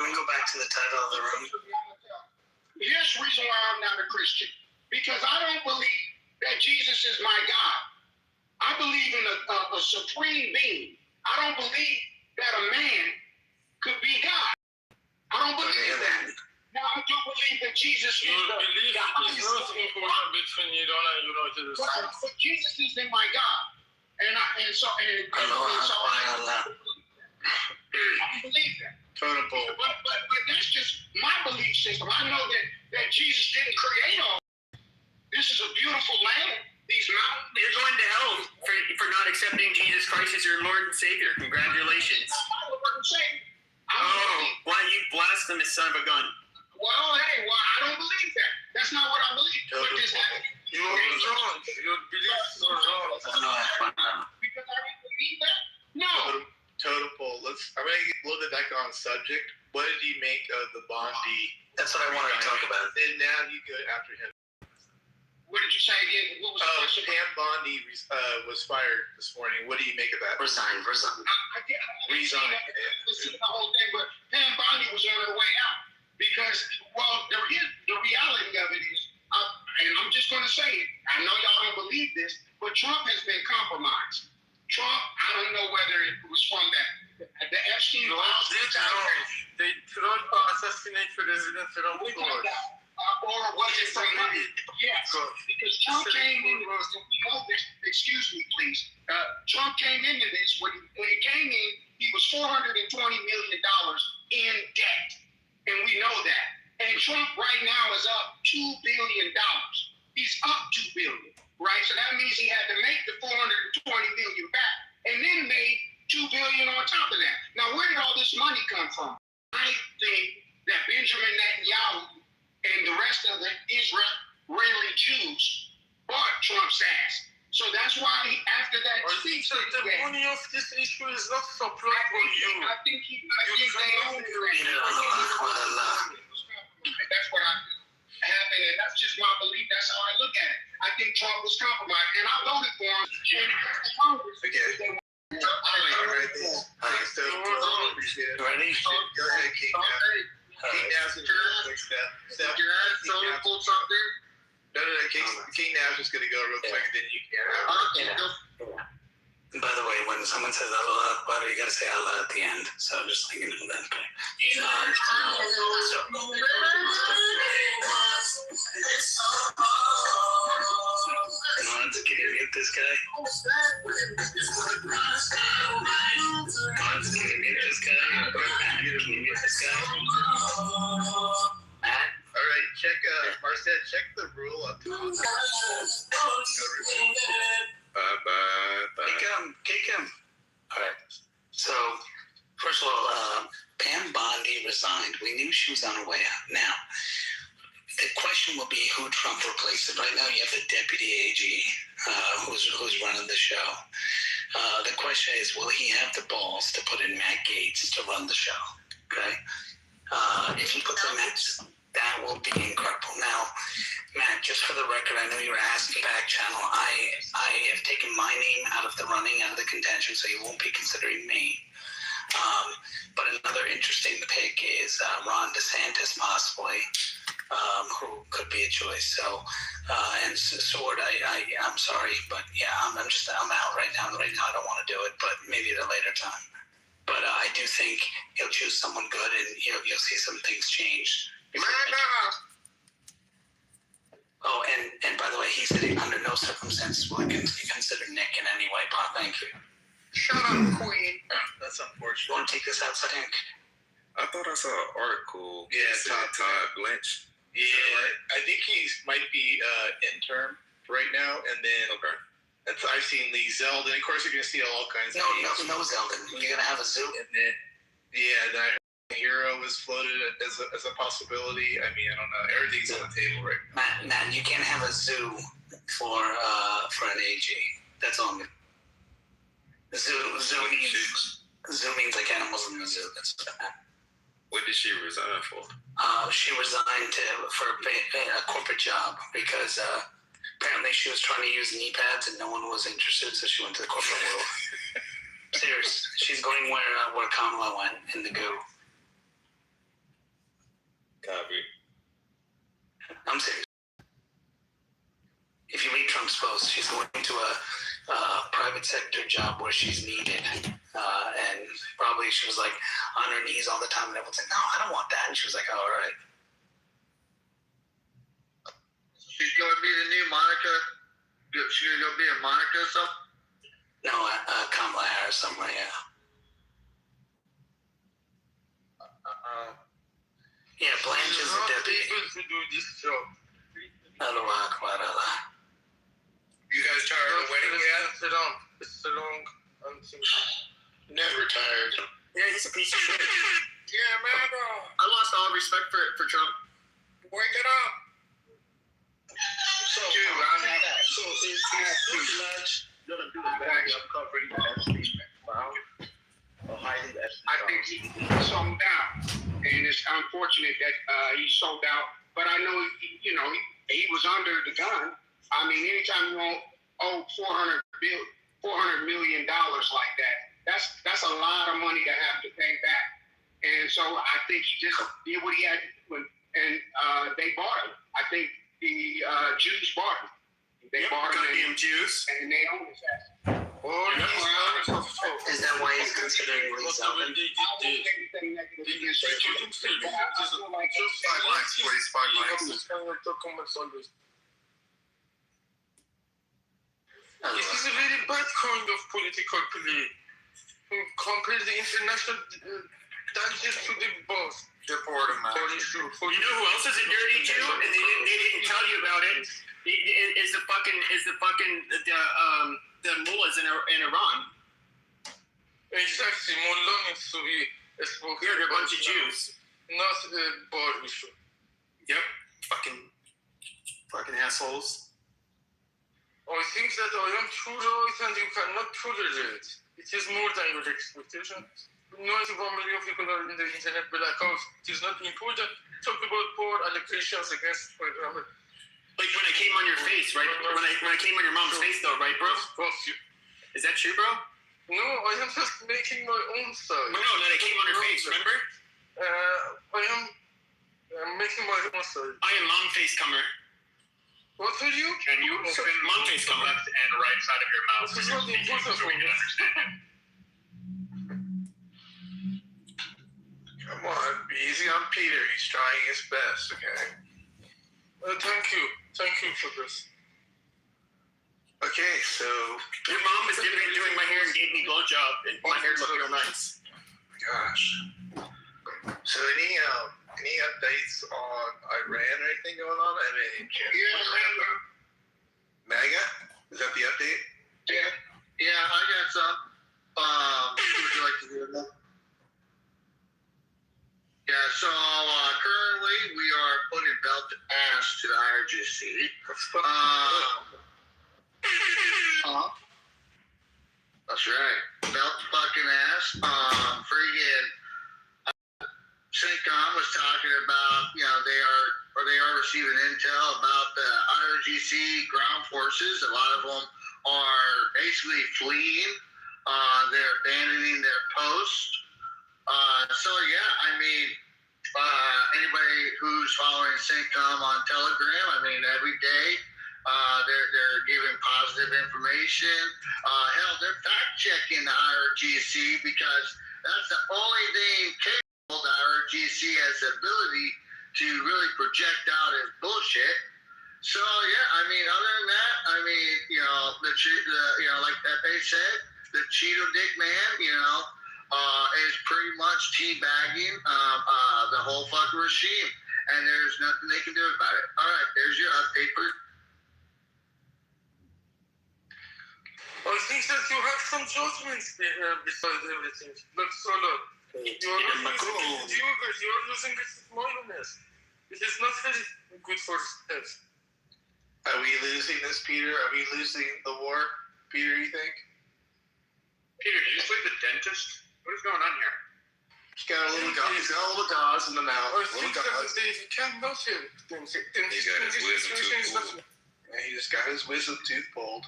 me go back to the title of the room. Here's the reason why I'm not a Christian. Because I don't believe that Jesus is my God. I believe in a supreme being. I don't believe that a man could be God. I don't believe that. Now, I do believe that Jesus is the God. But Jesus isn't my God. And so I believe that. But that's just my belief system. I know that Jesus didn't create all. This is a beautiful land. These mountains. You're going to hell for not accepting Jesus Christ as your Lord and Savior. Congratulations. Why you blasphemous son of a gun? Well, hey, I don't believe that. That's not what I believe. What is happening? You're wrong. Your beliefs are wrong. Because I don't believe that? No. Total Pole. I'm going to get a little bit back on subject. What did you make of the Bondi? That's what I wanted to talk about. And now you go after him. What did you say again? What was the question? Pam Bondi was fired this morning. What do you make of that? Resign. I didn't see the whole thing, but Pam Bondi was on her way out. Because, well, the reality of it is, and I'm just going to say it, I know y'all don't believe this, but Trump has been compromised. Trump, I don't know whether it was from the Epstein files. They tried to assassinate President Trump. Or was it from yes, because Trump came into this, and we know this, excuse me, please. Trump came into this, when he came in, he was $420 million in debt. And we know that. And Trump right now is up $2 billion. He's up $2 billion, right? So that means he had to make the $420 million back and then made $2 billion on top of that. Now, where did all this money come from? I think that Benjamin Netanyahu and the rest of the Israeli Jews bought Trump's ass. So that's why after that speech, the money of this issue is not supply for you. I think they own it. That's what happened, and that's just my belief. That's how I look at it. I think Trump was compromised, and I voted for him. And Congress, All right, thanks, Total. Appreciate it. Ready? Go ahead, King. King Now's in quick step. No, King Now's just going to go real quick, and then you can. By the way, when someone says Allah Akbar, you got to say Allah at the end. So just like you know that. Can you mute this guy? Can you mute this guy? Matt, can you mute this guy? Matt? All right, check, Marcel, check the rule up top. Kick him. All right. So, first of all, Pam Bondi resigned. We knew she was on her way out. Now, the question will be who Trump replaces. Right now, you have the deputy AG who's running the show. The question is, will he have the balls to put in Matt Gaetz to run the show? Okay. If he puts in Matt, that will be incredible. Now, Matt, just for the record, I know you were asking back channel. I have taken my name out of the running, out of the contention, so you won't be considering me. But another interesting pick is Ron DeSantis, possibly, who could be a choice. So, and Sword, I'm sorry, but yeah, I'm out right now. Right now, I don't want to do it, but maybe at a later time. But I do think he'll choose someone good, and you'll see some things change. Oh, and by the way, he said under no circumstances will he consider Nick in any way. Bob, thank you. Shut up, Queen. That's unfortunate. You want to take this out, Nick? I thought I saw an article. Yeah, Todd Lynch. Yeah, I think he might be interim right now, and then I've seen Lee Zeldin. Of course, you're going to see all kinds of names. No Zeldin. You're going to have a zoo. And then, Hero was floated as a possibility. I mean, I don't know. Everything's on the table right now. Matt, you can't have a zoo for an AG. That's all I'm going to. Zoo means like animals in the zoo. That's what I meant. What did she resign for? She resigned for a corporate job because apparently she was trying to use knee pads and no one was interested, so she went to the corporate world. Serious. She's going where Kamala went in the goo. I'm serious. If you read Trump's post, she's going to a private sector job where she's needed. And probably she was like on her knees all the time. And everyone's like, no, I don't want that. And she was like, oh, all right. She's gonna be the new Monica. She's gonna be a Monica or something. No, Kamala Harris somewhere, yeah. Yeah, Blanche is the deputy. Able to do this job. Allah Akbar, Allah. You guys tired of waiting yet? It's a long. Never tired. Yeah, he's a piece of shit. Yeah, man. I lost all respect for Trump. Wake it up. So, Dude, I have that. So it's lunch. Gonna do the bag of covering the Epstein file. I think he's sold out, and it's unfortunate that he sold out. But I know he was under the gun. I mean, anytime you owe $400 million like that, that's a lot of money to have to pay back. And so I think he just did what he had to do, and they bought him. I think the Jews bought him. They bought him, Goddamn Jews. and they own his ass. Is that why he's considering Lee Zeldin? This is a very bad kind of political play. Compare the international dangers to the boss. Deport him out. You know who else is a dirty Jew, and they didn't tell you about it? Is the mullahs in Iran? Exactly, Mullah needs to be spoken. Yeah, they're a bunch of Jews. Not a bar issue. Yep, fucking assholes. I think that I am too right and you cannot tolerate. It is more than your expectation. 91 million people are in the internet blackout. It is not important. Talk about poor allocations against, for example. Like when I came on your face, right? When I came on your mom's face, though, right, bro? Is that true, bro? No, I am just making my own side. No, that I came on your face, remember? I'm making my own side. I am mom face comer. What are you? Can you open Mom face the comer. left and right side of your mouth? This is not important for me. Come on, be easy on Peter. He's trying his best, okay? Thank you for this. Okay, so Your mom is doing my hair and gave me a blowjob, and my hair looked real nice. gosh. So any updates on Iran or anything going on? I mean, MAGA? Is that the update? Yeah, I got some. Would you like to hear them? Yeah, so currently we are putting belt to ass to the IRGC. That's right. Belt to fucking ass. Freaking CENTCOM was talking about, they are receiving intel about the IRGC ground forces. A lot of them are basically fleeing. They're abandoning their post. Anybody who's following CENTCOM on Telegram, every day they're giving positive information. Hell, they're fact checking the IRGC because that's the only thing capable the IRGC has the ability to really project out as bullshit. So other than that, like Pepe said, the Cheeto Dick Man, is pretty much teabagging the whole fucking regime, and there's nothing they can do about it. All right, there's your update for. I think that you have some judgments besides everything. Like Solo. You are losing this mindfulness. It is not very good for health. Are we losing this, Peter? Are we losing the war, Peter, you think? Peter, did you sleep the dentist? What is going on here? He's got a little gauze in the mouth. I think that they cannot help them. He's got his wisdom tooth pulled. Yeah, he just got his wisdom tooth pulled.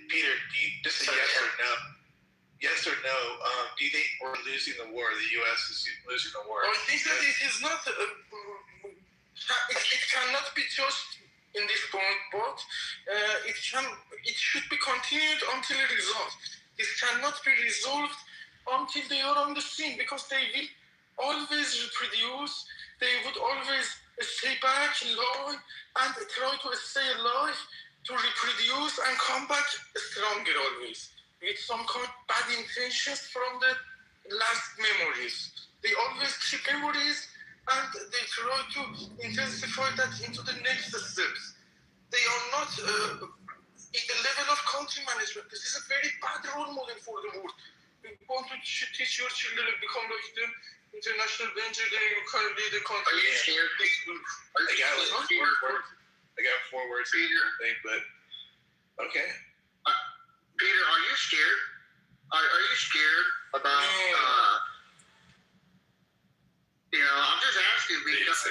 Peter, just a yes or no. yes or no, do you think we're losing the war? The U.S. is losing the war? I think that it is not. It cannot be just in this point, but it can. It should be continued until a result. This cannot be resolved until they are on the scene, because they will always reproduce. They would always stay back, lie, and try to stay alive to reproduce and come back stronger always, with some kind of bad intentions from the last memories. They always keep memories and they try to intensify that into the next steps. They are not in the level of country management. This is a very bad role model for the world. You want to teach your children to become like the international danger, then you can't lead the country. Are you scared? I got 4 words in your thing, but okay. Peter, are you scared? Are you scared about? I'm just asking because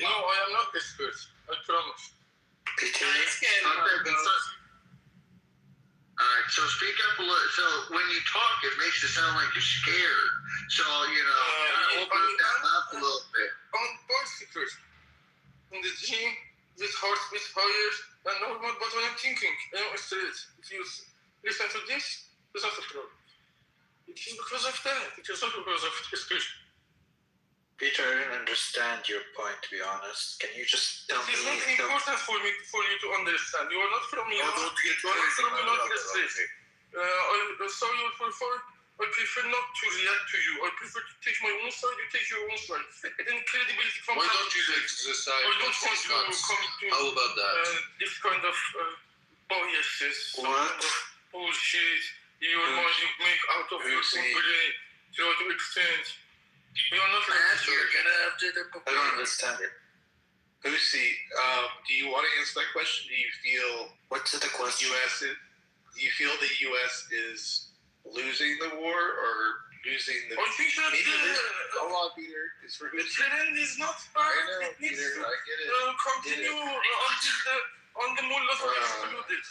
No, I am not expert. I promise. Peter, All right, so speak up a little. So when you talk, it makes it sound like you're scared. So kind of open that up a little bit. On bicycles, in the gym, with heartbeat higher than normal, but when I'm thinking, I'm straight. If you listen to this, there's not a problem. It is because of that. It is not because of expression. Peter, I didn't understand your point, to be honest. Can you just tell It is me? not important for you to understand. You are not from Iran. You are not from United States. So you prefer not to react to you. I prefer to take my own side, you take your own side. Then credibility from Why don't you take the side I don't of want these to nuts? come to How about that? this kind of biases, some What? kind of bullshit. Your mind you make out of your own brain, try to extend. You are not like you're gonna have to. I don't understand it. Lucy, do you want to answer that question? Do you feel What's the the question? U.S. Do you feel the U.S. is losing the war or losing the? I think that Hold on, Peter. It's for the Lucy. trend is not I bad. know, It needs Peter. to I get it. continue until the mullahs are exploded.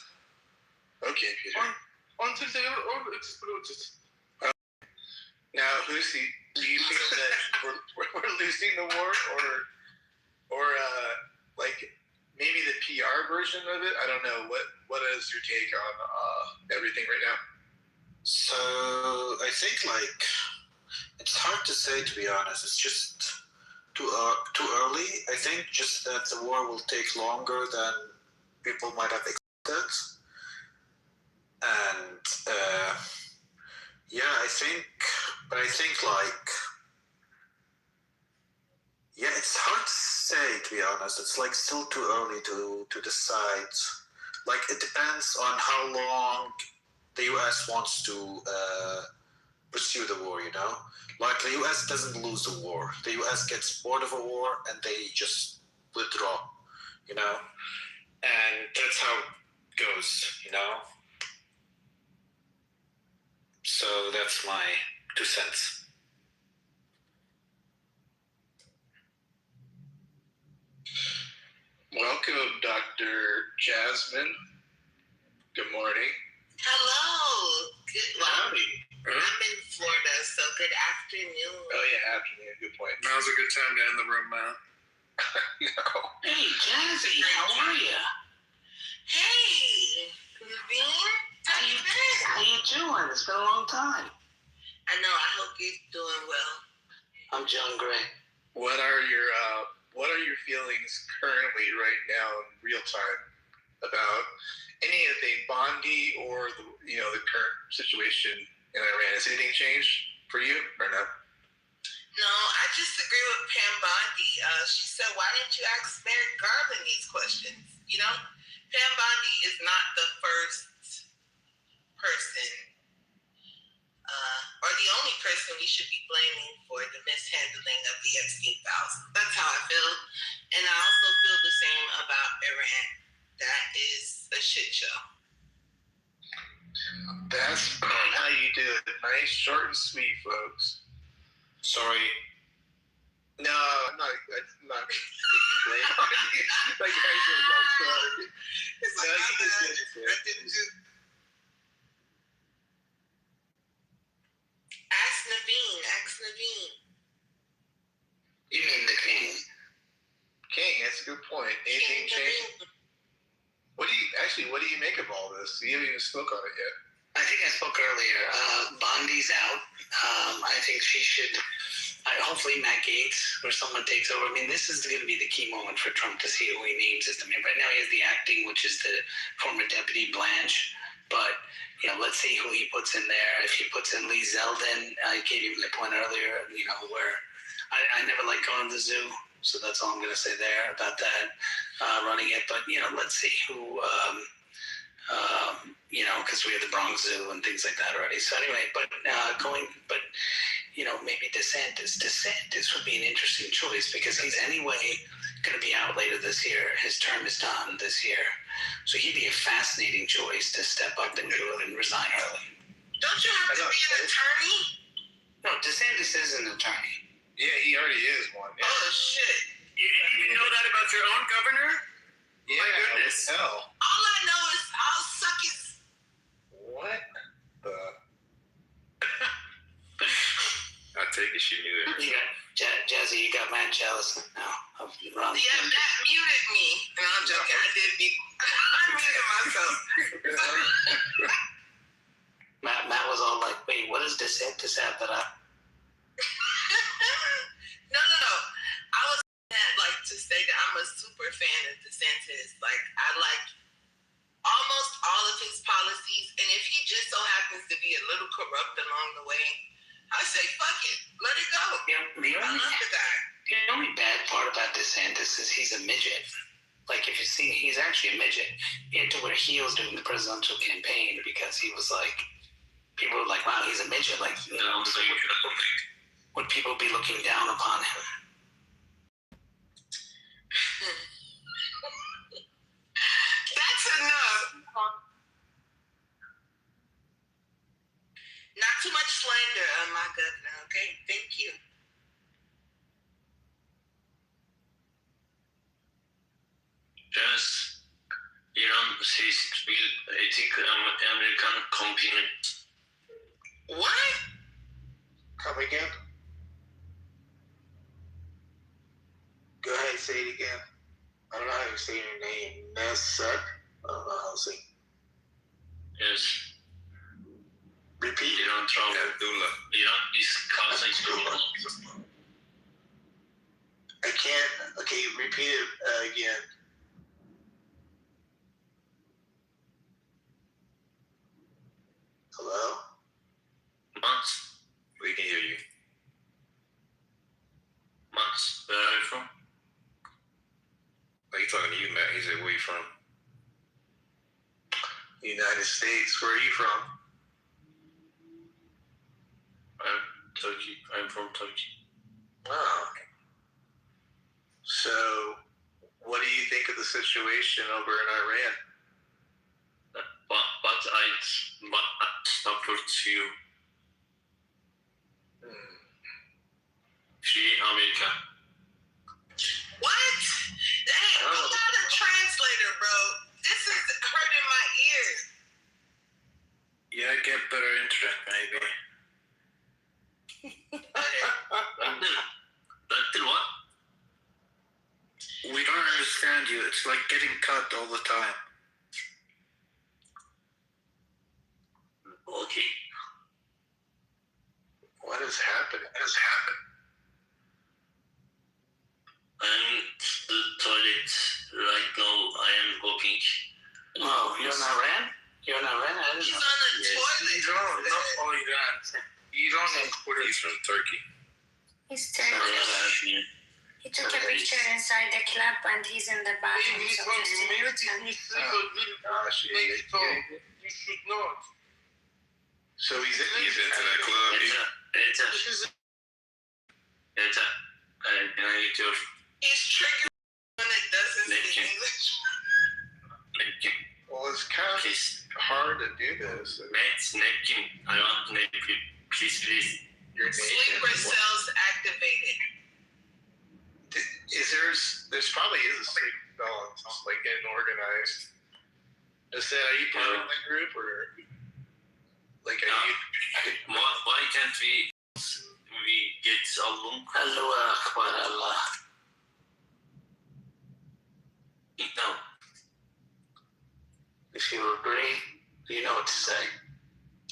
Okay, Peter. Until they are all exploded. Now, Lucy, do you feel that we're losing the war, or like maybe the PR version of it? I don't know. What is your take on everything right now? So, I think, it's hard to say, to be honest. It's just too early. I think just that the war will take longer than people might have expected. And, I think it's hard to say, to be honest. It's still too early to decide. It depends on how long the US wants to pursue the war, the US doesn't lose the war. The US gets bored of a war and they just withdraw, and that's how it goes, So that's my 2 cents. Welcome, Dr. Jasmine. Good morning. Hello. Good. Well, Howdy. I'm in Florida, so good afternoon. Oh yeah, afternoon. Good point. Now's a good time to end the room, man. No. Hey, Jazzy, how are you? Hey, Naveen, how you been? How you doing? It's been a long time. I know. I hope you're doing well. I'm doing great. What are your feelings currently right now in real time about anything Bondi or the current situation in Iran? Has anything changed for you or no? No, I just agree with Pam Bondi. She said, "Why didn't you ask Merrick Garland these questions?" Pam Bondi is not the first person or the only person we should be blaming for the mishandling of the Epstein files. That's how I feel. And I also feel the same about Iran. That is a shit show. That's how you do it. Nice, short and sweet, folks. Sorry. No, I'm not taking blame on you. I'm sorry. It's No, you just did it, I didn't do. Alex Naveen. You mean the king? King, that's a good point. Anything King changed? Naveen. What do you make of all this? You haven't even spoke on it yet. I think I spoke earlier. Bondi's out. I think she should. Hopefully, Matt Gaetz or someone takes over. I mean, this is going to be the key moment for Trump to see who he names as the man. Right now, he has the acting, which is the former deputy Blanche. But let's see who he puts in there. If he puts in Lee Zeldin, I gave you my point earlier. Where I never like going to the zoo. So that's all I'm going to say there about that, running it. But, let's see who, because we have the Bronx Zoo and things like that already. So anyway, maybe DeSantis. DeSantis would be an interesting choice because he's anyway going to be out later this year. His term is done this year. So he'd be a fascinating choice to step up and do it and resign early. Don't you have to be an attorney? No, DeSantis is an attorney. Yeah, he already is one. Yeah. Oh, shit. You didn't even know that about your own governor? Yeah, My goodness. Hell. All I know is I'll suck his. What the? I take it she knew that. You got Jazzy. You got Matt jealous now of Ron. Yeah, Matt muted me. No, I'm joking. I did be. I muted myself. Matt was all like, "Wait, what does DeSantis have that I?" No. I was to say that I'm a super fan of DeSantis. I like almost all of his policies, and if he just so happens to be a little corrupt along the way, I say fuck it, let it go. I love the guy. The only bad part about DeSantis is he's a midget. If you see, he's actually a midget. He had to wear heels during the presidential campaign because he was people were like, wow, he's a midget. Would people be looking down upon him? That's enough. Not too much slander on my governor, okay? Thank you. Yes, İran seçmiş bir etik Amerikan company. What? Come again? Go ahead, say it again. I don't know how you say your name. Nesek? I don't know how to say. Yes, Repeat. İran Trump. Abdullah. İran is causing trouble. I can't. Okay, repeat it again. Hello? Mats, We can hear you. Mats, where are you from? He talking to you, Matt. He said, where you from? United States. Where are you from? I'm Turkey. I'm from Turkey. Oh. So, what do you think of the situation over in Iran? But I support you. Free America. What? Hey, I'm not a translator, bro. This is hurting my ears. Yeah, get better internet, maybe. Until what? We don't understand you. It's like getting cut all the time. Okay. What is happening? I'm the toilet right now. I am walking. Oh, you're in Iran? You're in Iran? I didn't He's know. on the Yes. toilet. Iran, not Iran. Iran and He's from Turkey. He's Sorry Turkish. about me. He took a picture inside the club and he's in the bathroom. He's So from just to America. understand. He's make it talk. You should not. So he's He's into that club. Yeter. Can I get your He's triggered when it doesn't speak Napkin. English. napkin? Well, it's kind of Please. hard to do this. Napkin. I want napkin. Please. Your Sleeper cells activated. There's probably is a sleep balance, getting organized. Are you part of the group or are you? Why can't we gets along. Allah Akbar Allah. Now, If you agree, you know what to say.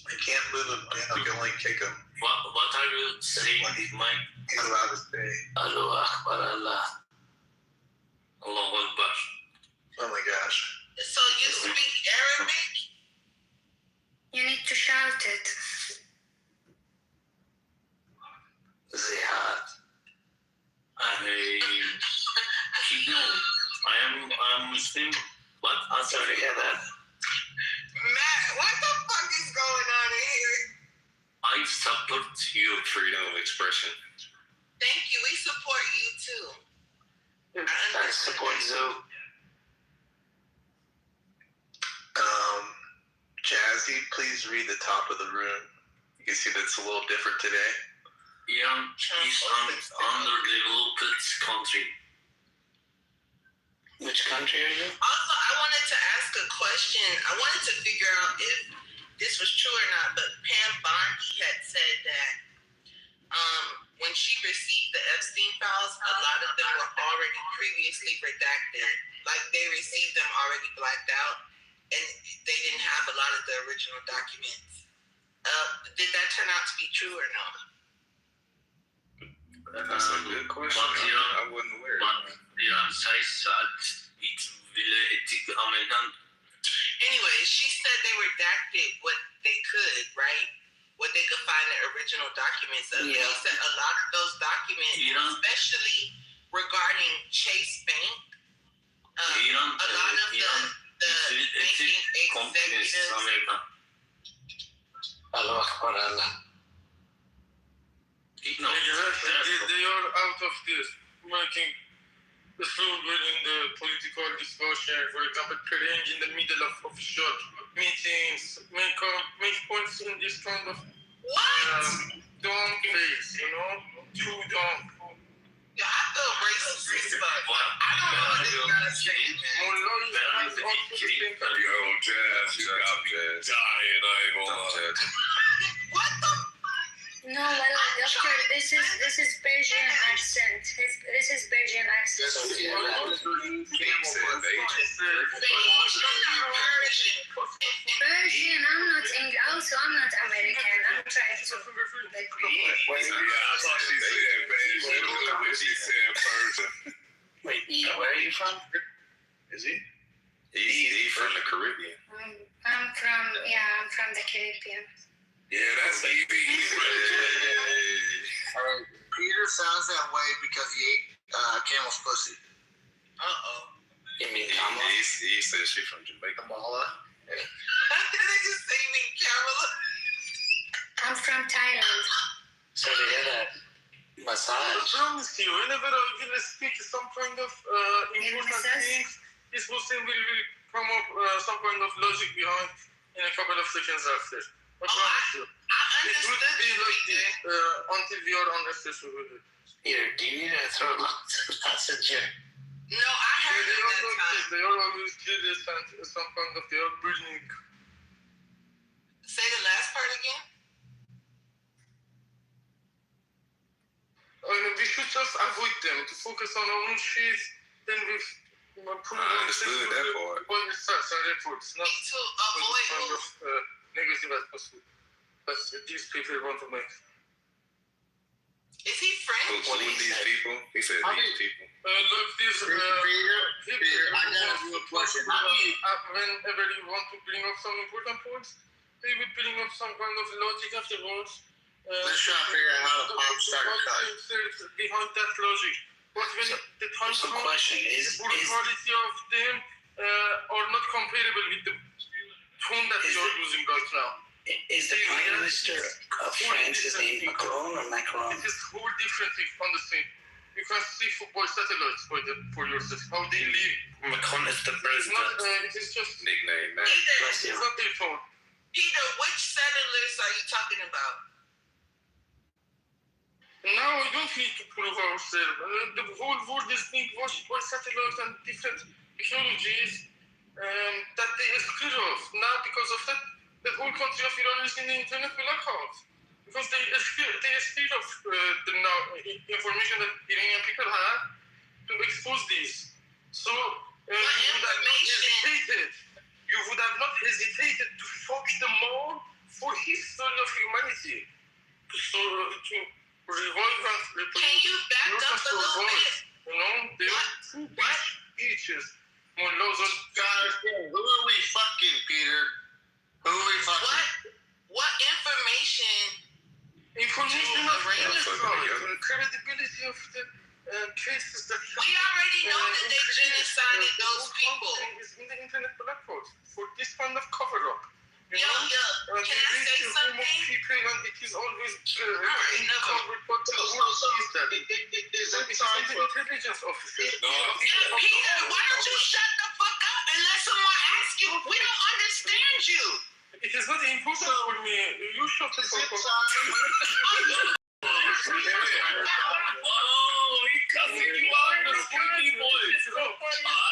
I can't move him. I can only kick him. what are you saying, Mike? He's allowed to stay. Allah Akbar Allah. Allahu Akbar. Oh my gosh. So you speak Arabic? You need to shout it. Zihad. I'm Muslim, but I'm sorry to hear that. Matt, what the fuck is going on in here? I support your freedom of expression. Thank you. We support you too. I support Zoo. Jazzy, please read the top of the room. You can see that's a little different today. Iran is an underdeveloped country. Which country are you? Also, I wanted to ask a question. I wanted to figure out if this was true or not, but Pam Bondi had said that when she received the Epstein files, a lot of them were already previously redacted. Like they received them already blacked out, and they didn't have a lot of the original documents. Did that turn out to be true or not? That's a good question. I wasn't aware. But Iran says that it will ethic American. Anyway, she said they redacted what they could, right? What they could find the original documents of. Yeah. She said a lot of those documents, Iran- especially regarding Chase Bank, Iran, a lot of Iran the is banking ethic companies executives. American. Allah Akbar Allah. No, They are out of this, making the slow in the political discussion, for example, praying in the middle of official meetings, make points in this kind of What? dumb face, too dumb. Yeah, I feel racist as fuck. I don't know what this guy's saying, man. Mullah is also the same kind of Yo, Jazz, you got me dying. I ain't gonna lie. What the? No, well, doctor, this is Persian accent. This is Persian accent. Persian, I'm not English. Also, I'm not American. I'm trying to like. She said Persian. Wait, where are you from? Is he? He's from the Caribbean. I'm from the Caribbean. Yeah, that's easy. Peter sounds that way because he ate camel's pussy. Uh-oh. You mean Kamala? He said she's from Jamaica. Kamala. Did they just say me, Kamala? I'm from Thailand. Sorry to hear that. I Massage. promise you, whenever I will speak some kind of important massage? things, this person will come up some kind of logic behind in a couple of seconds after. I promise you. I It would understood be you, like Peter. this until we are on a session with it. Here, do you need a throat message? No, I heard They it are that like time. this, they are always curious and some kind of, they are brilliant. Say the last part again. We should just avoid them, to focus on our own shit, then we've I understood that part. By research and reports, not To kind avoid of negative as possible. But these people want to make. Is he French? Who these people? He said these people. Look, these Peter, I got a real question. How do you? whenever you want to bring up some important points, they will bring up some kind of logic afterwards. Let's try to figure out how to pop start a cut. Behind that logic. But when the time Some comes, question the is brutality of them are not comparable with the tone that we are using right now. the Prime Minister of France is named Macron or Macron? It is whole different thing on the same. You can see football satellites for yourself, how they live. Macron is the It's president. not, it is just, Nickname, man. Peter, it's not their phone. Peter, which settlers are you talking about? Now we don't need to prove ourselves. The whole world is being watched by satellites and different technologies that they are scared of. Now because of that, the whole country of Iran is in the internet blackout. because they are scared of the information that Iranian people have to expose these. So you would have not hesitated to fuck them all for history of humanity. To revive and replace. Can you back up a little bit? You know, they are two speeches. Guys, who are we fucking, Peter? Who are we fucking? What information? Information of the credibility of the cases that we already know that they genocided those people. Is in the internet platforms for this kind of cover-up. Can I say something? People and it is always Is it time for intelligence officers? Peter, why don't you shut the fuck up and let someone ask you? We don't understand you. It is not important for me. You shut the fuck up. Oh, he cussing you out in the squeaky voice. I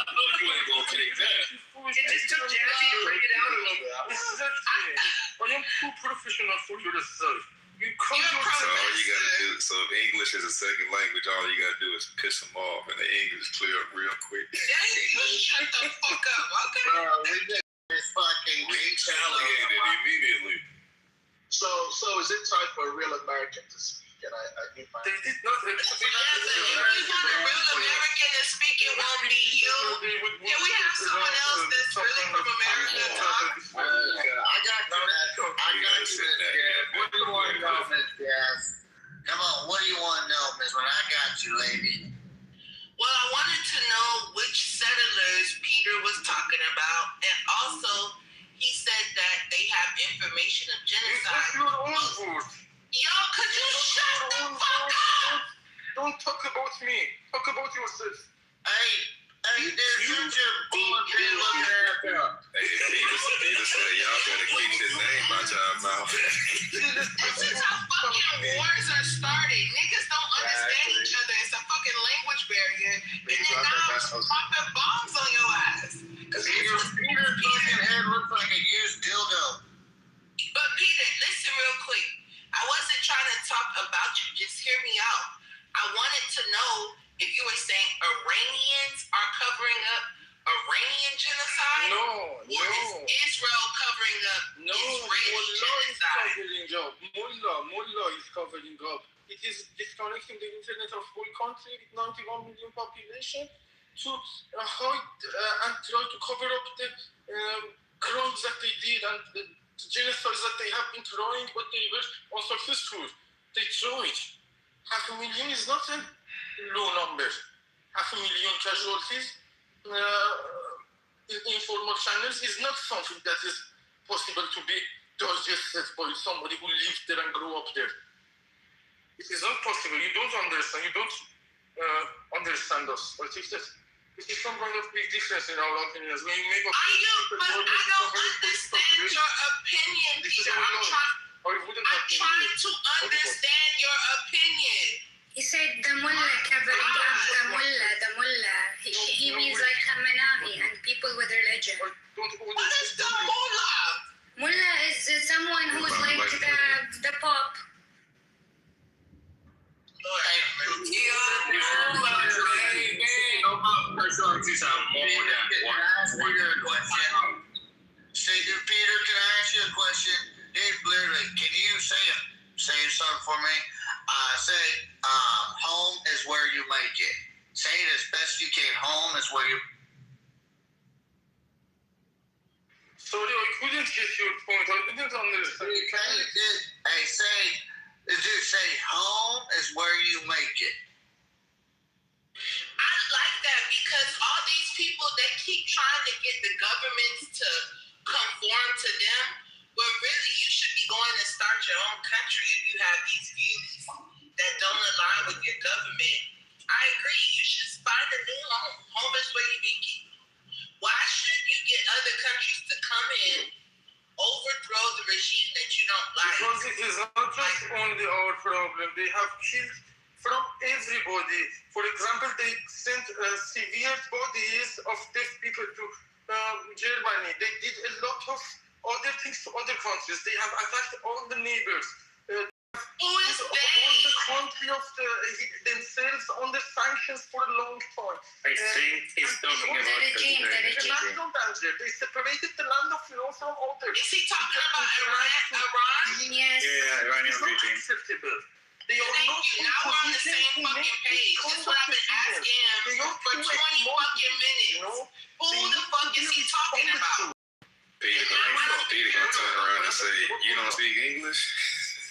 know you ain't gonna take that. It just took Jackie to bring it out a little bit. Exactly. I am too professional for yourself. You call yourself. So all you gotta do, so if English is a second language, all you gotta do is piss them off, and the English clear up real quick. Shut the fuck up, okay? It's fucking Retaliated immediately. So is it time for a real American to speak? And I need my. They did not. Yes, if you want a real American to speak, it won't be you. Can we have someone else that's really from America talk? I got you, Miss Jazz. What do you want to know, Miss Jazz? Come on, what do you want to know, Miss? When I got you, lady. Well, I wanted to know which settlers Peter was talking about, and also he said that they have information of genocide. Your own words. Yo, could you shut the fuck up? Don't talk about me. Talk about yourself. Hey, dude, shut your bullshit looking ass up. Hey, Peter said y'all better keep his name out y'all mouth. This is how fucking wars are started. Niggas don't understand each other. It's a fucking language barrier. And then now I'm popping bombs on your ass. Peter's fucking head looks like a used dildo. But Peter, listen real quick. I wasn't trying to talk about you. Just hear me out. I wanted to know if you were saying Iranians are covering up Iranian genocide? No. Or is Israel covering up Israeli genocide? Mullah is covering up. It is disconnecting the internet of whole country with 91 million population to hide and try to cover up the crimes that they did and the genocides that they have been trying, but they were unsuccessful. They tried. 500,000 is not a low number. 500,000 casualties in informal channels is not something that is possible to be digested by somebody who lived there and grew up there. It is not possible. You don't understand. You don't understand us. I think that it is some kind of big difference in our opinions. When you make But I don't understand your opinion, Peter. I'm trying to understand your opinion. He said the mullah covering up the mullah. He means like Khamenei and people with religion. What is the mullah? Mullah is someone who's like the Pope. Peter, can I ask you a question? Literally, can you say something for me? Home is where you make it. Say it as best you can. Home is where you. Sorry, I couldn't get your point. I didn't understand. Say home is where you make it. I like that because all these people, they keep trying to get the governments to conform to them, when really you should be going to start your own country if you have these views that don't align with your government. I agree. You should find a new home. Home is where you begin. Why should you get other countries to come in, overthrow the regime that you don't like? Because it is not just only our problem. They have killed from everybody. For example, they sent severe bodies of deaf people to Germany. They did a lot of other things to other countries. They have attacked all the neighbors. Who is All they? the country of themselves on the sanctions for a long time. I think he's talking about The regime. International danger. They separated the land of Iran from others. Is he talking about Iran? Yes. Yeah, Iranian It's not regime. acceptable. They are Thank not you. in Now we're on the position same to fucking make page. this That's what I've been decision. asking They him are for too 20 fucking exposed, minutes. you know? Who the fuck is he talking about? Peter gonna turn around and say, "You don't speak English?"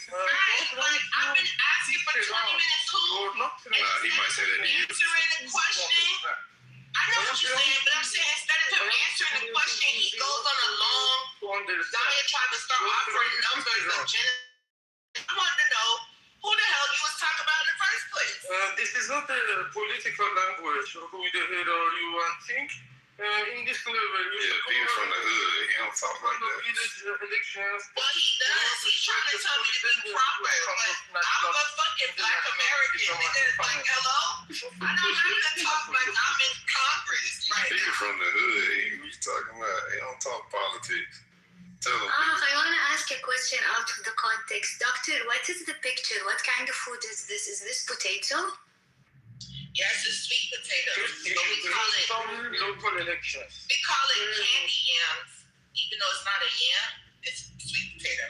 Right, like I've been asking for 20 minutes who Nah, he might say that to you. answering the question. I know what you're saying, but I'm saying instead of him answering the question, he goes on a long diatribe to start offering numbers of I want to know who the hell you was talking about in the first place. This is not a political language. Who the hell are you? I think in this level, Yeah, Peter from the hood. He don't talk like that. elections. Well, he does. He's trying to tell me to be proper, but I'm a fucking black American. Nigga, like, hello? I don't have to talk like I'm in Congress right Peter now. from the hood. He talking about. He don't talk politics. Tell him. I want to ask a question out of the context. Doctor, what is the picture? What kind of food is this? Is this potato? Yes, it's sweet potato, but we call it Some local elections. candy yams, even though it's not a yam. It's sweet potato.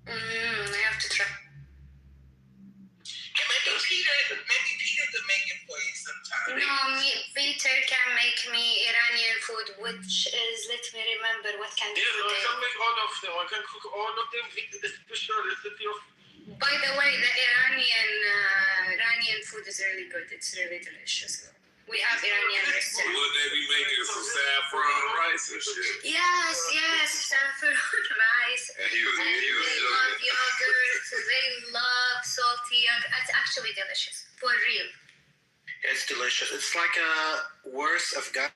I have to try. And maybe Peter could make it for you sometime. No, Peter can make me Iranian food, which is, let me remember what kind of Yeah, food I can make all of them. I can cook all of them with the special recipe of. By the way, the Iranian food is really good. It's really delicious. We have Iranian restaurants. Would they be making some saffron rice and shit? Yes, saffron rice. And he was They love joking. yogurt. They love salty yogurt. It's actually delicious, for real. It's delicious. It's like a worse of God.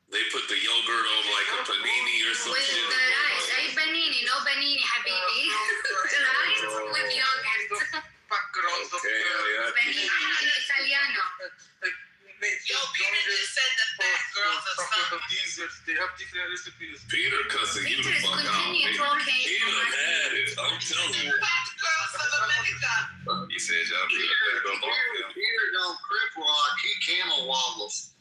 They put the yogurt on like a panini or some With shit. the rice. Ay panini, no panini, habibi. Rice with yogurt. Backgrounds of Okay, yeah. Panini Italiano. Yo, Peter just said the fat girls are something. desserts. They have different recipes. Peter cussing you the Peter's fuck out. continue talking. He done had it. I'm telling you. Fat girls of America. He said y'all be back up on him. Peter don't crip walk, he camel wobbles.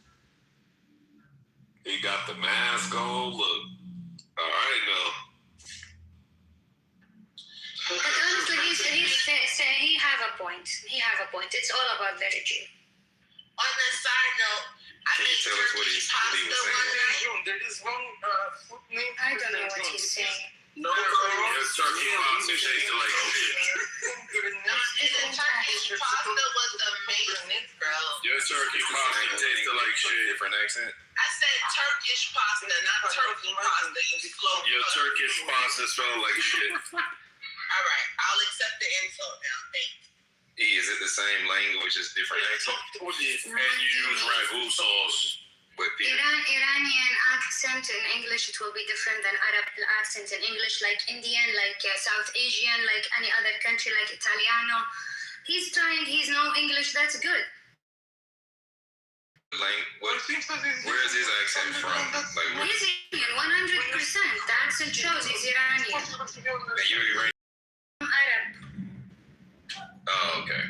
He got the mask on. Look. All right now. But honestly, he have a point. He have a point. It's all about the regime. On the side note, I Can you made tell us what turkey he pasta was saying? one night. There is one food name. I don't know what he's saying. Your turkey pasta tastes like shit. The Turkish pasta was amazing, bro. Your turkey pasta tastes like shit. Different accent. I said Turkish pasta, not turkey pasta. You slow. Your Turkish pasta smell like shit. All right, I'll accept the insult now. Thank you. Is it the same language, just different accent? And you use ragu sauce with the. Iranian accent in English, it will be different than Arab accent in English, like Indian, like South Asian, like any other country, like Italiano. He's no English, that's good. Where is his accent from? Like, where? He's Iranian, 100%. The accent shows he's Iranian. And you're Iranian? I'm Arab. Oh, okay.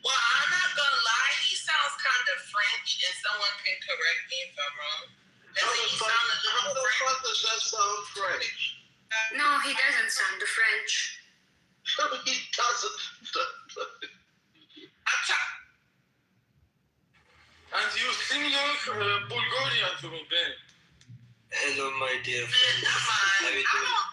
Well, I'm not gonna lie, he sounds kind of French, and someone can correct me if I'm wrong. I think he sounds a little French. How does that sound French? No, he doesn't sound French. He doesn't. And you seem like Bulgarian to me, Ben. Hello, my dear Man, friend. come on.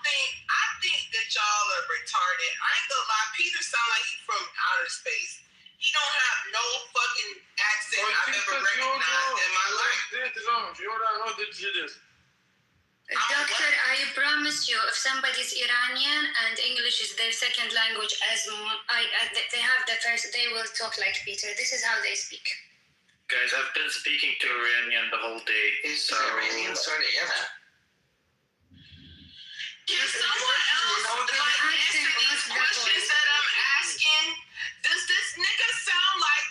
I think that y'all are retarded. I ain't gonna lie, Peter sound like he's from outer space. He don't have no fucking accent I've ever recognized in my life. You're another Judas. Doctor, I promise you, if somebody's Iranian and English is their second language, they have the first, they will talk like Peter. This is how they speak. Guys, I've been speaking to Iranian the whole day. It's Iranian. Sorry to hear that. Can someone else answer these questions that I'm asking? Does this nigga sound like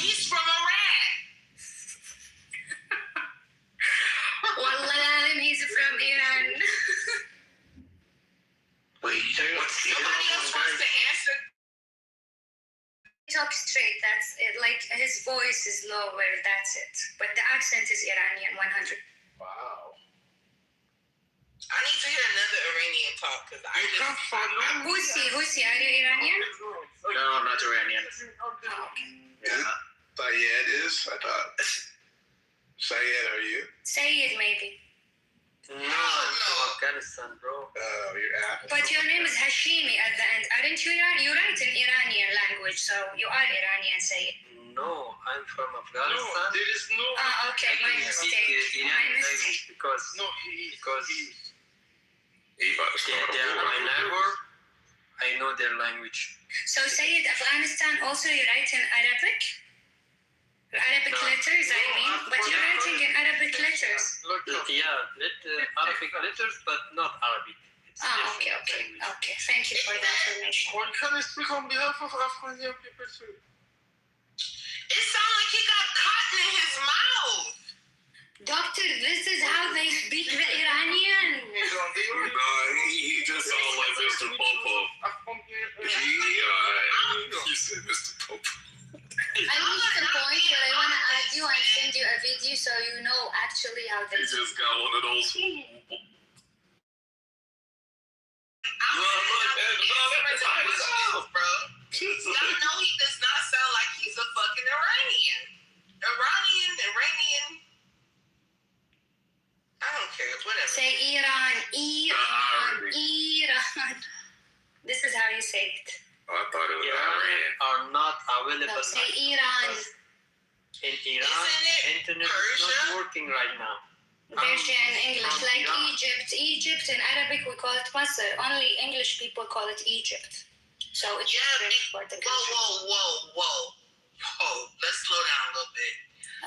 he's from Iran? Well, That's it. Like his voice is lower. That's it. But the accent is Iranian, 100. Wow. I need to hear another Iranian talk because I You can't follow me. Who's he? Are you Iranian? No, I'm not Iranian. Yeah. Sayed is? I thought. Sayed, are you? Sayyid, maybe. No, I'm from Afghanistan, bro. Oh, you're Afghan. But your name is Hashimi at the end. Aren't you Iranian? You write in Iranian language, so you are Iranian, Sayyid. No, I'm from No, Afghanistan. there is no. Ah, okay, my I speak mistake. My Iranian mistake. language because No, he He about to start they are a war. my neighbor. I know their language. So, Sayyid, Afghanistan also you write in Arabic? Arabic No. letters, I mean. But you're writing in Arabic letters. Yeah, Arabic letters, but not Arabic. It's Ah, different okay. language. Okay, thank you for the information. One can speak on behalf of Afghan people too. It sounds like he got cotton in his mouth. Doctor, this is how they speak the Iranian. He just sounds like Mr. Popov. You said Mr. Popov. I reached the point where I want to add you and send you a video so you know actually how they He just got one of those. Bro. Y'all know he does not sound like he's a fucking Iranian. Iranian. I don't care, whatever. say Iran. This is how you say it. I thought it was Iranian Iran. are not available. No, say right now Iran. because in Iran, Isn't it internet is Persia? not working right now. Persian, English, from like Iran. Egypt. Egypt in Arabic we call it Masr. Only English people call it Egypt. So it's Yeah, different for the country. Whoa. Let's slow down a little bit.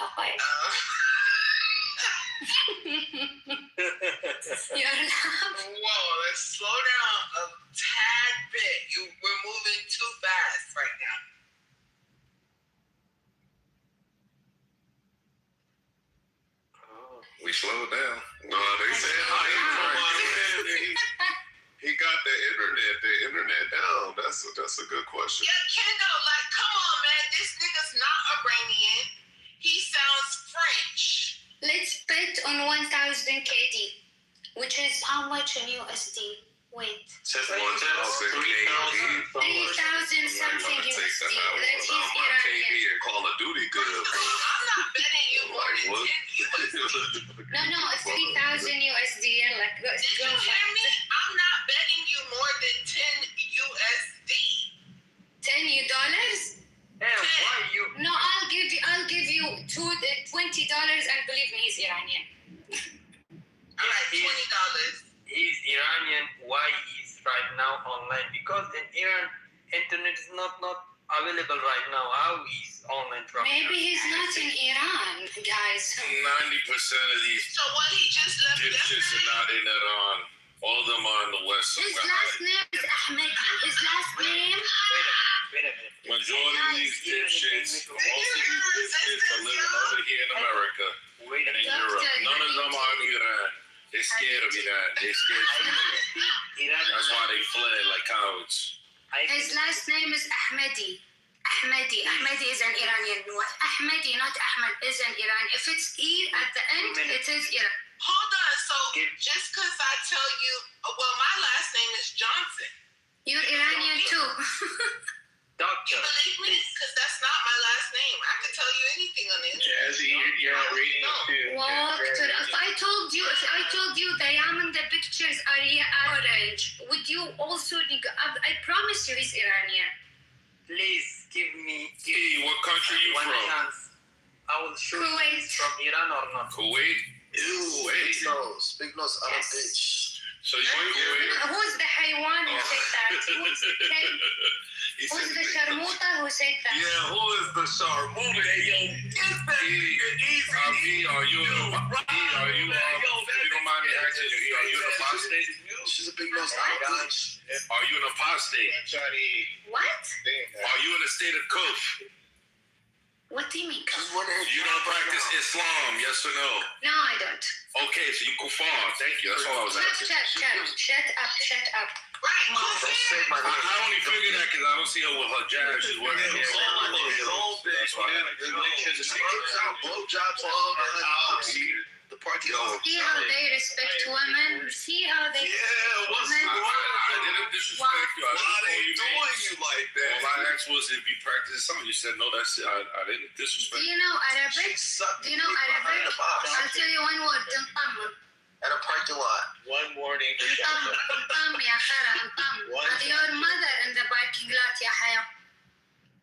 Okay. You're laughing. Whoa, let's slow down a tad bit. We're moving too fast right now. We slowed down. No, they said he got the internet down. That's a good question. Yeah, Kendo, like, come on, man. This nigga's not Iranian. He sounds French. Let's bet on 1,000 KD, which is how much in USD? Wait. Says 1,000 $3,000. 3,000 something USD. That he's Iranian. and Call of Duty good. I'm not betting you more than What? 10 USD. No, it's 3,000 USD. Like, go, Did you hear me? I'm not betting you more than 10 USD. $10? Hey, why you? No, I'll give you $20 and believe me, he's Iranian. All right, $20. He's Iranian. Why he's right now online? Because in Iran, internet is not available right now. How he's online from Maybe Iran? he's not in Iran, guys. 90% of these So what he just left dipshits are yesterday? not in Iran. All of them are on the west His side. last name is Ahmed. His last name? Wait a minute. Majority of these dipshits, most of these dipshits are living over here in America Wait a and in minute. Europe. None of them are in Iran. They're scared of Iran. They're scared of Iran. Iran. That's why they fled like cowards. His last name is Ahmedi. Ahmedi is an Iranian. Ahmedi, not Ahmed, is an Iran. If it's E at the end, it is Iran. Hold on. So just because I tell you, well, my last name is Johnson. You're Iranian too. You Doctor. believe me? Because that's not my last name. I can tell you anything on the internet. Jazzy, you're Iranian too. Doctor, if I told you the in the pictures are orange, would you also? I promise you, he's Iranian. Please give me Hey, what country you one from? chance. I will show you Kuwait. he's from Iran or not. Kuwait? Kuwait. Big nose Arab Yes. bitch. So you Kuwait? Who's the haywan who said that? Who's the sharmuta who said that? Yeah, who is the sharmuta? Hey, yo, get that easy. Are you if you don't mind me asking, are you an apostate? She's a big nose Arab bitch. Are you an apostate? What? Are you in a state of kuf? What do you mean? You don't practice Islam, yes or no? No, I don't. Okay, so you kufar. Thank you. That's all I was asking. Shut up. Right. Don't say my name. I only figured that because I don't see her with her jab. She's wearing it. That's why I like it. Blowjobs all the party over. See how they respect women? See how they Yeah, what's women? I didn't disrespect you. I Why just they told you doing you like that? All I asked was if you practice something. You said no. That's it. I didn't Do disrespect. you know Arabic? Do you know Arabic? I'll tell you one word. انطم. At a parking lot. One morning. انطم يا خرا انطم. Your mother in the parking lot يا حيا.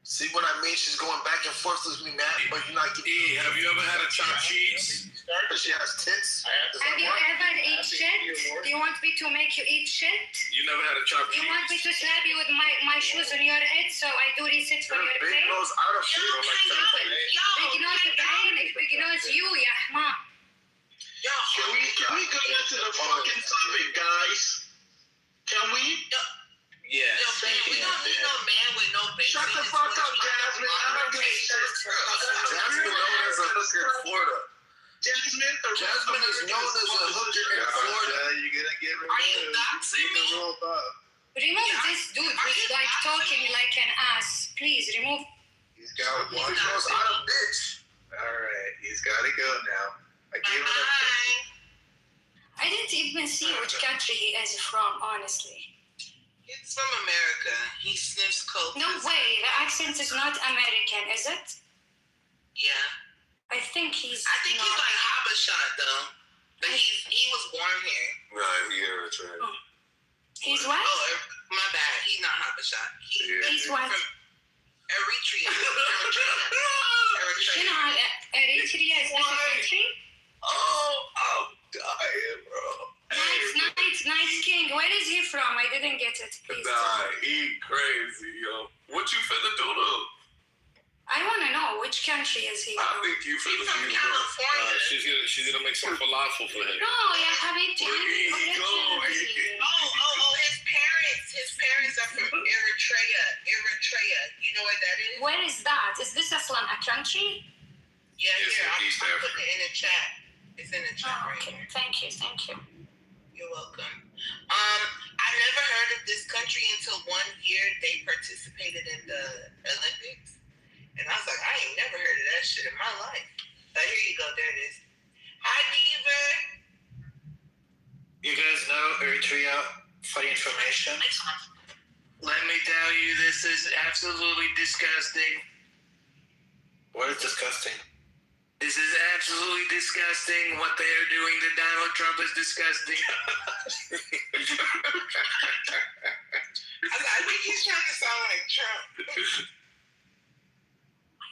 See what I mean? She's going back and forth with me, man. But you're not giving E, have you ever had a chopped cheese? But she has tits. Have you ever eaten shit? Do you want me to make you eat shit? You never had a chopped You cheese? want me to slap you with my shoes on your head so I do reset for your Big brain? nose out of Yo, food like that. Big nose بعينك, big nose you يا حمار. Can we go into the fucking topic, guys? Can we? Yeah. Yo, man, we don't need no man with no baby. Shut the fuck up, Jasmine. I don't give a shit. Jasmine known as a hooker in Florida. Jasmine is known as a hooker in Florida. You're gonna get Are you doxing me? rolled up. Remove this dude who's like talking like an ass. Please remove. He's got one. Big nose out of bitch. Alright, he's gotta go now. I gave him a Bye. I didn't even see which country he is from, honestly. He's from America. He sniffs coke. No way, the accent is not American, is it? Yeah. I think he's He's not. like Habasha though. But he was born here. Right, here, that's right. He's what? Oh, my bad. He's not Habasha. He's what? From Eritrea. You know, Eritrea is this a country? Oh, I'm dying, bro. Nice king. Where is he from? I didn't get it. Please. Nah, he crazy, yo. What you finna do to him? I want to know which country is he I from? think you finna He's from do California. she's gonna make some falafel for him. No, ya حبيبتي. His parents are from Eritrea. You know where that is? Where is that? Is this Aslan a country? Yeah, It's here. in East I'm Africa. putting it in the chat. It's in the chat Oh, right okay. here. Thank you. You're welcome. I never heard of this country until 1 year they participated in the Olympics. And I was like, I ain't never heard of that shit in my life. But here you go, there it is. Hi, Beaver. You guys know Eritrea, for information? Let me tell you, this is absolutely disgusting. What is disgusting? This is absolutely disgusting. What they are doing to Donald Trump is disgusting. I think he's trying to sound like Trump.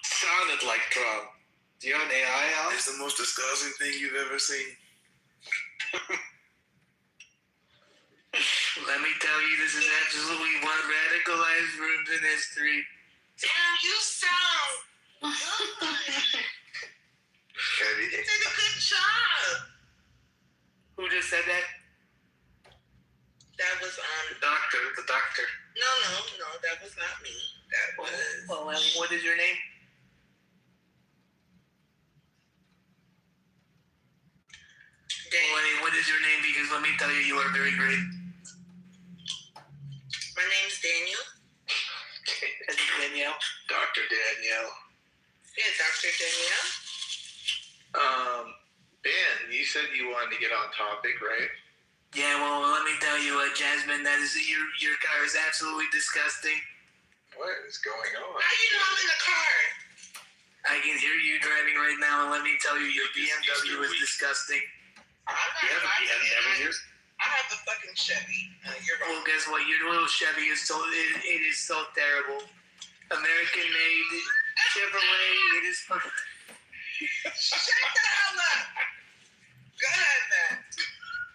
Sounded like Trump. Do you have an AI out? It's the most disgusting thing you've ever seen. Let me tell you, this is absolutely one of radicalized rooms in history. Damn, you sound good. You did a good job. Who just said that? That was The doctor. No, that was not me. That was Well, what is your name? Daniel. What is your name? Because let me tell you, you are very great. My name's Daniel. Danielle. Dr. Danielle. Yeah, Dr. Danielle. Ben, you said you wanted to get on topic, right? Yeah, well, let me tell you, Jasmine, that is your car is absolutely disgusting. What is going on? How you know I'm in the car? I can hear you driving right now, and let me tell you, your BMW is disgusting. I'm not You have a driving BMW? it. I have a fucking Chevy. You're Well, wrong. guess what? Your little Chevy is it is so terrible. American-made Chevrolet. It is. Shut the hell up. Go ahead, man.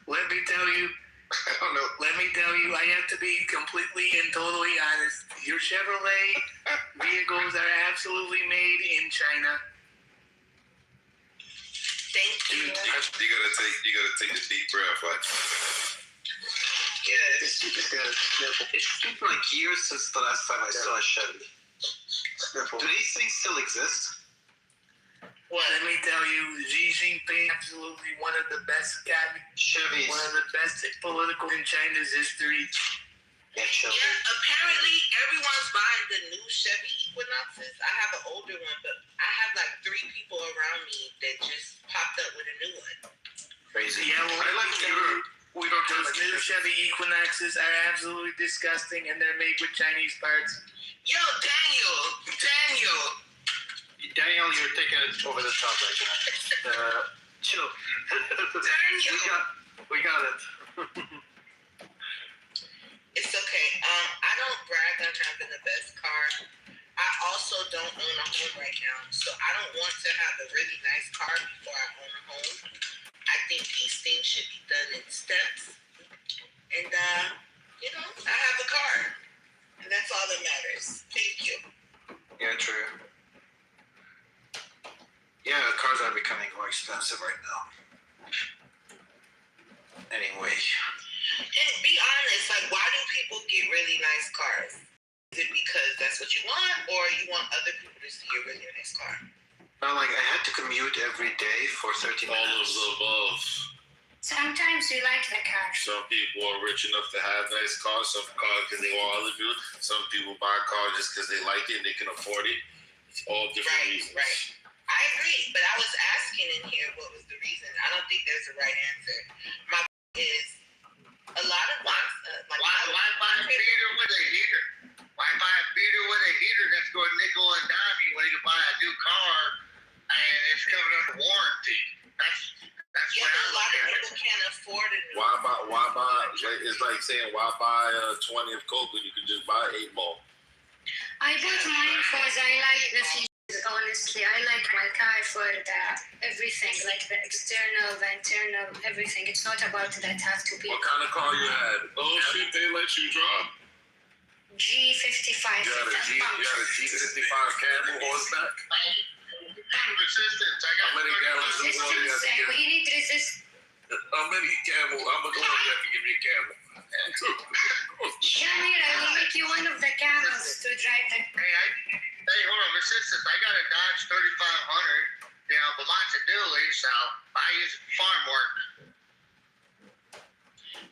Let me tell you. I don't know. Let me tell you. I have to be completely and totally honest. Your Chevrolet vehicles are absolutely made in China. Thank you. You gotta take a deep breath, like. Yeah. It's been like years since the last time I saw a Chevy. Do these things still exist? What? Let me tell you, Xi Jinping absolutely one of the best guys, Chevys. one of the best political in China's history. Yeah, Chevy. Yeah, apparently everyone's buying the new Chevy Equinoxes. I have an older one, but I have like 3 people around me that just popped up with a new one. Crazy. Yeah, well, I like Europe. We don't have Those a new Chevy Equinoxes are absolutely disgusting, and they're made with Chinese parts. Yo, Daniel. Daniel, you're taking it over the top right now. Chill. Daniel. We got it. It's okay. I don't brag on having the best car. I also don't own a home right now, so I don't want to have a really nice car before I own a home. I think these things should be done in steps. And, I have a car. And that's all that matters. Thank you. Yeah, true. Yeah, cars are becoming more expensive right now. Anyway. And be honest, like, why do people get really nice cars? Is it because that's what you want, or you want other people to see your really nice car? Well, like, I had to commute every day for 30 minutes. All of the above. Sometimes we like the car. Some people are rich enough to have nice cars. Some cars because they want other people. Some people buy cars just because they like it and they can afford it. It's all different reasons. Right. I agree, but I was asking in here what was the reason. I don't think there's a right answer. My is a lot of times, Why buy a beater with a heater? Why buy a beater with a heater that's going nickel and dime you when you can buy a new car and it's covered under warranty? That's yeah, what but I a lot look of at. people can't afford it. Why buy? It's like saying why buy 20 of Coke when you could just buy 8 more. I bought mine because I like the features. Honestly, I like my car for the everything, like the external, the internal, everything. It's not about that have to be What kind of car you had? Oh shit, they let you drive. G55. You had a G55 Camel horseback. Resistance. I got How many gallons of Resistance, water you have to give? we need resistance. How many camel? How much water you have to give me a camel? Shamir, I will make you one of the camels to drive the. Hey, hold on, resistance. I got a Dodge 3500, but mine's a dually, so I use it for farm work.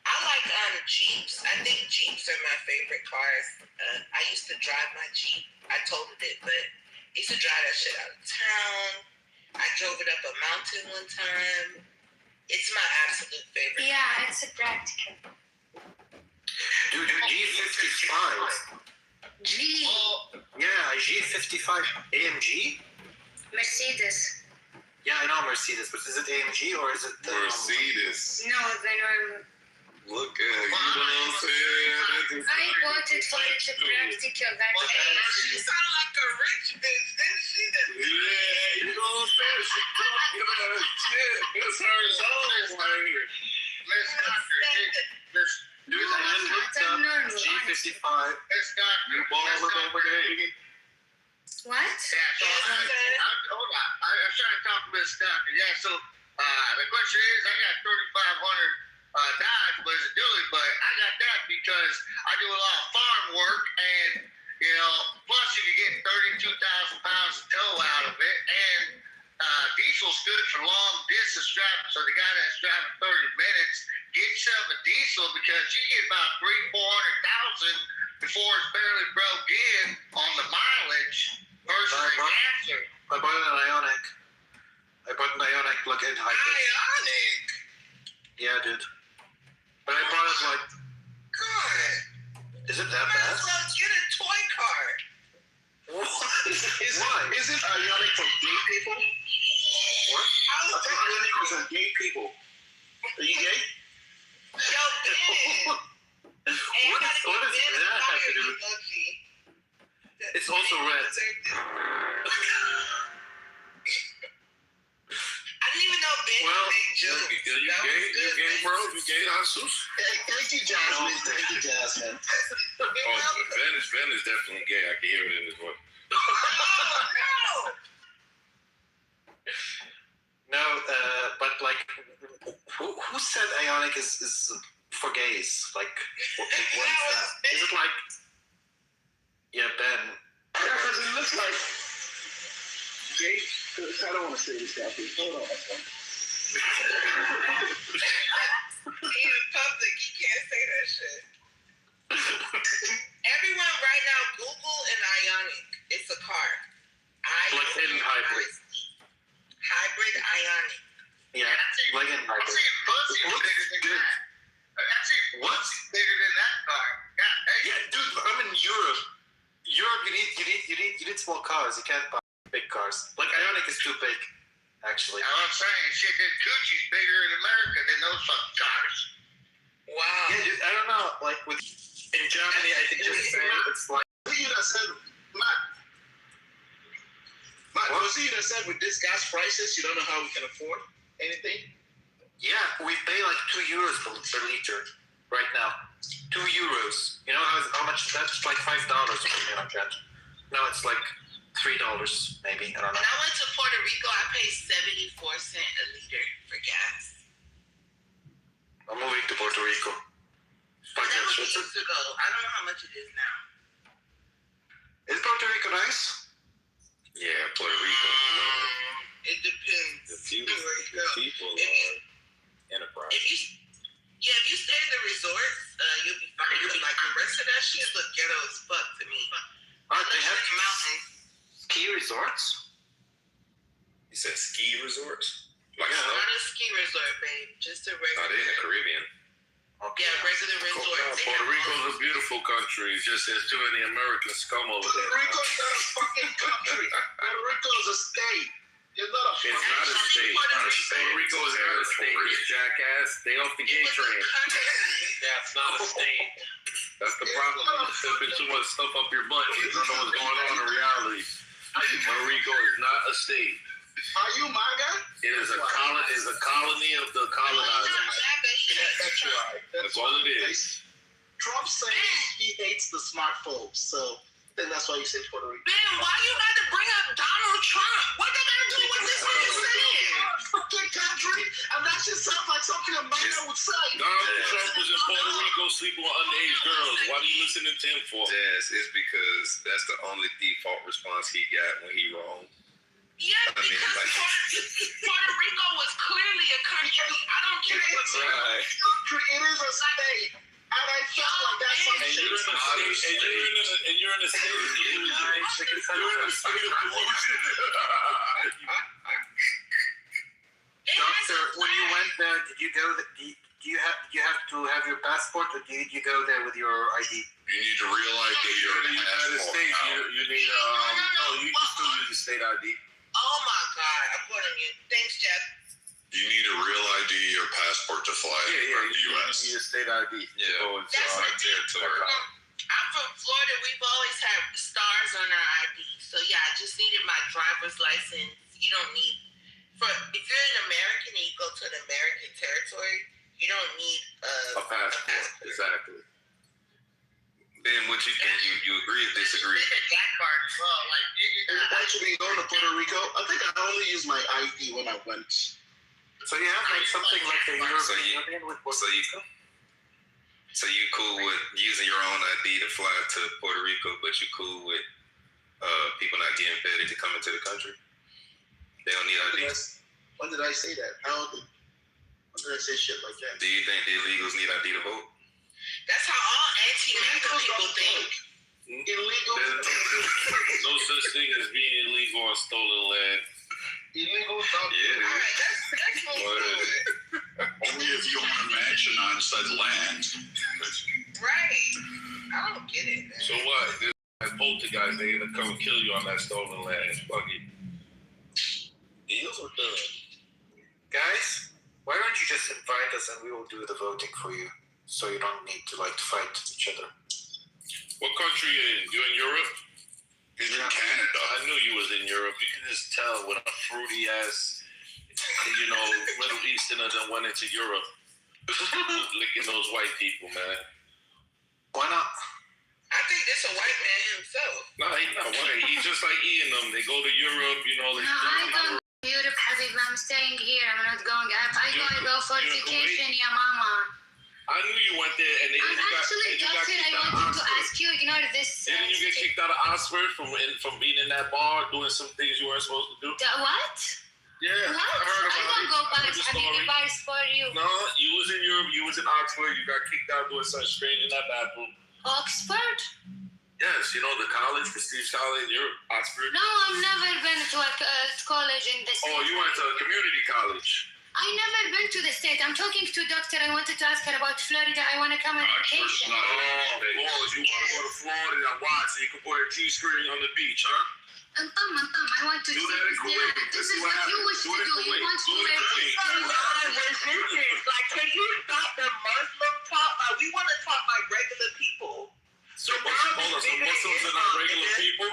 I like Jeeps. I think Jeeps are my favorite cars. I used to drive my Jeep. I totaled it, but I used to drive that shit out of town. I drove it up a mountain one time. It's my absolute favorite. Yeah, it's a practical. Dude, G55. G. Yeah, G55 AMG? Mercedes. Yeah, I know Mercedes, but is it AMG or is it Mercedes. No, the normal. Look at it. You know what I'm saying? I bought it for the practical. That's She sound like a rich bitch, didn't she? Yeah, you know what I'm saying? She talking about shit. It's her zone right here. Miss Doctor, Dude, I just looked up G55. Miss Doctor. You ball it over there. what? Yeah, so hold on. I'm trying to talk to Miss Doctor. Yeah, so the question is, I got 3,500 Dodge, but it's a dually, but I got that because I do a lot of farm work, and plus you can get 32,000 pounds of tow out of it, and diesel's good for long distance driving. So the guy that's driving 30 minutes, get yourself a diesel because you get about 300,000-400,000 before it's barely broke in on the mileage versus a gas. I bought an Ioniq. plug-in hybrid. Ioniq. Yeah, dude. But I brought it like. God. Is it that Might bad? as well get a toy car. Is it Ioniq from gay people? What? I thought Ioniq was from gay people. Are you gay? Yo, Ben. What does that have to do with? It's also red. I didn't even know Ben Well, made jokes. you gay, bro? You gay, Jesus? Thank you, Jasmine. Thank you, Jasmine. Ben is definitely gay. I can hear it in his voice. Oh, No, but like, who said Ioniq is for gays? Like, what is that? Is it like, yeah, Ben? Because it looks like gay. I don't want to say this, Kathy. Hold on. He in public, he can't say that shit. Everyone right now, Google and Ionic. It's a car. Plug-in hybrid. Hybrid Ionic. Yeah, plug-in I hybrid. see Buzzy bigger than that. I see Buzzy bigger than that car. God, hey. Yeah, dude, I'm in Europe. Europe, you need small cars. You can't buy big cars. Like Ioniq is too big, actually. Now I'm saying shit, that Gucci's bigger in America than those fucking cars. Wow. Yeah, dude, I don't know. Like in Germany, I think just saying it's like. Was he that said, Matt, was he that said with this gas prices, you don't know how we can afford anything? Yeah, we pay like €2 per liter right now. €2. You know how much that's like $5 or something like that. No, it's like $3 maybe. I don't know. When I went to Puerto Rico, I paid 74 cents a liter for gas. I'm moving to Puerto Rico. That was years ago. I don't know how much it is now. Is Puerto Rico nice? Yeah, Puerto Rico. It depends. The people enterprise. If you stay in the resorts, you'll be fine. You'll be like the rest of that shit look ghetto as fuck to me. They have the mountains. ski resorts. You said ski resorts? Like Not snow? a ski resort, babe. Just a No, regular. they in the Caribbean. Okay. Yeah, regular resort. No, Puerto Rico's a beautiful country. It's just there's too many American scum over Puerto there. Rico's not a fucking country. Puerto Rico's a state. It's not a It's fucking not a state. Puerto Rico is not a state, you jackass. They off the gay train. Yeah, it's not a state. That's the problem. You're sipping too much stuff up your butt. You don't know what's going on in reality. Puerto Rico is not a state. Are you my guy? It is a colony of the colonizers. That's right. That's all it is. Trump says he hates the smart folks, so then that's why you say Puerto Rico. Ben, why you got to bring up Donald Trump? What they got to do with this nigga saying? Fucking country, and that shit sounds like something a man would say. Donald Trump was in Puerto Rico sleeping with underage girls. Why do you listen to Tim for? Yes, it's because that's the only default response he got when he wrong. Yeah, because Puerto Rico was clearly a country. I don't care what Right. Country, it is a state. And I felt like that's some And shit. you're in a state of delusion. You're in a state of delusion. Doctor, when you went there, did you go? Do you have to have your passport, or did you go there with your ID? You need to realize that you're in the United States. You need no, you can still use the state ID. Oh my God, I'm going to mute. Thanks, Jeff. You need a real ID or passport to fly in the U.S. You need a state ID. Yeah, That's territory. I'm from Florida. We've always had stars on our ID. So yeah, I just needed my driver's license. You don't need if you're an American and you go to an American territory, you don't need A passport. Exactly. Ben, what you think? You agree or disagree? Actually, going to Puerto Rico, I think I only used my ID when I went. So you have like something like the European Union with Puerto Rico? So you cool with using your own ID to fly to Puerto Rico, but you cool with people not getting vetted to come into the country? They don't need ID. When did I say that? When did I say shit like that? Do you think the illegals need ID to vote? That's how all anti-MAGA people think. Illegal. There's no such thing as being illegal on stolen land. Illegal. Yeah. All right, that's Only if you own a mansion on such land. right. I don't get it, man. So what? This poltergeist, they're gonna come and kill you on that stolen land. Fuck it. Deals are done. Guys, why don't you just invite us and we will do the voting for you, so you don't need to fight each other. What country you in? You in Europe? He's in Canada. I knew you was in Europe. You can just tell with a fruity ass, Middle Easterner that went into Europe. Licking those white people, man. Why not? I think this a white man himself. No, he's not white. He's just like Ian them. They go to Europe, they No, I don't go to Europe, Habib. I'm staying here. I'm not going up. I go for vacation, yeah, mama. I knew you went there, and Actually, doctor, I wanted to ask you, ignore this this. Didn't you get kicked out of Oxford from being in that bar doing some things you weren't supposed to do? What? Yeah. What? I don't go bars. I mean, bars for you. No, you was in Europe. You was in Oxford. You got kicked out doing something strange in that bathroom. Oxford? Yes, you know the college, prestige college in Europe, Oxford. No, I've never been to a college in this. Oh, you went to a community college. I never been to the state. I'm talking to doctor. I wanted to ask her about Florida. I want to come on vacation. Oh, you want to go to Florida and watch so you can put a G-string on the beach, huh? And I want to do that in Kuwait. This is what you wish to do. You want to wear resistance. Like, can you stop the Muslim talk? Like, we want to talk like regular people. So Muslims are not regular people?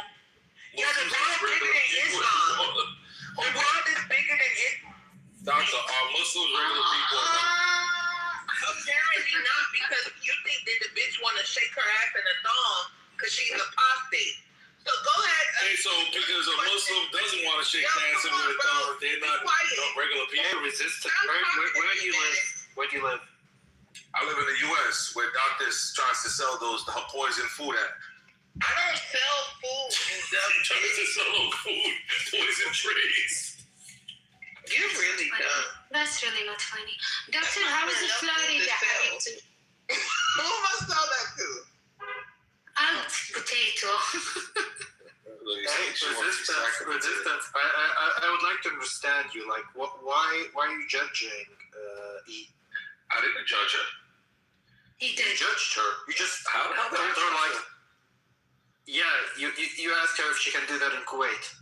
Yeah, the world bigger than Islam. The world is bigger than Islam. Doctor, are Muslims regular people or not? Apparently not, because you think that the bitch want to shake her ass in a thong because she's apostate. So go ahead. Hey, so because a Muslim doesn't want to shake hands with a thumb, they're not regular people. Resistant. Where do you live? Where do you live? I live in the U.S. where doctors tries to sell those poison food at. I don't sell food. Trying to sell food, poison trays. You're really dumb. That's really not funny. Doctor, how is Florida? Who must sell that to? Out potato. Resistance. I would like to understand you. Like, why are you judging E? I didn't judge her. He did. You judged her. You just told her like, yeah. You asked her if she can do that in Kuwait,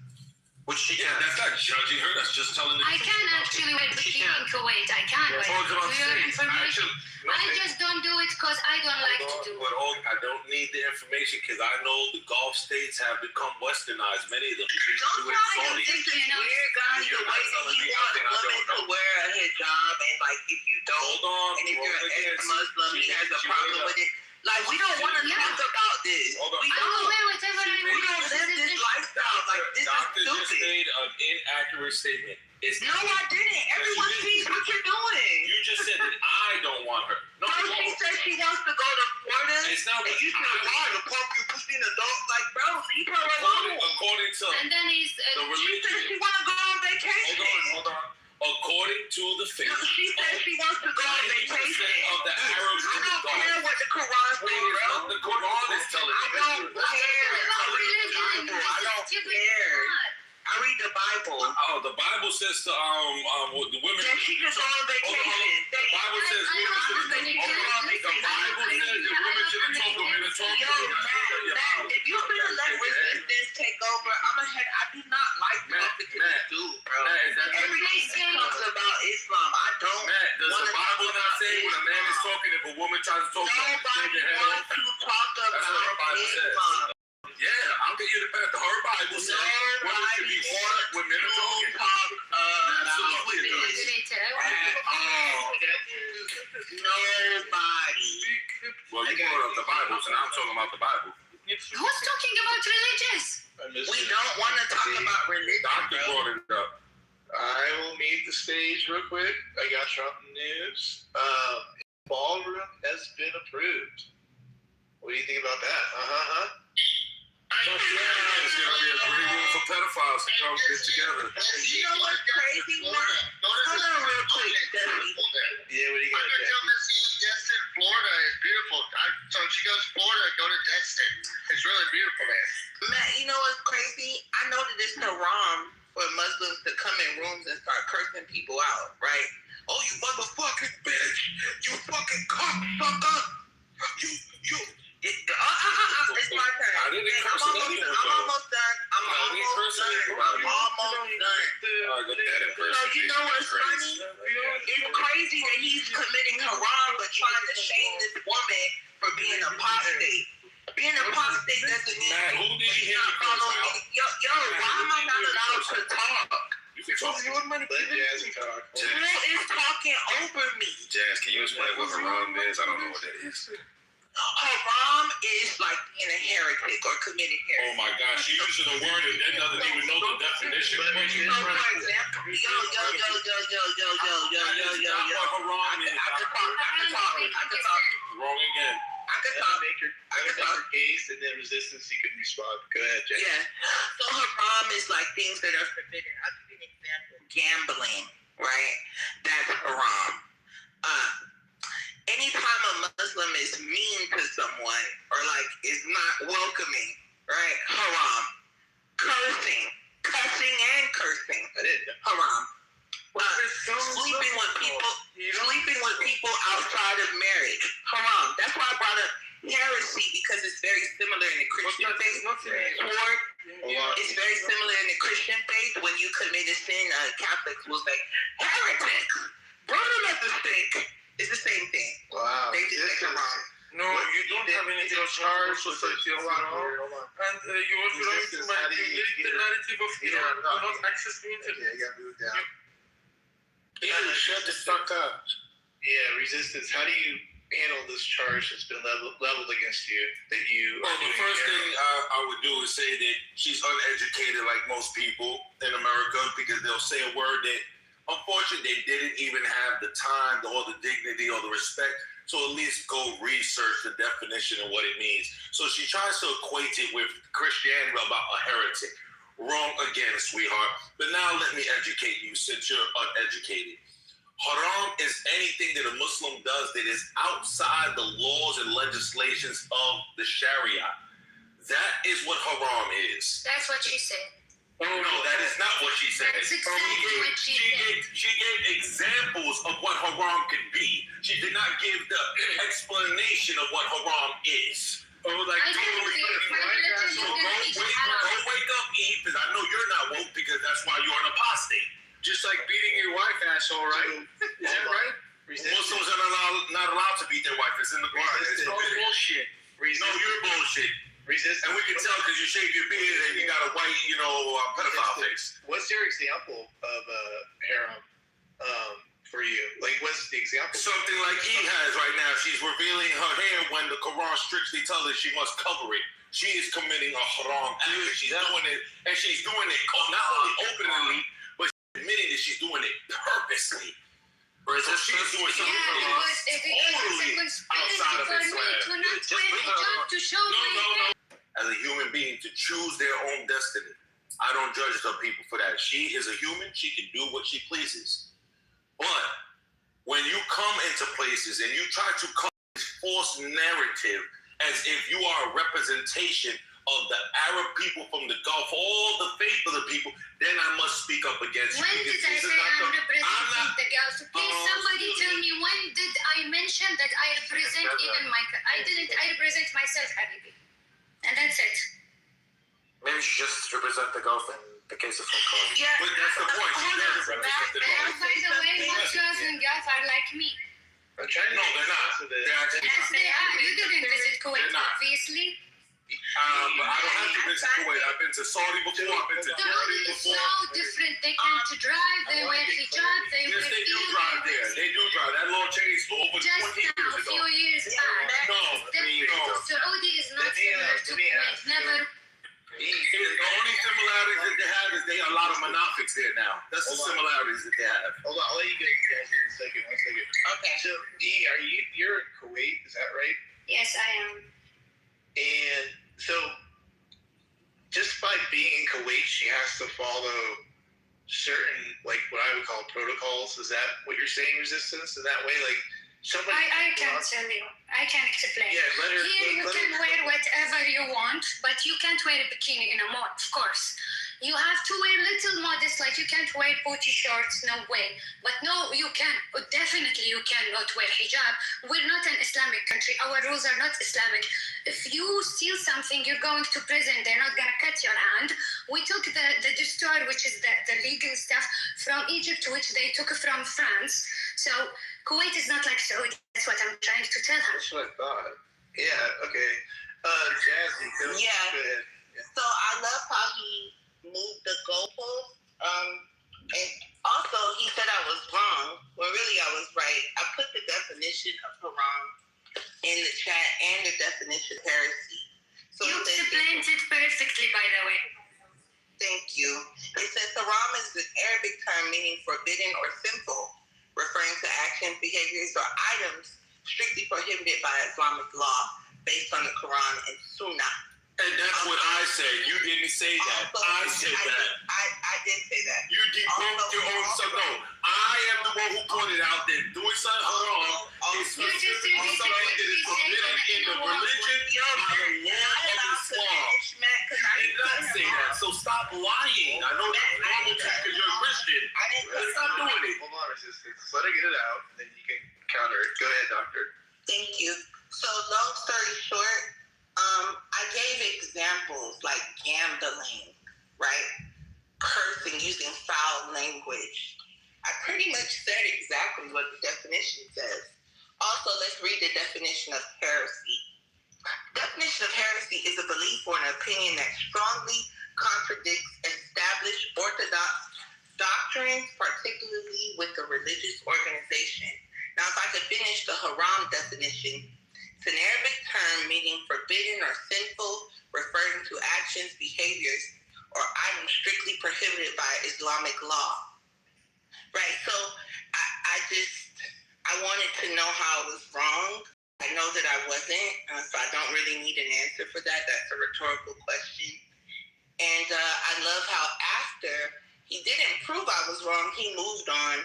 which she can. That's not judging her. That's just telling the I can actually wear bikini in Kuwait. I can wear your information. I just don't do it because I don't like to do it. But I don't need the information because I know the Gulf states have become westernized. Many of them. Don't try to think it's weird, guys. The way that he wants women to wear a hijab, and like if you don't, and if you're an ex-Muslim, he has a problem with it. Like, we don't want to talk about this. We don't wear whatever I want. We don't live this lifestyle. Like, this Doctor is just stupid. made an inaccurate statement. No, I didn't. Everyone sees what you're doing. You just said that I don't want her. No, she said she wants to go to Florida. It's not and you said, why? The pump you pussy in the dog? Like, bro, leave her alone. According to and then he's the religion. She said she want to go on vacation. Hold on. According to the faith. She said she wants to go on vacation. Of the Arabs I don't care what the Quran says, bro. The Quran is telling you. I don't care. I don't care. I read the Bible. Oh, the Bible says to the women. Then she just go on vacation. The Bible says women shouldn't. The Bible says that women shouldn't talk to men and talk to them. If you're gonna let resistance take over, I do not like talking to this dude, bro. Everything talks about Islam. I don't. Matt, does the Bible not say when a man is talking, if a woman tries to talk to him, nobody wants to talk about Islam. Yeah, I'll get you the fact. Her Bible says women should be smart when men are talking. Absolutely. Nobody. Well, you brought up the Bible, so now I'm talking about the Bible. Who's talking about religious? We don't want to talk about religion. Doctor brought it up. I will meet the stage real quick. I got Trump news. Ballroom has been approved. What do you think about that? It's gonna be a great room for pedophiles to come get together. You know what's crazy? Hold on real quick, Debbie. Yeah, what do you got? Destin, Florida is beautiful. So she goes to Florida, go to Destin. It's really beautiful there. Matt, you know what's crazy? I know that it's haram for Muslims to come in rooms and start cursing people out, right? Oh, you motherfucking bitch! You fucking cocksucker! It's my turn. I didn't curse I'm almost done. So you know what's funny? It's crazy that he's committing haram but trying to shame this woman for being apostate. Being apostate doesn't mean he's not following. Yo, why am I not allowed to talk? You can talk. Let Jazz talk. Who is talking over me? Jazz, can you explain what haram is? I don't know what that is. Haram is like being a heretic or committing heresy. Oh my gosh, she using a word and then doesn't even know the definition. So for example, yo. Haram is I can talk. wrong again. I could Let talk. her make her case, and then resistance, you can respond. Go ahead, Jack. Yeah. So haram is like things that are forbidden. I'll give you an example. Gambling, right? That's haram. Anytime a Muslim is mean to someone or like is not welcoming, right? Haram. Cursing and cursing. Haram. Sleeping with people outside of marriage. Haram. That's why I brought up heresy, because it's very similar in the Christian faith. It's very similar in the Christian faith. When you commit a sin, Catholics will say, heretic, burn them at the stake. It's the same thing. Wow. They just say haram. No, you don't have anything charged society of Iran. And you also trying to manipulate the narrative of Iran. Do not access the internet. Okay, I gotta move down. Shut the fuck up. Yeah, resistance. How do you handle this charge that's been leveled against you? That you. Well, the first thing I would do is say that she's uneducated, like most people in America, because they'll say a word that, unfortunately, they didn't even have the time or the dignity or the respect. So at least go research the definition of what it means. So she tries to equate it with Christianity about a heretic. Wrong again, sweetheart. But now let me educate you, since you're uneducated. Haram is anything that a Muslim does that is outside the laws and legislations of the Sharia. That is what haram is. That's what she said. No, that is not what she said. That's exactly what she said. She gave examples of what haram can be. She did not give the explanation of what haram is. I didn't give So go wake up, Eve, because I know you're not woke, because that's why you're an apostate. Just like beating your wife, asshole, right? Is that right? Muslims are not allowed to beat their wife. It's in the Quran. It's bullshit. No, you're bullshit. And we can tell because you shave your beard and you got a white, pedophile face. What's your example of harem for you? Like, what's the example? Something like Eve has right now. She's revealing her hair when the Quran strictly tells her she must cover it. She is committing a haram act. She's doing it, and she's doing it not only openly, but she's admitting that she's doing it purposely. So she's doing something totally outside of Islam. No. As a human being, to choose their own destiny. I don't judge other people for that. She is a human. She can do what she pleases. But when you come into places and you try to come this false narrative as if you are a representation of the Arab people from the Gulf, all the faith of the people, then I must speak up against you. When did I say I'm representing the Gulf? Please, somebody tell me, when did I mention that I represent even my... I didn't. I represent myself, Habibi. And that's it. Maybe she just represent the Gulf in the case of Hong Yeah. But that's the point. She does represent the Gulf. By the way, most girls in Gulf are like me. I'm trying to No, they're not. They're actually Yes, not. they are. You didn't visit Kuwait, They're not. obviously. But I don't have to visit Kuwait. I've been to Saudi before. I've been to Saudi Jordan is so before. different. They come to drive, they wear hijab, they wear Yes, they do drive there. They do drive. That law changed over 20 Just years now, a ago. few years back. No. Saudi is not similar to Kuwait. Never. The only similarities that they have is they a lot of monafics there now. That's the similarities that they have. Hold on, I'll let you guys here in a second. 1 second. Okay. So, you're in Kuwait, is that right? Yes, I am. And so, just by being in Kuwait, she has to follow certain, like, what I would call protocols. Is that what you're saying, resistance? In that way, like, somebody... I can tell you. I can explain. Yeah, let her... Here you can wear whatever you want, but you can't wear a bikini in a mall, of course. You have to wear little modest, like you can't wear booty shorts, no way. But no, you can, definitely you cannot wear hijab. We're not an Islamic country. Our rules are not Islamic. If you steal something, you're going to prison. They're not going to cut your hand. We took the Dustur, which is the legal stuff, from Egypt, which they took from France. So Kuwait is not like Saudi. That's what I'm trying to tell her. That's what I thought. Yeah, okay. Jazzy, go ahead. Yeah. So I love how he moved the goalposts. And also, he said I was wrong, when really I was right. I put the definition of haram in the chat and the definition of heresy. So You explained it perfectly, by the way. Thank you. It says haram is an Arabic term meaning forbidden or sinful, referring to actions, behaviors, or items strictly prohibited by Islamic law. based on the Quran and Sunnah. And that's what I said. You didn't say that. Also, I said that. I did say that. You debunked your own self. No, I am the one who pointed out that doing something wrong is something that is forbidden in the religion by the law of Islam. I did not say that. So stop lying. I know that's normal because you're a Christian. Stop doing it. Hold on, resistance. Let her get it out, and then you can counter it. Go ahead, doctor. Thank you. So long story short, I gave examples like gambling, right? Cursing, using foul language. I pretty much said exactly what the definition says. Also, let's read the definition of heresy. Definition of heresy is a belief or an opinion that strongly contradicts established orthodox doctrines, particularly with a religious organization. Now, if I could finish the haram definition, it's an Arabic term meaning forbidden or sinful, referring to actions, behaviors, or items strictly prohibited by Islamic law. Right, so I wanted to know how I was wrong. I know that I wasn't, so I don't really need an answer for that. That's a rhetorical question. And I love how after he didn't prove I was wrong, he moved on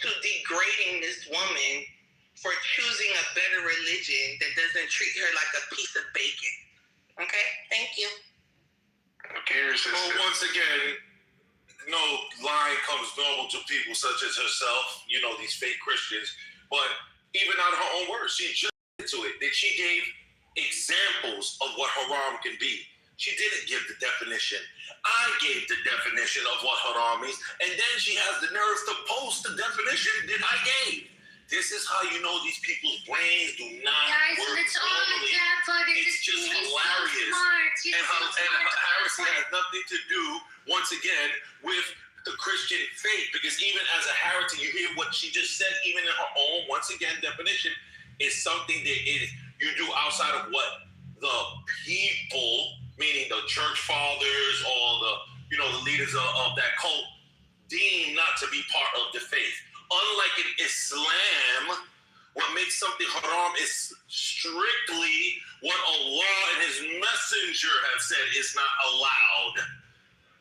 to degrading this woman for choosing a better religion that doesn't treat her like a piece of bacon. Okay? Thank you. Okay, resistance. Well, once again, no lying comes normal to people such as herself, you know, these fake Christians. But even out of her own words, she just into it. That she gave examples of what haram can be. She didn't give the definition. I gave the definition of what haram is, and then she has the nerve to post the definition that I gave. This is how you know these people's brains do not work normally. It's just hilarious. And heresy has nothing to do, once again, with the Christian faith. Because even as a heretic, you hear what she just said, even in her own, once again, definition, is something that you do outside of what the people, meaning the church fathers or the leaders of that cult, deem not to be part of the faith. Unlike in Islam, what makes something haram is strictly what Allah and His Messenger have said is not allowed.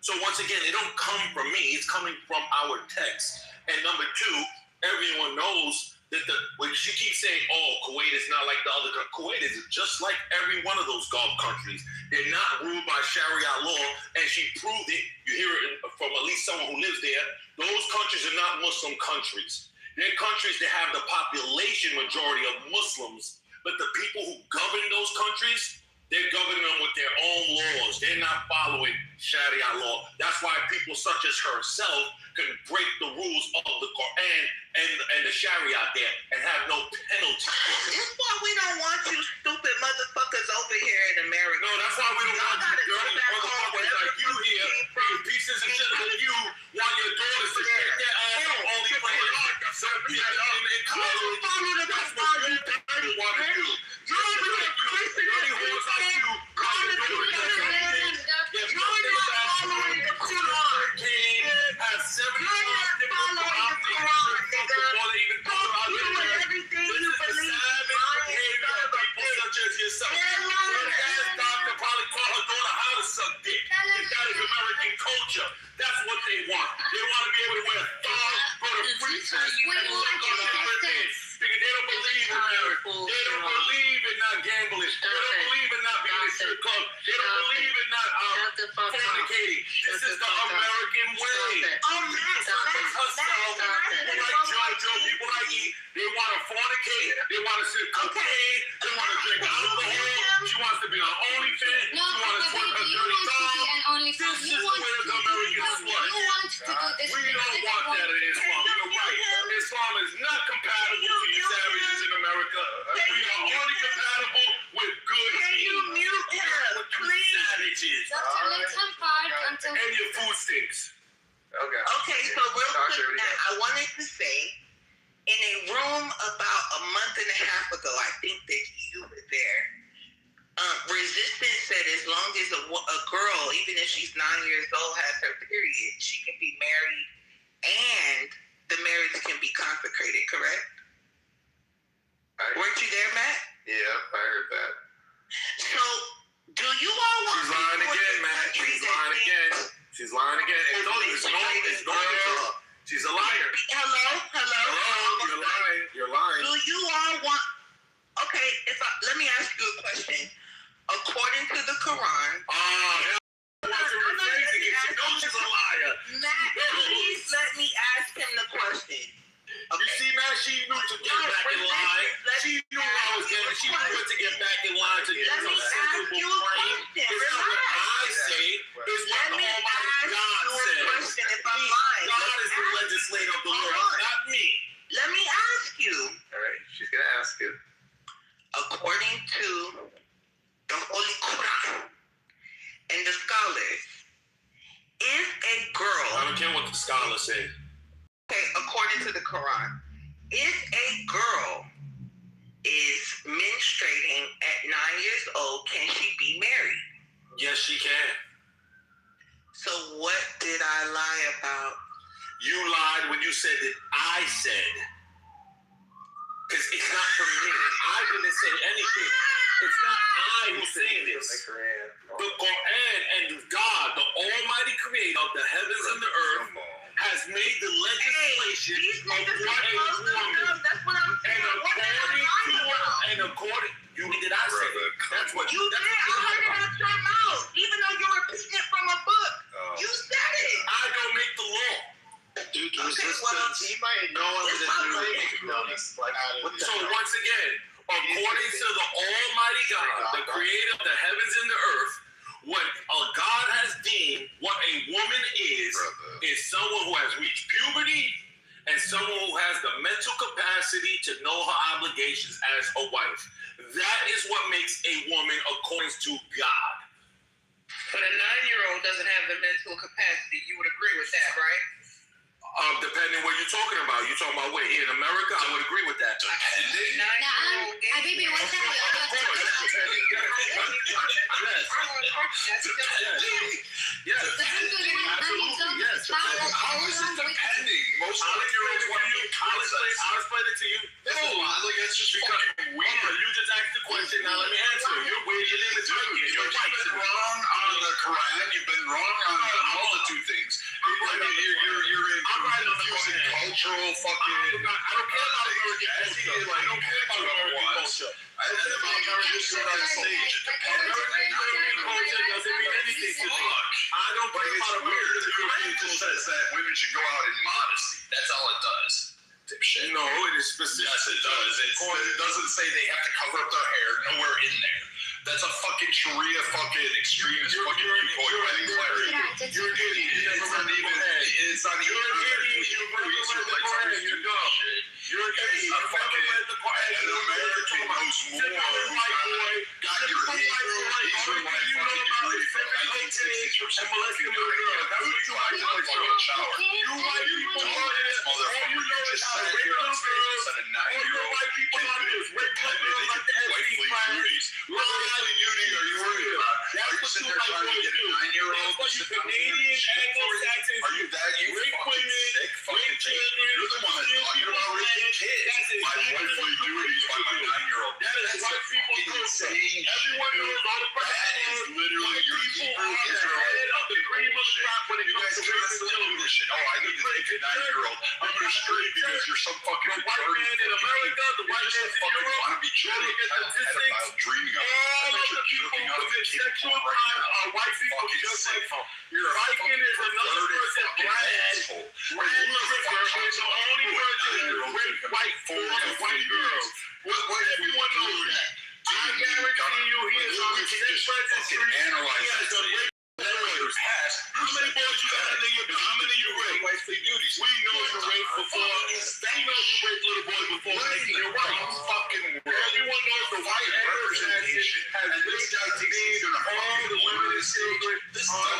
So once again, it don't come from me; it's coming from our text. And number two, everyone knows that when she keeps saying, "Oh, Kuwait is not like the other," Kuwait is just like every one of those Gulf countries. They're not ruled by Sharia law, and she proved it. You hear it from at least someone who lives there. Those countries are not Muslim countries. They're countries that have the population majority of Muslims, but the people who govern those countries, they're governing them with their own laws. They're not following Sharia law. That's why people such as herself can break the rules of the Quran and the Sharia there and have no penalty. That's why we don't want you stupid motherfuckers over here in America. No, that's why we don't want you dirty motherfuckers like you here, being pieces and shit like you want your daughters to take their ass on only playing some people in college. That's what you dirty want to do. Dirty hoes like you want to do it. Have 75 different before they even put out there. This is the savage behavior of people such as yourself. Your ass doctor probably taught her daughter how to suck dick. That is American culture. That's what they want. They want to be able to wear thongs, go to free church, and suck on different men. Because they don't believe in marriage. They don't believe in not gambling. They don't believe in not being in a strip club. They don't believe in not fornicating. This is the American way. People such as herself, people like JoJo, people like E, they want to fornicate. They want to sip cocaine. They want to drink alcohol. She wants to be on OnlyFans. She wants to twerk her dirty thong. This is where the Americans want. We don't want that in Islam. You're right. Islam is not compatible with you savages in America. We are only compatible with good people. With you savages. And your food stinks. Okay, so real quick now, I wanted to say, in a room about a month and a half ago, I think that you were there, Resistance said as long as a girl, even if she's 9 years old, has her period, she can be married and the marriage can be consecrated, correct? Weren't you there, Matt? Yeah, I heard that. So, do you all want She's lying again, man. She's lying again. She's lying again. It's normal. She's a liar. Hello. You're lying. You're lying. Do you all want? Okay, let me ask you a question. According to the Quran. She's a liar. Matt, please let me ask him the question. Okay. You see, man, she knew to get back in line. She knew I was getting. She knew to get back in line to get some sensible brain. It's not what I say. It's what the Almighty God says. God is the legislator of the world, not me. Let me ask you. All right, she's gonna ask it. According to the Holy Quran and the scholars, if a girl. I don't care what the scholars say. Okay, according to the Quran, if a girl is menstruating at 9 years old, can she be married? Yes, she can. So what did I lie about? You lied when you said that I said. Because it's not from me. I didn't say anything. It's not I who's saying this. The Quran and God, the Almighty Creator of the heavens and the earth, has made the legislation of what a woman. That's what I'm saying. And according, you did I say? That's what you did. I heard it out your mouth, even though you were repeating it from a book. You said it. I don't make the law. Due to resistance, he might know him So once again, according to the Almighty God, the Creator of the heavens and the earth, what God has deemed what a woman is someone who has reached puberty and someone who has the mental capacity to know her obligations as a wife. That is what makes a woman according to God. But a 9-year-old doesn't have the mental capacity. You would agree with that, right? Depending what you're talking about. You're talking about here in America, I would agree with that. Habibi, what's that? Yes. How is it depending? Most 9-year-olds want to do college. I'll explain it to you. It's just fucking weird. You just asked the question. Now let me answer. You're weird. You didn't explain it. You're right. You've been wrong on the Quran. You've been wrong on a multitude of things. You're confusing cultural fucking. I don't care about American culture. I don't care about American culture. I care about American United States. American culture doesn't mean anything to me. I don't care about American European culture. Says that women should go out in modesty. That's all it does. Dipshit. No, it is specific. Yes, it does. It doesn't say they have to cover up their hair. Nowhere in there. That's a fucking Sharia fucking extremist fucking viewpoint. You're an idiot. It's not even. It's not even. You're an idiot. You're dumb. You're an idiot. An American knows more. Got your Hebrew life fucking degree from 1960s or something. You white people are this motherfucker. You just sat here on stage and said a 9-year-old can be pretending they can do wifely duties. Are you worried about? Are you sitting there trying to get a 9-year-old to sit down here and shit for you? Are you that fucking sick fucking thing? You're the one that's talking about raping kids. My wifely duties by my 9-year-old. That's a fucking insane shit. That is literally your Hebrew Israelite bullshit. You guys can't listen to this shit. Oh, I need to take a 9-year-old. I'm your straight because you're some fucking retarded in America. You're just a fucking wannabe chili pedophile dreaming of it. People commit sexual crime are white people just like you're a Viking is another person. Brad is the only person who raped white girls. Everyone knows that. I guarantee you he is on the sex registry. How many boys you got under your belt? How many you raped? Wifely duties. We know you raped before. They know you raped little boys before. You're right. Fucking everyone knows the white representation has this guy takes all the women and children. This is all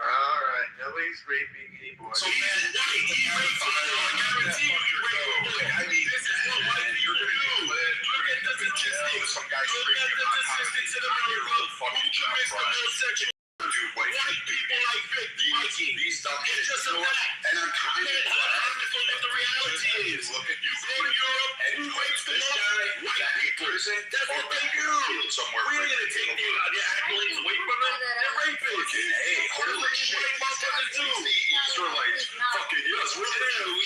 right. Nobody's raping any boys. So man, he raped I guarantee you raped boys. I mean, this is what white people do. Look at the statistics. Look at the statistics in America. Who commits the most sexual? Dude, white people like Viking. These dumb It's shit. just a You know what? fact. And I'm kind of glad. What the reality is. Look at You go to Europe, who rapes the most? White people. That's what they do. Somewhere. We ain't gonna take their accolades away from them. They're rapists. Hey, holy shit. White motherfuckers do. The Israelites. Fucking yes, we're the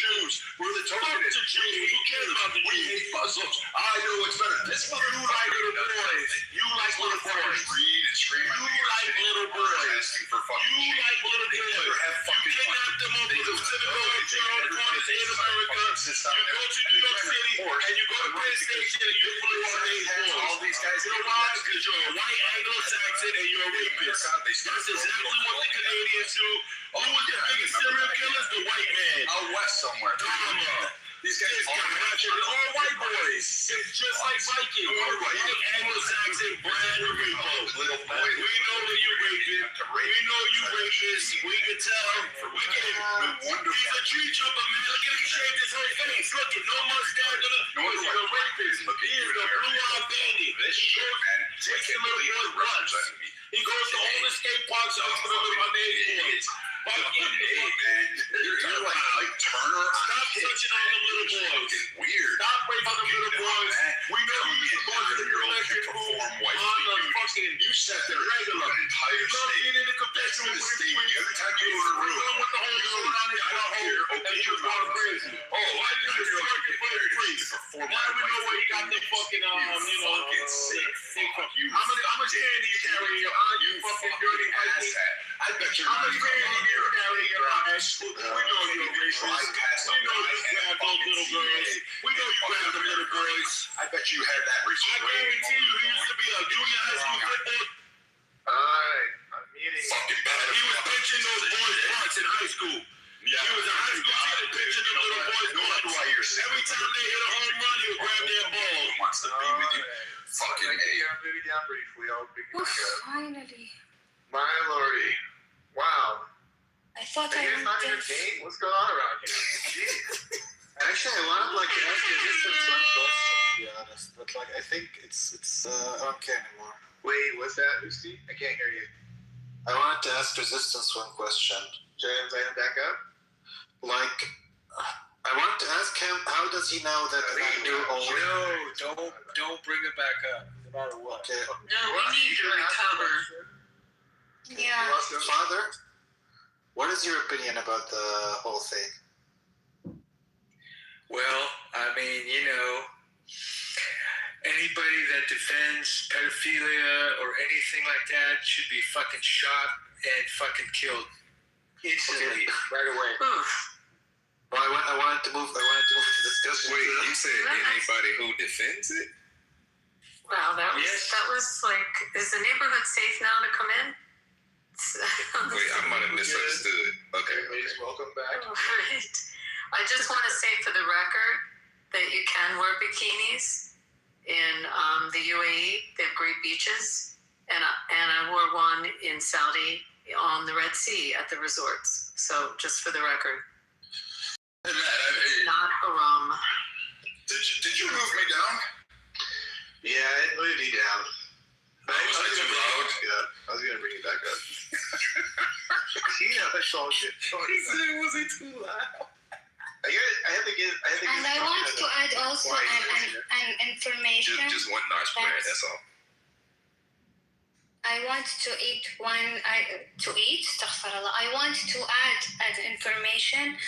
Jews. We're the Tokenists. The Jews. Who cares about the We Jews? hate Muslims. I know it's better. This You like little boys. You like little boys. Read and scream. You like little boys. Asking for fucking You shit. like little They boys. never have You fucking kidnap them over the synagogue, John Corners in America. You go to New York City and you go to Penn Station and you flew on these boys. All these guys. You know why? Because you're a white Anglo-Saxon and you're a rapist. That's exactly what the Canadians do. Who was the biggest serial killers? The white man. Out west somewhere. Drama. These guys This guy, all white boys. It's just like Vikings. White Anglo-Saxon, Brad and Repo. Little boy. We know that you rapist. We know you rapist. We can tell. We get it. He's a tree jumper, man. Look at him shaved his whole face. Look at no mustache. He's a rapist. He is the blue-eyed bandit. This He shit, goes, man. takes the little boy's butts. He goes to all the skate parks out for them with my neighborhood. Hey, man. You're like Turner. Stop touching on them little boys. Weird. Stop raping them little boys. We know you're supposed to be elected perform on white the people. fucking You sat there regular. an entire You love state. being in the confession That's with the state. Every time you go to a room, with the whole going on in I don't care. and Open you're your going mouth. crazy. Oh, I I think know it's you're working for the priest. perform Now we know where you got the white fucking, You fucking sick. Fuck you. How much candy you carry in your eye, you fucking dirty Viking? asshat. I bet you're How not much even candy you carry in your eyes? We know you're a racist. Drive past We know them you grab those little girls. We know you grab the little boys. I bet you had that I restraint. guarantee you he used to be a junior high school football. Alright, I'm muting. Fucking bad. He was pinching those boys' butts in high school. Yeah. He was a high school kid pinching them little boys' No wonder butts. why you're sick. Every time they hit a home run, he would grab their ball. Who wants to be with you? Fucking A. I'm moving down briefly. I'll bring it Oof, back up. finally. My lordy. Wow. I thought Are I you guys not would entertained? What's going on around here? Jeez. Actually, I wanted like to ask the distance one question, to be honest. But like, I think it's I don't care anymore. Wait, what's that, Lucy? I can't hear you. I wanted to ask Resistance one question. James, I am back up. Like, I wanted to ask him, how does he know that I do all? No, don't bring it back up, no matter what. Okay. No, we need to recover. Yeah. Father, what is your opinion about the whole thing? Well, I mean, anybody that defends pedophilia or anything like that should be fucking shot and fucking killed instantly. Right away. Well, I wanted to move to discussion. Wait, you said anybody who defends it? Wow, that was like, is the neighborhood safe now to come in? Wait, I might have misunderstood. Okay. Ladies, welcome back. Right. I just want to say for the record that you can wear bikinis in the UAE. They have great beaches, and I wore one in Saudi on the Red Sea at the resorts. So just for the record, Hey, Matt, not haram. did you move me down? Yeah, it moved you down. Was I too loud? Yeah, I was going to bring you back up. It's all good. Was he too loud? I have to give. And I want to add also an information. Just one notch spread, that's all. I want to astaghfirullah. I want to add as information.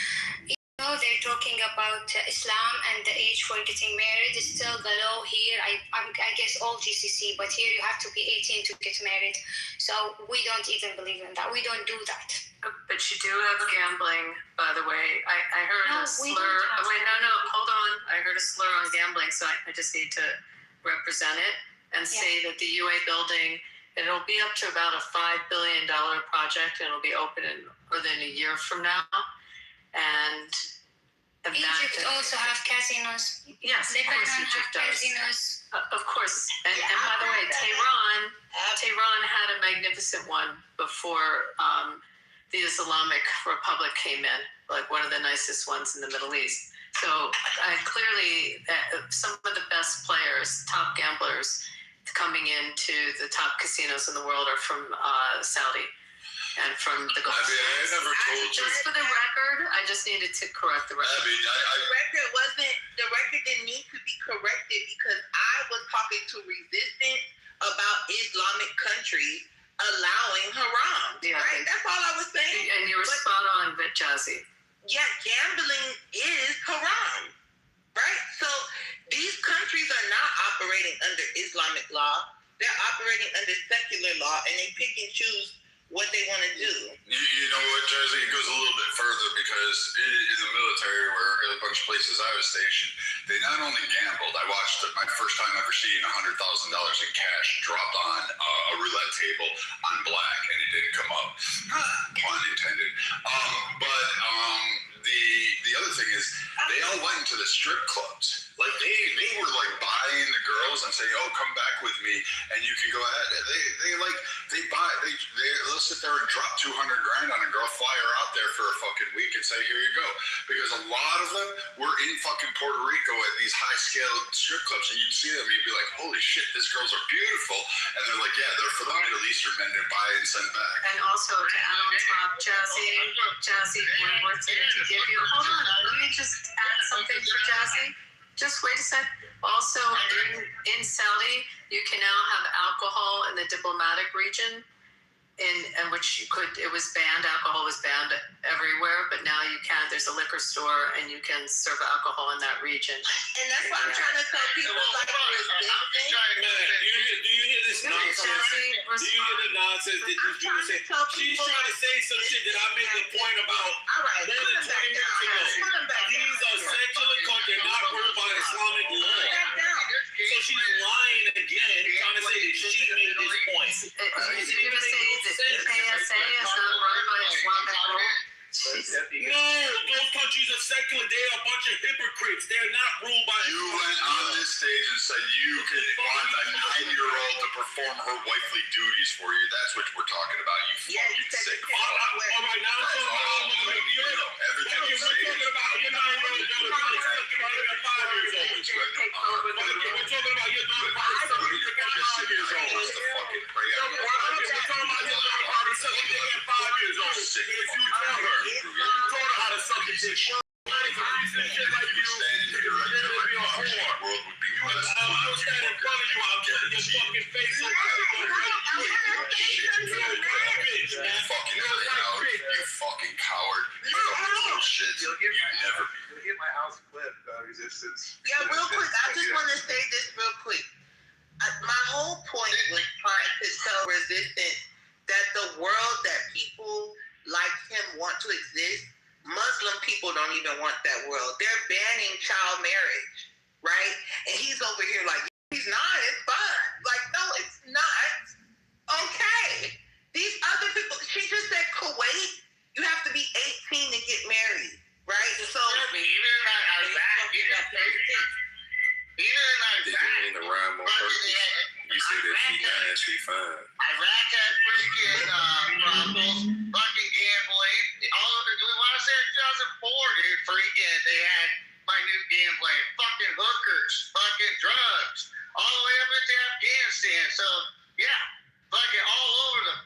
They're talking about Islam and the age for getting married is still the law here. I guess all GCC, but here you have to be 18 to get married. So we don't even believe in that. We don't do that. But you do have gambling, by the way. I heard a slur. No, hold on. I heard a slur on gambling, so I just need to represent it and say that the UA building, it'll be up to about a $5 billion project, and it'll be open within a year from now. And Egypt also have casinos. Yes, of Lebanon course Egypt have does. casinos. Of course. And by the way, Tehran had a magnificent one before the Islamic Republic came in, like one of the nicest ones in the Middle East. So clearly some of the best players, top gamblers coming into the top casinos in the world are from Saudi. and from the Gulf. Abby, I never told you. Just for the record, I just needed to correct the record. Abby, The record didn't need to be corrected because I was talking to resistance about Islamic countries allowing haram. Yeah. Right? That's all I was saying. And you were spot on, Jazzy. Yeah, gambling is haram. Right? So these countries are not operating under Islamic law. They're operating under secular law, and they pick and choose what they want to do. You know what, Jazzy? It goes a little bit further because in the military, where in a bunch of places I was stationed, they not only gambled. I watched my first time ever seeing $100,000 in cash dropped on a roulette table on black, and it didn't come up. Pun intended. But the other thing is, they all went into the strip clubs. Like they were like buying the girls and saying, "Oh, come back with me, and you can go ahead." They'll sit there and drop $200,000 on a girl, fly her out there for a fucking week, and say, "Here you go," because a lot of them were in fucking Puerto Rico at these high-scale strip clubs, and you'd see them, and you'd be like, "Holy shit, these girls are beautiful," and they're like, "Yeah, they're for the Middle Eastern men to buy and send back." And also to add on top, Jazzy, one more thing to give you. Hold on, let me just add something for Jazzy. Just wait a sec. Also, in Saudi, you can now have alcohol in the diplomatic region, in which it was banned. Alcohol was banned everywhere, but now you can. There's a liquor store, and you can serve alcohol in that region. And that's why I'm trying to tell people like resistance. Do you hear this nonsense? Do you hear the nonsense that this dude said? She's trying to say some shit that I made the point about more than 20 minutes ago. These are secular countries, not ruled by Islamic law. So she's lying again, trying to say that she made this point. Is it going to say that the KSA is not run by Islamic law? No, those countries are secular. They're a bunch of hypocrites. They're not ruled by. You went on this stage and said you could want a 9-year-old to perform her wifely duties for you. That's what we're talking about. You fucking sick. All right, now I'm talking about we're talking about your 9-year-old daughter probably sucking on your 5 years old. We're talking about your daughter probably sucking dick at 5 years old. We're fucking pray on We're talking about your daughter probably sucking dick at 5 years old. If you tell her. You taught her how to suck a dick. Shit like you, you're gonna be a whore. I'll stand in front of you. I'll get your fucking face over You fucking coward. You fucking shit. You'll get my house clip, resistance. Yeah, real quick. I just want to say this real quick. My whole point was trying to tell resistance that the world that people like him want to exist, Muslim people don't even want that world. They're banning child marriage, right? And he's over here like, he's not, it's fun. Like, no, it's not. Okay. These other people, she just said Kuwait, you have to be 18 to get married, right? So, Did you mean to rhyme on purpose? You said if she dies, she fine. Iraq had freaking problems, fucking gambling. All of it. When I said 2004, dude, freaking, they had minute gambling, fucking hookers, fucking drugs, all the way up into Afghanistan. So, yeah, fucking all over them.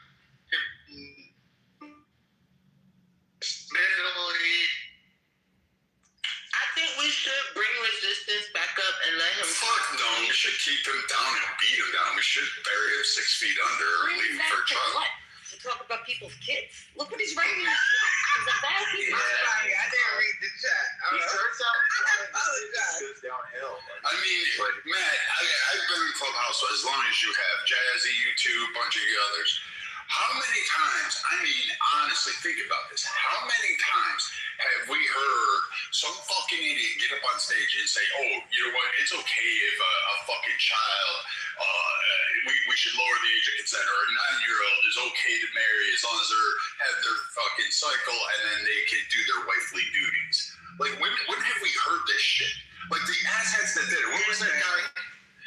I think we should bring resistance back up and let him. Fuck no, we should keep him down and beat him down. We should bury him 6 feet under or leave him for a child. What? To talk about people's kids. Look what he's writing. He's a bad piece. I didn't read the chat. He starts out I apologize. goes downhill. I mean, Matt, I've been in Clubhouse as long as you have. Jazzy, you two, a bunch of you others. How many times, I mean, honestly, think about this. How many times have we heard some fucking idiot get up on stage and say, "Oh, you know what, it's okay if a fucking child, we should lower the age of consent, or a 9-year-old is okay to marry as long as they have their fucking cycle and then they can do their wifely duties." Like, when have we heard this shit? Like, the asshats that did it. What was that guy?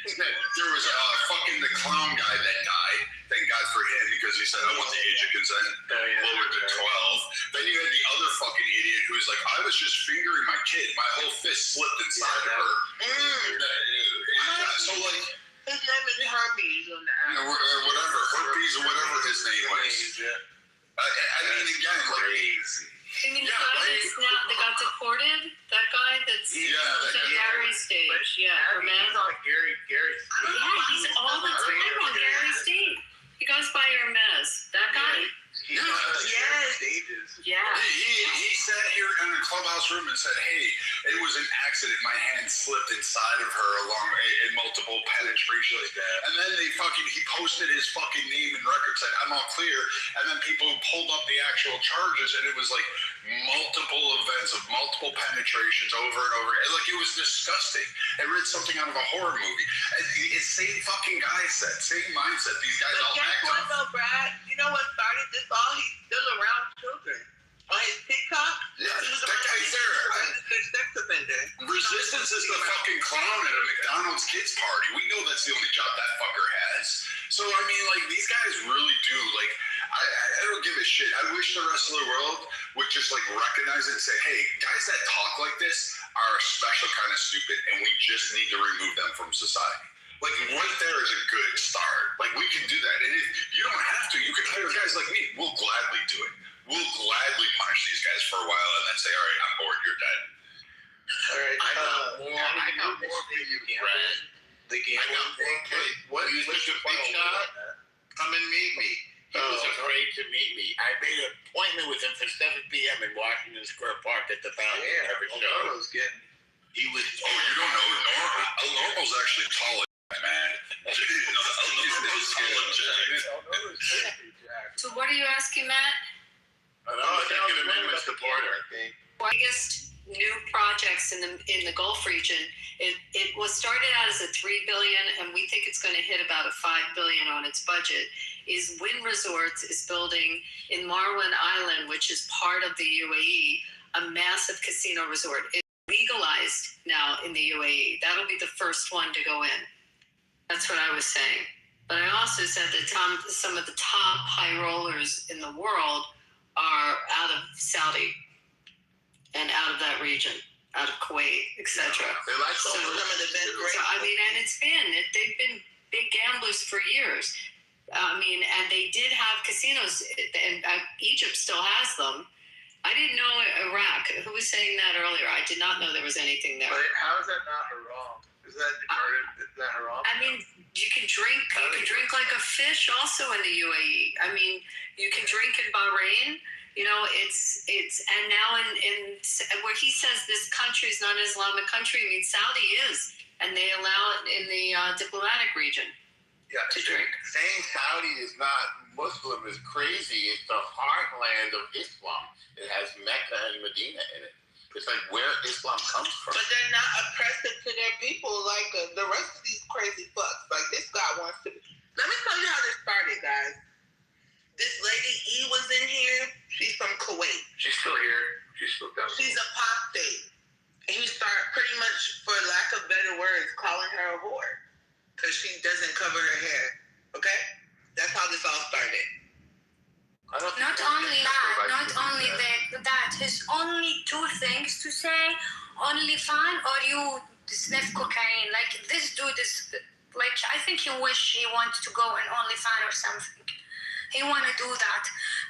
There was fucking the clown guy that died. Thank God for him, because he said, "I want the age of consent lowered to 12. Then you had the other fucking idiot who was like, "I was just fingering my kid. My whole fist slipped inside of her." So, like, his name is Hermes on the app. Whatever, herpes or whatever his name was. I mean, again, crazy. I mean, the guy that's now that got deported, that guy that's in Gary's stage, Hermes. He's on Gary. Yeah, he's all the time on Gary's stage. He goes by Hermes. That guy? He's on the stages. Yeah. He sat here in a clubhouse room and said, "Hey, it was an accident. My hand slipped inside of her along in multiple penetrations." And then he posted his fucking name and record, said, "I'm all clear." And then people pulled up the actual charges, and it was like multiple events of multiple penetrations over and over. And like, it was disgusting. I read something out of a horror movie. And it's same fucking guy said, same mindset. These guys all guess act what up. though, Brad? You know what started this all? He's still around children. On his TikTok, Yeah, he was that guy's there. registered sex offender. Resistance is the fucking clown at a McDonald's kids party. We know that's the only job that fucker has. So I mean, like, these guys really do. Like, I don't give a shit. I wish the rest of the world would just like recognize it and say, "Hey, guys that talk like this are a special kind of stupid, and we just need to remove them from society." Like, right there is a good start. Like, we can do that, and if you don't have to, you can hire guys like me. We'll gladly do it. We'll gladly punish these guys for a while and then say, "All right, I'm bored. You're dead." All right. I got more for you, Brad. The gambling thing. What You what's took your a big final shot? word on that? Come and meet me. He was afraid to meet me. I made an appointment with him for 7 p.m. in Washington Square Park at the Fountain. Norman's getting. He was. Oh, you don't know? Normal's actually tall, man. Normal's jacked. So what are you asking, Matt? And I'm a Second Amendment supporter. Biggest new projects in the Gulf region. It was started out as a $3 billion, and we think it's going to hit about a $5 billion on its budget. Is Wynn Resorts is building in Marwan Island, which is part of the UAE, a massive casino resort. It's legalized now in the UAE. That'll be the first one to go in. That's what I was saying. But I also said that some of the top high rollers in the world are out of Saudi and out of that region, out of Kuwait, etc. They like some of the best. So, I mean, and they've been big gamblers for years. I mean, and they did have casinos, and Egypt still has them. I didn't know Iraq. Who was saying that earlier? I did not know there was anything there. But how is that not haram? Is that haram? I mean, you can drink like a fish also in the UAE. I mean, you can drink in Bahrain. You know, it's and now in where he says this country is not an Islamic country. I mean, Saudi is, and they allow it in the diplomatic region to drink. Saying Saudi is not Muslim is crazy. It's the heartland of Islam. It has Mecca and Medina in it. It's like where Islam comes from. But they're not oppressive to their people like the rest of these crazy fucks. Like this guy wants to. Let me tell you how this started, guys. This lady E was in here. She's from Kuwait. She's still here. She's still down. She's apostate. And he started pretty much, for lack of better words, calling her a whore because she doesn't cover her hair. Okay, that's how this all started. Not only that, his only two things to say, only fun or you sniff cocaine. Like, this dude is, like, I think he wish he wants to go in OnlyFans or something. He want to do that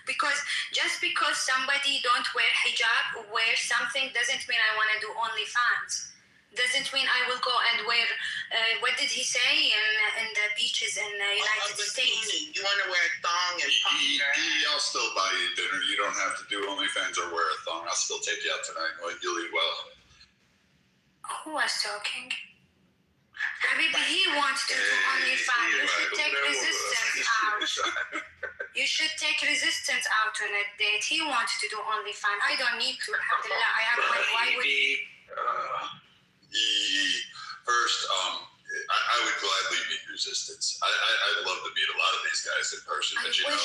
because just because somebody don't wear hijab or wear something doesn't mean I want to do OnlyFans. Doesn't mean I will go and wear. What did he say in the beaches in the United States? You want to wear a thong and I'll still buy you dinner. You don't have to do OnlyFans or wear a thong. I'll still take you out tonight. Like, you'll eat well. Who was talking? Maybe he wants to do OnlyFans. You should take resistance out. You should take resistance out on a date. He wants to do OnlyFans. I don't need to. Alhamdulillah, I have my. Why would? First, I would gladly meet resistance. I'd love to meet a lot of these guys in person, but you know,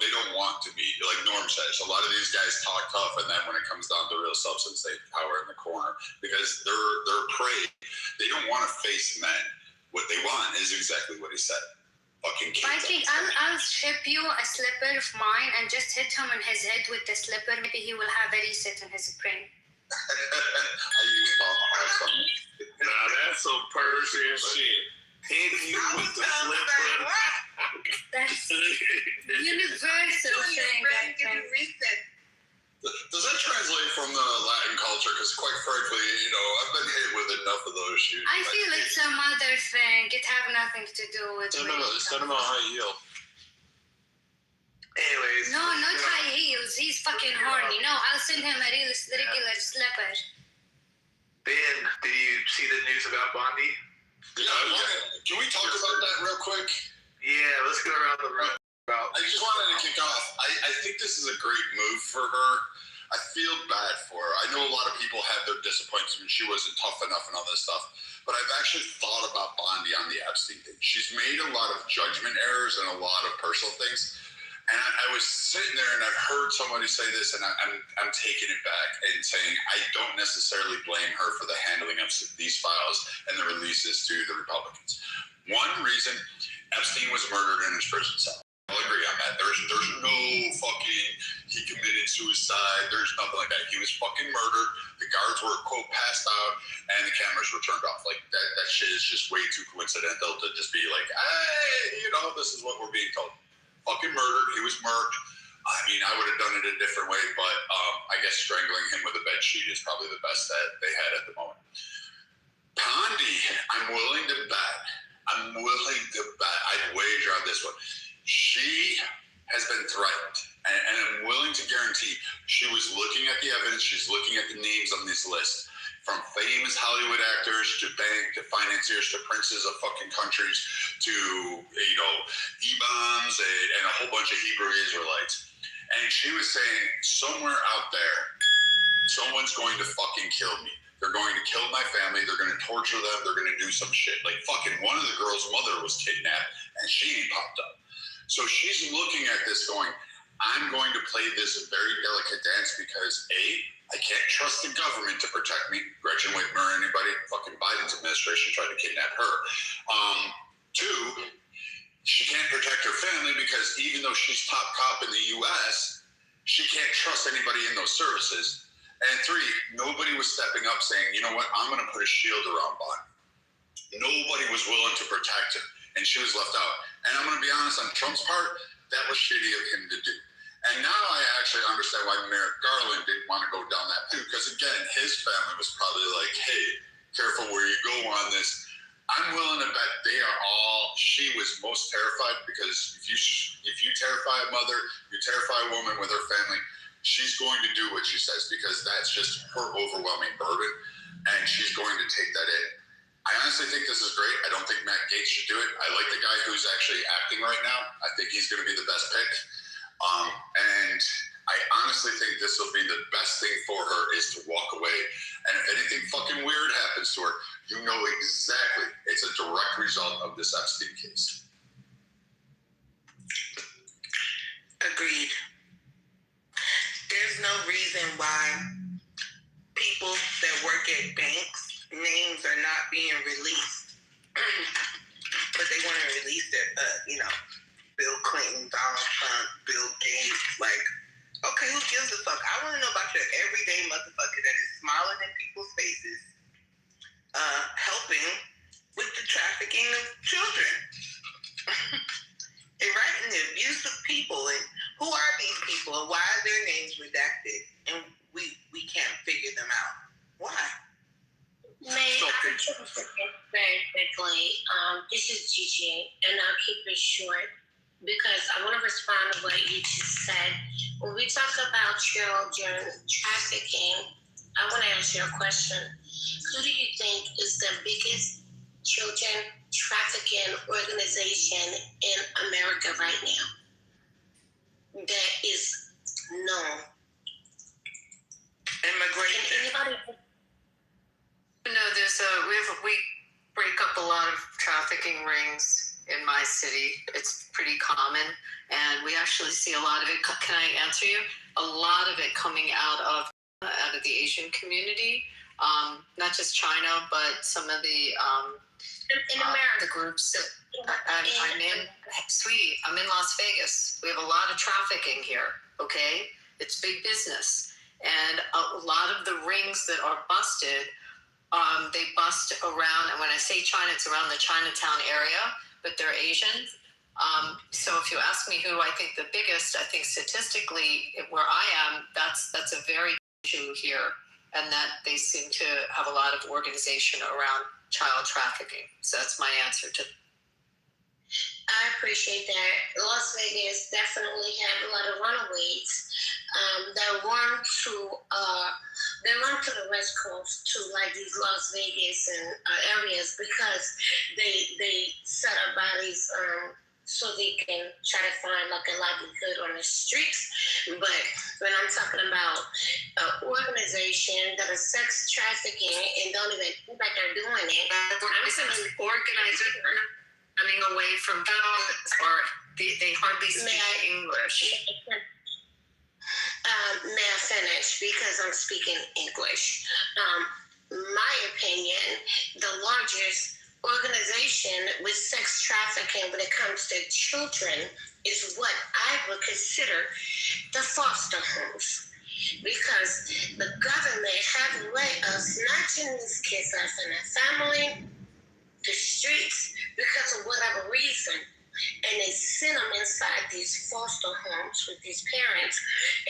they don't want to meet. Like Norm says, a lot of these guys talk tough, and then when it comes down to real substance, they cower in the corner because they're prey. They don't want to face men. What they want is exactly what he said. Fucking kids. I think I'll ship you a slipper of mine and just hit him on his head with the slipper. Maybe he will have a reset in his brain. I use palm awesome. Now that's some Persian shit. Hit you with the slipper. That's universal thing. I think. Does that translate from the Latin culture? Because quite frankly, I've been hit with enough of those shoes. I feel it's a mother thing. It have nothing to do with. Send him a high heel. Anyways. No, not high heels. He's fucking horny. No, I'll send him a regular slipper. Ben, did you see the news about Bondi? Yeah. Can we talk about that real quick? Yeah, let's go around the room. I just wanted to kick off. I think this is a great move for her. I feel bad for her. I know a lot of people had their disappointments when she wasn't tough enough and all this stuff, but I've actually thought about Bondi on the Epstein thing. She's made a lot of judgment errors and a lot of personal things. And I was sitting there and I've heard somebody say this, and I'm taking it back and saying I don't necessarily blame her for the handling of these files and the releases to the Republicans. One reason, Epstein was murdered in his prison cell. I'll agree on that. There's no fucking, he committed suicide. There's nothing like that. He was fucking murdered. The guards were, quote, passed out, and the cameras were turned off. Like, that shit is just way too coincidental to just be like, hey, this is what we're being told. Fucking murdered. He was murked. I mean, I would have done it a different way, but I guess strangling him with a bed sheet is probably the best that they had at the moment. Bondi, I'm willing to bet. I'd wager on this one. She has been threatened, and I'm willing to guarantee she was looking at the evidence. She's looking at the names on this list, from famous Hollywood actors to financiers to princes of fucking countries to imams and a whole bunch of Hebrew Israelites. And she was saying, somewhere out there, someone's going to fucking kill me. They're going to kill my family. They're going to torture them. They're going to do some shit. Like fucking one of the girls' mother was kidnapped, and she ain't popped up. So she's looking at this going, I'm going to play this very delicate dance because A, I can't trust the government to protect me. Gretchen Whitmer or anybody, fucking Biden's administration tried to kidnap her. Two, she can't protect her family because even though she's top cop in the U.S., she can't trust anybody in those services. And three, nobody was stepping up saying, you know what, I'm going to put a shield around Bondi. Nobody was willing to protect him, and she was left out. And I'm going to be honest, on Trump's part, that was shitty of him to do. And now I actually understand why Merrick Garland didn't want to go down that too, because again, his family was probably like, hey, careful where you go on this. I'm willing to bet they are all, she was most terrified because if you terrify a mother, you terrify a woman with her family, she's going to do what she says because that's just her overwhelming burden, and she's going to take that in. I honestly think this is great. I don't think Matt Gaetz should do it. I like the guy who's actually acting right now. I think he's going to be the best pick. And I honestly think this will be the best thing for her is to walk away. And if anything fucking weird happens to her, you know exactly it's a direct result of this Epstein case. Agreed. There's no reason why people that work at banks, names are not being released. But they want to release their, Bill Clinton, Donald Trump, Bill Gates. Like, okay, who gives a fuck? I want to know about your everyday motherfucker that is smiling in people's faces, helping with the trafficking of children. And writing the abuse of people, and who are these people, and why are their names redacted, and we can't figure them out. Why? May I just very quickly? This is Gigi, and I'll keep it short because I want to respond to what you just said. When we talk about children trafficking, I want to ask you a question. Who do you think is the biggest children trafficking organization in America right now that is known? Immigration. No, we break up a lot of trafficking rings in my city. It's pretty common, and we actually see a lot of it. Can I answer you? A lot of it coming out of the Asian community, not just China, but some of the in America, the groups that I'm in. Sweetie, I'm in Las Vegas. We have a lot of trafficking here. Okay, it's big business, and a lot of the rings that are busted. They bust around, and when I say China, it's around the Chinatown area, but they're Asian. So if you ask me who I think the biggest, I think statistically where I am, that's a very issue here, and that they seem to have a lot of organization around child trafficking. So that's my answer to. I appreciate that. Las Vegas definitely have a lot of runaways that run to the West Coast, to like these Las Vegas and areas, because they set up bodies so they can try to find like a livelihood on the streets. But when I'm talking about an organization that is sex trafficking and don't even think like they're doing it, I'm saying organizers running away from violence, or they hardly speak English. May I finish? Because I'm speaking English. My opinion, the largest organization with sex trafficking when it comes to children is what I would consider the foster homes. Because the government have let us notching these kids up in a family, the streets, because of whatever reason. And they send them inside these foster homes with these parents.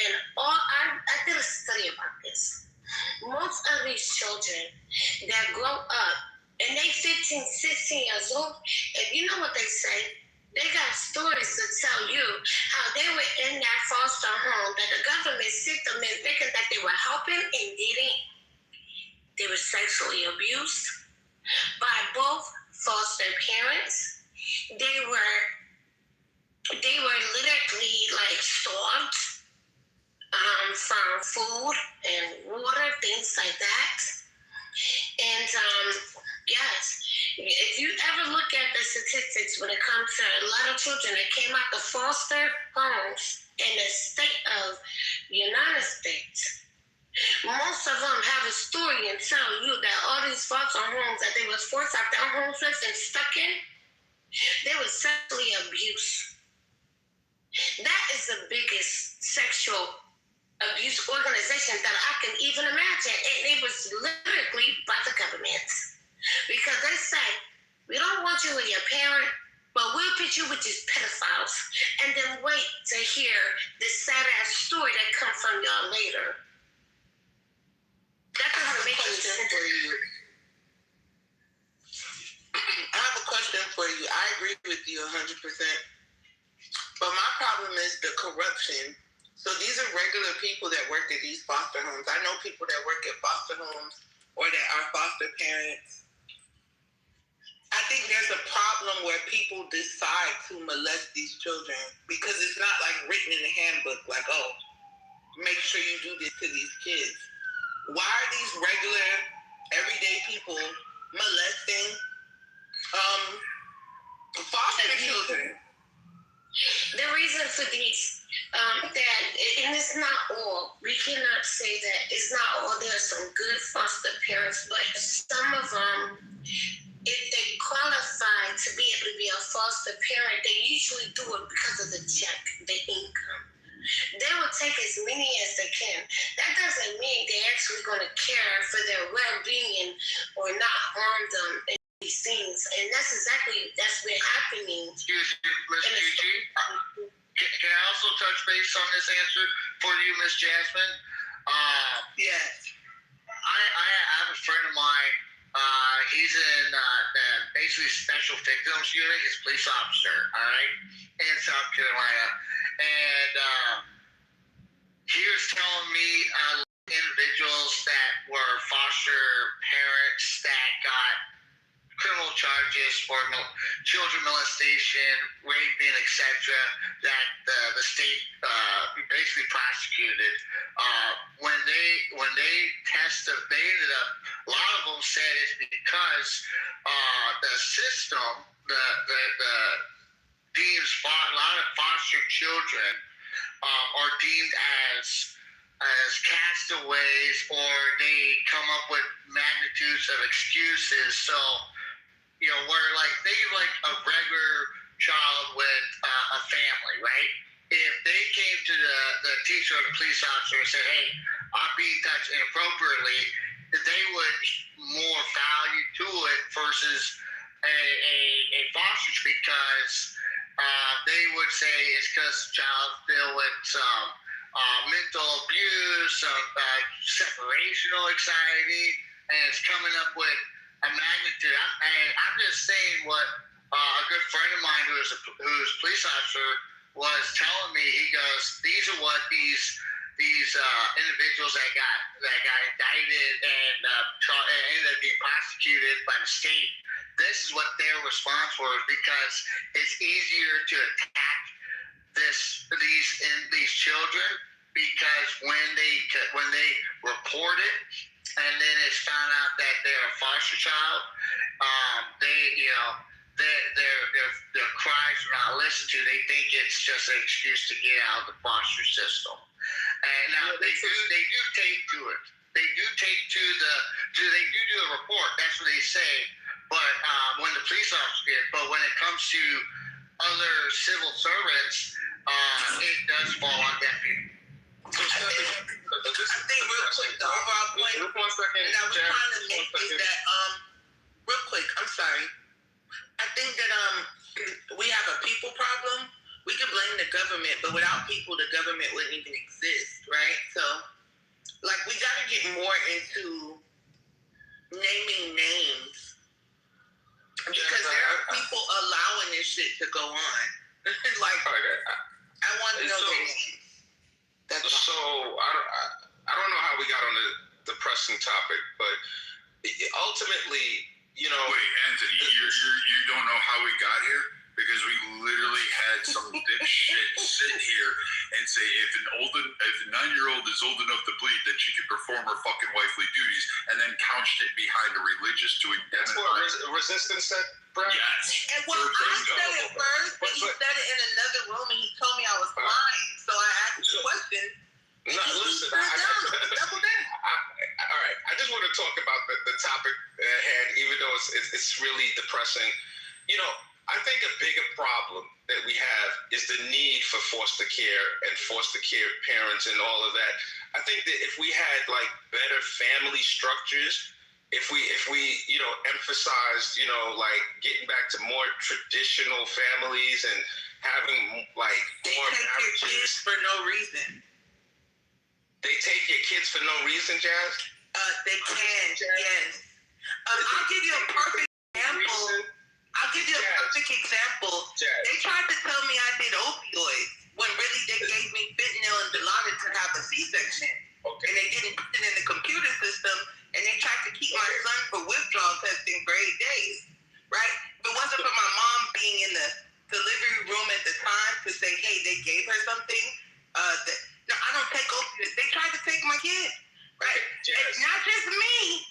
And I did a study about this. Most of these children that grow up and they 15, 16 years old, and you know what they say? They got stories to tell you how they were in that foster home, that the government sent them in thinking that they were helping, and didn't. They were sexually abused by both foster parents. They were literally like starved from food and water, things like that. And yes, if you ever look at the statistics when it comes to a lot of children that came out the foster homes in the state of the United States, most of them have a story and tell you that all these foster homes that they was forced out their homes with and stuck in, they were sexually abused. That is the biggest sexual abuse organization that I can even imagine. And it was literally by the government. Because they say, we don't want you with your parent, but we'll put you with these pedophiles. And then wait to hear this sad-ass story that comes from y'all later. That doesn't make any sense. I have a question for you. I agree with you 100%. But my problem is the corruption. So these are regular people that work at these foster homes. I know people that work at foster homes or that are foster parents. I think there's a problem where people decide to molest these children because it's not like written in the handbook, like, oh, make sure you do this to these kids. Why are these regular, everyday people molesting foster children? The reason for these, and it's not all, we cannot say that it's not all. There are some good foster parents, but some of them, if they qualify to be able to be a foster parent, they usually do it because of the check, the income. They will take as many as they can. That doesn't mean they're actually going to care for their well-being or not harm them in these things. And that's been happening. Excuse me, Ms. Gigi. Can I also touch base on this answer for you, Ms. Jasmine? Yes. I have a friend of mine. He's in basically special victims unit. He's a police officer, all right, in South Carolina. And he was telling me individuals that were foster parents that got criminal charges for children molestation, raping, etc., that the state basically prosecuted. When they tested, they ended up, a lot of them said it's because the system, the deems a lot of foster children are deemed as castaways, or they come up with magnitudes of excuses. So, where like they like a regular child with a family, right? If they came to the teacher or the police officer and said, "Hey, I'm being touched inappropriately," they would more value to it versus a foster, because they would say it's because the child's still with some mental abuse, some separational anxiety, and it's coming up with a magnitude. I'm just saying what a good friend of mine who's a police officer was telling me. He goes, these are what these individuals that got indicted and ended up being prosecuted by the state. This is what their response was, because it's easier to attack these children, because when they report it and then it's found out that they're a foster child, their cries are not listened to. They think it's just an excuse to get out of the foster system. And now they do take to it. They do do the report. That's what they say. But when the police officer did, but when it comes to other civil servants, it does fall on deaf ears. I think real quick, the overall point that I was trying to make is that, real quick, I'm sorry. I think that we have a people problem. We can blame the government, but without people, the government wouldn't even exist, right? So, like, we got to get more into naming names, because there are people allowing this shit to go on. Like, I want to know their names. So I don't know how we got on the pressing topic, but ultimately, you know. Wait, Anthony, you don't know how we got here? Because we literally had some dipshit sit here and say if a 9-year-old is old enough to bleed, then she can perform her fucking wifely duties, and then couched it behind a religious to identify. That's what resistance said, Brad? Yes. And well, I said it first, but he said it in another room, and he told me I was lying. So I asked the question. No, listen. Double down. All right. I just want to talk about the topic at hand, even though it's really depressing. You know, I think a bigger problem that we have is the need for foster care and foster care parents and all of that. I think that if we had like better family structures, if we emphasized, like getting back to more traditional families and having like more marriages. Kids for no reason. They take your kids for no reason, Jazz? They can, yes. I'll give you a perfect example. They tried to tell me I did opioids when really they gave me fentanyl and Dilaudid to have a C-section. Okay. And they didn't put it in the computer system, and they tried to keep my son for withdrawal testing for 8 days, right? If it wasn't for my mom being in the delivery room at the time to say, hey, they gave her something, no, I don't take opioids. They tried to take my kid, right? It's not just me.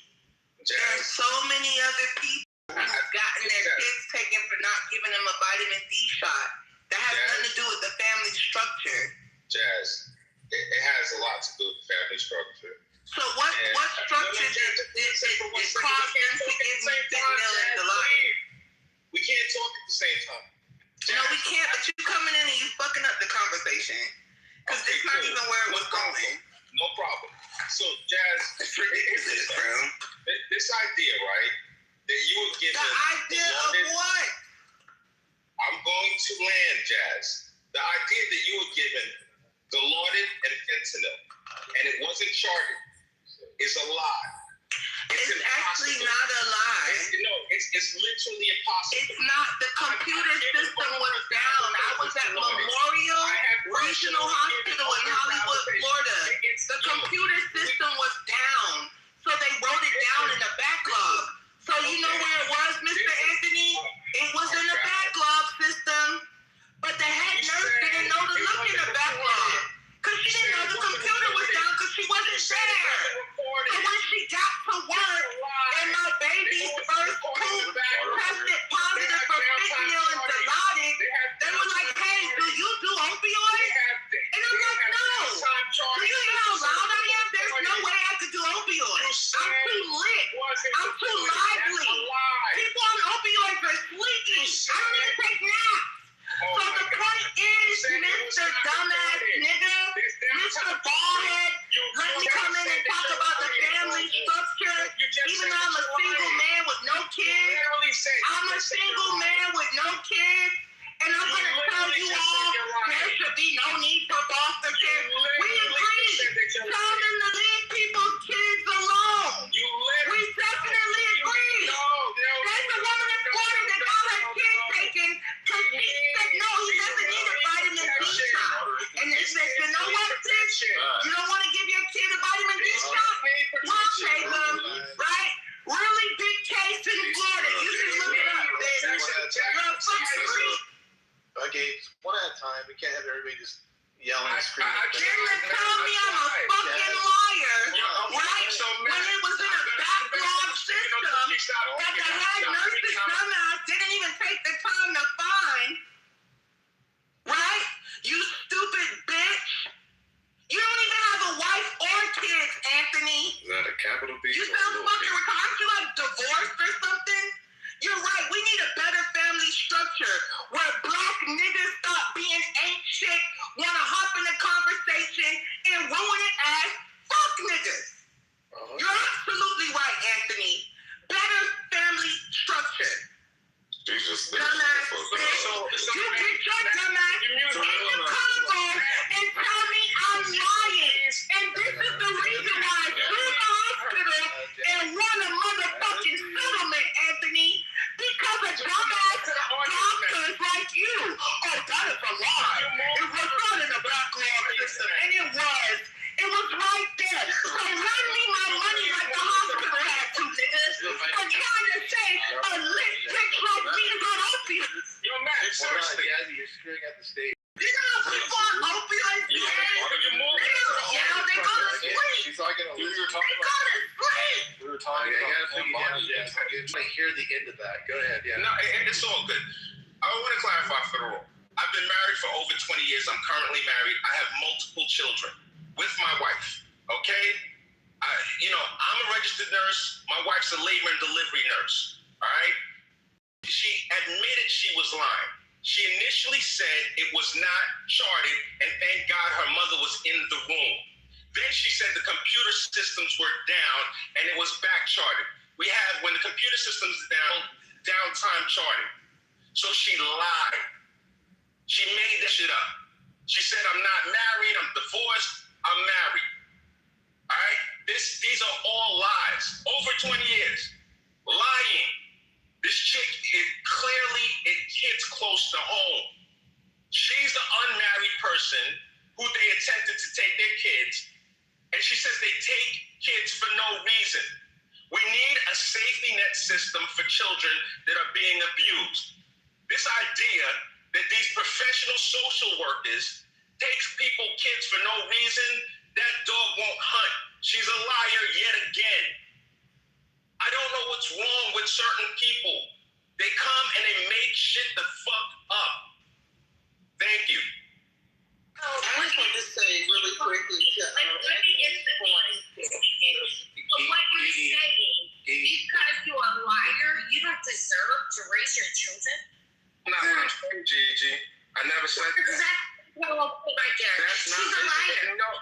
There are so many other people who've gotten their kids taken for not giving them a vitamin D shot. That has nothing to do with the family structure. Jazz, it has a lot to do with the family structure. So what structure did cause them to give me fentanyl and Dilaudid? We can't talk at the same time. No, we can't, but you coming in and you fucking up the conversation. Because it's not even where it was going. No problem. So, Jazz, it's ridiculous, bro. This idea, right, that you were given. The idea of what? I'm going to land, Jazz. The idea that you were given Dilaudid and fentanyl, and it wasn't charted, is a lie. It's actually not a lie. It's literally impossible. It's not. The computer system was down. I was at Memorial Regional Hospital in Hollywood, Florida. The computer system was down. So they wrote it down in the backlog. So you know where it was, Mr. Anthony? It was in the backlog system. But the head nurse didn't know to look in the backlog. Because she didn't know the computer was down because she wasn't there. So when she got to work and my baby's first poop tested positive for fentanyl and Dilaudid, they were like, hey, do you do opioids? And I'm like, no. Do you hear how loud I am? There's no way I could do opioids. I'm too lit. I'm too lively. People on opioids are sleepy. I don't even take naps. So the point is, Mr. Dumbass Nigga, Mr. Ballhead, let me come in and talk about the family structure. Even though I'm a single man with no kids, I'm a single man with no kids, And I'm going to tell you all, there should be no need for foster care. We agree. Tell them to leave people's kids alone. We definitely agree. There's a woman in Florida that got her kid taken because she said, no, he doesn't need a vitamin D shot. And they said, you know what, sis? You don't want to give your kid a vitamin D shot? We'll take them, right? Really big case in Florida. You can look it up, baby. Okay, one at a time. We can't have everybody just yelling and screaming. Didn't tell me I'm a fucking liar, right? When it was in a backlog system that the head nurses dumbass didn't even take the time to find, right? You stupid bitch. You don't even have a wife or kids, Anthony. Is that a capital B? You sound fucking retarded. Aren't you like divorced or something? You're right. We need a better family structure where black niggas stop being ain't shit, want to hop in the conversation and ruin it as fuck niggas. You're absolutely right, Anthony. Better family structure. Jesus. Dumbass bitch. You get your dumbass in the Congo and tell me I'm lying. And this is the reason why I sued the hospital and won a motherfucking settlement, Anthony. Because of dumbass doctors like you. Oh, that is a lie. It was not in the backlog system, and it was. It was right there. So run me my money like the hospital had to, niggas. For trying to say a lit bitch like me is on opioids. Yo, Matt, seriously. You're screwing at the state. You know people on opioids, man? Yeah, they go to sleep. She's talking They go to sleep. We were talking about I hear the end of that. Go ahead. Yeah. No, it's all good. I want to clarify for the rule. I've been married for over 20 years. I'm currently married. I have multiple children with my wife. Okay? I'm a registered nurse. My wife's a labor and delivery nurse. All right? She admitted she was lying. She initially said it was not charted, and thank God her mother was in the room. Then she said the computer systems were down, and it was back charted. We have, when the computer system's down, downtime charting. So she lied. She made that shit up. She said, I'm not married, I'm divorced, I'm married. All right? These are all lies. Over 20 years. Lying. This chick, it hits close to home. She's the unmarried person who they attempted to take their kids, and she says they take kids for no reason. We need a safety net system for children that are being abused. This idea that these professional social workers takes kids for no reason, that dog won't hunt. She's a liar yet again. I don't know what's wrong with certain people. They come and they make shit the fuck up. Thank you. I just want to say really quickly to let me get the point. So what you're saying, because you're a liar, you don't deserve to raise your children? Not what I'm saying, Gigi. I never said that. Exactly. Right there. That's not She's a liar. No.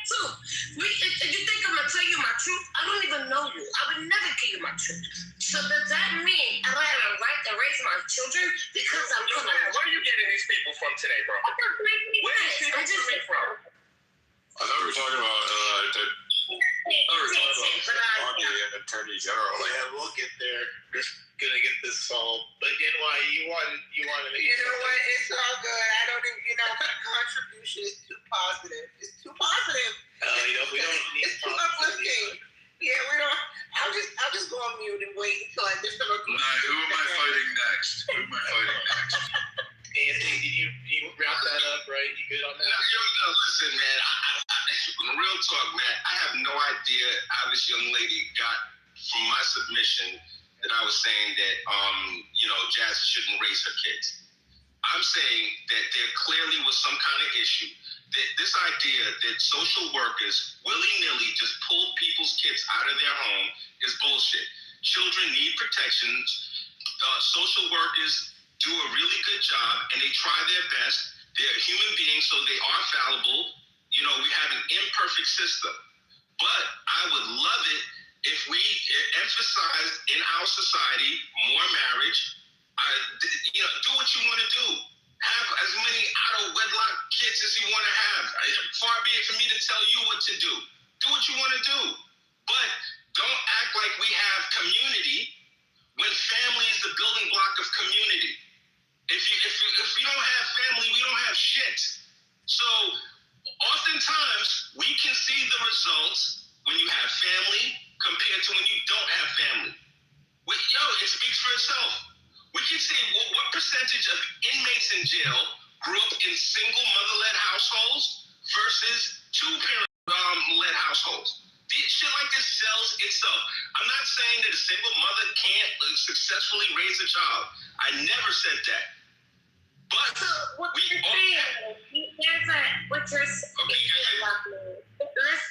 Too. If you think I'm gonna tell you my truth, I don't even know you. I would never give you my truth. So does that mean I don't have a right to raise my children because I'm Where are you getting these people from today, bro? Where are these people coming from? I thought we were talking about Attorney General. Yeah, we'll get there. Just gonna get this solved. But again, why you want to make you know what? It's all good. I don't even, my contribution is too positive. It's too positive. We don't need it's too uplifting. Yeah, we don't. I'll just go on mute and wait until I just Who am I fighting next? Anthony, did you wrap that up, right? You good on that? No, listen, man. Real talk, man. I have no idea how this young lady got from my submission that I was saying that, Jazz shouldn't raise her kids. I'm saying that there clearly was some kind of issue. That this idea that social workers willy-nilly just pull people's kids out of their home is bullshit. Children need protections. Social workers do a really good job, and they try their best. They're human beings, so they are fallible. We have an imperfect system. But I would love it if we emphasized in our society more marriage, Do what you want to do. Have as many out of wedlock kids as you want to have. Far be it for me to tell you what to do. Do what you want to do. But don't act like we have community when family is the building block of community. If we don't have family, we don't have shit. So oftentimes we can see the results when you have family compared to when you don't have family. It speaks for itself. We can see what percentage of inmates in jail grew up in single mother-led households versus two-parent-led households. Shit like this sells itself. I'm not saying that a single mother can't successfully raise a child. I never said that. But what you're saying, let's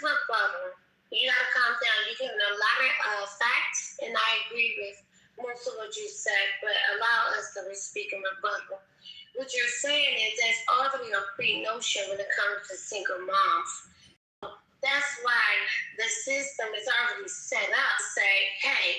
look further. You gotta calm down. You're giving a lot of facts, and I agree with most of what you said, but allow us to speak and rebuttal. What you're saying is there's already a pre-notion when it comes to single moms. That's why the system is already set up to say, hey,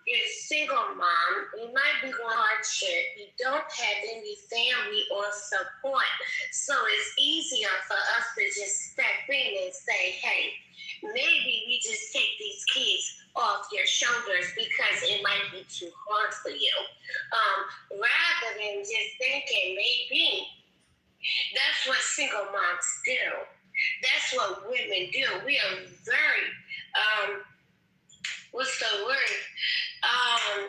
you're a single mom, you might be going hardship, you don't have any family or support, so it's easier for us to just step in and say, hey, maybe we just take these kids off your shoulders because it might be too hard for you. Rather than just thinking maybe. That's what single moms do. That's what women do. We are very, what's the word? I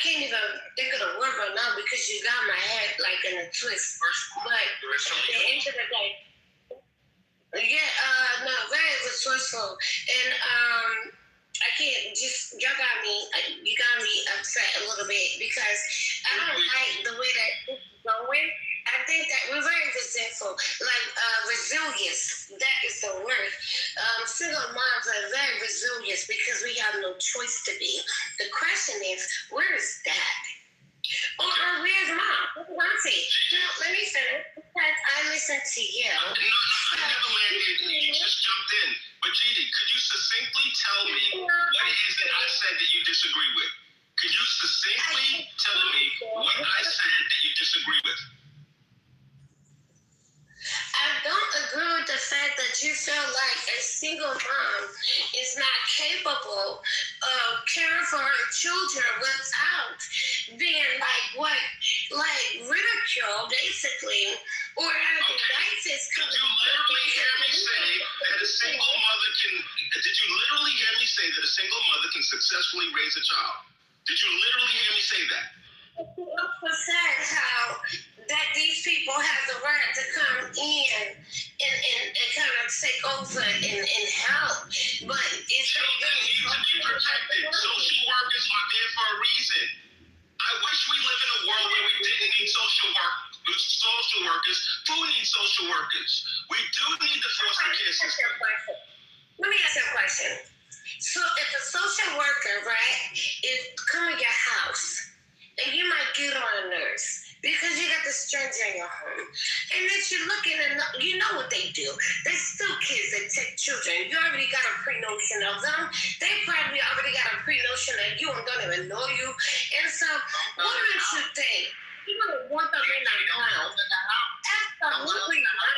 can't even think of the word right now because you got my head like in a twist. But at the end of the day, very resourceful. And I can't just, you got me upset a little bit because I don't like the way that this is going. I think that we're very resentful, resilience, that is the word. Single moms are very resilient because we have no choice to be. The question is, where is dad? Or where's mom? Auntie? Let me finish because I listened to you. No, I never landed. You just jumped in. But Gidi, could you succinctly tell me what it is that I said that you disagree with? Could you succinctly tell me what I said that you disagree with? I don't agree with the fact that you feel like a single mom is not capable of caring for her children without being ridiculed, basically, or having license coming. Did you literally hear me say that a single mother can successfully raise a child? Did you literally hear me say that? You also said how that these people have the right to come in and kind of take over and help, but it's children need to be protected. Social workers are there for a reason. I wish we live in a world where we didn't need social workers. Who needs social workers? We do need the foster care system. Let me ask you a question. So if a social worker, right, is coming to your house, and you might get on a nurse because you got the stranger in your home, and then you're looking and you know what they do. They still kids that take children. You already got a pre-notion of them. They probably already got a pre-notion that you and don't even know you. And so, what makes you think you don't want them in the house? Absolutely not.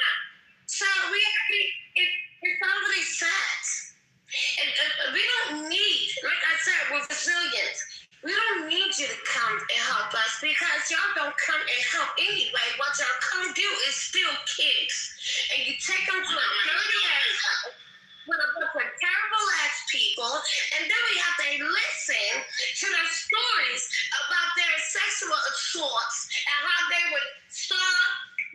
So it's already set. And we don't need, like I said, we're resilient. We don't need you to come and help us because y'all don't come and help anyway. What y'all come do is steal kids. And you take them to a dirty ass house with a bunch of terrible ass people, and then we have to listen to their stories about their sexual assaults and how they would start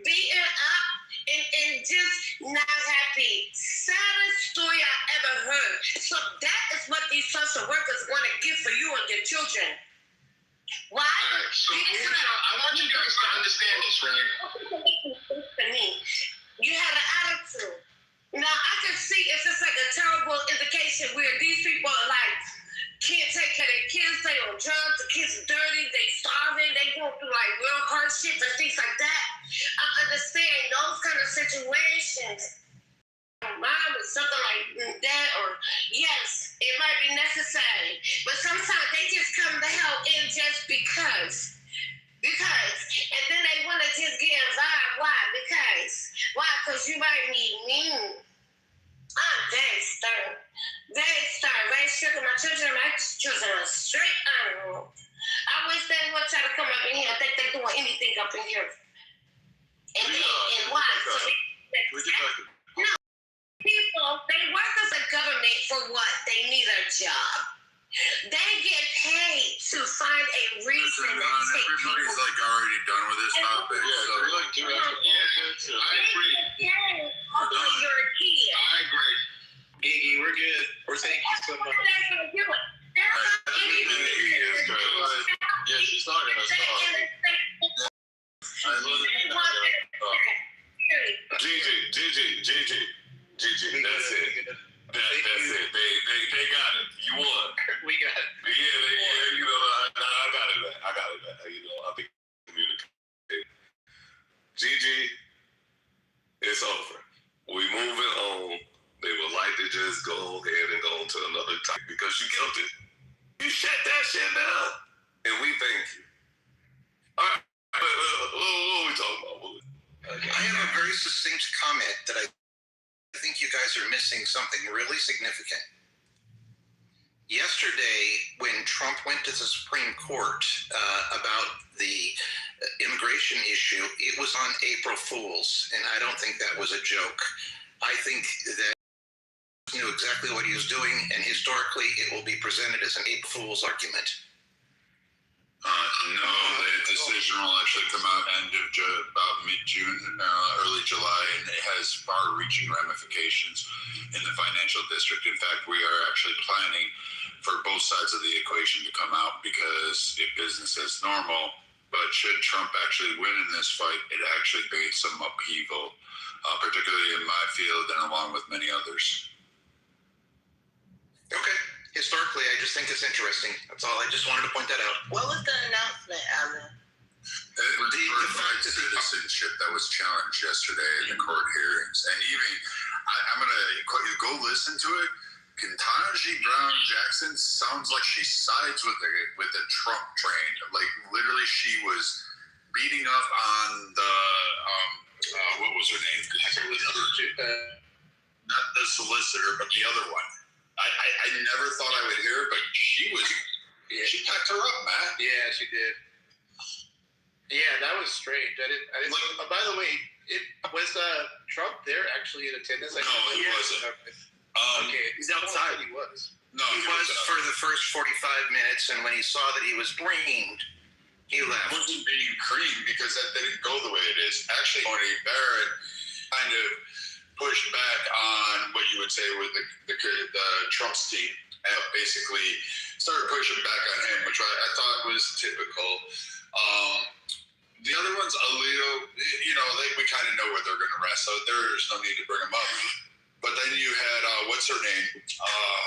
beating up and just not happy. Saddest story I ever heard. So that is what these social workers want to give for you and your children. Why? Right, so I want you guys to understand this, right? For me, you had an attitude. Now I can see if it's like a terrible indication where these people are like can't take care of their kids, they on drugs, the kids are dirty, they starving, they go through like real hardship and things like that. I understand those kind of situations. Mom or something like that, or yes, it might be necessary. But sometimes they just come to help it's just because. And then they want to just get involved. Why? Because you might be mean. I'm very stern. Very strict. My children are straight on. I wish they would try to come up in here and think they're doing anything up in here. And why? No, people, they work as a government for what? They need a job. They get paid to find a reason to take everybody's people. like already done with this topic. Yeah, so we like two after I agree. You're a kid. I agree. Gigi, we're good. Thank you so much. Yeah, she's not gonna stop. Gigi, that's it. That's it. They got it. You won. We got it. Yeah, you know, I got it back. You know, I think communicate. Gigi, it's over. We moving on. They would like to just go ahead and go on to another topic because you killed it. You shut that shit down. And we thank you. All right. What are we talking about? Okay. I have a very succinct comment that I think you guys are missing something really significant. Yesterday, when Trump went to the Supreme Court about the immigration issue, it was on April Fool's, and I don't think that was a joke. I think that he knew exactly what he was doing, and historically, it will be presented as an April Fool's argument. No, the decision will actually come out about mid-June, early July, and it has far-reaching ramifications in the financial district. In fact, we are actually planning for both sides of the equation to come out because if business is normal, but should Trump actually win in this fight, it actually creates some upheaval, particularly in my field and along with many others. Okay. Historically, I just think it's interesting. That's all. I just wanted to point that out. What was the announcement, Alan? The fact that citizenship that was challenged yesterday in the court hearings, and even I'm going to go listen to it. Ketanji Brown Jackson sounds like she sides with the Trump train. Like literally, she was beating up on the what was her name? Not the solicitor, but the other one. I never thought I would hear it, but she packed her up, Matt. Yeah, she did. Yeah, that was strange. I didn't by the way, was Trump there actually in attendance? No, he wasn't. Okay, he's outside. He was. No, he was for the first 45 minutes, and when he saw that he was creamed, he left. It wasn't being creamed because that didn't go the way it is. Actually, Tony Barrett kind of pushed back on what you would say with the Trump's team, and basically started pushing back on him, which I thought was typical. The other ones, Alito, we kind of know where they're going to rest, so there's no need to bring them up. But then you had, what's her name?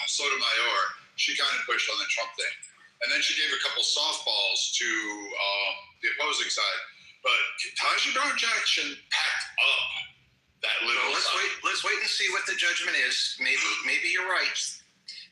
Sotomayor. She kind of pushed on the Trump thing. And then she gave a couple softballs to the opposing side. But Ketanji Brown Jackson packed up that little side. Let's wait and see what the judgment is. Maybe you're right.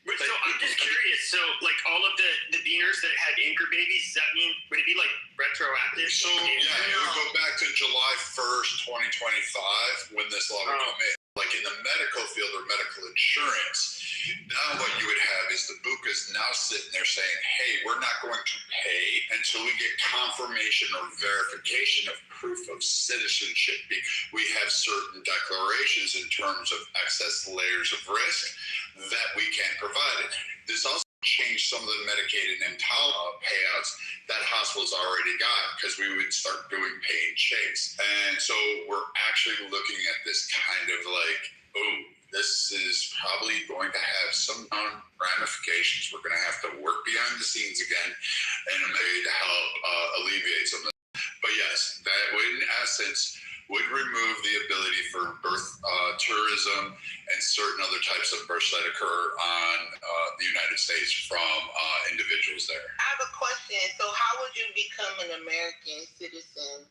So I'm just curious. So, like, all of the beaners that had anchor babies, does that mean, would it be, like, retroactive? So, yeah, it would go back to July 1st, 2025, when this law would come in. Like in the medical field or medical insurance, now what you would have is the BUCA's now sitting there saying, hey, we're not going to pay until we get confirmation or verification of proof of citizenship. We have certain declarations in terms of excess layers of risk that we can't provide it. This also changed some of the Medicaid and EMTALA payouts that hospitals already got because we would start doing pay and chase. And so we're actually looking at this kind of like, oh, this is probably going to have some ramifications. We're going to have to work behind the scenes again and maybe to help alleviate some of this. But yes, that would in essence would remove the ability for birth tourism and certain other types of births that occur on the United States from individuals there. I have a question. So how would you become an American citizen?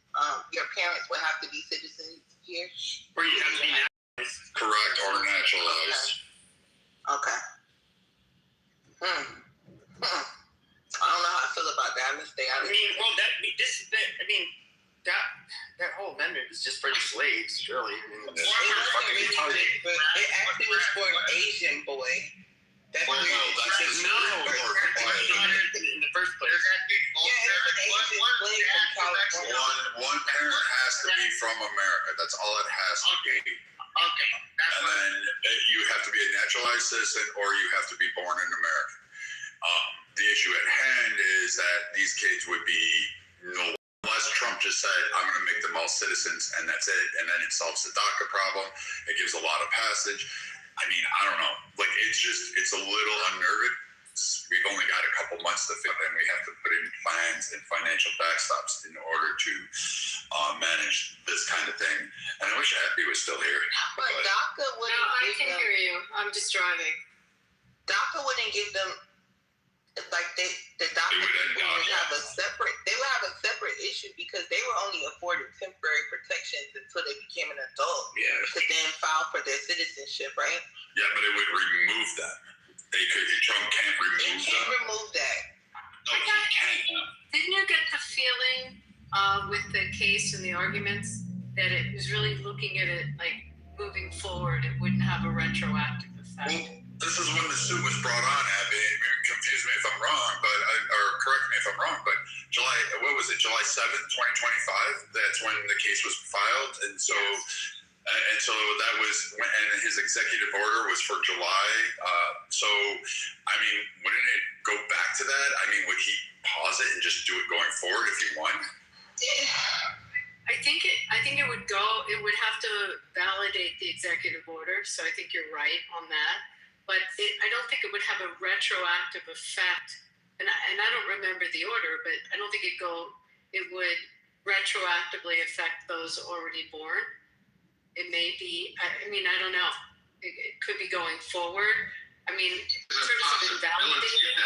Your parents would have to be citizens here? Or you have to be naturalized. Correct, or naturalized. Okay. I don't know how I feel about mean, that whole amendment is just for the slaves, surely. I mean, It actually was for an Asian boy. That's Well, weird. no, that's just in the first place. Yeah, it was an Asian slave from California. One parent has to be from America. That's all it has to be. Okay. And then you have to be a naturalized citizen or you have to be born in America. The issue at hand is that these kids would be unless Trump just said, I'm going to make them all citizens and that's it. And then it solves the DACA problem. It gives a lot of passage. I mean, I don't know. Like, it's a little unnerving. We've only got a couple months to fit, and we have to put in plans and financial backstops in order to manage this kind of thing. And I wish Happy was still here. But DACA wouldn't I can hear you. I'm just driving. DACA wouldn't give them, like, the DACA people would have a separate issue because they were only afforded temporary protections until they became an adult. Yeah. To then file for their citizenship, right? Yeah, but it would remove that. Trump can't remove that. He can't remove that. No, he can't. Didn't you get the feeling with the case and the arguments that it was really looking at it like moving forward, it wouldn't have a retroactive effect? Well, this is when the suit was brought on, Abby. Confuse me if I'm wrong, or correct me if I'm wrong, but July 7th, 2025, that's when the case was filed. And so that was when, and his executive order was for July. So, I mean, wouldn't it go back to that? I mean, would he pause it and just do it going forward if he won? I think it would go. It would have to validate the executive order. So I think you're right on that. But I don't think it would have a retroactive effect. And I don't remember the order, but I don't think it would retroactively affect those already born. It may be. I mean, I don't know. It could be going forward. I mean, in terms of invalidating.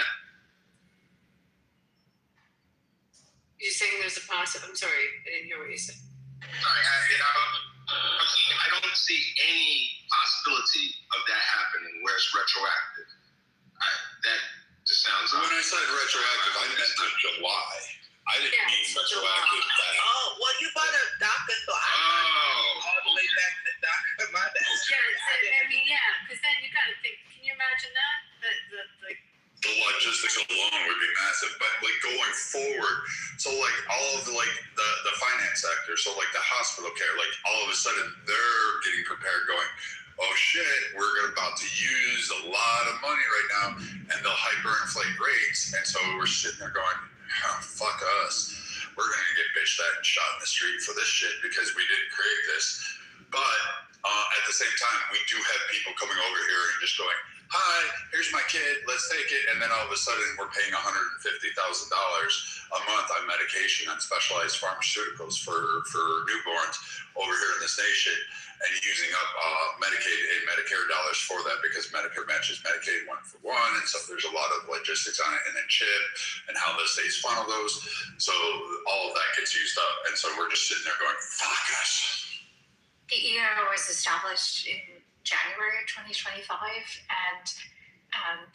You're saying there's a possible. I'm sorry, I didn't hear what you said. Sorry, I don't see any possibility of that happening where it's retroactive. That just sounds. When I said retroactive, I meant to July. I didn't mean retroactive. Oh, well, you brought up DACA, so I all the way back to DACA. My bad. I mean, because then you got to think. Can you imagine that? The logistics alone would be massive, but like going forward, so like all of the finance sector, so like the hospital care, like all of a sudden they're getting prepared, going, oh shit, we're about to use a lot of money right now, and they'll hyperinflate rates, and so we're sitting there going, oh, fuck us, we're gonna get bitched at and shot in the street for this shit because we didn't create this. But at the same time, we do have people coming over here and just going, hi, here's my kid, let's take it. And then all of a sudden we're paying $150,000 a month on medication, on specialized pharmaceuticals for newborns over here in this nation, and using up Medicaid and Medicare dollars for that because Medicare matches Medicaid 1-for-1. And so there's a lot of logistics on it, and then CHIP and how the states funnel those. So all of that gets used up. And so we're just sitting there going, fuck us. The ER was established in January of 2025, and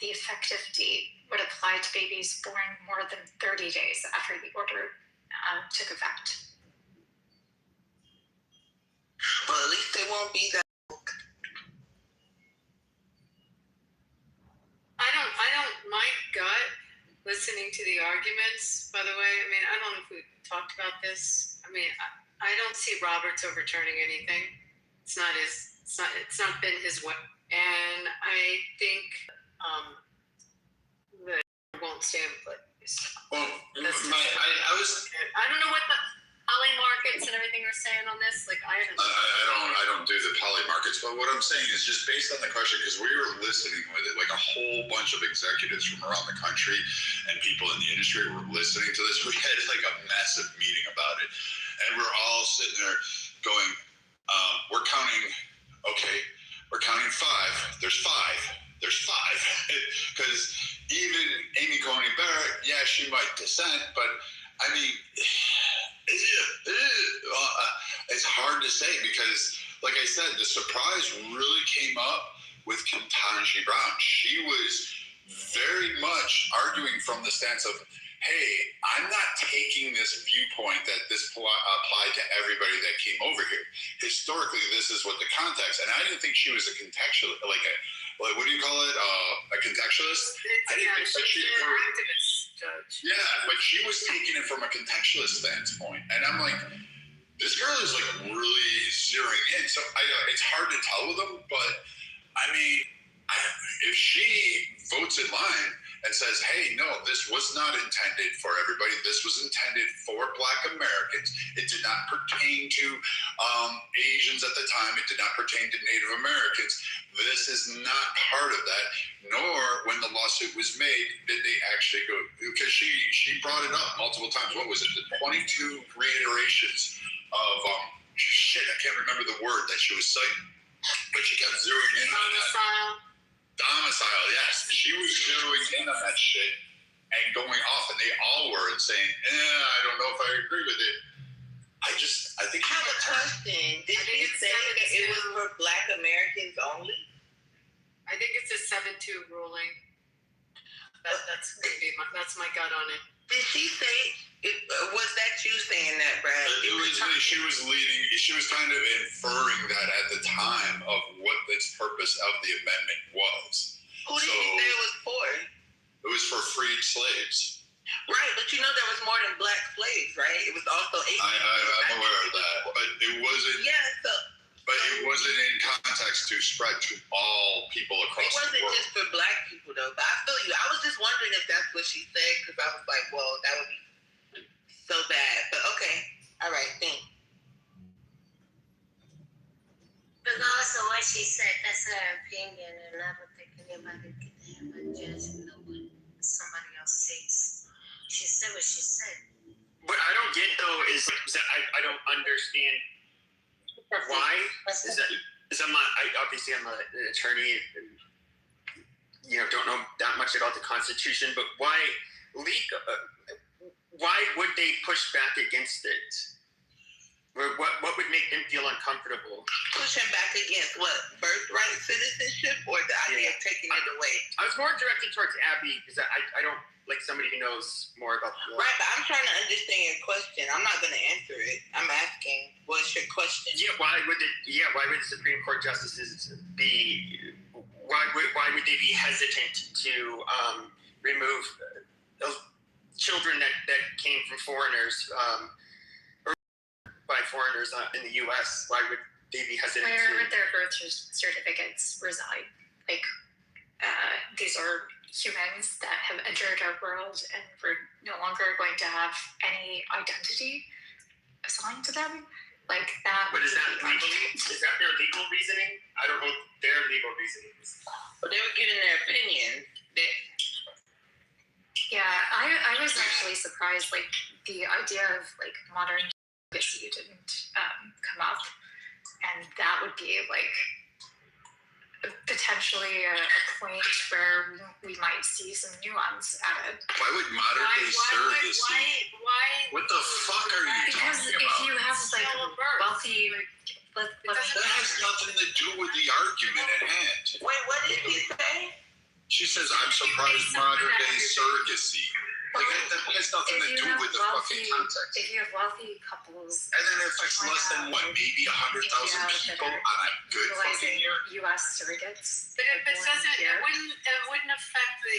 the effective date would apply to babies born more than 30 days after the order took effect. Well, at least they won't be that. My gut, listening to the arguments, by the way, I mean, I don't know if we talked about this. I mean, I don't see Roberts overturning anything. It's not been his way. And I think that won't stand place. Well, I don't know what the poly markets and everything are saying on this. Like, I don't do the poly markets, but what I'm saying is just based on the question, because we were listening with it, like a whole bunch of executives from around the country and people in the industry were listening to this. We had like a massive meeting about it, and we're all sitting there going, we're counting, okay, we're counting 5. There's 5. Because even Amy Coney Barrett, yeah, she might dissent, but I mean, it's hard to say because, like I said, the surprise really came up with Ketanji Brown. She was very much arguing from the stance of, hey, I'm not taking this viewpoint that this applied to everybody that came over here. Historically, this is what the context, and I didn't think she was a contextual, like what do you call it? A contextualist? I didn't think that she was an activist judge. Yeah, but she was taking it from a contextualist standpoint, and I'm like, this girl is like really zeroing in. So it's hard to tell with them, but I mean, if she votes in line and says, hey, no, this was not intended for everybody. This was intended for Black Americans. It did not pertain to Asians at the time. It did not pertain to Native Americans. This is not part of that, nor when the lawsuit was made, did they actually go, because she brought it up multiple times. What was it? The 22 reiterations of, I can't remember the word that she was citing, but she kept zeroing in on that. Domicile, yes. She was zeroing in on that shit and going off, and they all were, and saying, I don't know if I agree with it. I think I have a question. Did she say that it was for Black Americans only? I think it's a 7-2 ruling. That's my gut on it. Did she say? Was that you saying that, Brad? She was leading. She was kind of inferring that at the time of what the purpose of the amendment was. Who did she say it was for? It was for freed slaves. Right, but you know there was more than Black slaves, right? It was also Asian. I'm aware of that, but it wasn't. Yeah, but it wasn't in context to spread to all people across the world. It wasn't just for Black people, though. But I feel you. I was just wondering if that's what she said, because I was like, well, that would be so bad. But okay. All right, thanks. Regardless of what she said, that's her opinion, and I don't think anybody can have a judgment of what somebody else says. She said what she said. What I don't get, though, is that I don't understand why. Obviously I'm an attorney and don't know that much about the Constitution, but why would they push back against it? What would make them feel uncomfortable? Pushing back against what? Birthright citizenship, or the idea of taking it away? I was more directed towards Abby because I don't like somebody who knows more about the law. Right, but I'm trying to understand your question. I'm not going to answer it. I'm asking, what's your question? Yeah, why would the Supreme Court justices be? Why would they be hesitant to remove children that came from foreigners? By foreigners in the U.S., why would they be hesitant Where would their birth certificates reside? Like, these are humans that have entered our world, and we're no longer going to have any identity assigned to them. Like that. But is that their legal reasoning? I don't know their legal reasoning. But they were giving their opinion. Yeah, I was actually surprised. Like the idea of like modern surrogacy didn't come up, and that would be like potentially a point where we might see some nuance added. Why would modern day surrogacy? What the fuck are you because talking about? If you have like wealthy, that has nothing to do with the argument at hand. Wait, what did he say? She says, "I'm surprised modern day surrogacy." Like that has nothing to do with the fucking context. If you have wealthy couples, and then if it's less than maybe 100,000 people on a good fucking year. U.S. surrogates. But if it doesn't, it wouldn't affect the.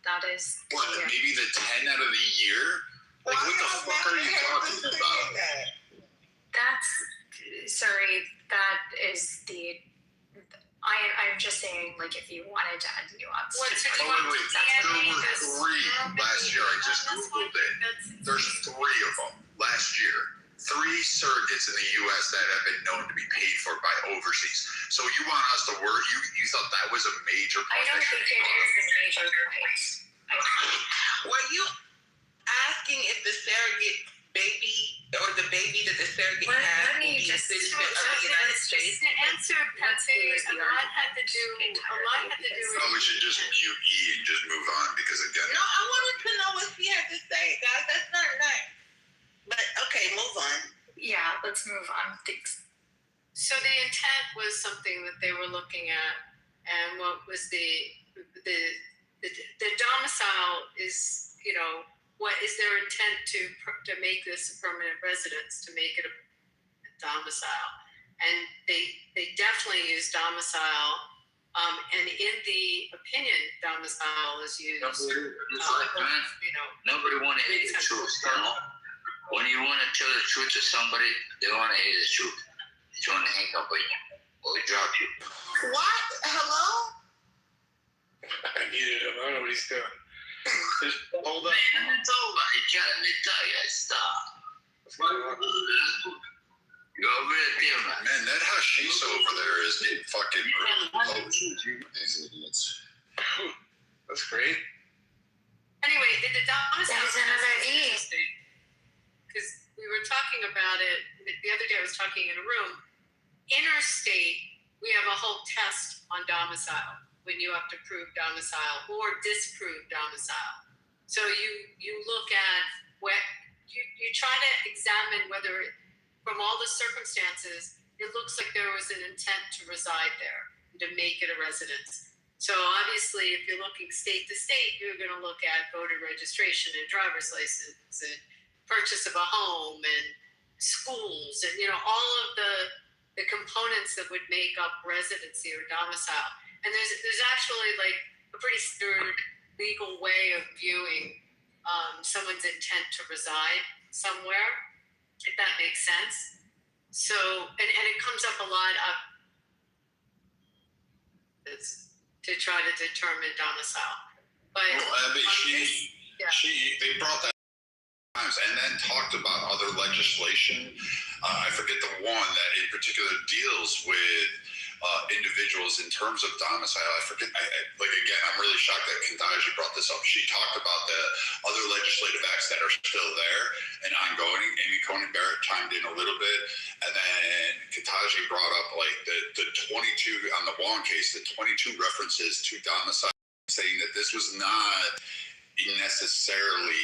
That is. What? Maybe the 10 out of the year? Like what the fuck are you talking about? That is the. I'm just saying, like, if you wanted to add nuance. Wait. There were 3 last year. I just Googled it. There's 3 of them last year. 3 surrogates in the U.S. that have been known to be paid for by overseas. So you want us to worry? You thought that was a major point? I don't think it is a major point. Were you asking if the surrogate baby or the baby that the surrogate had will be a citizen of the United States? The answer, Patsy, a lot had to do with. Oh, we should just mute E and just move on because again. No, I wanted to know what she had to say, guys. That's not nice. But okay, move on. Yeah, let's move on. Thanks. So the intent was something that they were looking at, and what was the is, you know, what is their intent to make this a permanent residence, to make it a domicile? And they definitely use domicile. And in the opinion, domicile is used. Nobody want to hear the truth, you know? When you want to tell the truth to somebody, they want to hear the truth. They want to hang up on you or drop you. What? Hello? I muted him. I don't know what he's doing. Just hold up. Man, it's over. You're trying to tell you stop. What's going on? You're over there, man. Man, that hashish over there is getting fucking these idiots. That's great. Anyway, the domicile There's another is interesting because we were talking about it the other day. I was talking in a room. Interstate, we have a whole test on domicile when you have to prove domicile or disprove domicile. So you look at what you try to examine whether from all the circumstances it looks like there was an intent to reside there, to make it a residence. So obviously, if you're looking state to state, you're going to look at voter registration and driver's license and purchase of a home and schools and, you know, all of the components that would make up residency or domicile. And there's actually like a pretty standard legal way of viewing someone's intent to reside somewhere, if that makes sense. So, and it comes up a lot to try to determine domicile. But Abby, they brought that times and then talked about other legislation. I forget the one that in particular deals with individuals in terms of domicile. I forget. Again, I'm really shocked that Kandaji brought this up. She talked about the other legislative acts that are still there and ongoing. Amy Coney Barrett chimed in a little bit, and then Kandaji brought up like the 22 on the Wong case, the 22 references to domicile, saying that this was not necessarily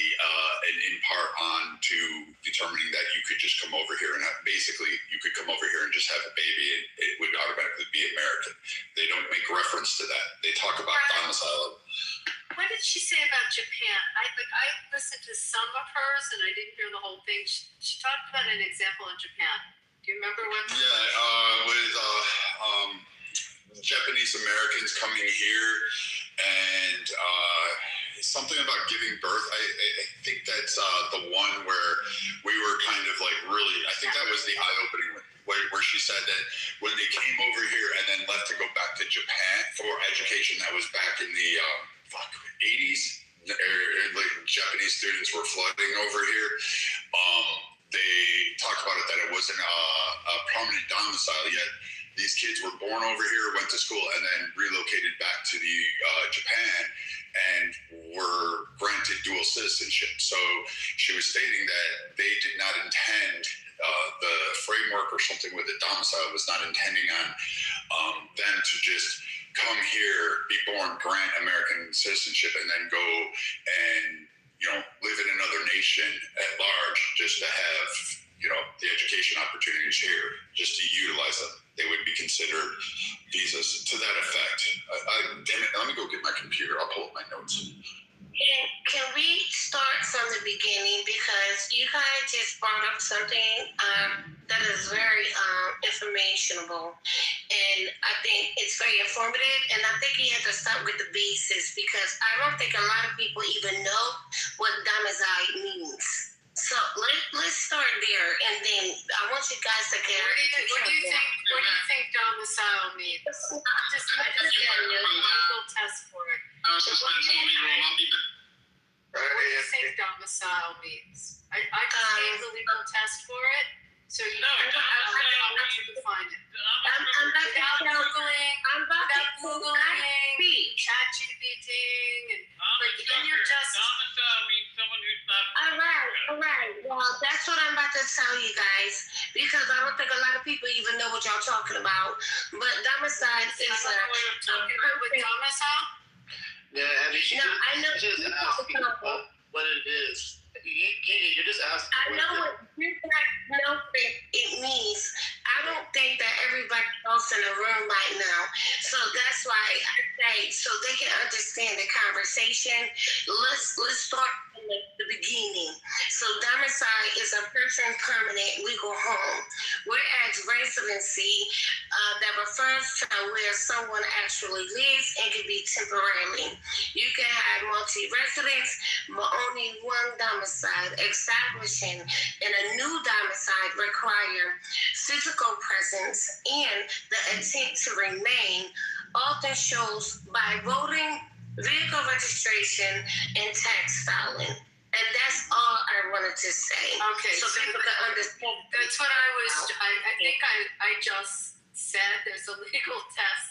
in part on to determining that you could just come over here and basically you could come over here and just have a baby and it would automatically be American. They don't make reference to that. They talk about domicile. What did she say about Japan? I listened to some of hers and I didn't hear the whole thing. She talked about an example in Japan. Do you remember what? With Japanese Americans coming here and something about giving birth. I think that's the one where we were kind of like really, I think that was the eye-opening one, where she said that when they came over here and then left to go back to Japan for education, that was back in the 80s, like Japanese students were flooding over here. They talked about it that it wasn't a prominent domicile yet. These kids were born over here, went to school, and then relocated back to the Japan and were granted dual citizenship. So she was stating that they did not intend the framework or something with the domicile was not intending on them to just come here, be born, grant American citizenship, and then go and live in another nation at large, just to have the education opportunities here, just to utilize them. They would be considered visas to that effect. Damn it, let me go get my computer. I'll pull up my notes. Can we start from the beginning? Because you guys just brought up something that is very informational. And I think it's very informative. And I think you have to start with the basis because I don't think a lot of people even know what domicile means. So let's start there, and then I want you guys to get. What do you think domicile means? I just did a legal test for it. So what do you think domicile means? I just gave the legal test for it, so I want you to define it. Without Googling, ChatGPT, and in your test. Domicile means someone who's not. All right. Well, that's what I'm about to tell you guys because I don't think a lot of people even know what y'all talking about. But domicile is domicile. Yeah, I mean, I know. Just asking what it is. You're just asking. I know what it means. I don't think that everybody else in the room right now. So that's why I say, so they can understand the conversation. Let's start from the beginning. So domicile is a person's permanent legal home, whereas residency that refers to where someone actually lives and can be temporarily. You can have multi-residence, but only one domicile. Establishing in a new domicile require physical presence and the intent to remain, often shows by voting, vehicle registration, and tax filing. And that's all I wanted to say. Okay. So people can understand. That's what I think I just said. There's a legal test,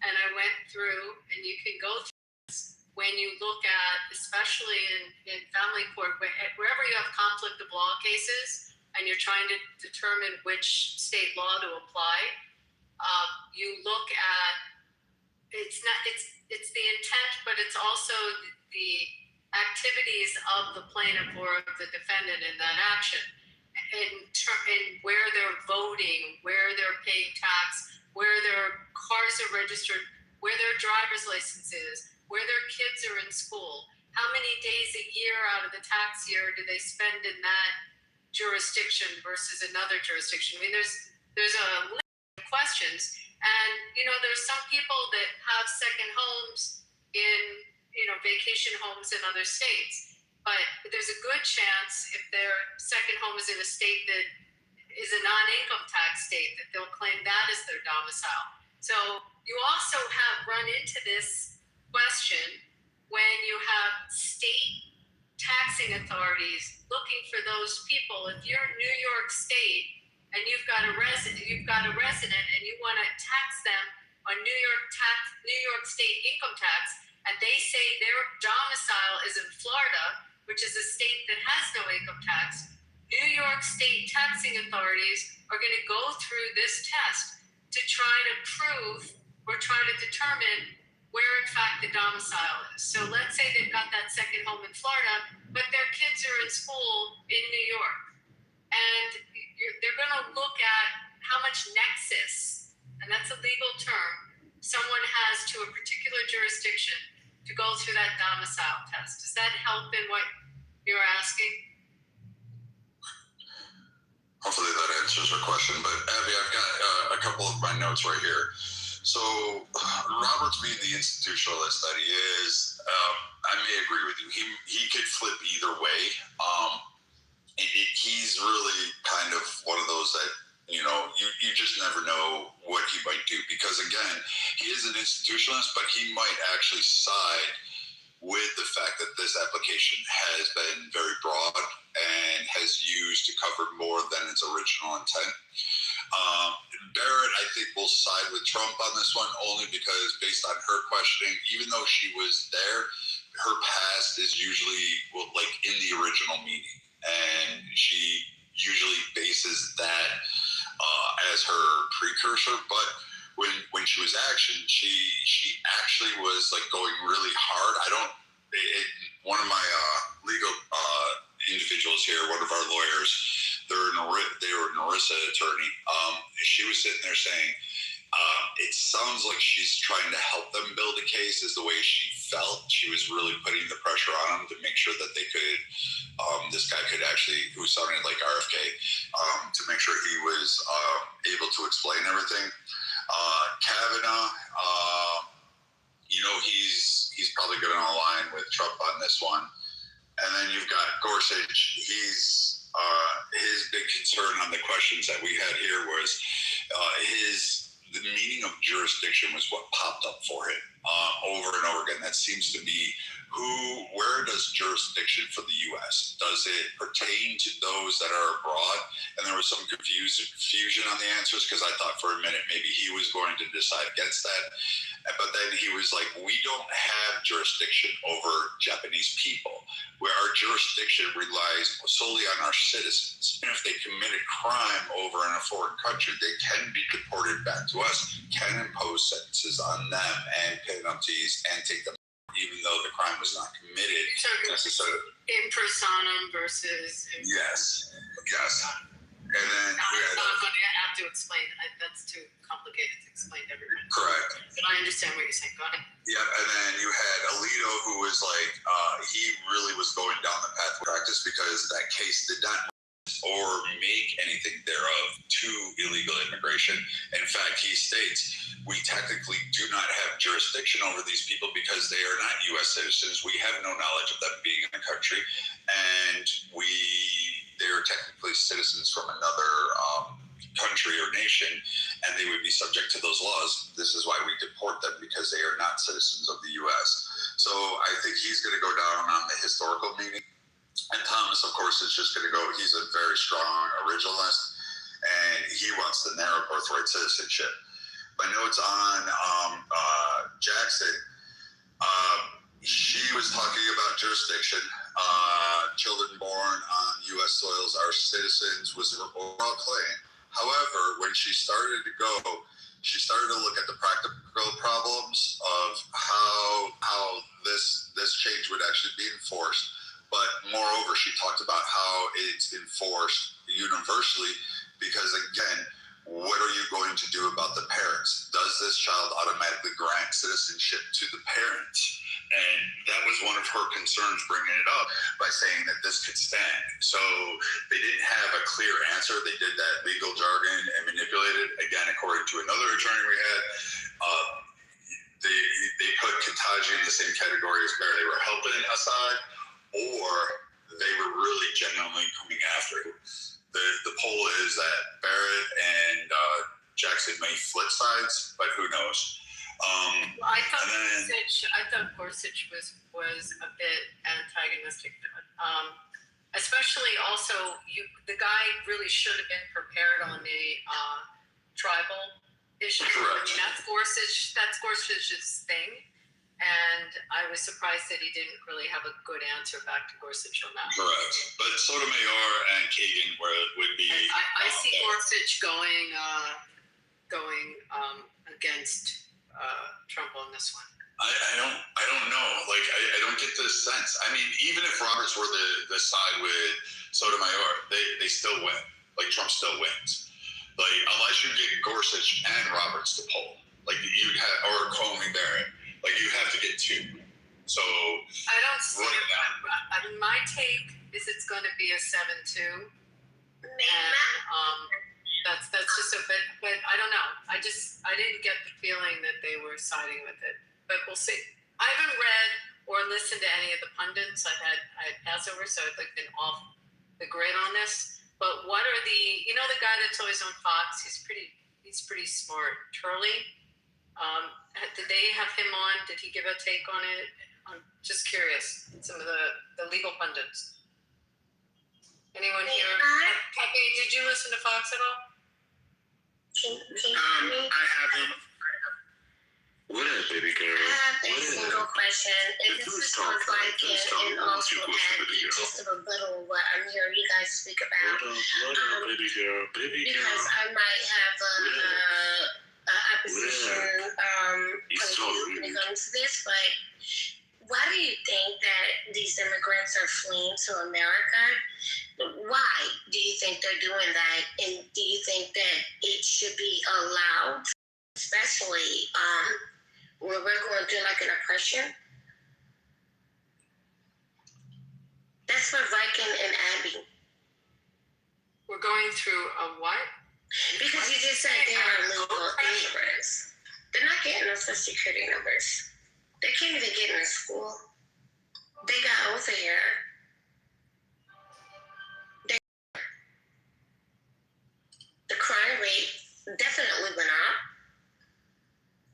and I went through, and you can go through this when you look at, especially in family court, wherever you have conflict of law cases, and you're trying to determine which state law to apply, you look at, it's the intent, but it's also the activities of the plaintiff or of the defendant in that action, and where they're voting, where they're paying tax, where their cars are registered, where their driver's license is, where their kids are in school, how many days a year out of the tax year do they spend in that jurisdiction versus another jurisdiction. I mean, there's a list of questions, and there's some people that have second homes in vacation homes in other states, but there's a good chance if their second home is in a state that is a non-income tax state that they'll claim that as their domicile. So you also have run into this question when you have state taxing authorities looking for those people. If you're in New York State and you've got a resident and you want to tax them on New York State income tax, and they say their domicile is in Florida, which is a state that has no income tax, New York State taxing authorities are going to go through this test to try to prove or try to determine where in fact the domicile is. So let's say they've got that second home in Florida, but their kids are in school in New York. And they're going to look at how much nexus, and that's a legal term, someone has to a particular jurisdiction to go through that domicile test. Does that help in what you're asking? Hopefully that answers your question. But Abby, I've got a couple of my notes right here. So Roberts being the institutionalist that he is, I may agree with you. He could flip either way. He's really kind of one of those that, you just never know what he might do, because again, he is an institutionalist, but he might actually side with the fact that this application has been very broad and has used to cover more than its original intent. Barrett, I think, will side with Trump on this one, only because based on her questioning, even though she was there, her past is usually like in the original meeting, and she usually bases that as her precursor. But when she was she actually was like going really hard. One of my legal individuals here, one of our lawyers, they were an ERISA attorney. She was sitting there saying, it sounds like she's trying to help them build a case, is the way she felt. She was really putting the pressure on them to make sure that they could, this guy could actually, who sounded like RFK, to make sure he was able to explain everything. Kavanaugh, he's probably going to align with Trump on this one. And then you've got Gorsuch. His big concern on the questions that we had here was the meaning of jurisdiction was what popped up for him over and over again. That seems to be where does jurisdiction for the U.S.? Does it pertain to those that are abroad? And there was some confusion on the answers, because I thought for a minute maybe he was going to decide against that. But then he was like, we don't have jurisdiction over Japanese people, where our jurisdiction relies solely on our citizens. And if they commit a crime over in a foreign country, they can be deported back to us, can impose sentences on them and penalties and take them, even though the crime was not committed necessarily. In personam versus... Yes. And then we had I'm going to have to explain. That's too complicated to explain to everybody. correct. But I understand what you're saying. Go ahead. Yeah, and then you had Alito, who was like, he really was going down the path of practice because that case did not or make anything thereof to illegal immigration. In fact, he states, we technically do not have jurisdiction over these people because they are not U.S. citizens. We have no knowledge of them being in the country, and they are technically citizens from another country or nation, and they would be subject to those laws. This is why we deport them, because they are not citizens of the U.S. So I think he's going to go down on the historical meaning. And Thomas, of course, is just going to go, he's a very strong originalist, and he wants the narrow birthright citizenship. My notes on Jackson, she was talking about jurisdiction. Children born on U.S. soils are citizens was her overall claim. However, when she started to go, she started to look at the practical problems of how this change would actually be enforced. But moreover, she talked about how it's enforced universally because, again, what are you going to do about the parents? Does this child automatically grant citizenship to the parents? And that was one of her concerns, bringing it up by saying that this could stand. So they didn't have a clear answer. They did that legal jargon and manipulated. Again, according to another attorney we had, they put Kitaji in the same category as Bear. They were helping Assad, or they were really genuinely coming after him. The poll is that Barrett and Jackson may flip sides, but who knows? I thought Gorsuch was a bit antagonistic, especially also the guy really should have been prepared on the tribal issue. Correct. That's Gorsuch's thing. And I was surprised that he didn't really have a good answer back to Gorsuch on that. Correct. But Sotomayor and Kagan would be. I see Gorsuch going against Trump on this one. I don't know. Like I don't get the sense. I mean, even if Roberts were the side with Sotomayor, they still win. Like Trump still wins. Like unless you get Gorsuch and Roberts to poll, like you'd have, or Comey Barrett. Like you have to get two. So I don't see it. I mean, my take is it's going to be a 7-2, and that's just a bit. But I don't know. I didn't get the feeling that they were siding with it. But we'll see. I haven't read or listened to any of the pundits. I had Passover, so I've like been off the grid on this. But what are the guy that's always on Fox? He's pretty smart. Turley. Did they have him on? Did he give a take on it? I'm just curious. Some of the legal pundits. Anyone here? Pepe, did you listen to Fox at all? I haven't. What up, baby girl? I have a single question. And this is for Viking and also add just a little what I'm hearing you guys speak about. What up, baby girl? Because I might have opposition when it comes to this, but why do you think that these immigrants are fleeing to America? Why do you think they're doing that? And do you think that it should be allowed, especially where we're going through like an oppression? That's for Viking and Abby. We're going through a what? Because you just said they are illegal immigrants. They're not getting no social security numbers. They can't even get into school. They got over here. The crime rate definitely went up.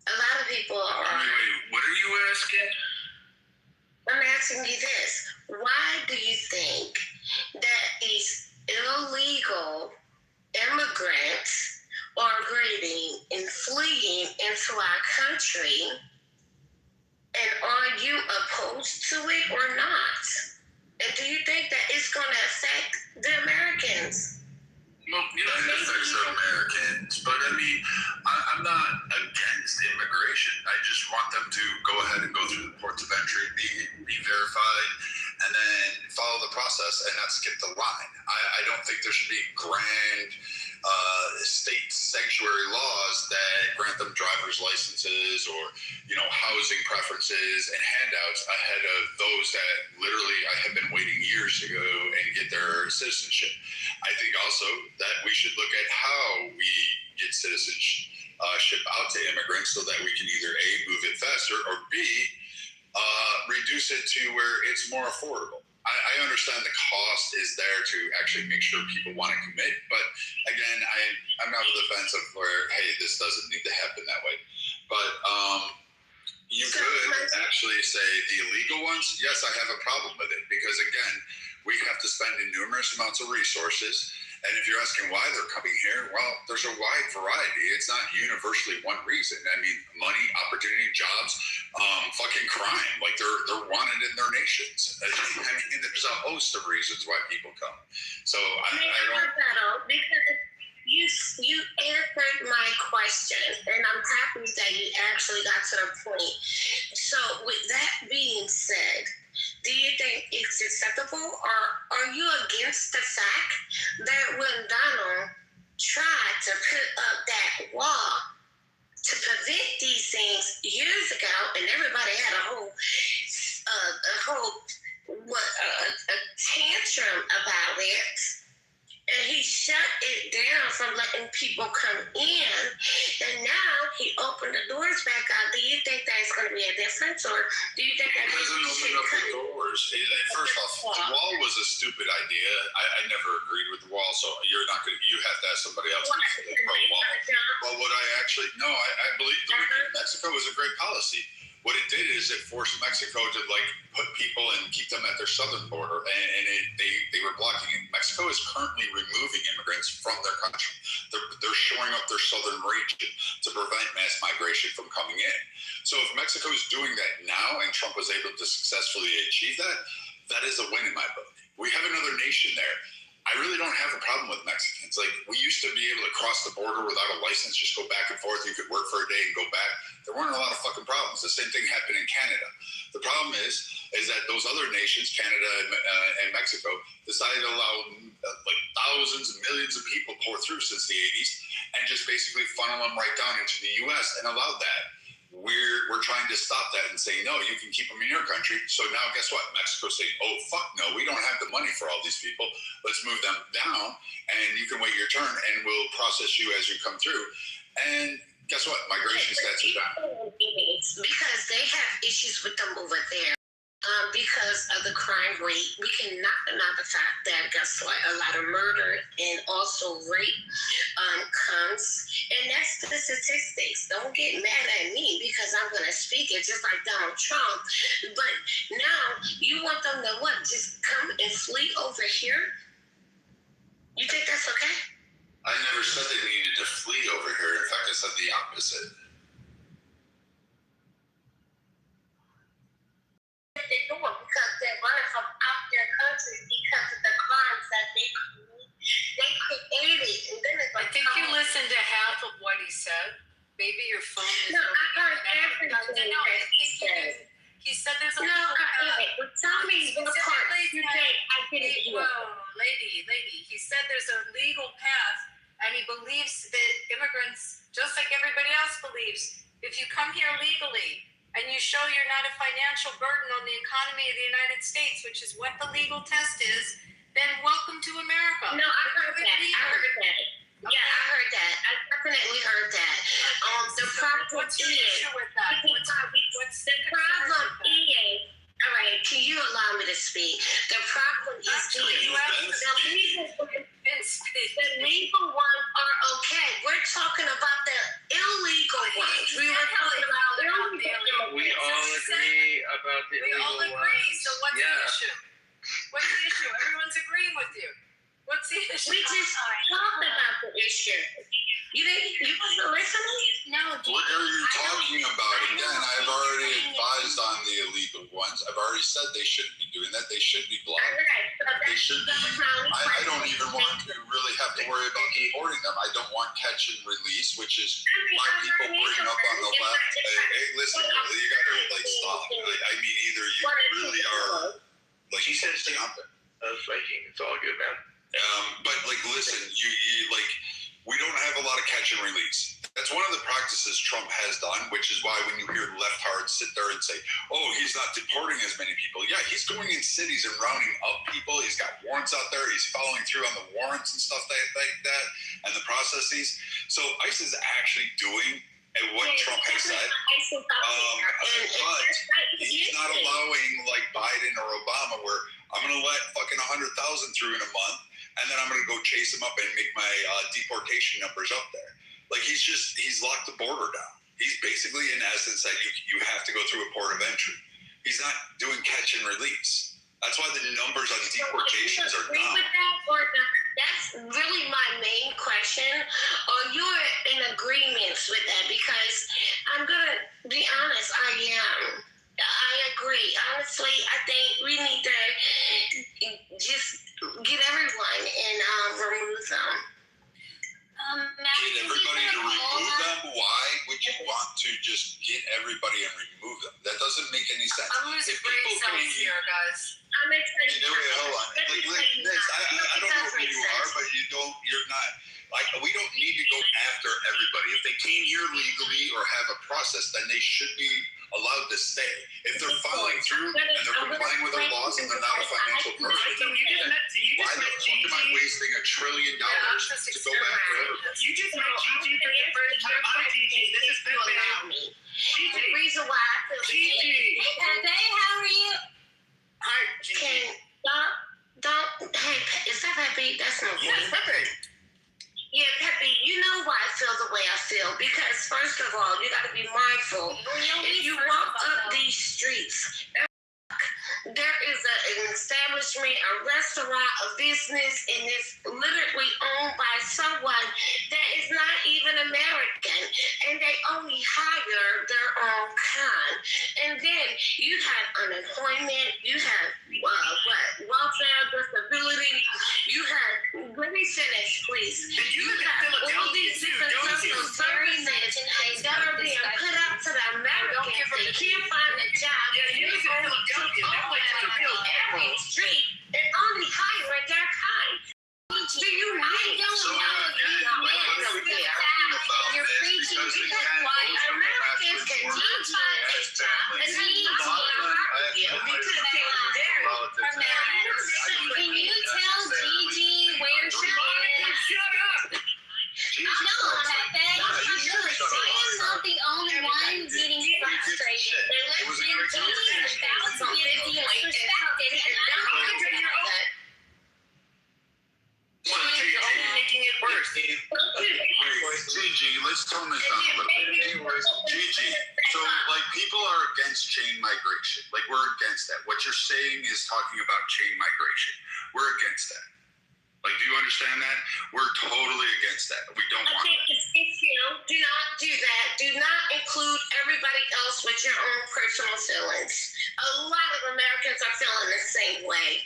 A lot of people are. Wait, what are you asking? I'm asking you this. Why do you think that these illegal immigrants are migrating and fleeing into our country? And are you opposed to it or not? And do you think that it's going to affect the Americans? Well, it affects the Americans, but I mean, I'm not against immigration. I just want them to go ahead and go through the ports of entry, be verified, and then follow the process and not skip the line. I don't think there should be grand state sanctuary laws that grant them driver's licenses or, housing preferences and handouts ahead of those that literally I have been waiting years to go and get their citizenship. I think also that we should look at how we get citizenship out to immigrants so that we can either A, move it faster, or B, reduce it to where it's more affordable. I understand the cost is there to actually make sure people want to commit, but again, I'm not on the fence of where, hey, this doesn't need to happen that way. But you could actually say the illegal ones, yes, I have a problem with it because again, we have to spend enormous amounts of resources. And if you're asking why they're coming here, well, there's a wide variety. It's not universally one reason. I mean, money, opportunity, jobs, fucking crime. Like they're wanted in their nations. I mean, there's a host of reasons why people come. So I don't. Because you answered my question, and I'm happy that you actually got to the point. So with that being said, do you think it's acceptable, or are you against the fact that when Donald tried to put up that wall to prevent these things years ago, and everybody had a whole tantrum about it, and he shut it down from letting people come in, and now he opened the doors back out. Do you think that's going to be a difference, or do you think that doesn't open up the doors? First off, the wall was a stupid idea. I never agreed with the wall, so you're not going to. You have to ask somebody else who's pro wall. Well, what I believe Mexico was a great policy. What it did is it forced Mexico to put people and keep them at their southern border, and they were blocking it. Mexico is currently removing immigrants from their country. They're shoring up their southern region to prevent mass migration from coming in. So if Mexico is doing that now, and Trump was able to successfully achieve that, that is a win in my book. We have another nation there. I really don't have a problem with Mexicans. We used to be able to cross the border without a license, just go back and forth. You could work for a day and go back. There weren't a lot of fucking problems. The same thing happened in Canada. The problem is that those other nations, Canada and Mexico, decided to allow thousands and millions of people pour through since the 80s and just basically funnel them right down into the U.S. and allowed that. We're trying to stop that and say, no, you can keep them in your country. So now guess what? Mexico's saying, oh, fuck no, we don't have the money for all these people. Let's move them down and you can wait your turn and we'll process you as you come through. And guess what? Migration stats are down. Because they have issues with them over there. Because of the crime rate, we cannot deny the fact that, guess what, a lot of murder and also rape comes, and that's the statistics. Don't get mad at me because I'm going to speak it just like Donald Trump. But now you want them to what? Just come and flee over here? You think that's okay? I never said they needed to flee over here. In fact, I said the opposite. They're doing because they're running from out their country because of the crimes that they created. And then I think you listened to half of what he said. Maybe your phone is. No, I heard everything he said. He said there's a. No, well, tell me what part you think I didn't hear. Whoa, lady. He said there's a legal path, and he believes that immigrants, just like everybody else believes, if you come here legally and you show you're not a financial burden on the economy of the United States, which is what the legal test is, then welcome to America. No, I heard that. Yeah, I heard that. I definitely heard that. The problem What's your issue with that? What's the problem is, all right, can you allow me to speak? The problem is the legal ones are okay. We're talking about the illegal ones. We were talking about illegal. We all agree about the illegal ones. We all agree. So what's the issue? What's the issue? Everyone's agreeing with you. What's the issue? We just talked about the issue. You wasn't listening? No. What are you talking about? Again, I've already advised on the illegal ones. I've already said they shouldn't be doing that. They should be blocked. They should be. I don't even want to really have to worry about deporting them. I don't want catch and release, which is why people bring up on the left. Hey, listen, you got to stop. I mean, either you really are. She said jumping. Viking. It's all good, man. But like, listen, you like, we don't have a lot of catch and release. That's one of the practices Trump has done, which is why when you hear leftards sit there and say, "Oh, he's not deporting as many people," yeah, he's going in cities and rounding up people. He's got warrants out there. He's following through on the warrants and stuff like that, and the processes. So ICE is actually doing what Trump has said, but he's not allowing like Biden or Obama, where I'm going to let fucking 100,000 through in a month, and then I'm going to go chase him up and make my deportation numbers up there. Like he's locked the border down. He's basically, in essence, that you have to go through a port of entry. He's not doing catch and release. That's why the numbers on deportations are down. That's really my main question. Are you in agreement with that? Because I'm gonna be honest, I am. I agree. Honestly, I think we need to just get everyone and remove them. Get everybody to remove them? Why would you want to just get everybody and remove them? That doesn't make any sense. I'm losing brain cells here, guys. I'm excited. Hold on. Like this, I don't know who you are, but you're not. Like, we don't need to go after everybody. If they came here legally or have a process, then they should be allowed to stay. If they're following through and they're complying with our laws and they're not a financial person, why the fuck am I wasting $1 trillion to go after everybody? You just met Gigi for the first time. Hi, Gigi. This is Big Bang. The reason why I feel Gigi. Hey, how are you? Hi, Gigi. Hey, is that Pepe? That's no point. Yes, Pepe. Yeah, Pepe, you know why I feel the way I feel. Because first of all, you got to be mindful. If you walk up these streets, there is an establishment, a restaurant, a business, and it's literally owned by someone that is not even American, and they only hire their own kind. And then you have unemployment, you have welfare, disability, you have, let me finish, please. You have all these different social services that are being put out to the Americans. They can't find a job. Yeah, you live in Philadelphia. That place is a real every street and only hire their kind. Do you really don't know you're preaching because why Americans can not find a job and need to argue because they're there. Can you tell Gigi where she is? Shut up! No, Pepe, I am not the only one getting frustrated. Gigi is about to get disrespected and I don't agree with that. You're only making it worse. Gigi, let's tone this down a little bit. Gigi, so like people are against chain migration. Like we're against that. What you're saying is talking about chain migration. We're against that. Like, do you understand that? We're totally against that. We don't want that. Do not do that. Do not include everybody else with your own personal feelings. A lot of Americans are feeling the same way.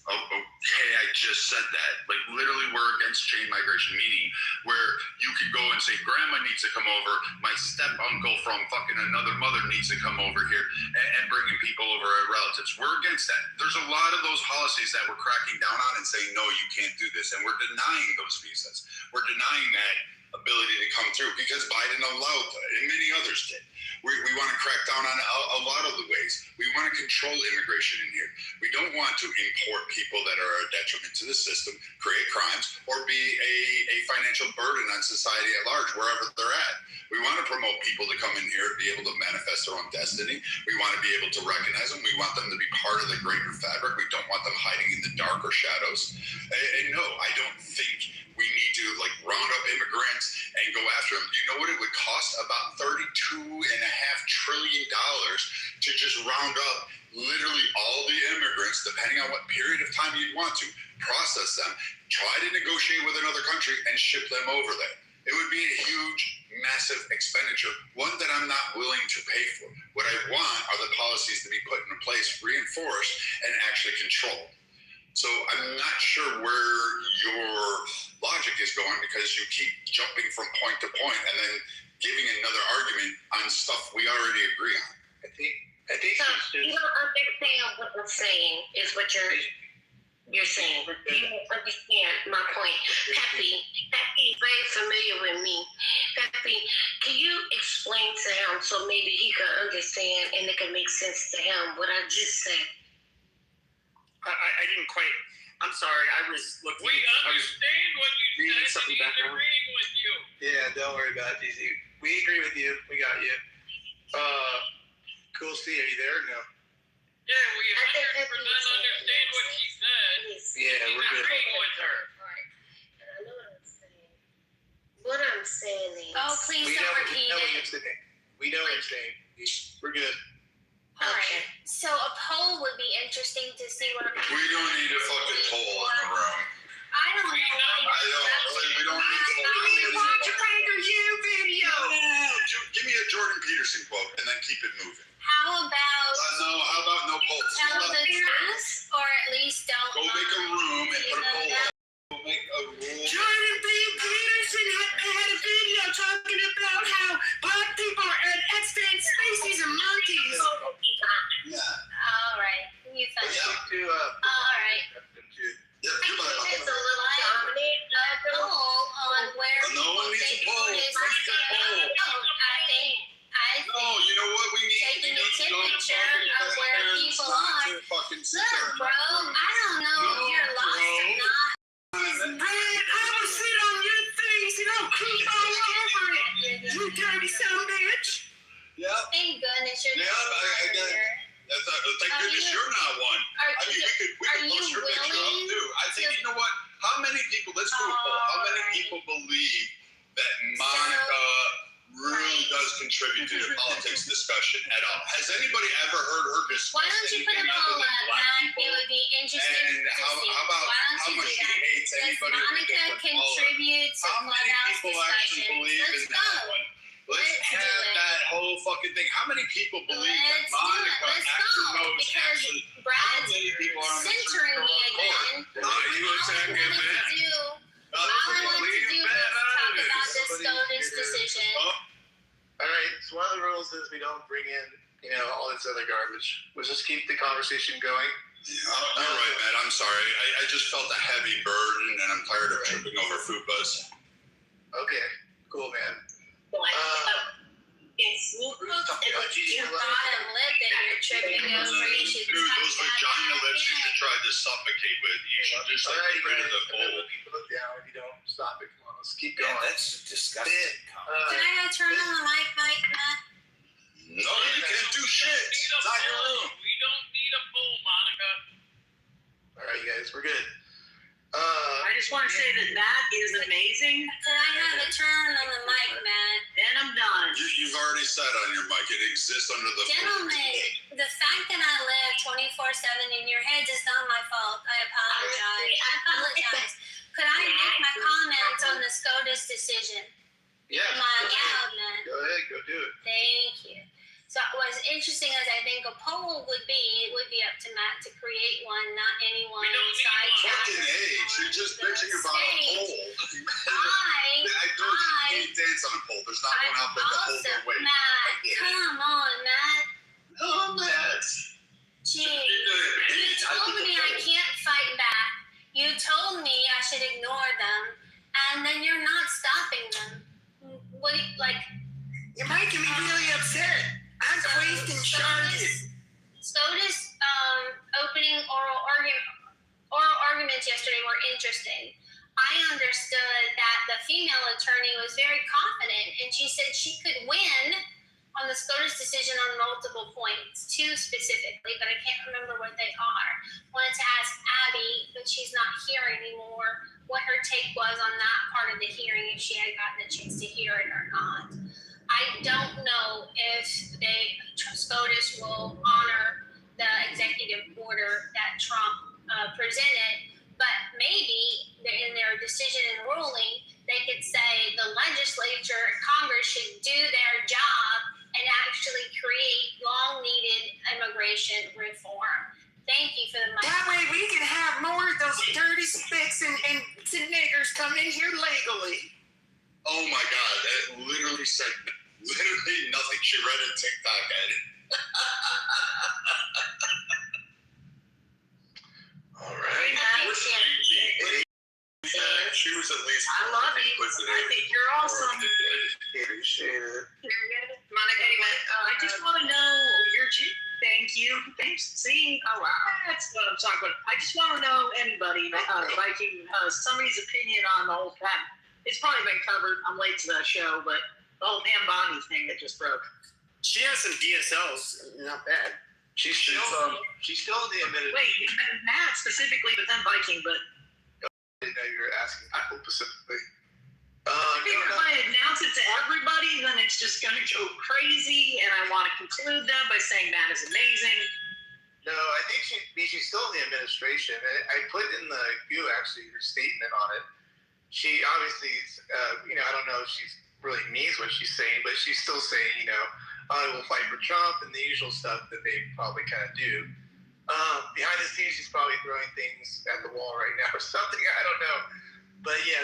Oh, okay, I just said that. Like, literally, we're against chain migration, meaning where you could go and say, Grandma needs to come over, my step-uncle from fucking another mother needs to come over here, and bringing people over as relatives. We're against that. There's a lot of those policies that we're cracking down on and saying, no, you can't do this, and we're denying those visas. We're denying that ability to come through because Biden allowed that, and many others did. We want to crack down on a lot of the ways. We want to control immigration in here. We don't want to import people that are a detriment to the system, create crimes, or be a financial burden on society at large, wherever they're at. We want to promote people to come in here, be able to manifest their own destiny. We want to be able to recognize them. We want them to be part of the greater fabric. We don't want them hiding in the dark or shadows. And no, I don't think we need to like round up immigrants and go after them. You know what it would cost? About $32.5 trillion to just round up literally all the immigrants, depending on what period of time you'd want to, process them, try to negotiate with another country and ship them over there. It would be a huge, massive expenditure, one that I'm not willing to pay for. What I want are the policies to be put in place, reinforced, and actually controlled. So I'm not sure where your logic is going because you keep jumping from point to point and then giving another argument on stuff we already agree on. I think so you don't understand what I'm saying is what you're you're saying. You don't understand my point. Peppy is very familiar with me. Peppy, can you explain to him so maybe he can understand and it can make sense to him what I just said? I didn't quite. I'm sorry. I was looking. We understand what you said. something He's back on. agreeing with you. Yeah, don't worry about it, DZ. We agree with you. We got you. Cool C, are you there? No. Yeah, we 100% understand what she said. Yeah, He's we're good. agreeing with her. I know what I'm saying. What I'm saying is. Oh, please We don't know repeat what it. you're saying. We know what you're saying. We're good. All right. So a poll would be interesting to see what. We don't need a fucking poll in the room. I don't know. We don't need to watch a Ranger U video. Give me a Jordan Peterson quote and then keep it moving. How about How about no polls? tell the truth, or at least don't. Go make a room and put a poll up. Go make a rule. Jordan B. Peterson had a video talking about how black people are an extinct species of monkeys. Yeah. All right. You thought. Yeah. All right. Yeah, It's a little dominant. A poll on where No one needs a poll. I think No, you know what we need? taking a temperature of where people are. Look, bro, I don't know if you're lost or not. Brad, I will sit on your face and I'll creep all over it. You dirty son of a bitch. Yeah. Thank goodness you're Yeah, thank goodness you're not one. I mean, we could post your picture up too. I think, you know what? How many people, let's do a poll. How many people believe that Monica really does contribute to the politics discussion at all? Has anybody ever heard her discuss Why don't you put a anything poll other than up, black Matt? people? It would be interesting And to how see. about Why don't how you much do she that? hates Does anybody with a Monica different color? contribute to How many Clubhouse people actually discussion? believe Let's in that go. one? Let's Let's do have it. that whole fucking thing. How many people believe that Let's do it. Monica Let's actually go. knows Because actually how Brad's many people are on the centering me again. Are you attacking that? All I want to do is talk about this SCOTUS decision. All right. So one of the rules is we don't bring in, all this other garbage. We'll just keep the conversation going. Yeah, you're right, man. I'm sorry. I just felt a heavy burden, and I'm tired of tripping over food buzz. Okay. Cool, man. It's Your bottom lip that you're tripping over, you should Dude, those vagina lips you should try to suffocate with. You should just All right, get rid of the guys, bowl. people look down if you don't stop it. Come on, let's keep going. That's disgusting. Can I turn on the mic, Matt? No, you can't do shit. It's not your room. We don't need a poll, Monica. All right, guys, we're good. I just want to say that is amazing. Can I have a turn on the mic, Matt? Then I'm done. You've already said on your mic it exists under the. Gentlemen, the fact that I live 24/7 in your heads is not my fault. I apologize. Could I make my comments on the SCOTUS decision? Yeah. Am I allowed, Matt? Go ahead, go do it. Thank you. So what's interesting as I think a poll would be, it would be up to Matt to create one, not anyone inside Fucking age. You're just bitching about a poll. I can't dance on a pole. There's not one out there to hold their weight. Matt, come on, Matt. Oh, Matt. Gee, you told me I can't fight back. You told me I should ignore them, and then you're not stopping them. What do you, like? You're making me really upset. I'm queased and charged. SCOTUS opening oral arguments yesterday were interesting. I understood that the female attorney was very confident, and she said she could win on the SCOTUS decision on multiple points, two specifically, but I can't remember what they are. Wanted to ask Abby, but she's not here anymore, what her take was on that part of the hearing, if she had gotten a chance to hear it or not. I don't know if SCOTUS will honor the executive order that Trump presented, but maybe in their decision and ruling, they could say the legislature, Congress should do their job and actually create long-needed immigration reform. Thank you for the mic. That way we can have more of those dirty spicks and niggers come in here legally. Oh my God, that literally said nothing. She read a TikTok at it. All right. Happy I think you're awesome. Appreciate it. Monica, I just want to know your Thank you. Thanks. See, oh, that's what I'm talking about. I just want to know anybody, Viking, somebody's opinion on the whole thing. It's probably been covered. I'm late to the show, but the whole Pam Bondi thing that just broke. She has some DSLs. Not bad. She's still in the administration. Wait, Matt specifically, but then Viking, but. I didn't know you were asking people specifically. I think if I announce it to everybody, then it's just going to go crazy, and I want to conclude that by saying Matt is amazing. No, I think she's still in the administration. I put in the queue, actually, her statement on it. She obviously, I don't know if she really means what she's saying, but she's still saying, I will fight for Trump and the usual stuff that they probably kind of do. Behind the scenes, she's probably throwing things at the wall right now or something. I don't know. But yeah,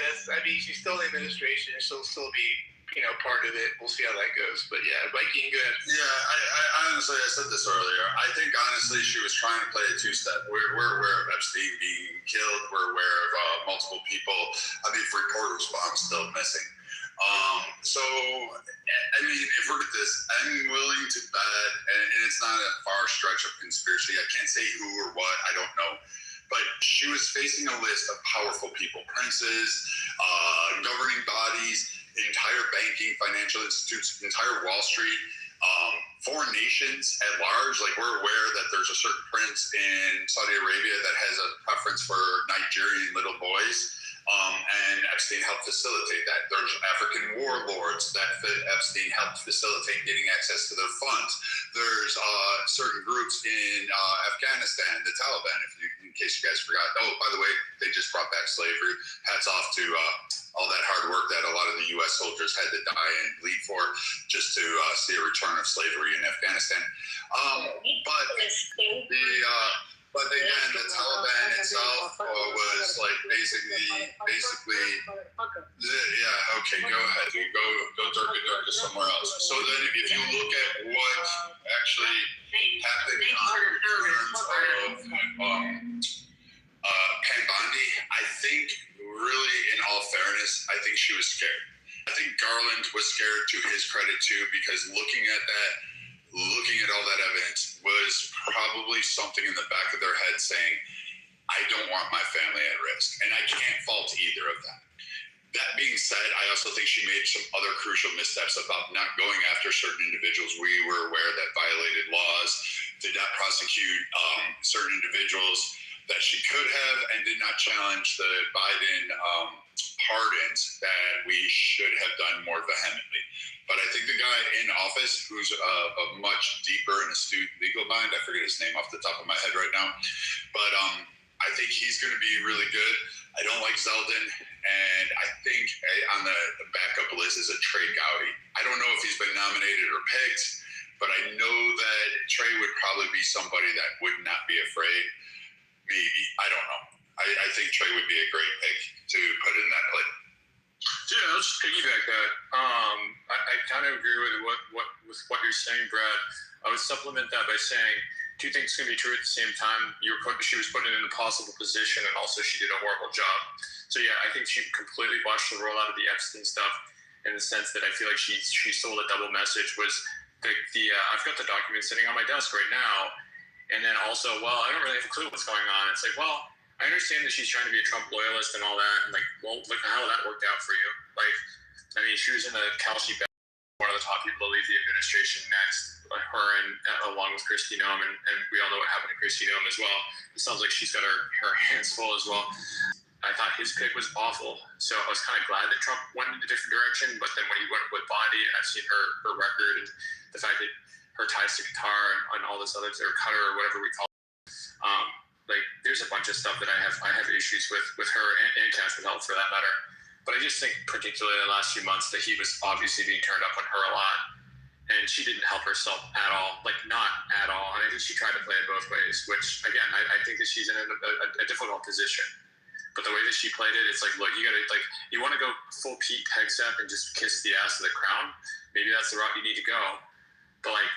she's still in the administration. She'll still be, part of it. We'll see how that goes. But yeah, Viking, go ahead. Yeah, I honestly, I said this earlier. I think honestly she was trying to play a two-step. We're aware of Epstein being killed. We're aware of multiple people. Reporters' bombs still missing. So, if we're at this, I'm willing to bet, and it's not a far stretch of conspiracy. I can't say who or what. I don't know. But she was facing a list of powerful people, princes, governing bodies, entire banking, financial institutes, entire Wall Street, foreign nations at large. Like, we're aware that there's a certain prince in Saudi Arabia that has a preference for Nigerian little boys. And Epstein helped facilitate that. There's African warlords that Epstein helped facilitate getting access to their funds. There's certain groups in Afghanistan, the Taliban, in case you guys forgot. Oh, by the way, they just brought back slavery. Hats off to all that hard work that a lot of the U.S. soldiers had to die and bleed for just to see a return of slavery in Afghanistan. But again, the Taliban itself was like basically, yeah, okay, go ahead, dude. Go Durga somewhere else. So then if you look at what actually happened in terms of Pam Bondi, I think really, in all fairness, I think she was scared. I think Garland was scared, to his credit too, because looking at all that evidence was probably something in the back of their head saying, I don't want my family at risk. And I can't fault either of them. That being said, I also think she made some other crucial missteps about not going after certain individuals we were aware that violated laws, did not prosecute certain individuals that she could have, and did not challenge the Biden pardons that we should have done more vehemently. But I think the guy in office, who's a much deeper and astute legal mind, I forget his name off the top of my head right now, but I think he's going to be really good. I don't like Zeldin, and I think on the backup list is a Trey Gowdy. I don't know if he's been nominated or picked, but I know that Trey would probably be somebody that would not be afraid. Maybe. I don't know. I think Trey would be a great pick to put in that play. Yeah, I'll just piggyback that. I kind of agree with what you're saying, Brad. I would supplement that by saying two things can be true at the same time. She was put in an impossible position, and also she did a horrible job. So yeah, I think she completely botched the rollout of the Epstein stuff, in the sense that I feel like she sold a double message. Was I've got the document sitting on my desk right now, and then also, well, I don't really have a clue what's going on. It's like, well, I understand that she's trying to be a Trump loyalist and all that, and like, well, look how that worked out for you. Like, I mean, she was in the Kelsey, one of the top people to leave the administration next, her and along with Kristi Noem, and we all know what happened to Kristi Noem as well. It sounds like she's got her hands full as well. I thought his pick was awful, so I was kind of glad that Trump went in a different direction. But then when he went with Bondi, and I've seen her record and the fact that her ties to Qatar and all this other, or Qatar or whatever we call it. Like, there's a bunch of stuff that I have issues with her and Cash Patel for that matter. But I just think, particularly in the last few months, that he was obviously being turned up on her a lot, and she didn't help herself at all. Like, not at all. And I think she tried to play it both ways, which again, I think that she's in a difficult position. But the way that she played it, it's like, look, you want to go full Pete Hegseth and just kiss the ass of the crown. Maybe that's the route you need to go. But like,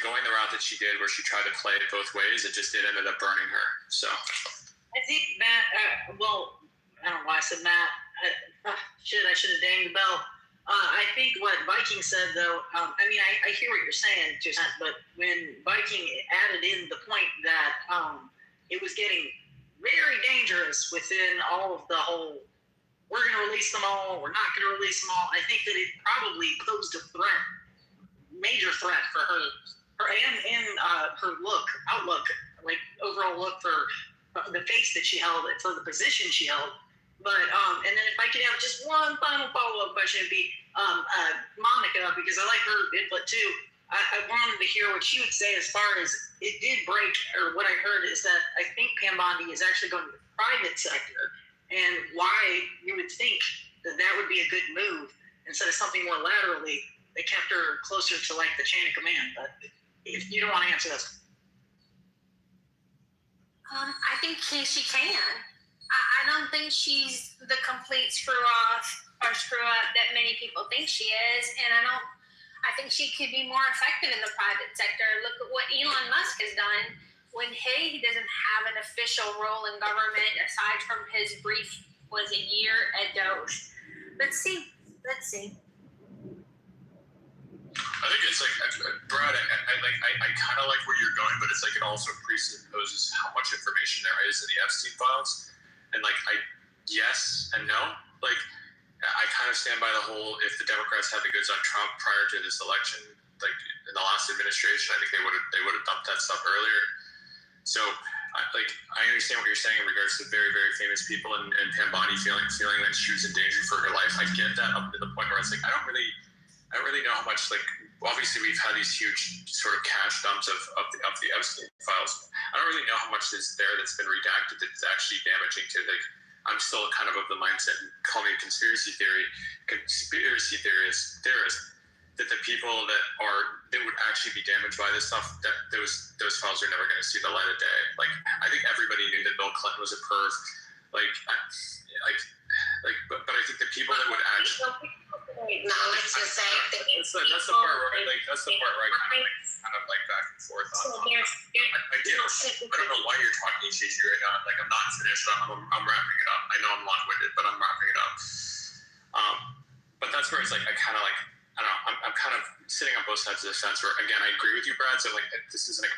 going the route that she did, where she tried to play it both ways, it ended up burning her. So I think Matt. Well, I don't know why I said Matt. Shit, I should have danged the bell. I think what Viking said, though, I mean, I hear what you're saying, but when Viking added in the point that it was getting very dangerous within all of the whole, we're going to release them all, we're not going to release them all, I think that it probably posed a threat, major threat for her and her outlook, like overall look for the face that she held, for the position she held. But and then if I could have just one final follow-up question, it'd be Monica, because I like her input too. I wanted to hear what she would say as far as it did break, or what I heard is that I think Pam Bondi is actually going to the private sector, and why you would think that that would be a good move instead of something more laterally that kept her closer to like the chain of command. But if you don't want to answer this, I think she can. I don't think she's the complete screw up that many people think she is, and I think she could be more effective in the private sector. Look at what Elon Musk has done when he doesn't have an official role in government aside from his brief a year at Doge. Let's see. I think it's like, Brad, I kind of like where you're going, but it's like it also presupposes how much information there is in the Epstein files. And like, yes and no. Like, I kind of stand by the whole, if the Democrats had the goods on Trump prior to this election, like in the last administration, I think they would have dumped that stuff earlier. So, I understand what you're saying in regards to very, very famous people and Pam Bondi feeling like she was in danger for her life. I get that up to the point where it's like, I don't really know how much, like, obviously we've had these huge sort of cash dumps of the Epstein files. I don't really know how much is there that's been redacted that's actually damaging to, like, I'm still kind of the mindset, and call me a conspiracy theorist, that the people that would actually be damaged by this stuff, that those files are never going to see the light of day. Like, I think everybody knew that Bill Clinton was a perv. But I think the people that would actually acknowledge the fact that that's the part where I kind of back and forth on. I don't know why you're talking to me right now. Like, I'm not finished. I'm wrapping it up. I know I'm long-winded, but I'm wrapping it up. But that's where it's like I don't know. I'm kind of sitting on both sides of the fence. Where again, I agree with you, Brad. So like, this isn't a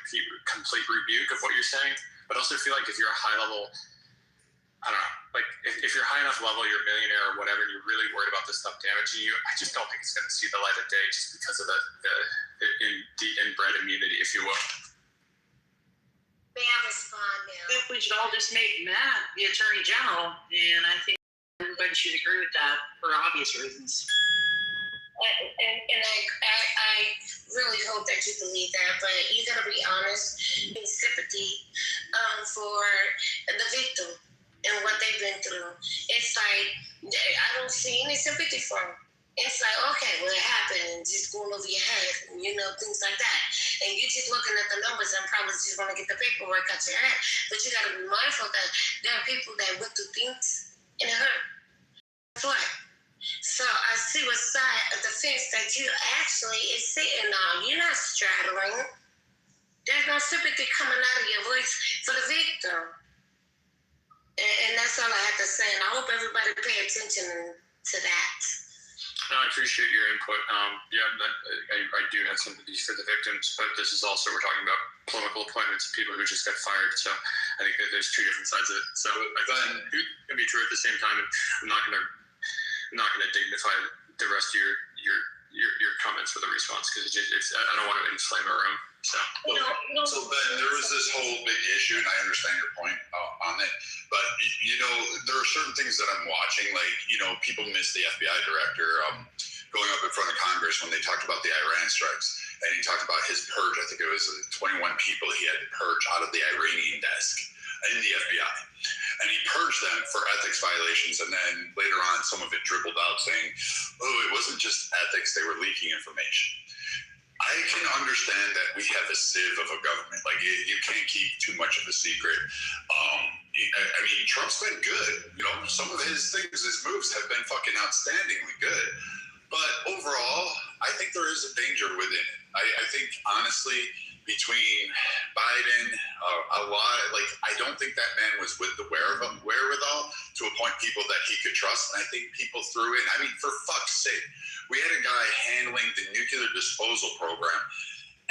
complete rebuke of what you're saying, but I also feel like if you're a high level, I don't know, like if you're high enough level, you're a millionaire or whatever, and you're really worried about this stuff damaging you, I just don't think it's going to see the light of day just because of the inbred immunity, if you will. May I respond now? I think we should all just make Matt the Attorney General, and I think everybody should agree with that for obvious reasons. And I really hope that you believe that, but you got to be honest and sympathy for the victim and what they've been through. It's like, I don't see any sympathy for them. It's like, okay, well, it happened, just going over your head, things like that. And you're just looking at the numbers and probably just want to get the paperwork out your head. But you got to be mindful that there are people that went through things and it hurt. That's why. So I see what side of the fence that you actually is sitting on. You're not straddling. There's no sympathy coming out of your voice for the victim. And that's all I have to say. And I hope everybody pay attention to that. No, I appreciate your input. I do have sympathy for the victims, but this is also, we're talking about political appointments of people who just got fired. So I think that there's two different sides of it. So it can be true at the same time. And I'm not going to dignify the rest of your comments with a response because I don't want to inflame a room. So Ben, there was this whole big issue, and I understand your point on it. But there are certain things that I'm watching, like people miss the FBI director going up in front of Congress when they talked about the Iran strikes, and he talked about his purge. I think it was 21 people he had to purge out of the Iranian desk in the FBI. And he purged them for ethics violations, and then later on some of it dribbled out saying, it wasn't just ethics, they were leaking information. I can understand that we have a sieve of a government. Like, you can't keep too much of a secret. I mean, Trump's been good. Some of his moves have been fucking outstandingly good. But overall, I think there is a danger within it. I think, honestly, between Biden, a lot, like, I don't think that man was with the wherewithal to appoint people that he could trust. And I think people threw in, I mean, for fuck's sake, we had a guy handling the nuclear disposal program,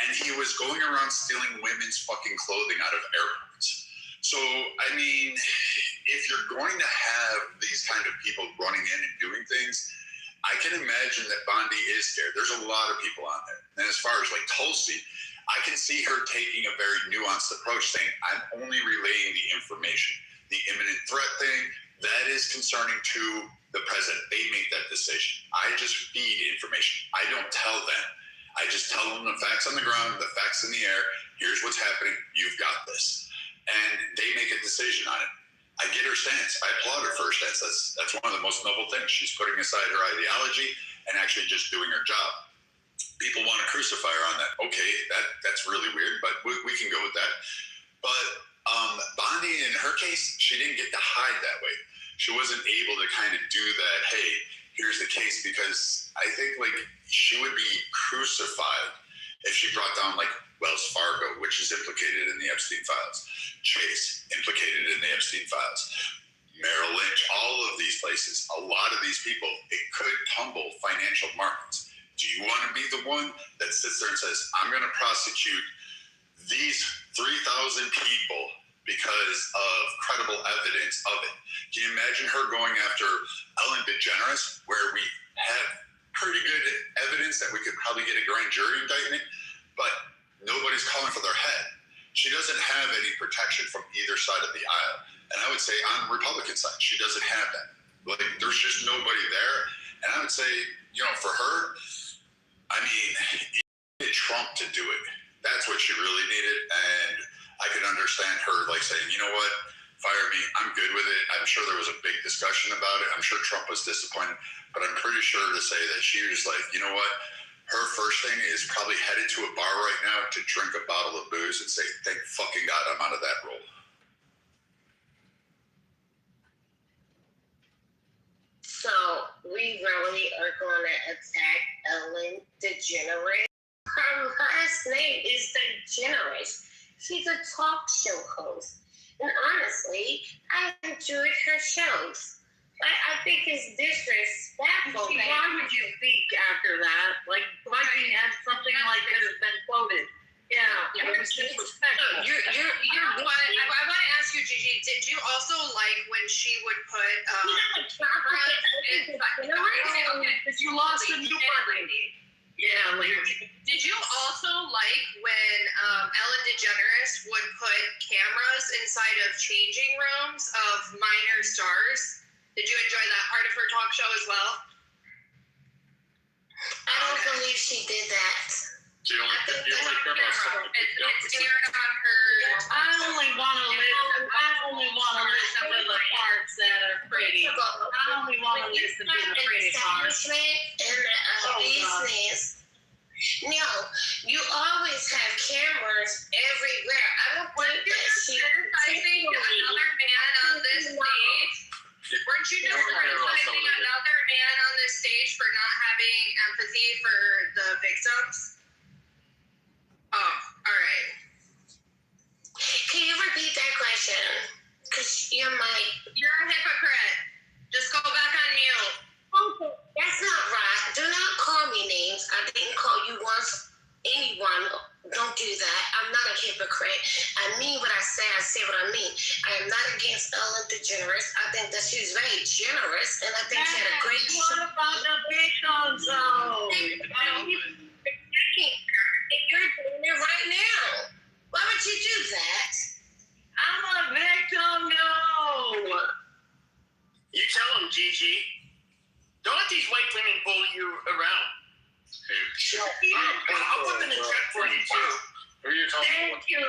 and he was going around stealing women's fucking clothing out of airports. So, I mean, if you're going to have these kind of people running in and doing things, I can imagine that Bondi is scared. There's a lot of people on there. And as far as like Tulsi, I can see her taking a very nuanced approach, saying, I'm only relaying the information. The imminent threat thing, that is concerning to the president. They make that decision. I just feed information. I don't tell them. I just tell them the facts on the ground, the facts in the air. Here's what's happening. You've got this. And they make a decision on it. I get her stance. I applaud her for her stance. That's one of the most noble things. She's putting aside her ideology and actually just doing her job. People want to crucify her on that. Okay, that's really weird, but we can go with that. But Bondi, in her case, she didn't get to hide that way. She wasn't able to kind of do that, hey, here's the case, because I think, like, she would be crucified if she brought down, like, Wells Fargo, which is implicated in the Epstein files, Chase, implicated in the Epstein files, Merrill Lynch, all of these places, a lot of these people, it could tumble financial markets. Do you want to be the one that sits there and says, I'm going to prosecute these 3,000 people because of credible evidence of it? Can you imagine her going after Ellen DeGeneres, where we have pretty good evidence that we could probably get a grand jury indictment, but nobody's calling for their head? She doesn't have any protection from either side of the aisle. And I would say on the Republican side, she doesn't have that. Like, there's just nobody there. And I would say, you know, for her, I mean, you needed Trump to do it. That's what she really needed. And I could understand her, like, saying, you know what, fire me. I'm good with it. I'm sure there was a big discussion about it. I'm sure Trump was disappointed. But I'm pretty sure to say that she was like, you know what, her first thing is probably headed to a bar right now to drink a bottle of booze and say, thank fucking God I'm out of that role. So we really are going to attack Ellen DeGeneres. Her last name is DeGeneres. She's a talk show host. And honestly, I enjoyed her shows. I think it's disrespectful. Why would you speak after that? Like, Viking had something like this has been quoted. Yeah, it was disrespectful. You're what? I want to ask you, Gigi, did you also like when she would put because you lost a new party. Yeah, later. Did you also like when Ellen DeGeneres would put cameras inside of changing rooms of minor stars? Did you enjoy that part of her talk show as well? I don't believe she did that. So you don't like cameras? It's aired on her. I only want to listen to the parts that are pretty. I only want to listen to the pretty parts. And business. No, you always have cameras everywhere. I don't think that she. Criticizing another man on this stage. Weren't you just criticizing another man on this stage for not having empathy for the victims? Oh, all right. Can you repeat that question? Because you're a hypocrite. Just go back on mute. Okay, that's not right. Do not call me names. I didn't call you once. Anyone. Don't do that. I'm not a hypocrite. I mean what I say. I say what I mean. I am not against Ellen DeGeneres. I think that she's very generous, and I think she had a great show. What about the victims, though? You're doing it right now. Why would you do that? I'm a victim, no. You tell them, Gigi. Don't let these white women bully you around. I'll put them in check for you, too. Who are you talking Thank you.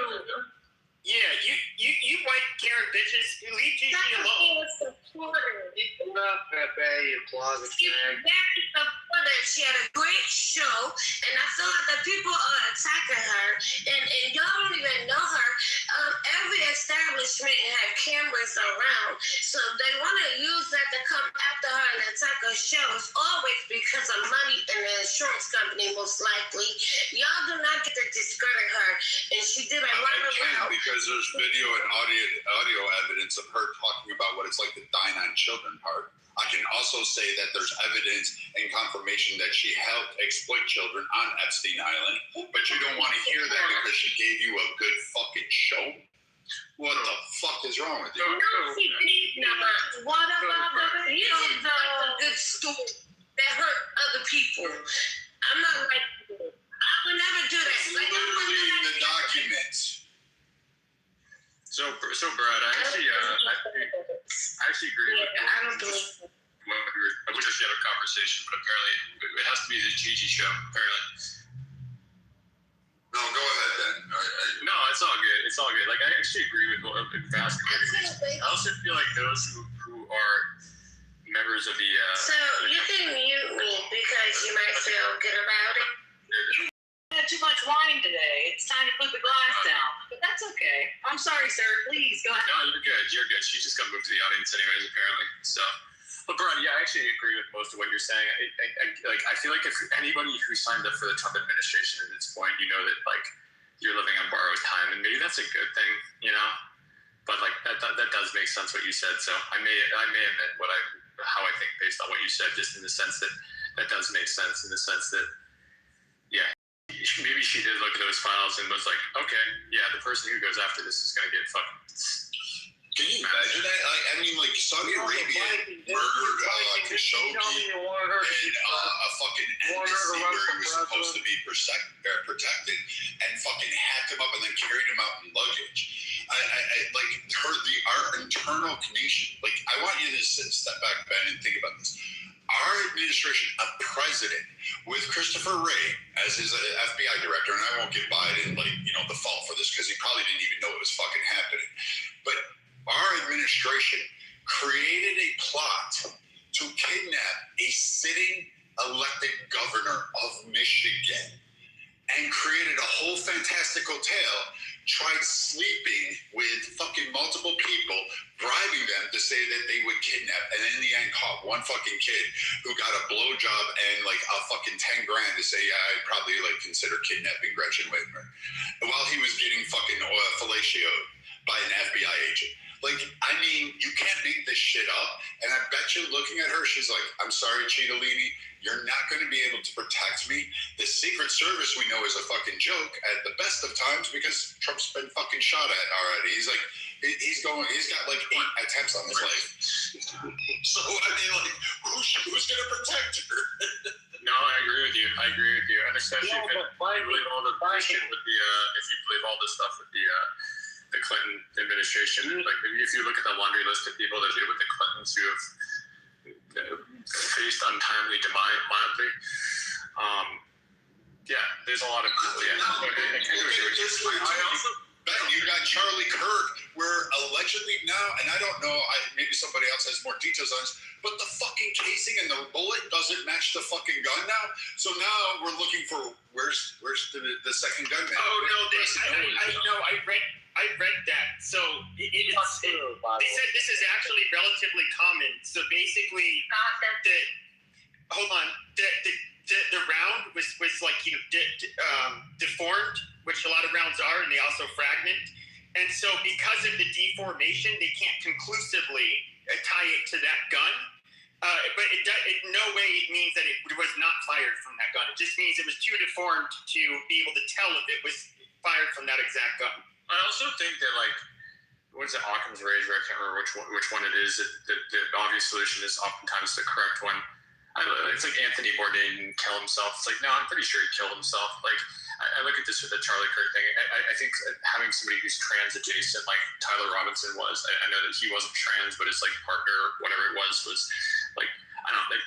Yeah, you white Karen bitches, you leave Gigi alone. Enough, Pepe, you closet fag. That's the that she had a great show, and I feel like the people are attacking her, and y'all don't even know her. Every establishment have cameras around, so they want to use that to come after her and attack her shows, always because of money and the insurance company, most likely. Y'all do not get to discredit her, and she did a lot of well. Because there's video and audio evidence of her talking about what it's like to dine on children part. I can also say that there's evidence and confirmation that she helped exploit children on Epstein Island, but you don't want to hear that because she gave you a good fucking show? What the fuck is wrong with you? No, she did not. What about the video? A good story that hurt other people. I'm not like, I would never do that. Like, I'm reading the documents. So Brad, I actually agree with I don't believe it. We just had a conversation, but apparently it has to be the Gigi show, apparently. No, go ahead then. No, it's all good. It's all good. Like, I actually agree with vast majority. I also feel like those who are members of the... So you can mute me because you might feel good about it. You had too much wine today. It's time to put the glass down. But that's okay. I'm sorry, sir. Please, go ahead. No, you're good. You're good. She's just going to move to the audience anyways, apparently. So... But Brad, yeah, I actually agree with most of what you're saying. I feel like if anybody who signed up for the Trump administration at this point, you know that like you're living on borrowed time, and maybe that's a good thing, you know. But like that does make sense what you said. So I may admit how I think based on what you said, just in the sense that does make sense in the sense that yeah, maybe she did look at those files and was like, okay, yeah, the person who goes after this is gonna get fucking. Can you imagine that? I mean, like, Saudi Arabia murdered Khashoggi in a fucking embassy where he was supposed to be protected and fucking hacked him up and then carried him out in luggage. Our internal nation, like, I want you to step back, Ben, and think about this. Our administration, a president with Christopher Wray as his FBI director, and I won't give Biden, the fault for this because he probably didn't even know it was fucking happening. But our administration created a plot to kidnap a sitting elected governor of Michigan and created a whole fantastical tale, tried sleeping with fucking multiple people, bribing them to say that they would kidnap, and in the end caught one fucking kid who got a blowjob and like a fucking $10,000 to say, yeah, I'd probably like consider kidnapping Gretchen Whitmer while he was getting fucking fellatioed by an FBI agent. Like, I mean, you can't make this shit up. And I bet you looking at her, she's like, I'm sorry, Cittadini, you're not going to be able to protect me. The Secret Service we know is a fucking joke at the best of times because Trump's been fucking shot at already. He's like, he's got like 8 attempts on his life. So, I mean, like, who's going to protect her? No, I agree with you. And especially if you believe all the shit with the, if you believe all this stuff with the Clinton administration, like if you look at the laundry list of people that did with the Clintons who have faced untimely demise, mildly, yeah, there's a lot of people. Yeah, I also. Ben, you got Charlie Kirk, where allegedly now, and I don't know, maybe somebody else has more details on this, but the fucking casing and the bullet doesn't match the fucking gun now. So now we're looking for where's the second gun now? Oh no, I read that. So they said this is actually relatively common. So basically, the round was like deformed, which a lot of rounds are, and they also fragment. And so because of the deformation, they can't conclusively tie it to that gun. But it in no way means that it was not fired from that gun. It just means it was too deformed to be able to tell if it was fired from that exact gun. I also think that, like, what is it, Occam's razor? I can't remember which one it is. The obvious solution is oftentimes the correct one. It's like Anthony Bourdain kill himself. It's like, no, I'm pretty sure he killed himself. Like, I look at this with the Charlie Kirk thing. I think having somebody who's trans adjacent, like Tyler Robinson was, I know that he wasn't trans, but his like partner, whatever it was like, I don't know, like,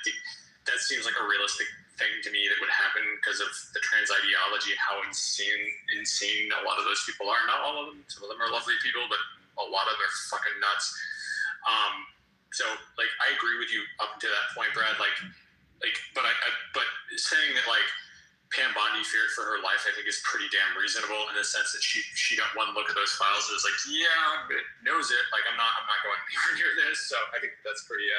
that seems like a realistic thing to me that would happen because of the trans ideology and how insane a lot of those people are. Not all of them. Some of them are lovely people, but a lot of them are fucking nuts. So, like, I agree with you up to that point, Brad. Like, like, but saying that like Pam Bondi feared for her life, I think is pretty damn reasonable in the sense that she got one look at those files and was like, yeah, it knows it. Like I'm not going anywhere near this. So I think that's pretty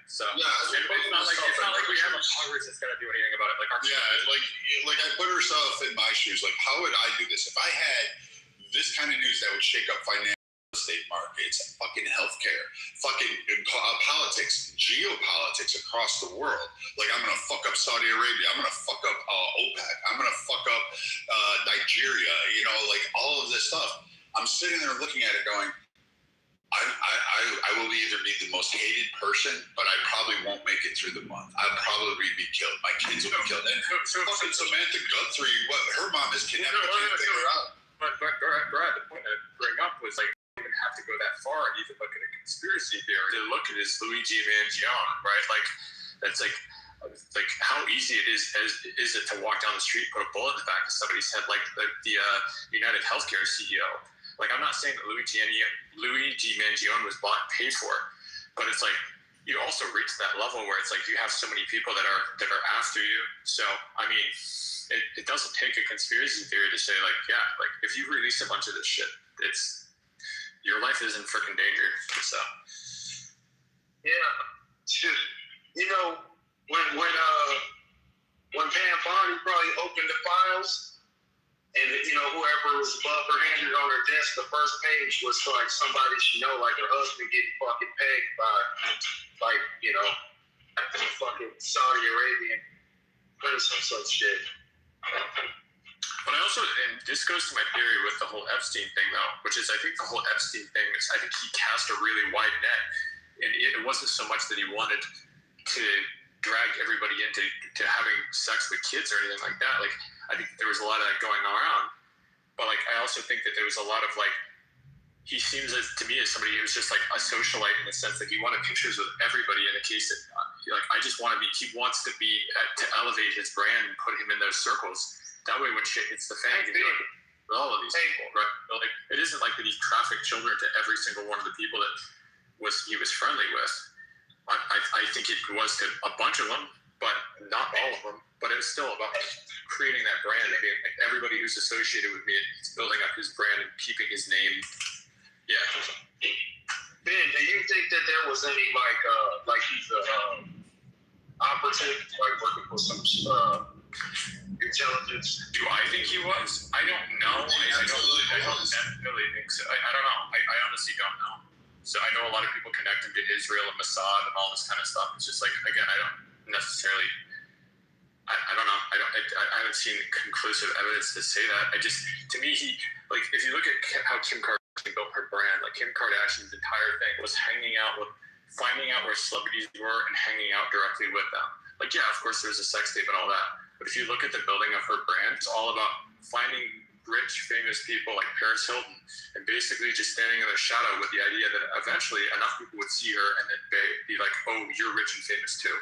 So it's not like we have a Congress that's gonna do anything about it. Like like I put herself in my shoes. Like how would I do this if I had this kind of news that would shake up financial estate markets, fucking healthcare, fucking politics, geopolitics across the world. Like I'm gonna fuck up Saudi Arabia, I'm gonna fuck up OPEC, I'm gonna fuck up Nigeria, like all of this stuff. I'm sitting there looking at it going, I will either be the most hated person, but I probably won't make it through the month. I'll probably be killed. My kids will be killed. And fucking Samantha Guthrie, what her mom is kidnapped, I can't figure out. But Brad, the point I'd bring up was like, even have to go that far and even look at a conspiracy theory to look at is Luigi Mangione, right? Like that's like how easy it is it to walk down the street, put a bullet in the back of somebody's head, like the United Healthcare CEO. Like I'm not saying that Luigi Mangione was bought and paid for, but it's like you also reach that level where it's like you have so many people that are after you. So I mean, it doesn't take a conspiracy theory to say like, yeah, like if you release a bunch of this shit, it's your life is in freaking danger. So yeah, when Pam Bondi probably opened the files, and whoever was above her hand on her desk, the first page was like somebody she know, like her husband getting fucking pegged by fucking Saudi Arabian prince or some shit. But I also, and this goes to my theory with the whole Epstein thing, though, which is I think the whole Epstein thing is I think he cast a really wide net, and it wasn't so much that he wanted to drag everybody into having sex with kids or anything like that. Like I think there was a lot of that going around, but like I also think that there was a lot of like he seems to me as somebody who was just like a socialite in the sense that he wanted pictures with everybody in the case that like I just want to be. He wants to be to elevate his brand and put him in those circles. That way, when shit hits the fan, he can do it with all of these people, right? But like, it isn't like that he trafficked children to every single one of the people that he was friendly with. I think it was to a bunch of them, but not all of them. But it was still about creating that brand and being like everybody who's associated with me, it's building up his brand and keeping his name. Yeah. Ben, do you think that there was any like he's a operative, like working for some intelligence? Do I think he was? I don't know. I don't really think so. I don't know. I honestly don't know. So I know a lot of people connect him to Israel and Mossad and all this kind of stuff. It's just like, again, I don't necessarily. I don't know. I haven't seen conclusive evidence to say that. To me, he like if you look at how Kim Kardashian built her brand, like Kim Kardashian's entire thing was finding out where celebrities were and hanging out directly with them. Like, yeah, of course, there's a sex tape and all that. But if you look at the building of her brand, it's all about finding rich, famous people like Paris Hilton and basically just standing in their shadow with the idea that eventually enough people would see her and then be like, oh, you're rich and famous too.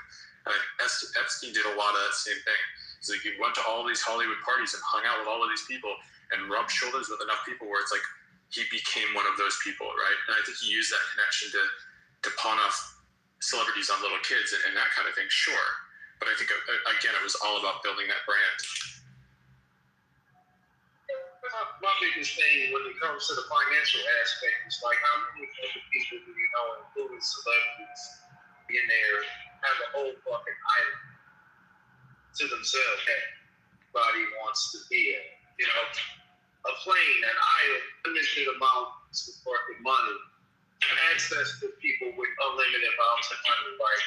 And Epstein did a lot of that same thing. It's like he went to all these Hollywood parties and hung out with all of these people and rubbed shoulders with enough people where it's like he became one of those people, right? And I think he used that connection to pawn off celebrities on little kids and that kind of thing, sure. But I think, again, it was all about building that brand. My biggest thing when it comes to the financial aspect is like how many other people do you know, including celebrities, in there have a whole fucking island to themselves that everybody wants to be in. A plane, an island, limited amounts of fucking money, access to people with unlimited amounts of money. Like,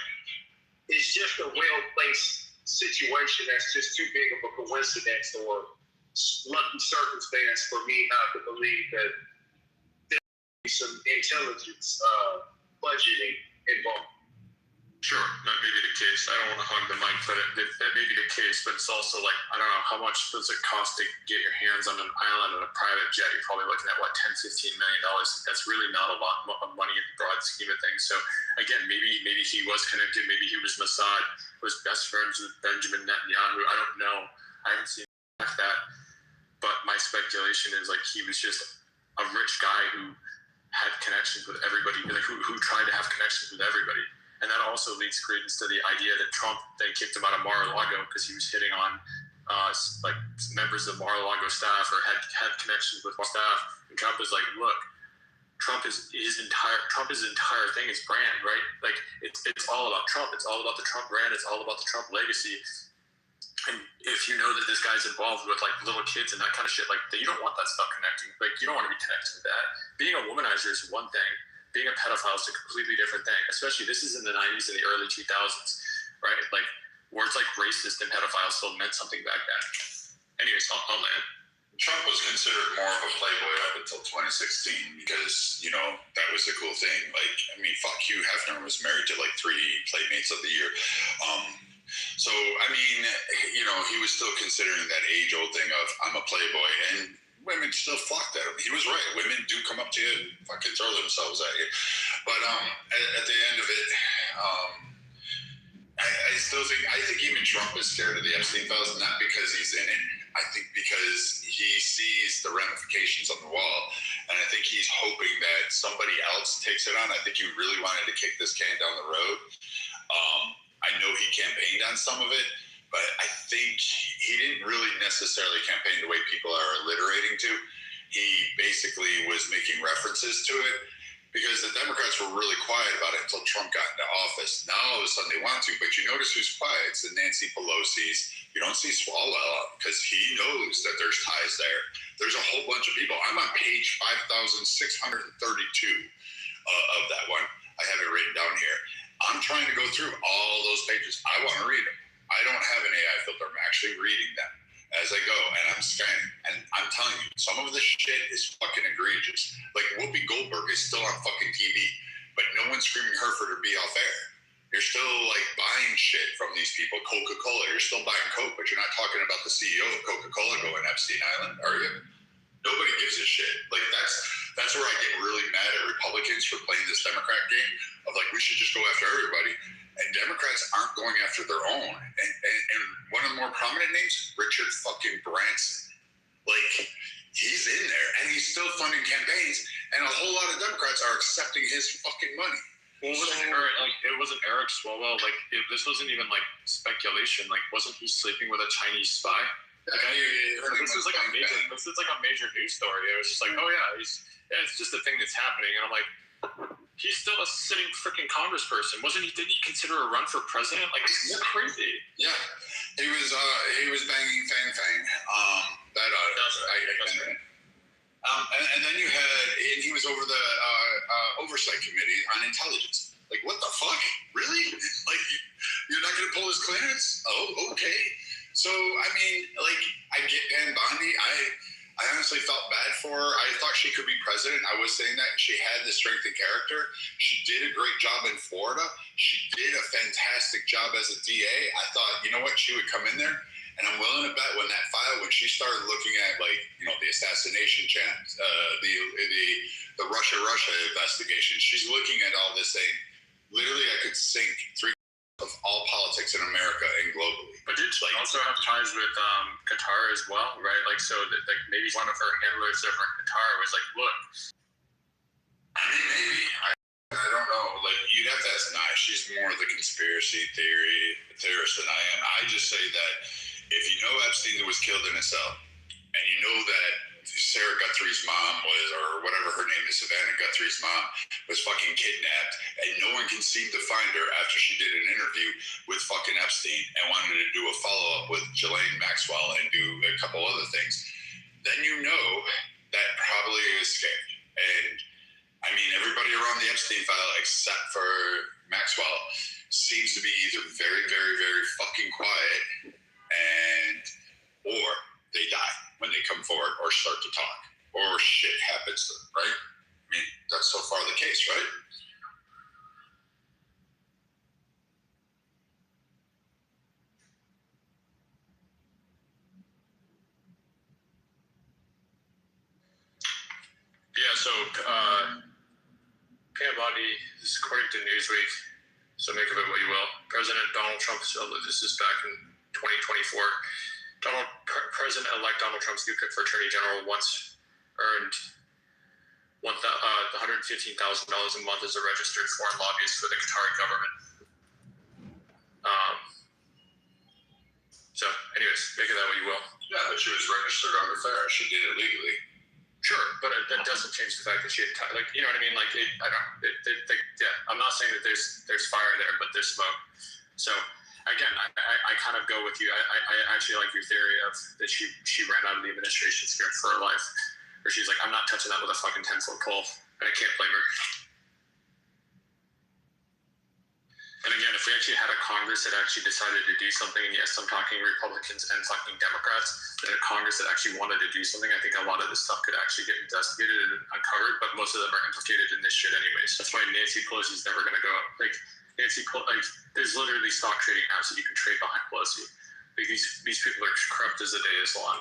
it's just a well-placed situation that's just too big of a coincidence or lucky circumstance for me not to believe that there will be some intelligence budgeting involved. Sure, that may be the case. I don't want to hog the mic, but that may be the case. But it's also like, I don't know, how much does it cost to get your hands on an island on a private jet? You're probably looking at, what, $10-15 million? That's really not a lot of money in the broad scheme of things. So, again, maybe he was connected. Maybe he was Mossad, was best friends with Benjamin Netanyahu. I don't know. I haven't seen that. But my speculation is, like, he was just a rich guy who had connections with everybody, like who tried to have connections with everybody. And that also leads credence to the idea that Trump then kicked him out of Mar-a-Lago because he was hitting on like members of Mar-a-Lago staff or had connections with staff. And Trump is like, look, his entire thing is brand, right? Like it's all about Trump. It's all about the Trump brand. It's all about the Trump legacy. And if you know that this guy's involved with like little kids and that kind of shit, like you don't want that stuff connecting. Like you don't want to be connected to that. Being a womanizer is one thing. Being a pedophile is a completely different thing. Especially this is in the 90s and the early 2000s, right? Like words like racist and pedophile still meant something back then. Anyways, I'll land. Trump was considered more of a playboy up until 2016 because, you know, that was the cool thing. Like, I mean, fuck, Hugh Hefner was married to like 3 Playmates of the Year. So, I mean, you know, he was still considering that age-old thing of I'm a playboy, and women still flocked at him. He was right. Women do come up to you and fucking throw themselves at you. But at the end of it, I think even Trump is scared of the Epstein files, not because he's in it. I think because he sees the ramifications on the wall, and I think he's hoping that somebody else takes it on. I think he really wanted to kick this can down the road. I know he campaigned on some of it, but I think he didn't really necessarily campaign the way people are alliterating to. He basically was making references to it because the Democrats were really quiet about it until Trump got into office. Now all of a sudden they want to, but you notice who's quiet. It's the Nancy Pelosi's. You don't see Swalwell because he knows that there's ties there. There's a whole bunch of people. I'm on page 5,632 of that one. I have it written down here. I'm trying to go through all those pages. I want to read them. I don't have an AI filter. I'm actually reading them as I go, and I'm scanning. And I'm telling you, some of this shit is fucking egregious. Like Whoopi Goldberg is still on fucking TV, but no one's screaming her for her to be off air. You're still like buying shit from these people. Coca-Cola, you're still buying Coke, but you're not talking about the CEO of Coca-Cola going Epstein Island, are you? Nobody gives a shit. Like that's where I get really mad at Republicans for playing this Democrat game of like we should just go after everybody. And Democrats aren't going after their own. And one of the more prominent names, Richard fucking Branson. Like he's in there and he's still funding campaigns, and a whole lot of Democrats are accepting his fucking money. Well, it wasn't Eric Swalwell. Like this wasn't even like speculation. Like wasn't he sleeping with a Chinese spy? Like, this is like a major news story. It was just like, oh yeah, it's just a thing that's happening, and I'm like, he's still a sitting freaking congressperson. Didn't he consider a run for president? Like it's crazy. Yeah, he was banging Fang Fang. And then he was over the oversight committee on intelligence. Like what the fuck? Really? Like you're not gonna pull his clearance? Oh, okay. So, I mean, like, I get Pam Bondi. I honestly felt bad for her. I thought she could be president. I was saying that. She had the strength of character. She did a great job in Florida. She did a fantastic job as a DA. I thought, you know what, she would come in there. And I'm willing to bet when she started looking at, like, you know, the assassination chance, the Russia investigation, she's looking at all this saying, literally, I could sink 3 of all politics in America and globally. But did she also have ties with Qatar as well, right? Like, so that like maybe one of her handlers over in Qatar was like, look. I mean, maybe. I don't know. Like, you'd have to ask Nye. She's more of the conspiracy theorist than I am. I just say that if you know Epstein was killed in a cell, and you know that Sarah Guthrie's mom was, or whatever her name is, Savannah Guthrie's mom, was fucking kidnapped, and no one can seem to find her after she did an interview with fucking Epstein and wanted to do a follow-up with Ghislaine Maxwell and do a couple other things, then you know that probably is scary. And I mean, everybody around the Epstein file, except for Maxwell, seems to be either very, very, very fucking quiet or they die when they come forward or start to talk, or shit happens to them, right? I mean, that's so far the case, right? Yeah, so Pam Bondi, this is according to Newsweek, so make of it what you will. President Donald Trump, so this is back in 2024. President-elect Donald Trump's new pick for Attorney General once earned $115,000 a month as a registered foreign lobbyist for the Qatari government. So, anyways, make of that what you will. Yeah, but she was registered under FAIR. She did it legally. Sure, but that doesn't change the fact that she had, you know what I mean? Like, I don't know. Yeah, I'm not saying that there's fire there, but there's smoke. So, again, I kind of go with you. I actually like your theory of that she ran out of the administration scared for her life. Where she's like, I'm not touching that with a fucking 10-foot pole. And I can't blame her. And again, if we actually had a Congress that actually decided to do something, and yes, I'm talking Republicans and fucking Democrats, that a Congress that actually wanted to do something, I think a lot of this stuff could actually get investigated and uncovered, but most of them are implicated in this shit anyways. That's why Nancy Pelosi's never going to go up. Like, there's literally stock trading apps that you can trade behind Pelosi. Like, these people are corrupt as the day is long.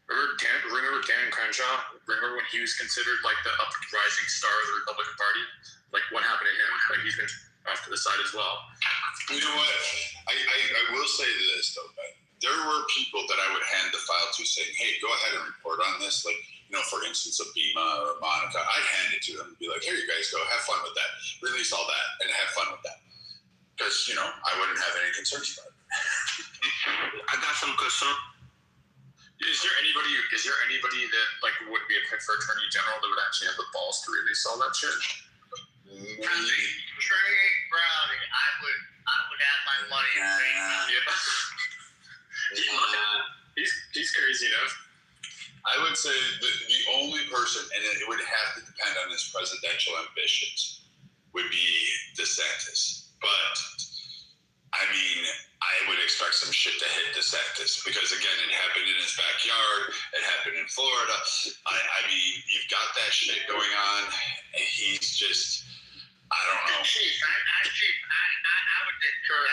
Remember Dan Crenshaw? Remember when he was considered like the uprising star of the Republican Party? Like, what happened to him? Like, he's been off to the side as well. You know what? I will say this though, but there were people that I would hand the file to saying, hey, go ahead and report on this. Like, you know, for instance, a Bima or Monica, I'd hand it to them and be like, here you guys go, have fun with that. Release all that and have fun with that. Because, you know, I wouldn't have any concerns about it. I got some concern. Is there anybody that like would be a pick for Attorney General that would actually have the balls to release all that shit? Trey Browning, I would have my money in He's crazy enough. I would say the only person, and it would have to depend on his presidential ambitions, would be DeSantis. But, I mean, I would expect some shit to hit DeSantis because, again, it happened in his backyard. It happened in Florida. I mean, you've got that shit going on. He's just... I don't know. Chief, I would concur.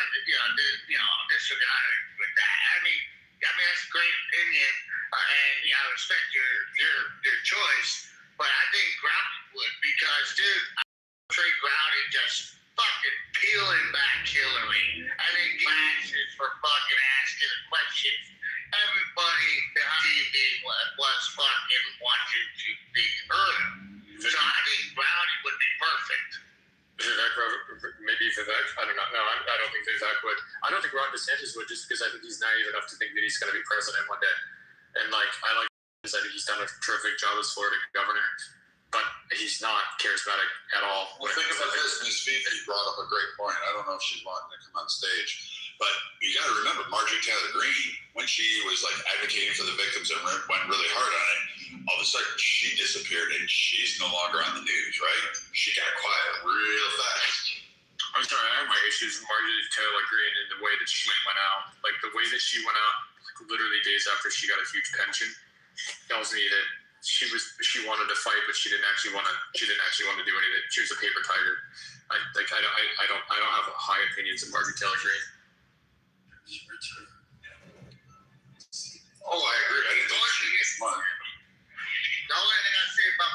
Disregard with that. I mean, that's a great opinion, and I respect your choice. But I think Browning would because, dude, Trey Browning just fucking peeling back Hillary. I think classes for fucking asking the questions. Everybody behind TV was fucking watching to be heard. So I think Browning would be perfect. Maybe Vivek. I don't know. No, I don't think Vivek would. I don't think Ron DeSantis would, just because I think he's naive enough to think that he's going to be president one day. And like, I think he's done a terrific job as Florida governor, but he's not charismatic at all. Well, think about this. Ms. Fifi brought up a great point. I don't know if she's wanting to come on stage, but you got to remember Marjorie Taylor Greene, when she was like advocating for the victims and went really hard on it, all of a sudden she disappeared and she's no longer on the news, right? She got quiet real fast. I'm sorry, I have my issues with Marjorie Taylor Greene and the way that she went out. Like, the way that she went out, like, literally days after she got a huge pension, tells me that she wanted to fight, but she didn't actually want to do anything. She was a paper tiger. I don't have high opinions of Marjorie Taylor Greene. Oh, I agree. I didn't think she was smart. The only thing I say about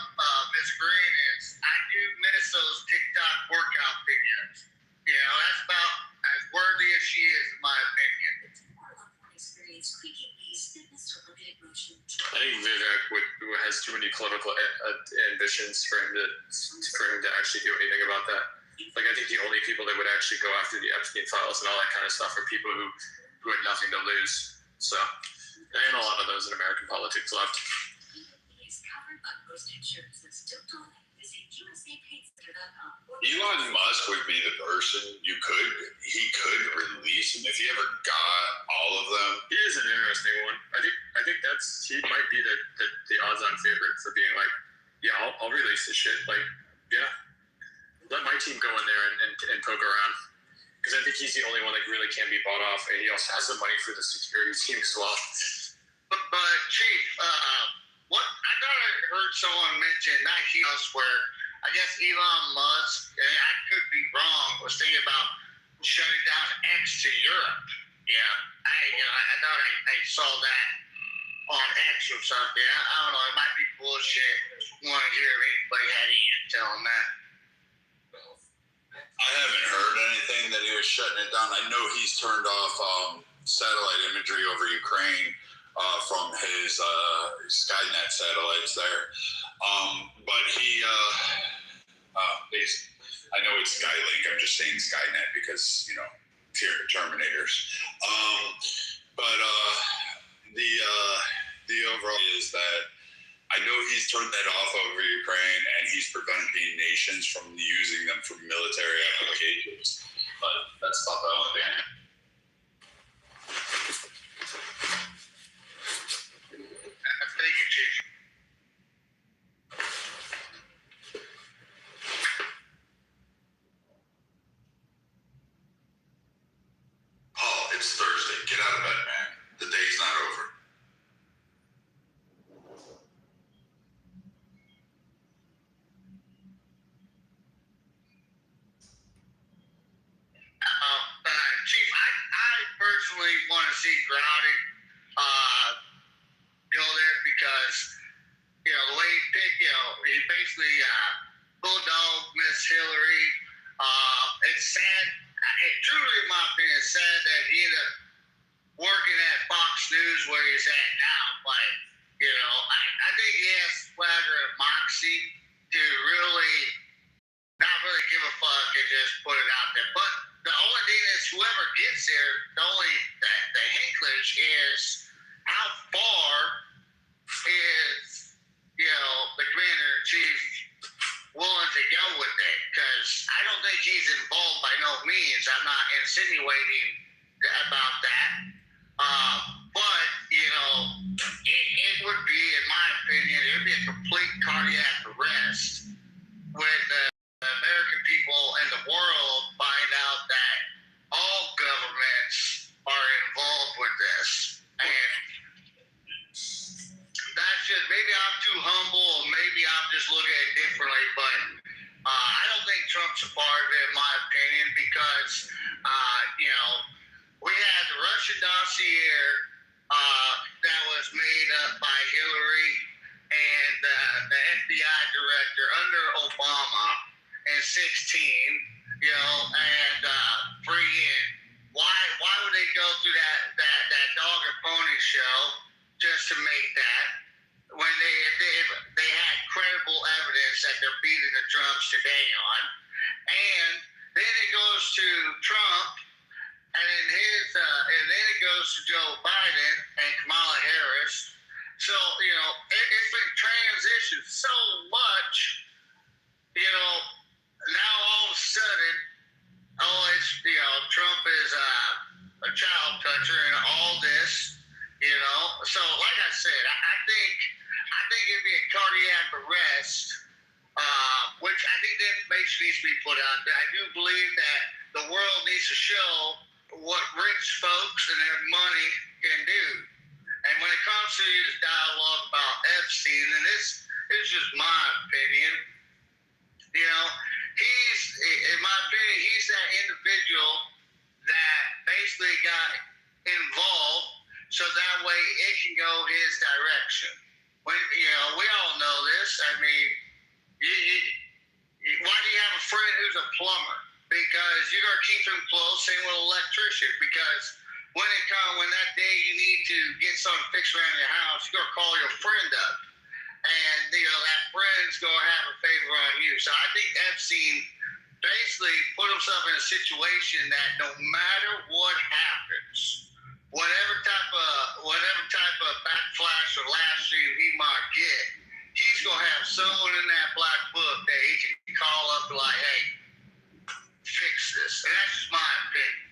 Ms. Green is I do miss those TikTok workout videos. You know, that's about as worthy as she is, in my opinion. I think Vivek has too many political ambitions for him to actually do anything about that. Like, I think the only people that would actually go after the Epstein files and all that kind of stuff are people who had nothing to lose. So, there ain't a lot of those in American politics left. Elon Musk would be the person he could release, and if he ever got all of them, he is an interesting one. I think he might be the odds-on favorite for being like, yeah, I'll release this shit. Like, yeah, let my team go in there and poke around, because I think he's the only one that really can be bought off, and he also has the money for the security team as well. But Chief, what I thought I heard someone mention not elsewhere. I guess Elon Musk, and I could be wrong, was thinking about shutting down X to Europe. Yeah, I thought I saw that on X or something. I don't know. It might be bullshit. Want to hear if anybody had any intel on that? I haven't heard anything that he was shutting it down. I know he's turned off satellite imagery over Ukraine from his Skynet satellites there. But I know it's Skylink. I'm just saying Skynet because, you know, Terminators. But the overall is that I know he's turned that off over Ukraine, and he's preventing nations from using them for military applications. But that's not the only thing. Thank you, Chief. Paul, it's Thursday. Get out of bed, man. The day's not over. Chief, I personally want to see Crowdy go there because, the way he picked, he basically bulldog Miss Hillary. It's sad. Truly, in my opinion, it's sad that he ended up working at Fox News where he's at now. But, I think he has swagger and moxie to really not really give a fuck and just put it out there. But the only thing is whoever gets there, the hinklage is how far is, the commander-in-chief willing to go with it? Because I don't think he's involved by no means. I'm not insinuating about that. But, it would be, in my opinion, it would be a complete cardiac arrest when the American people and the world find out that all governments are involved with this. And that's just, maybe I'm too humble, or maybe I'm just looking at it differently, but I don't think Trump's a part of it, in my opinion, because, we had the Russian dossier that was made up by Hillary and the FBI director under Obama in 16, and friggin', why would they go through that dog and pony show just to make that when they had credible evidence that they're beating the drums today on? And then it goes to Trump, and then it goes to Joe Biden and Kamala Harris. So, it's been transitioned so much, now all of a sudden, Trump is a child toucher and all this, So, like I said, I think it'd be a cardiac arrest, which I think the information needs to be put out there. I do believe that the world needs to show what rich folks and their money can do. And when it comes to this dialogue about Epstein, and this is just my opinion, in my opinion, he's that individual that basically got involved so that way it can go his direction. When, we all know this. I mean, why do you have a friend who's a plumber? Because you're going to keep him close, same with an electrician, because when that day you need to get something fixed around your house, you're going to call your friend up. And, that friend's going to have a favor on you. So I think Epstein basically put himself in a situation that no matter what happens, whatever type of backflash or lashing he might get, he's going to have someone in that black book that he can call up like, hey, fix this. And that's just my opinion.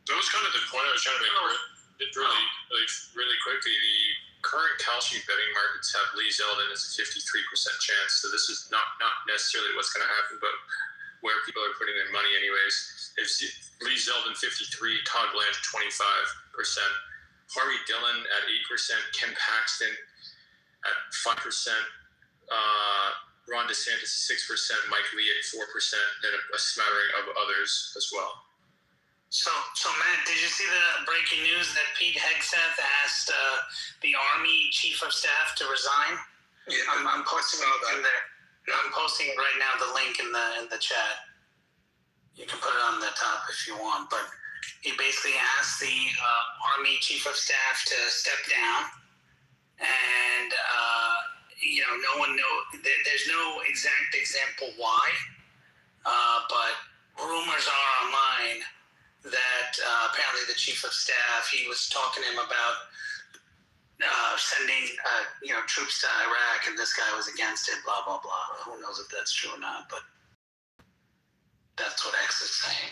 That was kind of the point I was trying to make really quickly. The current Kalshi betting markets have Lee Zeldin as a 53% chance. So this is not necessarily what's going to happen, but where people are putting their money anyways. It's Lee Zeldin 53, Todd Blanche 25%, Harvey Dillon at 8%, Ken Paxton at 5%, Ron DeSantis 6%, Mike Lee at 4%, and a smattering of others as well. So Matt, did you see the breaking news that Pete Hegseth asked the Army Chief of Staff to resign? Yeah, I'm posting it in there. I'm posting it right now. The link in the chat. You can put it on the top if you want. But he basically asked the Army Chief of Staff to step down, and no one knows. There's no exact example why, but rumors are online that chief of staff. He was talking to him about sending troops to Iraq, and this guy was against it. Blah blah blah. Who knows if that's true or not? But that's what X is saying.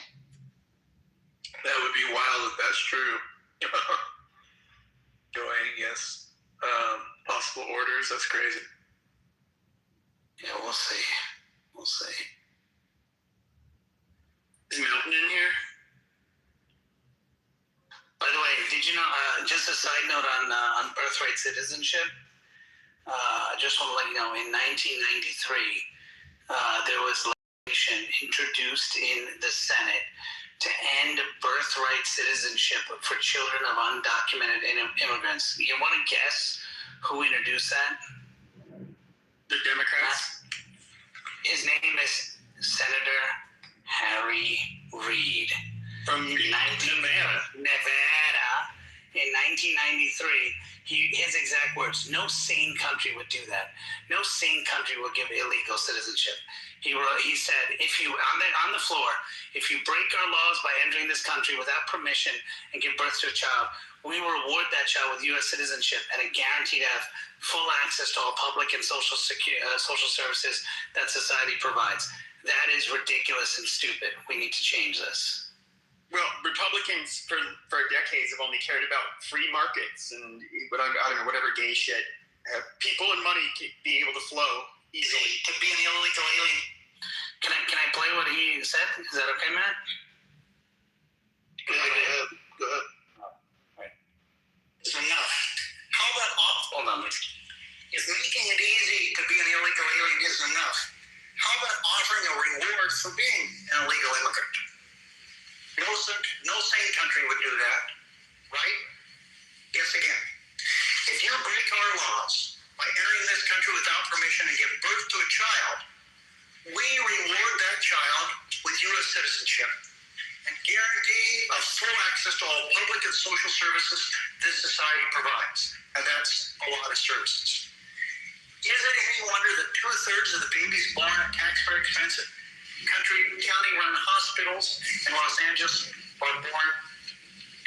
That would be wild if that's true. Going against possible orders. That's crazy. Yeah, we'll see. We'll see. Is Milton in here? By the way, did you know? Just a side note on birthright citizenship. I just want to let you know, in 1993, there was legislation introduced in the Senate to end birthright citizenship for children of undocumented immigrants. You want to guess who introduced that? The Democrats? His name is Senator Harry Reid. From Nevada. In 1993, his exact words, no sane country would do that. No sane country would give illegal citizenship. He said, if you, on the floor, if you break our laws by entering this country without permission and give birth to a child, we will reward that child with U.S. citizenship and a guarantee to have full access to all public and social services that society provides. That is ridiculous and stupid. We need to change this. Well, Republicans for decades have only cared about free markets and whatever gay shit. People and money being able to flow easily. To be an illegal alien. Can I play what he said? Is that okay, Matt? Go ahead. It's enough. How about hold on. if making it easy to be an illegal alien isn't enough? How about offering a reward for being an illegal immigrant? No sane country would do that, right? Yes, again. If you break our laws by entering this country without permission and give birth to a child, we reward that child with U.S. citizenship and guarantee a full access to all public and social services this society provides. And that's a lot of services. Is it any wonder that 2/3 of the babies born at taxpayer expense at county-run hospitals in Los Angeles are born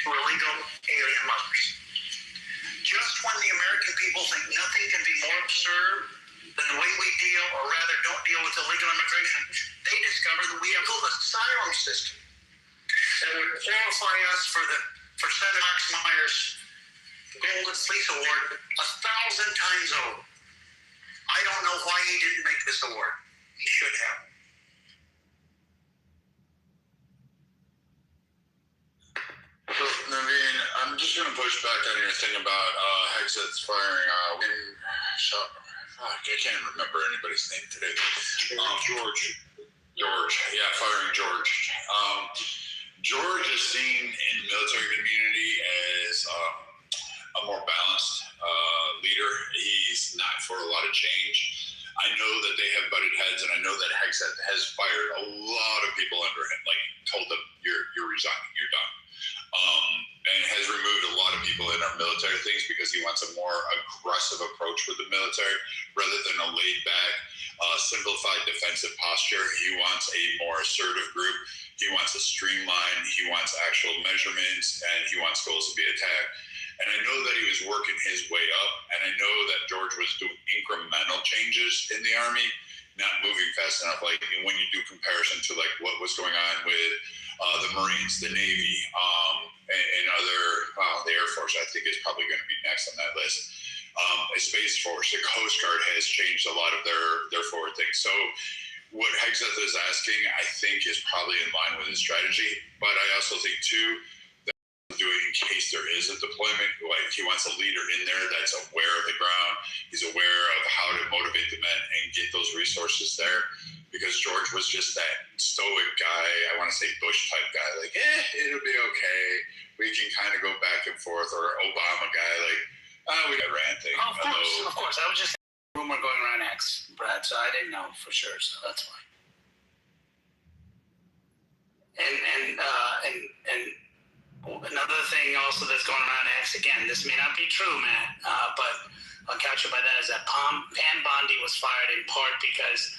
to illegal alien mothers? Just when the American people think nothing can be more absurd than the way we deal, or rather don't deal with illegal immigration, they discover that we have built an asylum system that would qualify us for Senator Max Meyer's Golden Fleece Award 1,000 times over. I don't know why he didn't make this award. He should have. So, Naveen, I'm just going to push back on your thing about Hexet's firing I can't remember anybody's name today. George. Yeah, firing George. George is seen in the military community as a more balanced leader. He's not for a lot of change. I know that they have butted heads, and I know that Hexet has fired a lot of people under him, like told them, you're resigning, you're done. And has removed a lot of people in our military things because he wants a more aggressive approach with the military rather than a laid back, simplified defensive posture. He wants a more assertive group. He wants a streamline. He wants actual measurements, and he wants goals to be attacked. And I know that he was working his way up, and I know that George was doing incremental changes in the Army, not moving fast enough. Like when you do comparison to like what was going on with the Marines, the Navy, and other, the Air Force, I think is probably going to be next on that list. The Space Force, the Coast Guard has changed a lot of their forward things. So what Hexet is asking, I think, is probably in line with his strategy. But I also think too, doing in case there is a deployment, like he wants a leader in there that's aware of the ground. He's aware of how to motivate the men and get those resources there, because George was just that stoic guy, I want to say Bush type guy, like it'll be okay, we can kind of go back and forth, or Obama guy, like we got ran thing. Of course I was just a rumor going around X, Brad, so I didn't know for sure, so that's why. And another thing also that's going around X, again, this may not be true, Matt, but I'll catch you by that, is that Pam Bondi was fired in part because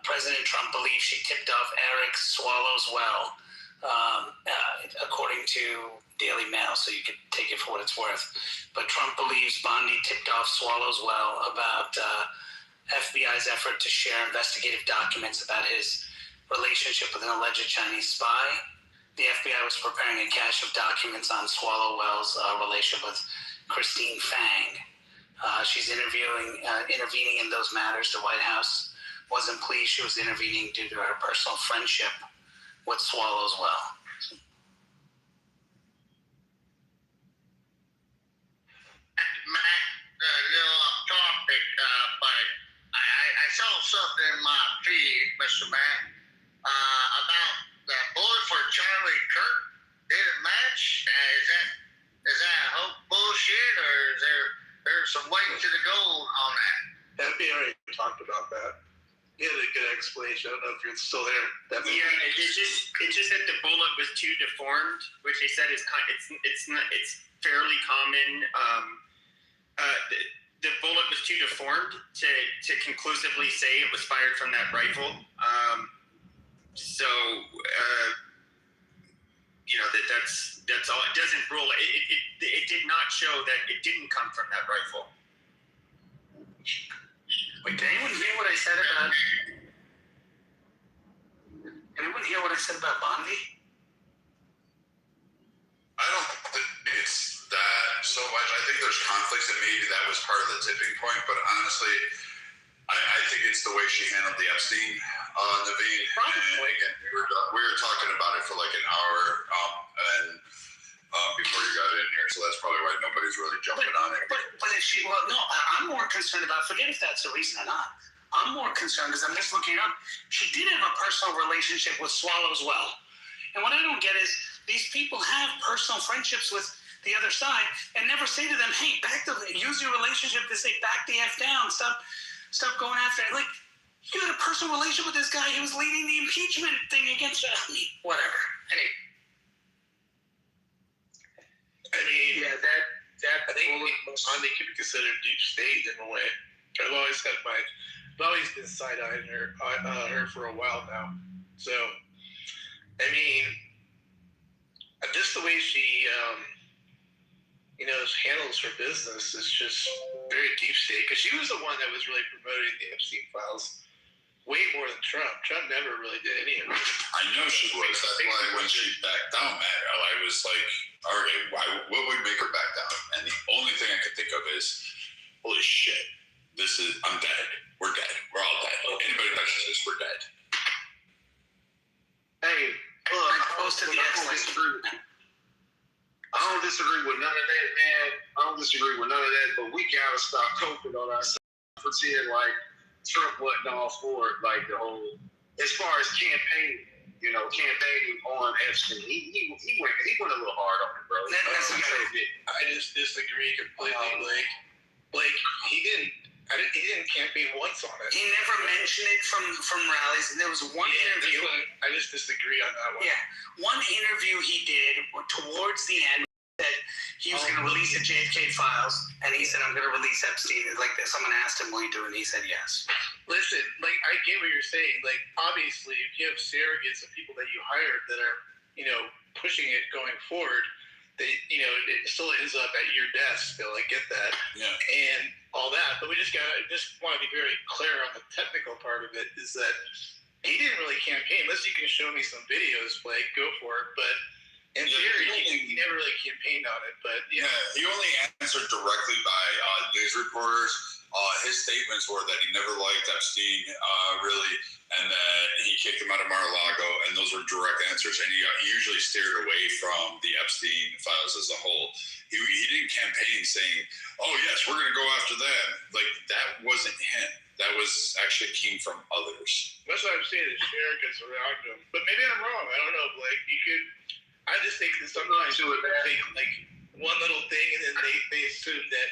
President Trump believes she tipped off Eric Swallow's well according to Daily Mail, so you could take it for what it's worth. But Trump believes Bondi tipped off Swallow's Well about FBI's effort to share investigative documents about his relationship with an alleged Chinese spy. The FBI was preparing a cache of documents on Swallowwell's relationship with Christine Fang. She's intervening in those matters. The White House wasn't pleased she was intervening due to her personal friendship with Swallow's Well. Matt, a little off topic, but I saw something in my feed, Mr. Matt, about the bullet for Charlie Kirk. Did it match? Is that a whole bullshit, or is there's some weight to the gold on that? FBI already talked about that. He had a good explanation. I don't know if you're still there. It's just that the bullet was too deformed, which they said is it's fairly common. The bullet was too deformed to conclusively say it was fired from that rifle. That's all. It doesn't rule. It did not show that it didn't come from that rifle. Wait, did anyone hear what I said about? Anyone hear what I said about Bondi? I don't think it's that so much. I think there's conflicts, and maybe that was part of the tipping point. But honestly, I think it's the way she handled the Epstein, Naveen. Probably. And we were talking about it for like an hour, and before you got in here, so that's probably why nobody's really jumping on it. But if she, I'm more concerned about. Forget if that's the reason or not. I'm more concerned because I'm just looking up. She did have a personal relationship with Swallow's Well, and what I don't get is these people have personal friendships with the other side and never say to them, "Hey, use your relationship to say back the F down, stop going after it." Like, you had a personal relationship with this guy. He was leading the impeachment thing against whatever. Hey. I mean, yeah, that bullet Bondi could be considered deep state in a way. I've always been side-eyeing her for a while now. So, I mean, just the way she, handles her business is just very deep state. Because she was the one that was really promoting the Epstein files way more than Trump. Trump never really did any of it. I know she was. That's why when she backed down, Matt, I was like, all right, what would make her back down? And the only thing I could think of is, holy shit, I'm dead. We're dead. We're all dead. Anybody touches this, we're dead. Hey, look, I don't disagree with none of that, man. I don't disagree with none of that, but we gotta stop coping on ourselves. Pretend like Trump wasn't all for it, like the whole, as far as campaigning on Epstein. He went a little hard on it, bro. I just disagree completely. Blake, he didn't campaign once on it. He never mentioned it from rallies. And there was one interview. I just disagree on that one. Yeah, one interview he did towards the end that he was going to release the JFK files, and he said, "I'm going to release Epstein." Like someone asked him, "Will you do it?" And he said, "Yes." Listen, I get what you're saying. Obviously, if you have surrogates of people that you hired that are, pushing it going forward, it still ends up at your desk. Bill, I get that. Yeah. And all that, but we just want to be very clear on the technical part of it. Is that he didn't really campaign. Unless you can show me some videos, Blake, go for it. But in theory, he never really campaigned on it. But yeah, he only answered directly by news reporters. His statements were that he never liked Epstein, really, and that he kicked him out of Mar-a-Lago, and those were direct answers. And he usually steered away from the Epstein files as a whole. He didn't campaign saying, "Oh yes, we're going to go after them." Like, that wasn't him. That was actually came from others. That's what I'm saying. The surrogates around him. But maybe I'm wrong. I don't know, Blake. I just think that sometimes they take one little thing and then they assume that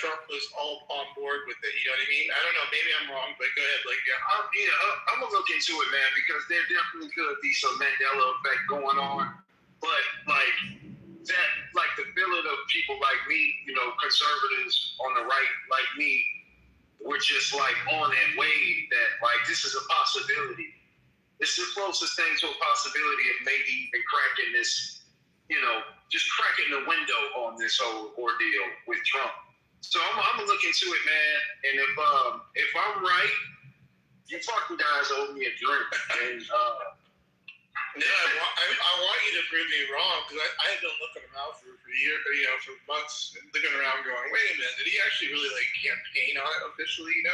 Trump was all on board with it. You know what I mean? I don't know. Maybe I'm wrong, but go ahead, Blake. I'm gonna look into it, man, because there definitely could be some Mandela effect going on. But the feeling of people like me, conservatives on the right, like me, we're just on that wave that this is a possibility. It's the closest thing to a possibility of maybe even cracking this, just cracking the window on this whole ordeal with Trump. So I'm gonna look into it, man. And if I'm right, you fucking guys owe me a drink. And I want you to prove me wrong, because I have been looking around for years, for months, looking around going, wait a minute, did he actually really campaign on it officially? I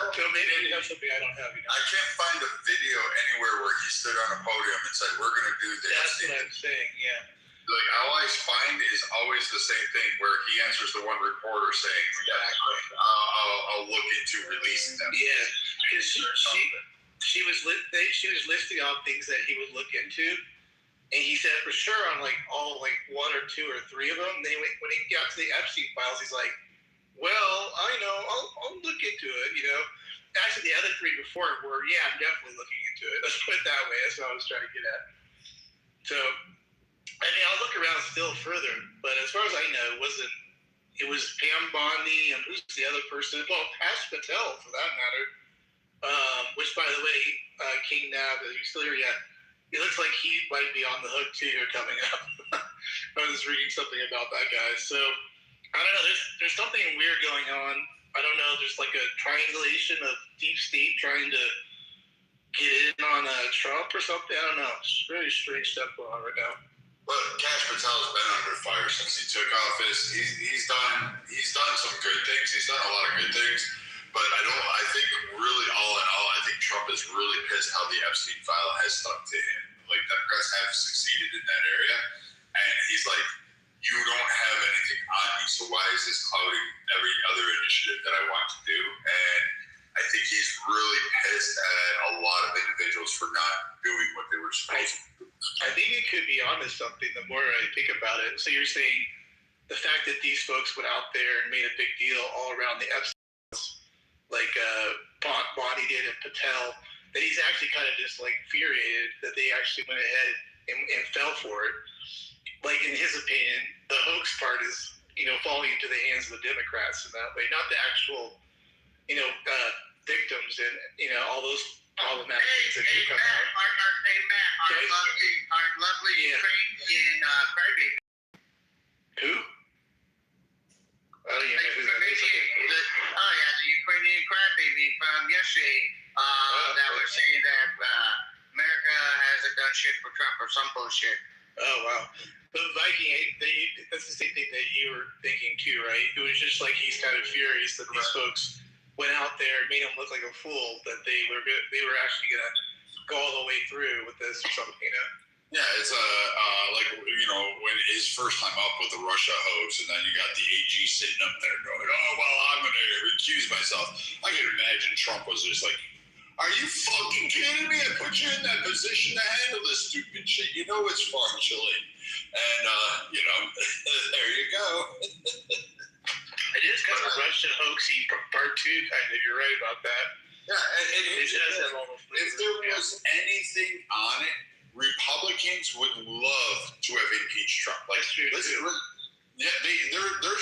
don't So maybe that's something I don't have. I can't find a video anywhere where he stood on a podium and said, "We're going to do this." That's what I'm saying. Yeah. Like, all I find is always the same thing, where he answers the one reporter saying, I'll look into releasing them. Yeah, because she was listing out things that he would look into, and he said for sure on all one or two or three of them. Then when he got to the Epstein files, he's like, well, I know, I'll look into it. Actually, the other three before were, I'm definitely looking into it. Let's put it that way. That's what I was trying to get at. So, I'll look around still further, but as far as I know, it was Pam Bondi, and who's the other person? Well, Pash Patel, for that matter. Which, by the way, King Nav, are you still here yet? It looks like he might be on the hook too coming up. I was reading something about that guy. So, I don't know. There's something weird going on. I don't know. There's like a triangulation of deep state trying to get in on Trump or something. I don't know. It's very strange stuff going on right now. Well, Kash Patel's been under fire since he took office. He's done some good things. He's done a lot of good things, but I think really all in all, I think Trump is really pissed how the Epstein file has stuck to him. Like, Democrats have succeeded in that area, and he's like, you don't have anything on me, so why is this clouding every other initiative that I want to do? And I think he's really pissed at a lot of individuals for not doing what they were supposed to do. I think it could be onto something the more I think about it. So you're saying the fact that these folks went out there and made a big deal all around the Epstein, like Bondi did and Patel, that he's actually kind of just infuriated that they actually went ahead and fell for it. Like, in his opinion, the hoax part is, falling into the hands of the Democrats in that way, not the actual, victims and, all those problematic things that do come out. Our lovely Ukrainian crybaby. Who? I don't even know who that is. The Ukrainian crybaby from yesterday that was saying that America hasn't done shit for Trump or some bullshit. Oh, wow. But Viking, that's the same thing that you were thinking too, right? It was just like he's kind of furious that these folks went out there and made him look like a fool, that they were actually going to go all the way through with this or something, Yeah, it's when his first time up with the Russia hoax, and then you got the AG sitting up there going, oh, well, I'm going to recuse myself. I can imagine Trump was just like, are you fucking kidding me? I put you in that position to handle this stupid shit. You know it's far chilling. And, there you go. It is kind of Russian hoaxy part two, kind of. You're right about that. Yeah, and it does have all those flavors. If there was anything on it, Republicans would love to have impeached Trump. There's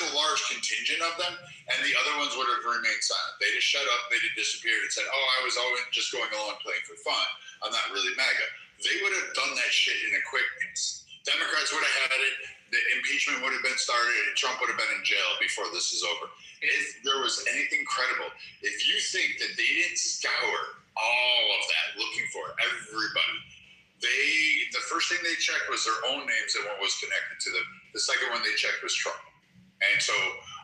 a large contingent of them, and the other ones would have remained silent. They just shut up, they just disappeared and said, I was always just going along playing for fun. I'm not really MAGA. They would have done that shit in a quick pace. Democrats would have had it, the impeachment would have been started, and Trump would have been in jail before this is over. If there was anything credible, if you think that they didn't scour all of that looking for everybody, the first thing they checked was their own names and what was connected to them. The second one they checked was Trump. And so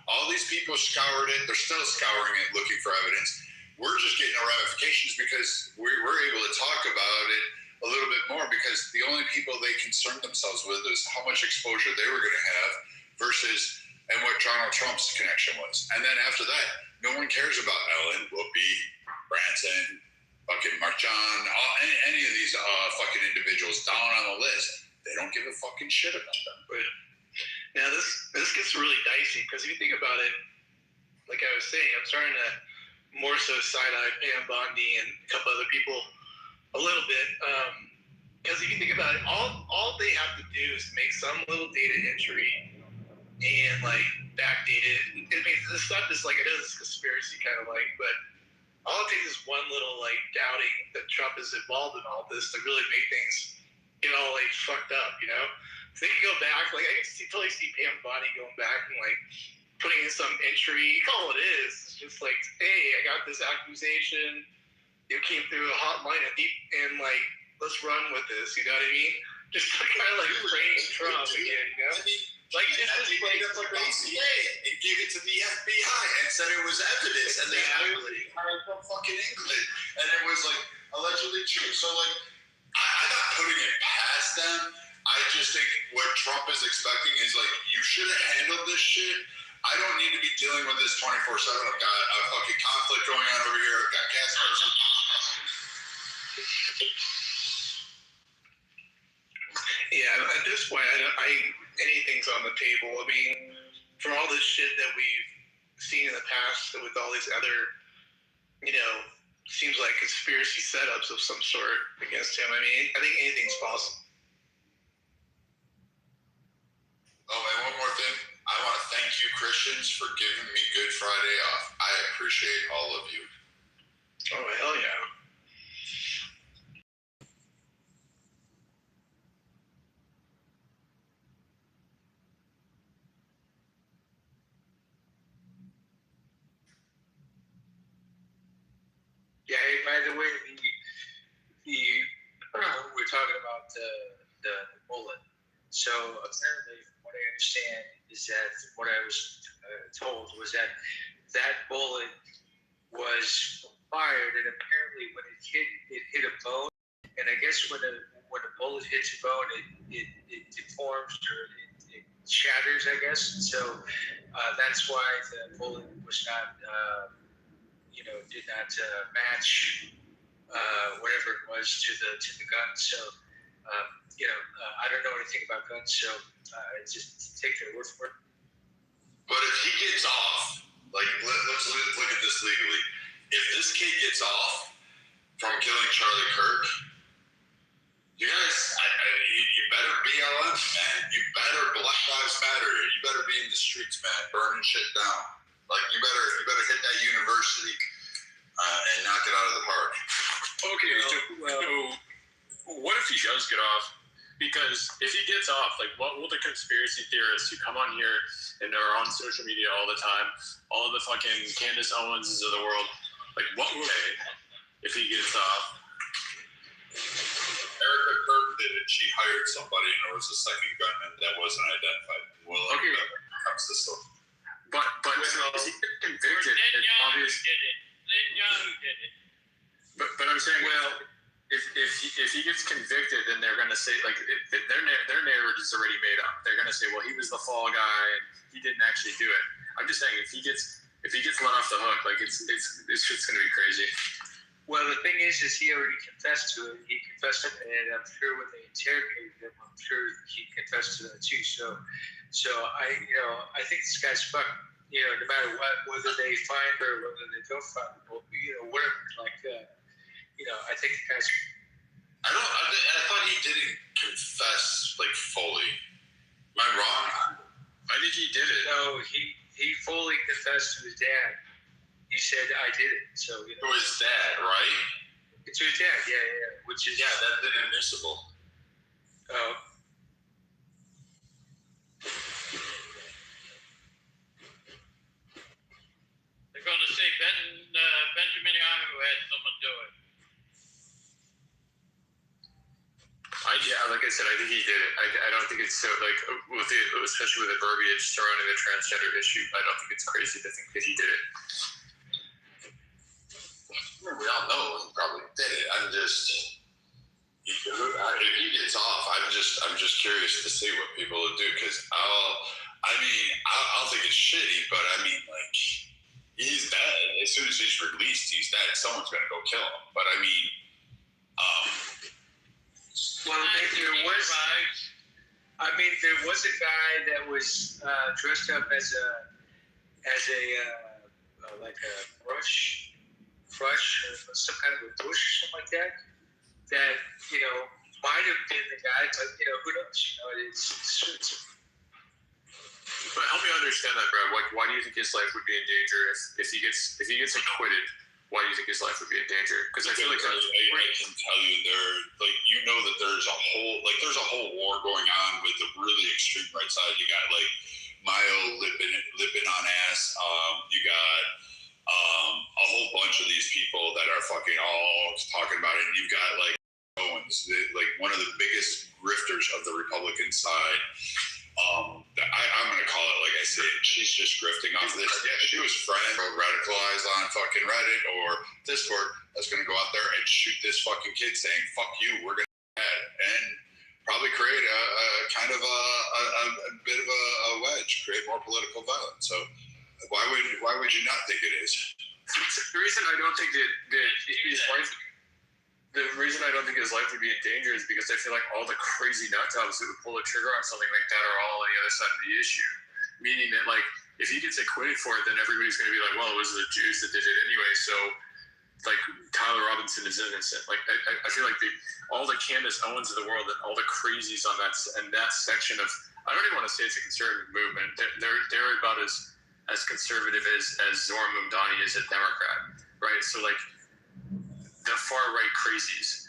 all these people scoured it. They're still scouring it, looking for evidence. We're just getting the ramifications because we're able to talk about it a little bit more, because the only people they concerned themselves with is how much exposure they were going to have versus and what Donald Trump's connection was. And then after that, no one cares about Ellen, Whoopi, Branson, fucking Mark John, any of these fucking individuals down on the list. They don't give a fucking shit about them. But now this gets really dicey, because if you think about it, like I was saying, I'm starting to more so side-eye Pam Bondi and a couple other people a little bit, because if you think about it, all they have to do is make some little data entry and backdate it. It's not just it is conspiracy kind of but all it takes is one little like doubting that Trump is involved in all this to really make things get all like fucked up, you know? So they can go back, like I can totally see Pam Bondi going back and like putting in some entry. All it is just like, hey, I got this accusation. It came through a hotline and like, let's run with this. You know what I mean? Just kind of like frame Trump again. You know? I mean, like it's just like ACA and gave it to the FBI and said it was evidence, and they hired from fucking England, and it was like allegedly true. So like, I'm not putting it past them. I just think what Trump is expecting is like, you should have handled this shit. I don't need to be dealing with this 24/7. I've got a fucking conflict going on over here. I've got gas prices. Yeah, at this point, anything's on the table. I mean, for all this shit that we've seen in the past with all these other, you know, seems like conspiracy setups of some sort against him. I mean, I think anything's possible. Oh, and one more thing. I want to thank you, Christians, for giving me Good Friday off. I appreciate all of you. Oh, hell yeah. Yeah, hey, by the way, we're talking about the bullet. So apparently, from what I understand, is that what I was told was that bullet was fired, and apparently when it hit a bone, and I guess when a bullet hits a bone, it deforms or it shatters, I guess. So that's why the bullet was not. Did not match whatever it was to the gun. So, I don't know anything about guns, so just take their word for it. But if he gets off, like, let's look at this legally. If this kid gets off from killing Charlie Kirk, you guys, you better BLM, man. You better Black Lives Matter. You better be in the streets, man, burning shit down. Like, you better hit that university. And knock it out of the park. Okay, so what if he does get off? Because if he gets off, like, what will the conspiracy theorists who come on here and are on social media all the time, all of the fucking Candace Owenses of the world, like, what will they if he gets off? Erica Kirk did it. She hired somebody, and there was a second gunman that wasn't identified. Well, okay, comes the story. But so if he gets convicted, it's obvious. Did it. Lynn Young did it. But I'm saying, well, if he gets convicted, then they're gonna say, like, their narrative is already made up. They're gonna say, well, he was the fall guy and he didn't actually do it. I'm just saying, if he gets let off the hook, like, it's just gonna be crazy. Well, the thing is he already confessed to it. He confessed it, and I'm sure when they interrogated him, I'm sure he confessed to that too. So I think this guy's fucked. No matter what, whether they find her, whether they don't find her, whatever, like, I think the guy's. I thought he didn't confess, like, fully. Am I wrong? I think he did it. No, he fully confessed to his dad. He said, I did it. So, To his dad, right? To his dad, yeah. Which is. Yeah, that's inadmissible. Oh. They're going to say Benjamin Yahoo had someone do it. Like I said, I think he did it. I don't think it's so, like, especially with the verbiage surrounding the transgender issue, I don't think it's crazy to think that he did it. We all know he probably did it. If he gets off, I'm just curious to see what people will do, because I'll think it's shitty, but I mean, like, he's dead. As soon as he's released, he's dead. Someone's gonna go kill him. But I mean, there was a guy that was dressed up as a like a brush, or some kind of a bush or something like that. That might have been the guy, but who knows? It's But help me understand that, Brad. Like, why do you think his life would be in danger if he gets acquitted? why do you think his life would be in danger? Because I feel like I can tell you that there's a whole war going on with the really extreme right side. You got like Mayo lipping on ass. You got a whole bunch of these people that are fucking all talking about it. And you've got like Owens, like one of the biggest grifters of the Republican side. I'm going to call it like I said. She's just grifting off of this. Yeah, she was radicalized on fucking Reddit or Discord. That's going to go out there and shoot this fucking kid saying, fuck you, we're going to and probably create a kind of a bit of a wedge, create more political violence. So why would you not think it is? The reason I don't think that his life, the reason I don't think his life would be in danger is because I feel like all the crazy nut jobs that would pull the trigger on something like that are all on the other side of the issue. Meaning that, like, if he gets acquitted for it, then everybody's going to be like, well, it was the Jews that did it anyway, so, like, Tyler Robinson is innocent. Like, I feel like all the Candace Owens of the world and all the crazies on that section of, I don't even want to say it's a conservative movement. They're about as conservative as Zoran Mamdani is a Democrat, right? So, like, the far-right crazies,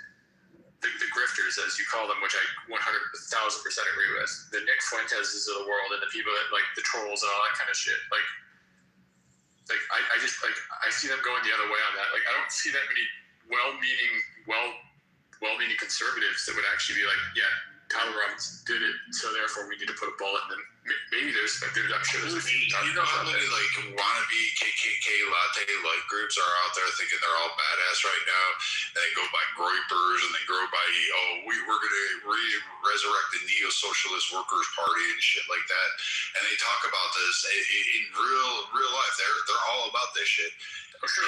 the grifters, as you call them, which I 100,000% agree with, the Nick Fuenteses of the world and the people that, like, the trolls and all that kind of shit, like I just, like, I see them going the other way on that. Like, I don't see that many well-meaning conservatives that would actually be like, yeah, Tyler Robinson did it, so therefore we need to put a bullet in them. Maybe I'm sure there's a few. You know how many like wannabe KKK latte light groups are out there thinking they're all badass right now, and they go by groypers and they go by we're gonna resurrect the neo-socialist workers party and shit like that, and they talk about this in real life. They're all about this shit. Sure.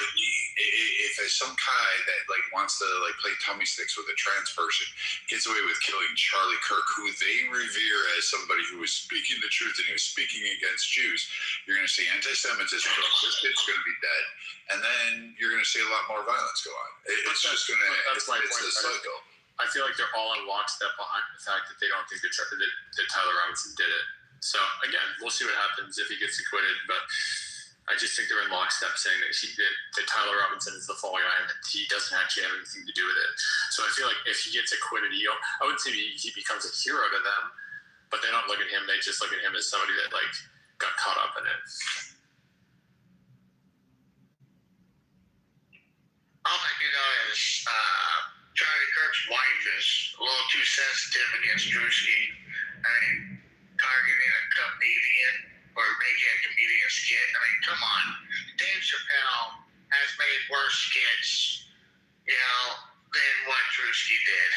If some guy that like wants to like play tummy sticks with a trans person gets away with killing Charlie Kirk, who they revere as somebody who was speaking the truth and he was speaking against Jews, you're going to see anti-Semitism. This kid's going to be dead, and then you're going to see a lot more violence go on. It's just going to. That's my point. It's a cycle. I feel like they're all in lockstep behind the fact that they don't think that Tyler Robinson did it. So again, we'll see what happens if he gets acquitted, but I just think they're in lockstep saying that Tyler Robinson is the fall guy and that he doesn't actually have anything to do with it. So I feel like if he gets acquitted, I wouldn't say he becomes a hero to them, but they don't look at him. They just look at him as somebody that like got caught up in it. All I do know is Charlie Kirk's wife is a little too sensitive against Drewski. I mean, targeting a comedian or making a comedian skit. I mean, come on. Dave Chappelle has made worse skits, than what Drewski did.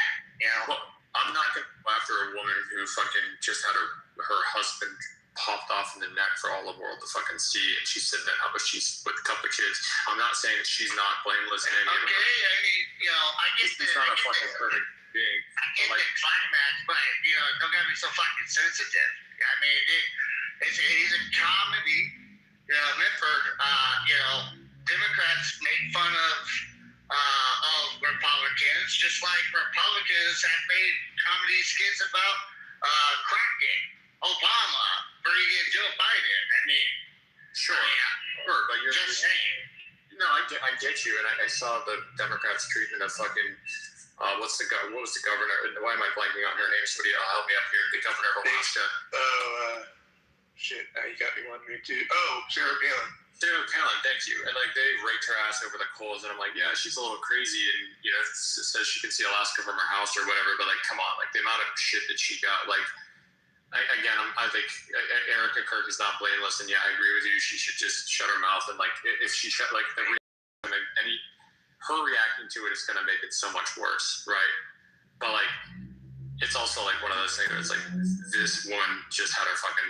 Well, I'm not going to go after a woman who fucking just had her husband popped off in the neck for all the world to fucking see, and she's sitting there, but she's with a couple of kids. I'm not saying that she's not blameless in any of it. Okay, I mean, I get She's not a fucking perfect being. I get the climax, but, don't get me so fucking sensitive. I mean, he's a comedy, Mitford, Democrats make fun of Republicans, just like Republicans have made comedy skits about cracking Obama, bringing Joe Biden. I mean, sure, but you're just saying. No, I get you, and I saw the Democrats' treatment of fucking. What was the governor? Why am I blanking on her name? Somebody help me up here. The governor of Alaska. Shit, now you got me wondering too. Sarah Palin. Sarah Palin, thank you. And like they raked her ass over the coals, and I'm like, yeah, she's a little crazy, and says she can see Alaska from her house or whatever. But like, come on, like the amount of shit that she got. Like, I think Erica Kirk is not blameless, and yeah, I agree with you. She should just shut her mouth, and like if she shut her reacting to it is going to make it so much worse, right? But like, it's also like one of those things where it's like this woman just had her fucking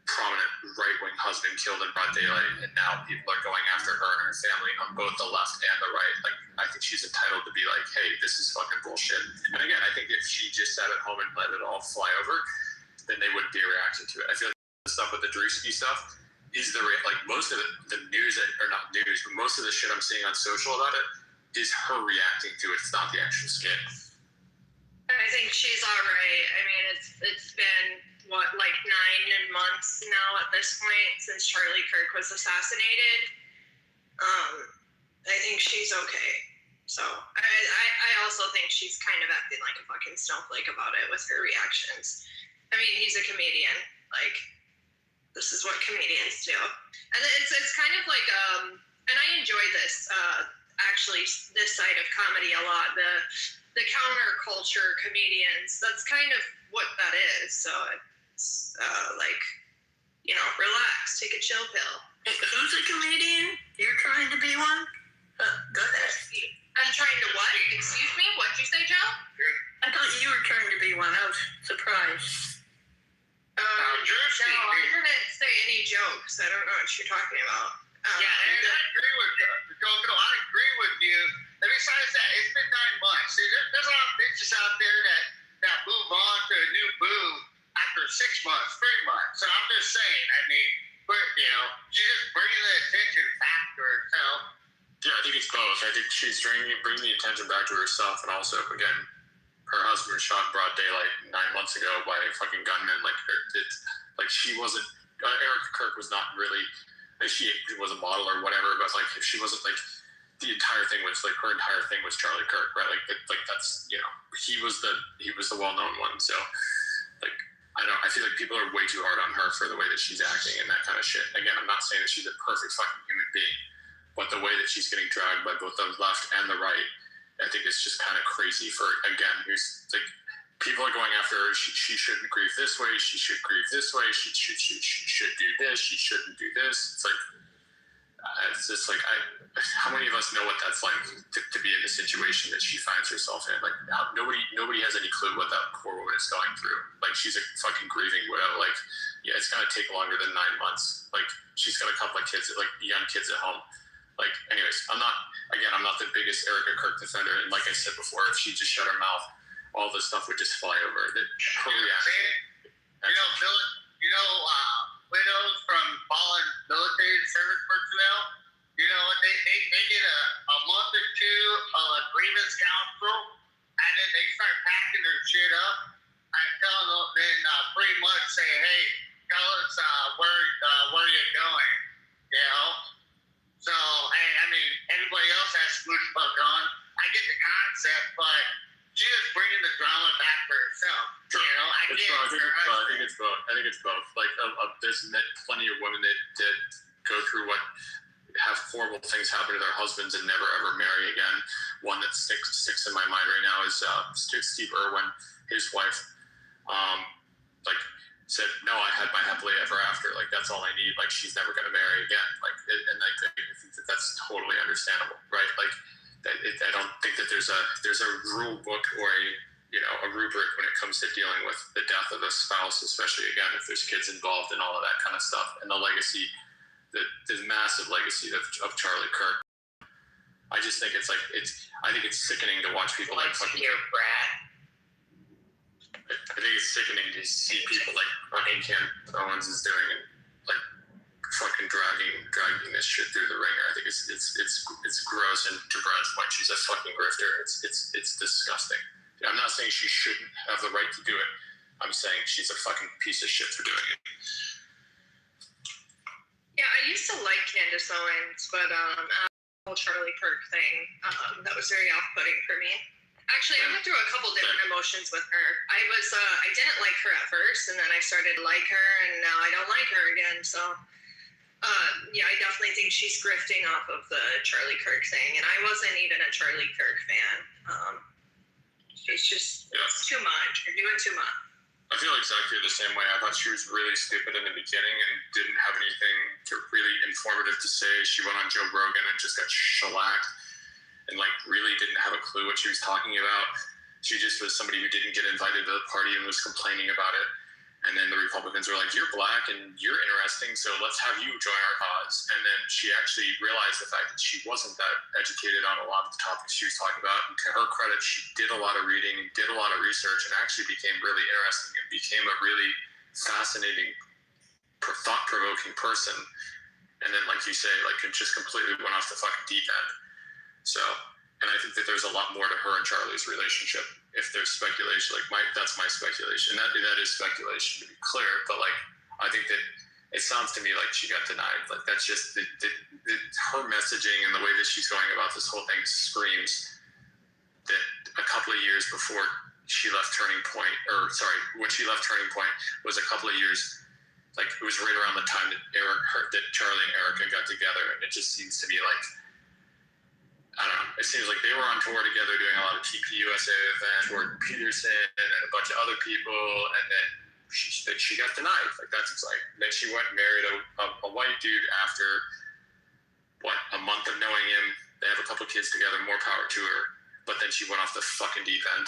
prominent right-wing husband killed in broad daylight, and now people are going after her and her family on both the left and the right. Like, I think she's entitled to be like, hey, this is fucking bullshit. And again, I think if she just sat at home and let it all fly over, then they wouldn't be a reaction to it. I feel like the stuff with the Drewski stuff is most of the news, or not news, but most of the shit I'm seeing on social about it is her reacting to it. It's not the actual skit. I think she's all right. I mean, it's been, 9 months now at this point since Charlie Kirk was assassinated. I think she's okay. So I also think she's kind of acting like a fucking snowflake about it with her reactions. I mean, he's a comedian. Like, this is what comedians do. And it's kind of like, and I enjoy this, actually, this side of comedy a lot. The counterculture comedians, that's kind of what that is. So it's like, you know, relax, take a chill pill. Who's a comedian? You're trying to be one? Go ahead. I'm trying to what? Excuse me? What'd you say, Joe? I thought you were trying to be one. I was surprised. No, I didn't say any jokes. I don't know what you're talking about. Yeah, and I agree with you. I agree with you. And besides that, it's been 9 months. See, there's a lot of bitches out there that move on to a new boo after 6 months, 3 months. So I'm just saying, I mean, but, you know, she's just bringing the attention back to herself. Yeah, I think it's both. I think she's bringing the attention back to herself, and also, again, her husband was shot in broad daylight 9 months ago by a fucking gunman. Like she wasn't. Erica Kirk was not really. Like, she was a model or whatever, but like she wasn't like. The entire thing was like her entire thing was Charlie Kirk, right? Like that's, you know, he was the well-known one. So like I feel like people are way too hard on her for the way that she's acting and that kind of shit. Again, I'm not saying that she's a perfect fucking human being. But the way that she's getting dragged by both the left and the right, I think it's just kind of crazy for, again, who's like, people are going after her. She shouldn't grieve this way. She should grieve this way. She should do this. She shouldn't do this. It's just like, how many of us know what that's like to be in the situation that she finds herself in? Like, nobody has any clue what that poor woman is going through. Like, she's a fucking grieving widow. Like, yeah, it's gonna take longer than 9 months. Like, she's got a couple of kids, like young kids at home. Like, anyways, I'm not the biggest Erica Kirk defender, and like I said before, if she just shut her mouth, all this stuff would just fly over. Her reaction. Widows from fallen military service personnel, you know, they get a month or two of a grievance council, and then they start packing their shit up and telling them, then pretty much say, hey, tell us where you're going, you know? So, I mean, everybody else has switch buck on. I get the concept, but she's just bringing the drama back for herself. Sure. You know, I think it's both. Like, there's plenty of women that go through have horrible things happen to their husbands and never ever marry again. One that sticks in my mind right now is Steve Irwin, his wife. Like, said, no, I had my happily ever after. Like, that's all I need. Like, she's never going to marry again. Like, and I think that's totally understandable, right? Like, I don't think that there's a rule book or a rubric when it comes to dealing with the death of a spouse, especially, again, if there's kids involved and all of that kind of stuff. And the legacy, the massive legacy of Charlie Kirk. I just think I think it's sickening to watch people like fucking. I think it's sickening to see people like fucking Ken Owens is doing and like fucking dragging this shit through the ringer. I think it's gross, and to Brad's point, she's a fucking grifter. It's disgusting. I'm not saying she shouldn't have the right to do it. I'm saying she's a fucking piece of shit for doing it. Yeah, I used to like Candace Owens, but the whole Charlie Kirk thing, that was very off-putting for me. Actually, I went through a couple different emotions with her. I didn't like her at first, and then I started to like her, and now I don't like her again. So, yeah, I definitely think she's grifting off of the Charlie Kirk thing, and I wasn't even a Charlie Kirk fan. It's just it's too much. You're doing too much. I feel exactly the same way. I thought she was really stupid in the beginning and didn't have anything really informative to say. She went on Joe Rogan and just got shellacked and like really didn't have a clue what she was talking about. She just was somebody who didn't get invited to the party and was complaining about it. And then the Republicans were like, you're black and you're interesting, so let's have you join our cause. And then she actually realized the fact that she wasn't that educated on a lot of the topics she was talking about. And to her credit, she did a lot of reading, did a lot of research, and actually became really interesting and became a really fascinating, thought-provoking person. And then, like you say, like it just completely went off the fucking deep end. So, and I think that there's a lot more to her and Charlie's relationship. If there's speculation, like that's my speculation. That is speculation, to be clear. But like, I think that it sounds to me like she got denied. Like that's just her messaging and the way that she's going about this whole thing screams that a couple of years before she left Turning Point, when she left Turning Point was a couple of years, like it was right around the time that that Charlie and Erica got together, and it just seems to me like, I don't know, it seems like they were on tour together doing a lot of TPUSA events, Jordan Peterson and a bunch of other people, and then she got denied. Like that's exciting. Then she went and married a white dude after a month of knowing him. They have a couple kids together, more power to her. But then she went off the fucking deep end.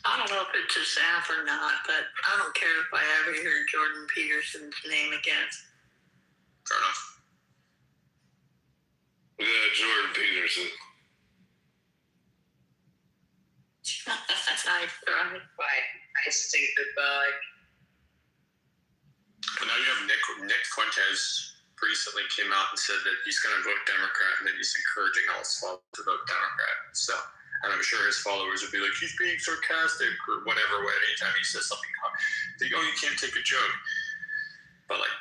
I don't know if it's a staff or not, but I don't care if I ever hear Jordan Peterson's name again. Fair enough. Yeah, Jordan Peterson. Nice try. Nice to say goodbye. But now you have Nick Fuentes recently came out and said that he's going to vote Democrat and that he's encouraging all his followers to vote Democrat. So, and I'm sure his followers would be like, he's being sarcastic or whatever, anytime he says something, they go, you can't take a joke. But like,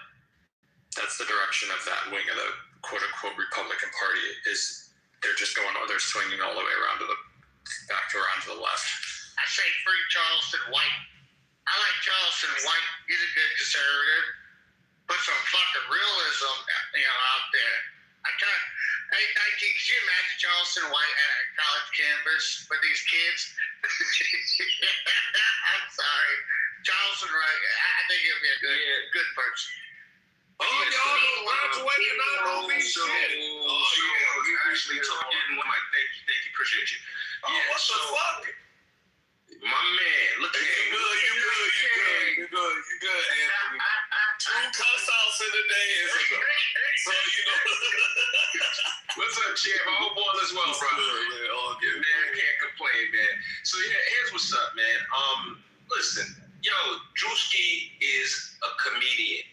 that's the direction of that wing of the quote unquote Republican Party is they're just they're swinging all the way around to the left. I say free Charleston White. I like Charleston White. He's a good conservative. Put some fucking realism, out there. Can you imagine Charleston White at a college campus with these kids? I'm sorry, Charleston White. I think he'll be a good person. Oh, y'all don't graduate and not know these shit. You actually talking. Thank you, appreciate you. What the fuck? My man, look at him. You good, Anthony. 2 cuss outs in a day is so What's up, champ? I hope all is well, brother. All good, man. I can't complain, man. So here's what's up, man. Listen, Drewski is a comedian.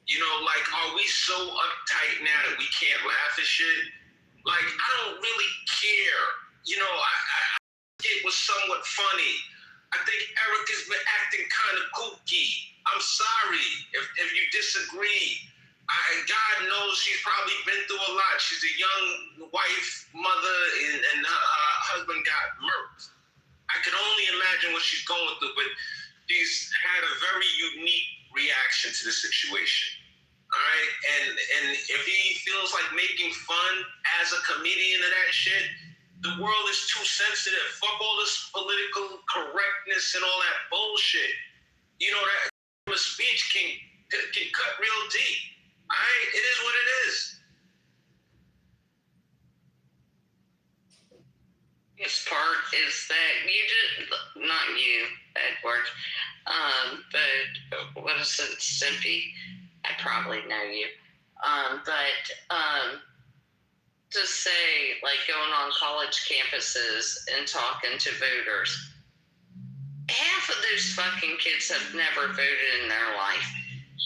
Are we so uptight now that we can't laugh at shit? I don't really care. It was somewhat funny. I think Eric has been acting kind of kooky. I'm sorry if you disagree. God knows she's probably been through a lot. She's a young wife, mother, and her husband got murdered. I can only imagine what she's going through, but she's had a very unique reaction to the situation. All right, and if he feels like making fun as a comedian of that shit, the world is too sensitive. Fuck all this political correctness and all that bullshit. That speech can cut real deep. All right, it is what it is. This part is that you did, not you, Edward, but what is it, Stimpy? I probably know you. To say, going on college campuses and talking to voters, half of those fucking kids have never voted in their life.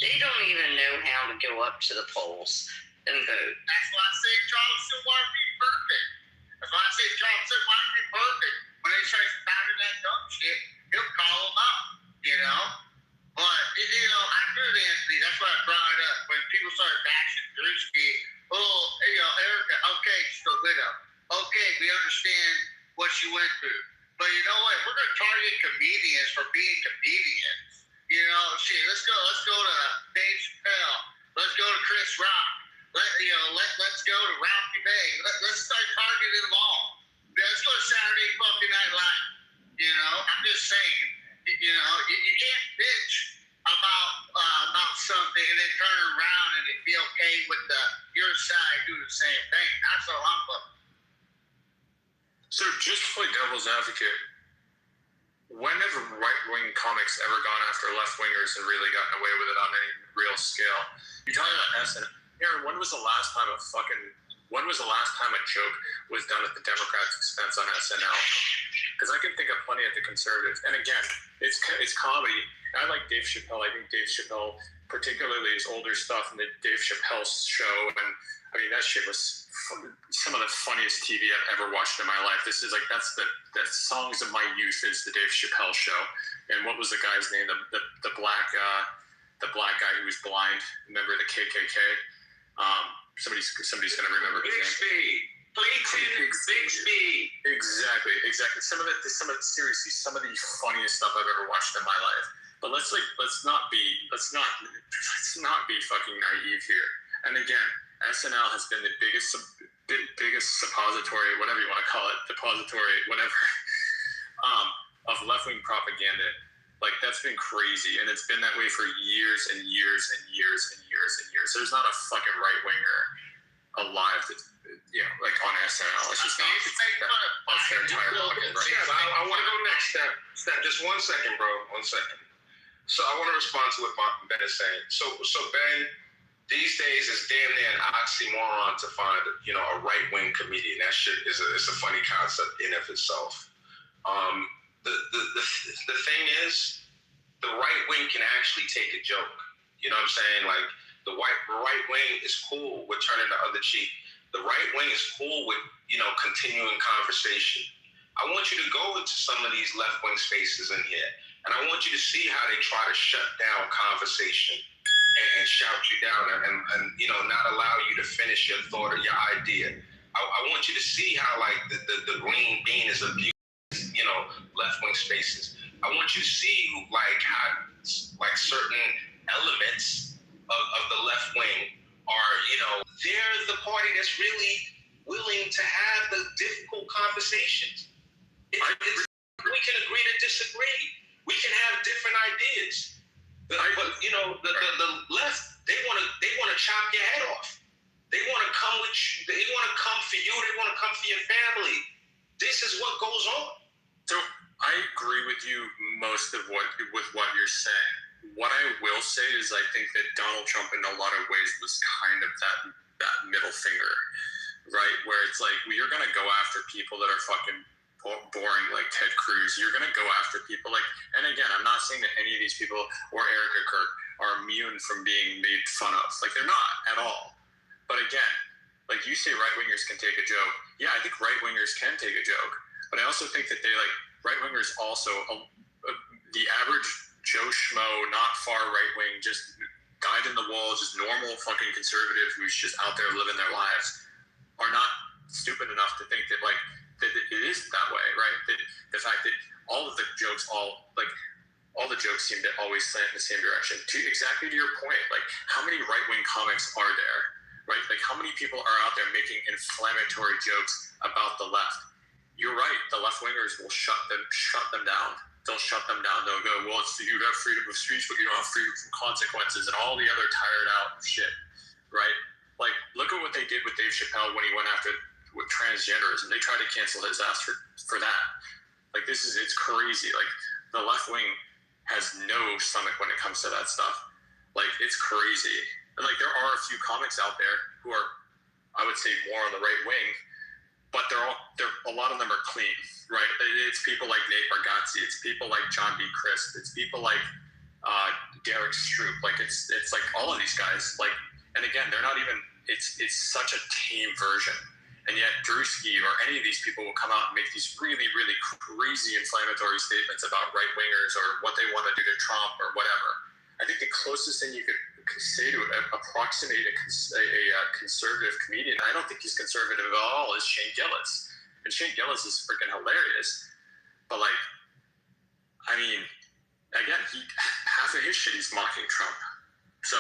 They don't even know how to go up to the polls and vote. That's why I say Charleston won't be perfect. That's why I say Charleston won't be perfect. When they start spouting that dumb shit, he'll call them up, But, I agree with Anthony. That's why I brought it up. When people started bashing Drewski, Erica, okay, she's a widow. Okay, we understand what she went through. But you know what? We're going to target comedians for being comedians. Let's go to Dave Chappelle. Let's go to Chris Rock. Let's go to Ralphie Bay. Let's start targeting them all. Let's go to Saturday fucking Night Live. I'm just saying. You can't bitch about something and then turn around and be okay with your side do the same thing. That's all I'm fucking. So just to play devil's advocate, when have right-wing comics ever gone after left-wingers and really gotten away with it on any real scale? You're talking about SNL. Aaron, when was the last time a joke was done at the Democrats' expense on SNL? Because I can think of plenty at the conservatives. And again, it's comedy. I like Dave Chappelle. I think Dave Chappelle, particularly his older stuff, and the Dave Chappelle show, and that shit was some of the funniest TV I've ever watched in my life. That's the songs of my youth is the Dave Chappelle show. And what was the guy's name? The black the black guy who was blind, member of the KKK. Somebody's gonna remember his name. Bixby. Exactly. Some of the funniest stuff I've ever watched in my life. But let's not be fucking naive here. And again, SNL has been the biggest suppository, whatever you want to call it, depository, whatever, of left-wing propaganda. Like, that's been crazy, and it's been that way for years and years and years and years and years. There's not a fucking right-winger alive that, like on SNL. It's just not. That's their entire fucking right. I want to go next step. Just 1 second, bro. 1 second. So I want to respond to what Ben is saying. So Ben, these days it's damn near an oxymoron to find, a right-wing comedian. That shit is a funny concept in of itself. The thing is, the right wing can actually take a joke. You know what I'm saying? Like, the right wing is cool with turning the other cheek. The right wing is cool with, continuing conversation. I want you to go into some of these left wing spaces in here, and I want you to see how they try to shut down conversation and shout you down and not allow you to finish your thought or your idea. I want you to see how, like, the green bean is abused, left-wing spaces. I want you to see how certain elements of the left wing are, they're the party that's really willing to have the difficult conversations. We can agree to disagree. We can have different ideas. But the left, they want to chop your head off. They want to come with you. They want to come for you. They want to come for your family. This is what goes on. So I agree with you most of what you're saying. What I will say is I think that Donald Trump in a lot of ways was kind of that middle finger, right? Where it's like, well, you're going to go after people that are fucking boring like Ted Cruz. You're going to go after people like, and again, I'm not saying that any of these people or Erica Kirk are immune from being made fun of. Like, they're not at all. But again, like you say, right-wingers can take a joke. Yeah, I think right-wingers can take a joke. But I also think that they, like, right-wingers also, the average Joe Schmo, not far right-wing, just dyed in the wall, just normal fucking conservative who's just out there living their lives, are not stupid enough to think that, like, that it is that way, right? That the fact that all of the jokes, all the jokes seem to always slant in the same direction. Exactly to your point, like, how many right-wing comics are there, right? Like, how many people are out there making inflammatory jokes about the left? You're right. The left-wingers will shut them down. They'll shut them down. They'll go, well, you have freedom of speech, but you don't have freedom from consequences and all the other tired out shit, right? Like, look at what they did with Dave Chappelle when he went after with transgenderism. They tried to cancel his ass for that. Like, it's crazy. Like, the left wing has no stomach when it comes to that stuff. Like, it's crazy. And, like, there are a few comics out there who are, I would say, more on the right wing, but a lot of them are clean, right? It's people like Nate Bargatze. It's people like John B. Crisp. It's people like Derek Stroop. Like, it's like all of these guys. Like, and again, they're not even. It's such a tame version. And yet, Drewski or any of these people will come out and make these really, really crazy inflammatory statements about right-wingers or what they want to do to Trump or whatever. I think the closest thing you could say to approximate a conservative comedian, I don't think he's conservative at all, is Shane Gillis. And Shane Gillis is freaking hilarious. But, like, I mean, again, half of his shit he's mocking Trump. So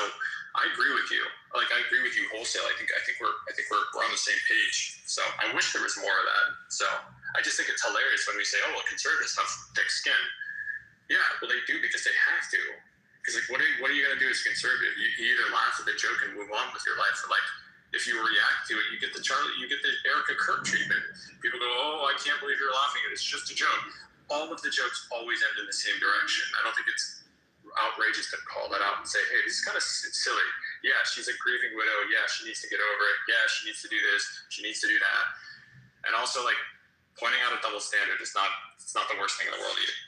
I agree with you. Like, I agree with you wholesale. I think we're on the same page. So I wish there was more of that. So I just think it's hilarious when we say, oh, well, conservatives have thick skin. Yeah, well, they do because they have to. Because, like, what are you going to do as a conservative? You either laugh at the joke and move on with your life, or, like, if you react to it, you get the Erica Kirk treatment. People go, oh, I can't believe you're laughing at it. It's just a joke. All of the jokes always end in the same direction. I don't think it's outrageous to call that out and say, hey, this is kind of silly. Yeah, she's a grieving widow. Yeah, she needs to get over it. Yeah, she needs to do this. She needs to do that. And also, like, pointing out a double standard it's not the worst thing in the world either.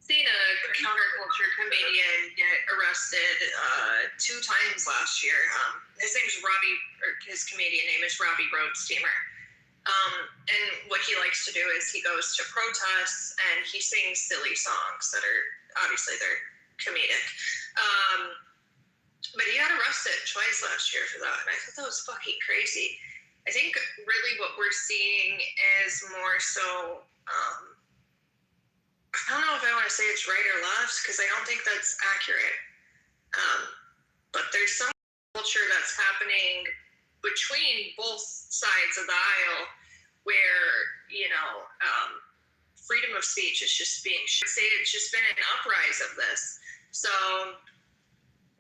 Seen a counterculture comedian get arrested 2 times last year. His comedian name is Robbie Roadsteamer. And what he likes to do is he goes to protests and he sings silly songs that are obviously they're comedic. But he got arrested twice last year for that, and I thought that was fucking crazy. I think really what we're seeing is more so, I don't know if I want to say it's right or left, because I don't think that's accurate. But there's some culture that's happening between both sides of the aisle where, freedom of speech is just being, it's just been an uprise of this. So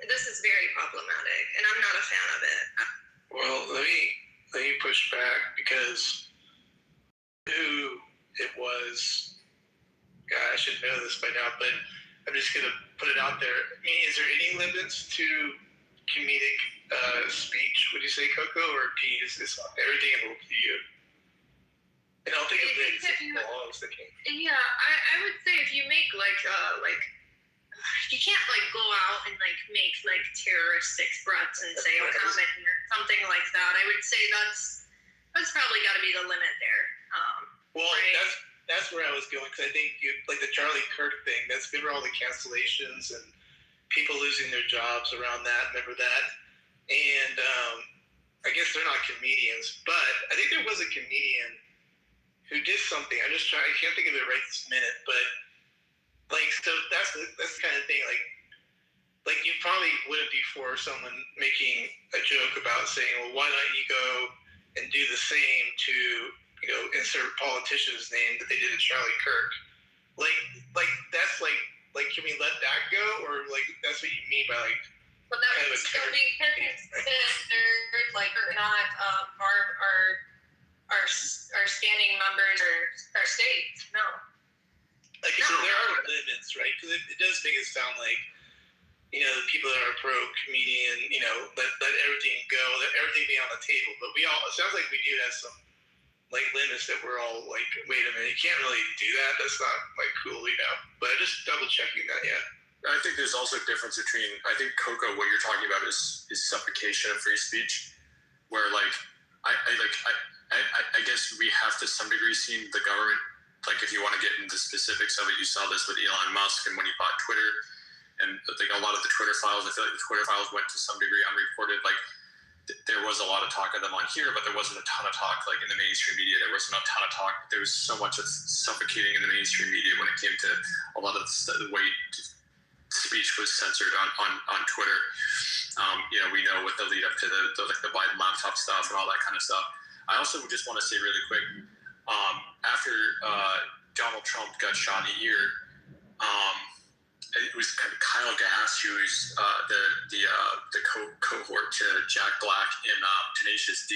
this is very problematic, and I'm not a fan of it. Well, let me push back, because who it was, God, I should know this by now, but I'm just going to put it out there. I mean, is there any limits to comedic speech, would you say, Coco, or Pete? Is everything able to you? And I don't think it's laws that can. Yeah, I would say if you make you can't go out and make terroristic threats and say comedy or something like that. I would say that's probably got to be the limit there. Well, right? that's where I was going, because I think the Charlie Kirk thing. That's been where all the cancellations and people losing their jobs around that. Remember that? And I guess they're not comedians, but I think there was a comedian who did something. I can't think of it right this minute, but so that's the kind of thing. Like you probably wouldn't be for someone making a joke about saying, well, why don't you go and do the same to insert politician's name that they did to Charlie Kirk? That's can we let that go, or that's what you mean by But that would still be considered or not our standing members or our states. No. So there are limits, right? Because it does make it sound like the people that are pro comedian, let everything go, let everything be on the table. But it sounds like we do have some limits that we're all wait a minute, you can't really do that. That's not cool, But just double checking that, yeah. I think there's also a difference between, I think, Coco, what you're talking about is suffocation of free speech, where I guess we have to some degree seen the government, if you want to get into specifics of it, you saw this with Elon Musk and when he bought Twitter, and a lot of the Twitter files, I feel like the Twitter files went to some degree unreported. There was a lot of talk of them on here, but there wasn't a ton of talk in the mainstream media. There wasn't a ton of talk. There was so much that's suffocating in the mainstream media when it came to a lot of the way speech was censored on Twitter. We know with the lead up to the Biden laptop stuff and all that kind of stuff. I also just want to say really quick, after Donald Trump got shot in the ear, it was Kyle Gass, who is the cohort to Jack Black in Tenacious D.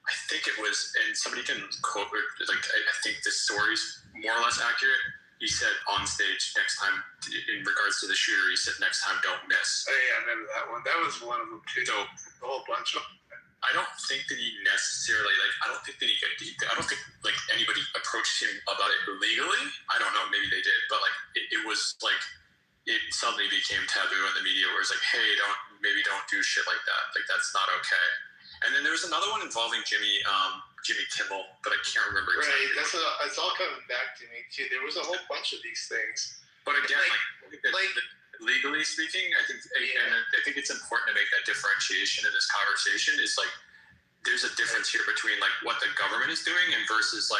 I think it was, and somebody can quote it, I think this story's more or less accurate. He said on stage next time, in regards to the shooter, he said, next time, don't miss. Oh, yeah, I remember that one. That was one of them, too. So, a whole bunch of them. I don't think that he necessarily, I don't think anybody approached him about it legally. I don't know, maybe they did, but it was it suddenly became taboo in the media where it's hey, don't do shit like that. That's not okay. And then there was another one involving Jimmy Kimmel, but I can't remember exactly. Right, it's all coming back to me too. There was a whole bunch of these things. But again, legally speaking, I think it's important to make that differentiation in this conversation. Is there's a difference here between what the government is doing and versus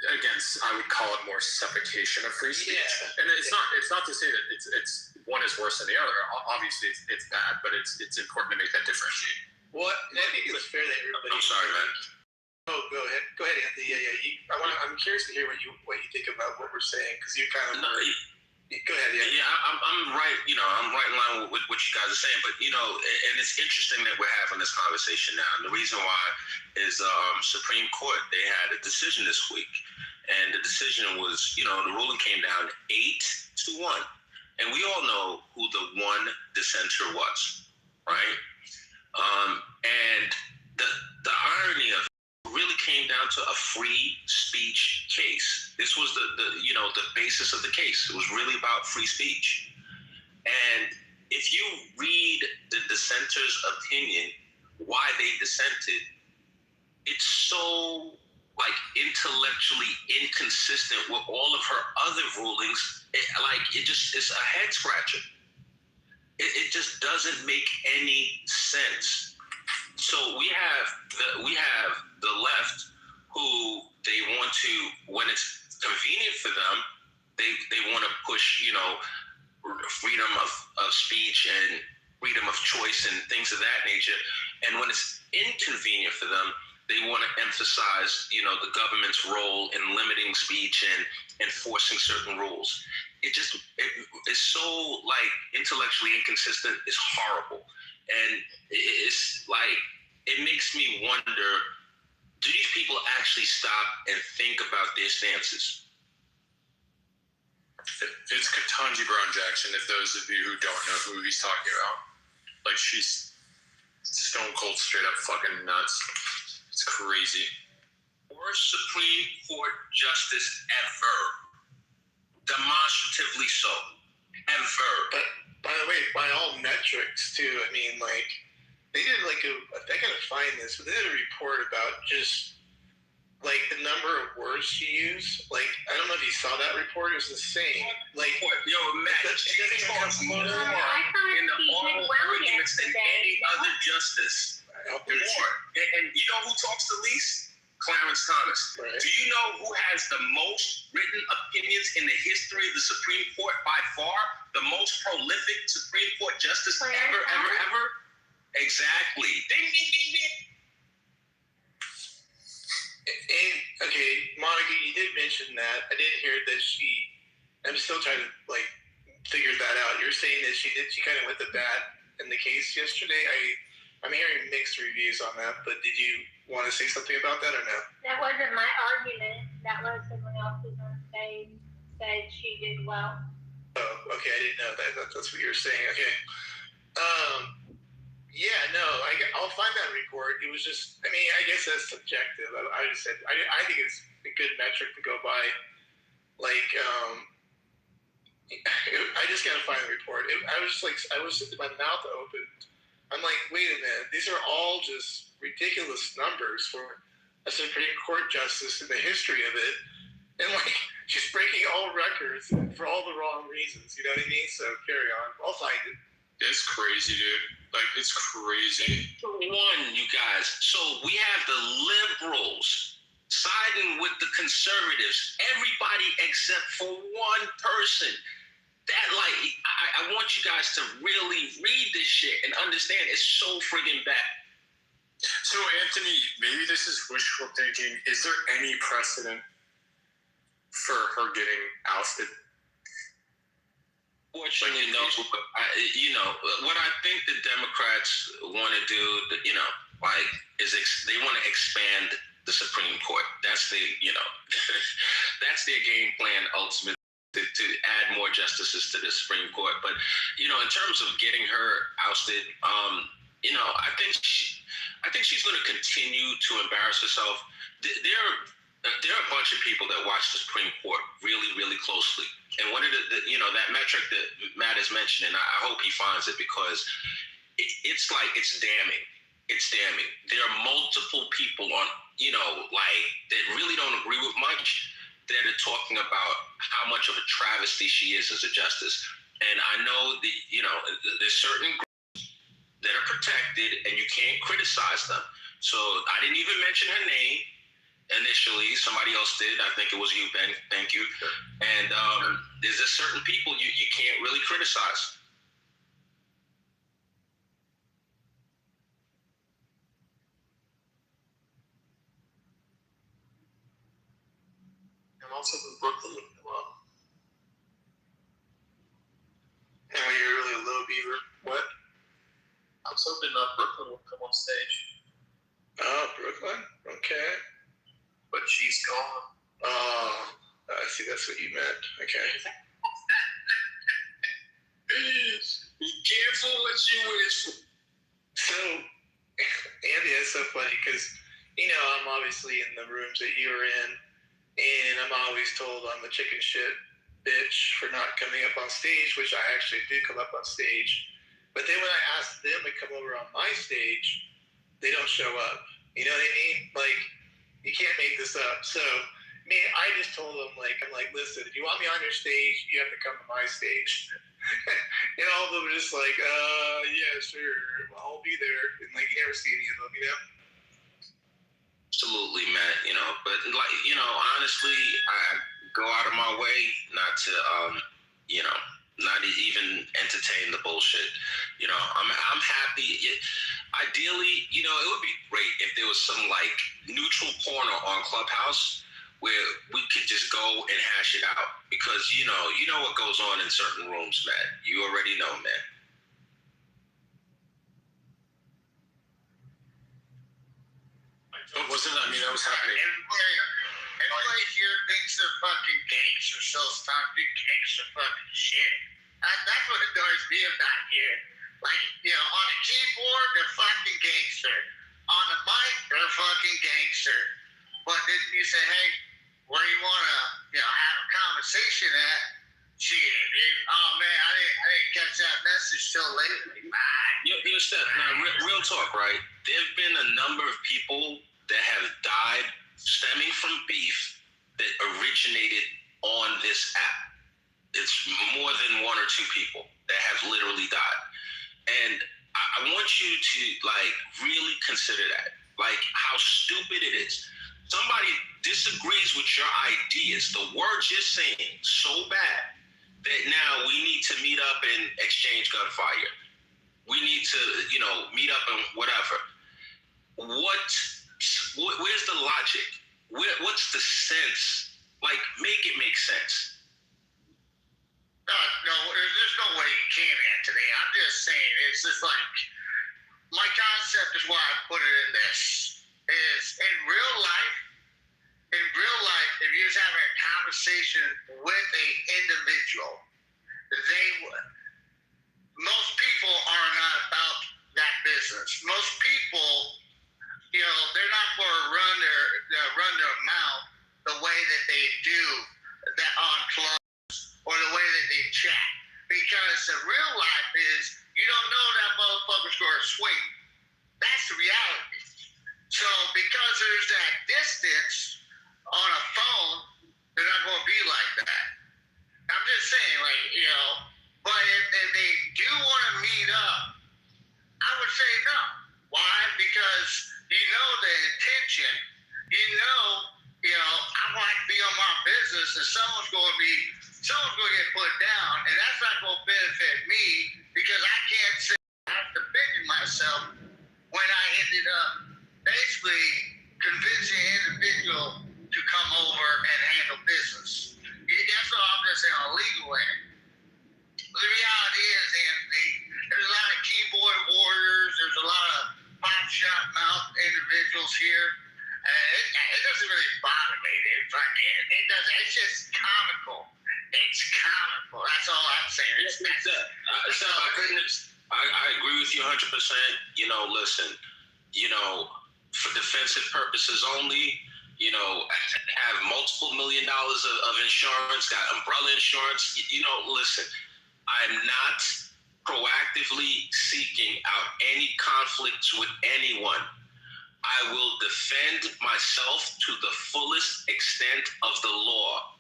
again, I would call it more suffocation of free speech. Yeah. And it's not to say that it's one is worse than the other. Obviously, it's bad, but it's important to make that differentiate. Well, I think it's fair that everybody. I'm sorry, man. Oh, go ahead, Anthony. Yeah. I'm curious to hear what you think about what we're saying, because you kind of. Go ahead. Yeah, I'm right. I'm right in line with what you guys are saying. But and it's interesting that we're having this conversation now. And the reason why is Supreme Court, they had a decision this week, and the decision was, the ruling came down 8-1, and we all know who the one dissenter was, right? And the irony of really came down to a free speech case. This was the basis of the case. It was really about free speech. And if you read the dissenter's opinion, why they dissented, it's so intellectually inconsistent with all of her other rulings. It's a head scratcher. It just doesn't make any sense. So we have the left who they want to, when it's convenient for them, they want to push, freedom of speech and freedom of choice and things of that nature. And when it's inconvenient for them, they want to emphasize, the government's role in limiting speech and enforcing certain rules. It's so intellectually inconsistent. It's horrible. And it's it makes me wonder, do these people actually stop and think about their stances? It's Ketanji Brown Jackson, if those of you who don't know who he's talking about. She's stone cold, straight up fucking nuts. It's crazy. Worst Supreme Court justice ever. Demonstratively so. Ever. But by the way, by all metrics too, I mean, they did I gotta find this, but they did a report about just the number of words she used. I don't know if you saw that report. It was insane. Matt, she talks more in the oral arguments than any other justice. More. And you know who talks the least? Clarence Thomas. Right. Do you know who has the most written opinions in the history of the Supreme Court by far? The most prolific Supreme Court justice ever? Exactly. Ding, ding, ding, ding. And, okay, Monica, you did mention that. I did hear that I'm still trying to figure that out. You're saying that she kind of went to bat in the case yesterday. I'm hearing mixed reviews on that, but did you want to say something about that or no? That wasn't my argument. That was someone else's on stage said she did well. Oh, okay, I didn't know that. That's what you were saying. Okay. Yeah, no, I'll find that report. It was just, I guess that's subjective. I just said, I think it's a good metric to go by. I just gotta find the report. I was sitting, my mouth open. I'm like, wait a minute, these are all just ridiculous numbers for a Supreme Court justice in the history of it. And she's breaking all records for all the wrong reasons. You know what I mean? So carry on. I'll find it. It's crazy, dude. It's crazy. You guys. So we have the liberals siding with the conservatives. Everybody except for one person. That I want you guys to really read this shit and understand it's so friggin' bad. So Anthony, maybe this is wishful thinking. Is there any precedent for her getting ousted? Fortunately, no. What I think the Democrats want to do, is they want to expand the Supreme Court. That's that's their game plan ultimately, to add more justices to the Supreme Court. But in terms of getting her ousted, I think she's going to continue to embarrass herself. There are a bunch of people that watch the Supreme Court really, really closely. And one of that metric that Matt is mentioning, I hope he finds it, because it's damning. It's damning. There are multiple people on, that really don't agree with much, that are talking about how much of a travesty she is as a justice. And I know there's certain groups that are protected and you can't criticize them. So I didn't even mention her name. Initially, somebody else did. I think it was you, Ben. Thank you. And there's just certain people you can't really criticize. I'm also from Brooklyn. And you're really a little beaver. What? I was hoping Brooklyn would come on stage. Oh, Brooklyn? Okay. But she's gone. Oh, I see. That's what you meant. Okay. Be careful what you wish for. So, Andy, that's so funny because, I'm obviously in the rooms that you were in, and I'm always told I'm a chicken shit bitch for not coming up on stage, which I actually do come up on stage. But then when I ask them to come over on my stage, they don't show up. You know what I mean? You can't make this up. So, man, I just told them, I'm like, listen, if you want me on your stage, you have to come to my stage. And all of them are just like, yeah, sure. Well, I'll be there. And like, you never see any of them, you know? Absolutely, Matt. But like, honestly, I go out of my way not to, not even entertain the bullshit. I'm happy. Ideally, it would be great if there was some like neutral corner on Clubhouse where we could just go and hash it out, because you know what goes on in certain rooms, Matt. You already know, man. That was happening. Everybody here thinks they're fucking gangsters, so stop doing gangster fucking shit. That's what annoys me about here. Like, on a keyboard, they're fucking gangster. On a mic, they're fucking gangster. But then you say, hey, where you want to, have a conversation at? Shit, dude. Oh, man, I didn't catch that message till lately. You Steph, now, real talk, right? There have been a number of people that have died stemming from beef that originated on this app. It's more than one or two people that have literally died. And I want you to, really consider that. How stupid it is. Somebody disagrees with your ideas, the words you're saying, so bad that now we need to meet up and exchange gunfire. We need to, meet up and whatever. Where's the logic? What's the sense? Make it make sense. No, there's no way you can, Anthony. I'm just saying, it's just like, my concept is why I put it in this, is in real life, if you're just having a conversation with an individual, most people are not about that business. Most people, they're not going to run their mouth the way that they do that on clubs or the way that they chat. Because the real life is, you don't know that motherfucker's going to swing. That's the reality. So because there's that distance on a phone, they're not going to be like that. I'm just saying, but if they do want to meet up, I would say no. Why? Because the intention. I want to be on my business, and someone's going to get put down, and that's not going to benefit me, because I can't say I have to defend myself when I ended up basically convincing an individual to come over and handle business. That's what I'm just saying on a legal end. The reality is, Anthony, there's a lot of keyboard warriors, there's a lot of pop shop mouth individuals here, and it doesn't really bother me. It's just comical. It's comical. That's all I'm saying. I agree with you 100%. Listen, for defensive purposes only, have multiple $1 million of insurance, got umbrella insurance. Listen, I'm not proactively seeking out any conflicts with anyone. I will defend myself to the fullest extent of the law.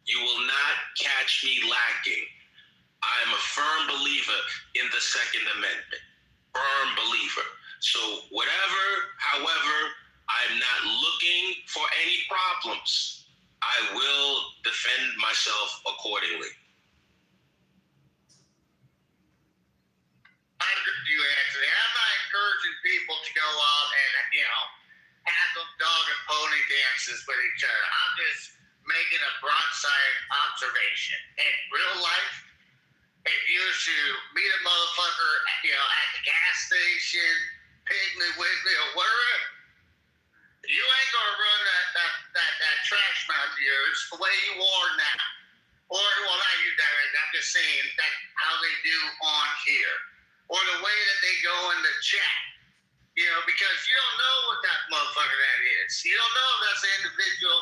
You will not catch me lacking. I am a firm believer in the Second Amendment. Firm believer. So however, I'm not looking for any problems. I will defend myself accordingly. I agree with you, Anthony. I'm not encouraging people to go out and, have them dog and pony dances with each other. I'm just making a broadside observation. In real life, if you were to meet a motherfucker, at the gas station, Piggly Wiggly, or wherever, you ain't gonna run that trash mouth of yours the way you are now. Or, well, not you, Derek. I'm just saying that how they do on here. Or the way that they go in the chat, because you don't know what that motherfucker that is. You don't know if that's an individual,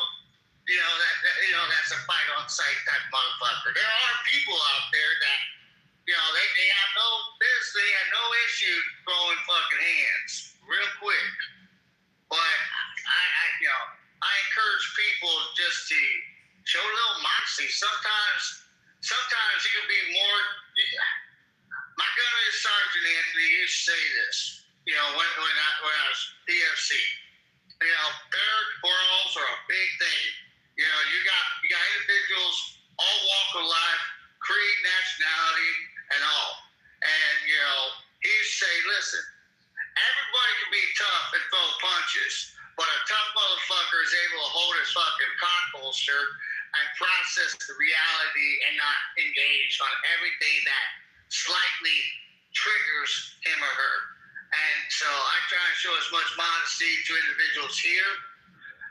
that's a fight on sight type motherfucker. There are people out there that, they have no business, they have no issue throwing fucking hands real quick. But sometimes you can be more. My gunner Sergeant Anthony used to say this. You know, when I was PFC. You know, parent quarrels are a big thing. You know, you got individuals all walk of life, creed, nationality, and all. And you know, he used to say, listen, everybody can be tough and throw punches, but a tough motherfucker is able to hold his fucking cock holster and process the reality and not engage on everything that slightly triggers him or her. And so I try and show as much modesty to individuals here,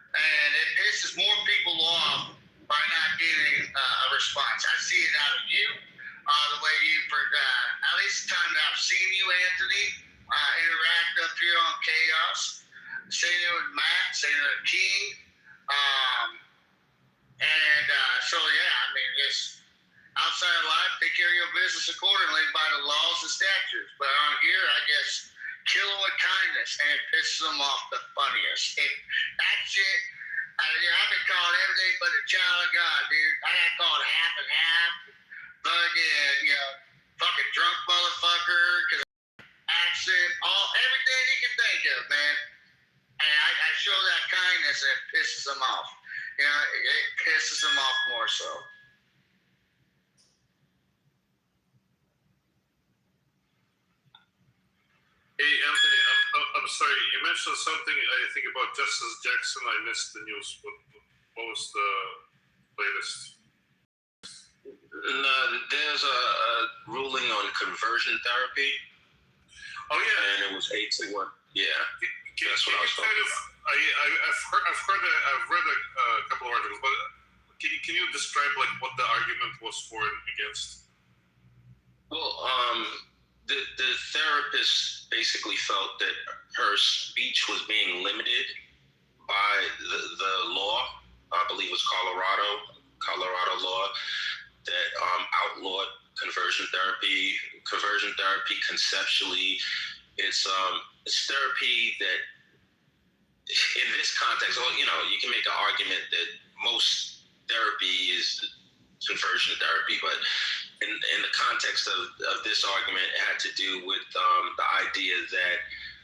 and it pisses more people off by not getting a response. I see it out of you, the way you, at least the time that I've seen you, Anthony, interact up here on Chaos. Same there with Matt, same there with King. So yeah, I mean, just outside of life, take care of your business accordingly by the laws and statutes. But on here, I guess, kill them with kindness, and it pisses them off the funniest. That shit, I've been called everything but a child of God, dude. I got called half and half, fucking drunk motherfucker, cause accent, everything you can think of, man. And I show that kindness, and it pisses them off. You know, it pisses them off more so. Hey, Anthony, I'm sorry. You mentioned something, I think, about Justice Jackson. I missed the news. What was the latest? There's a ruling on conversion therapy. Oh, yeah. And it was 8-1. Yeah. That's what I was talking about. I've read a couple of articles, but can you describe like what the argument was for and against? Well, the therapist basically felt that her speech was being limited by the law. I believe it was Colorado law that outlawed conversion therapy. Conversion therapy conceptually, it's therapy that, in this context, well, you know, you can make an argument that most therapy is conversion therapy, but in the context of this argument, it had to do with the idea that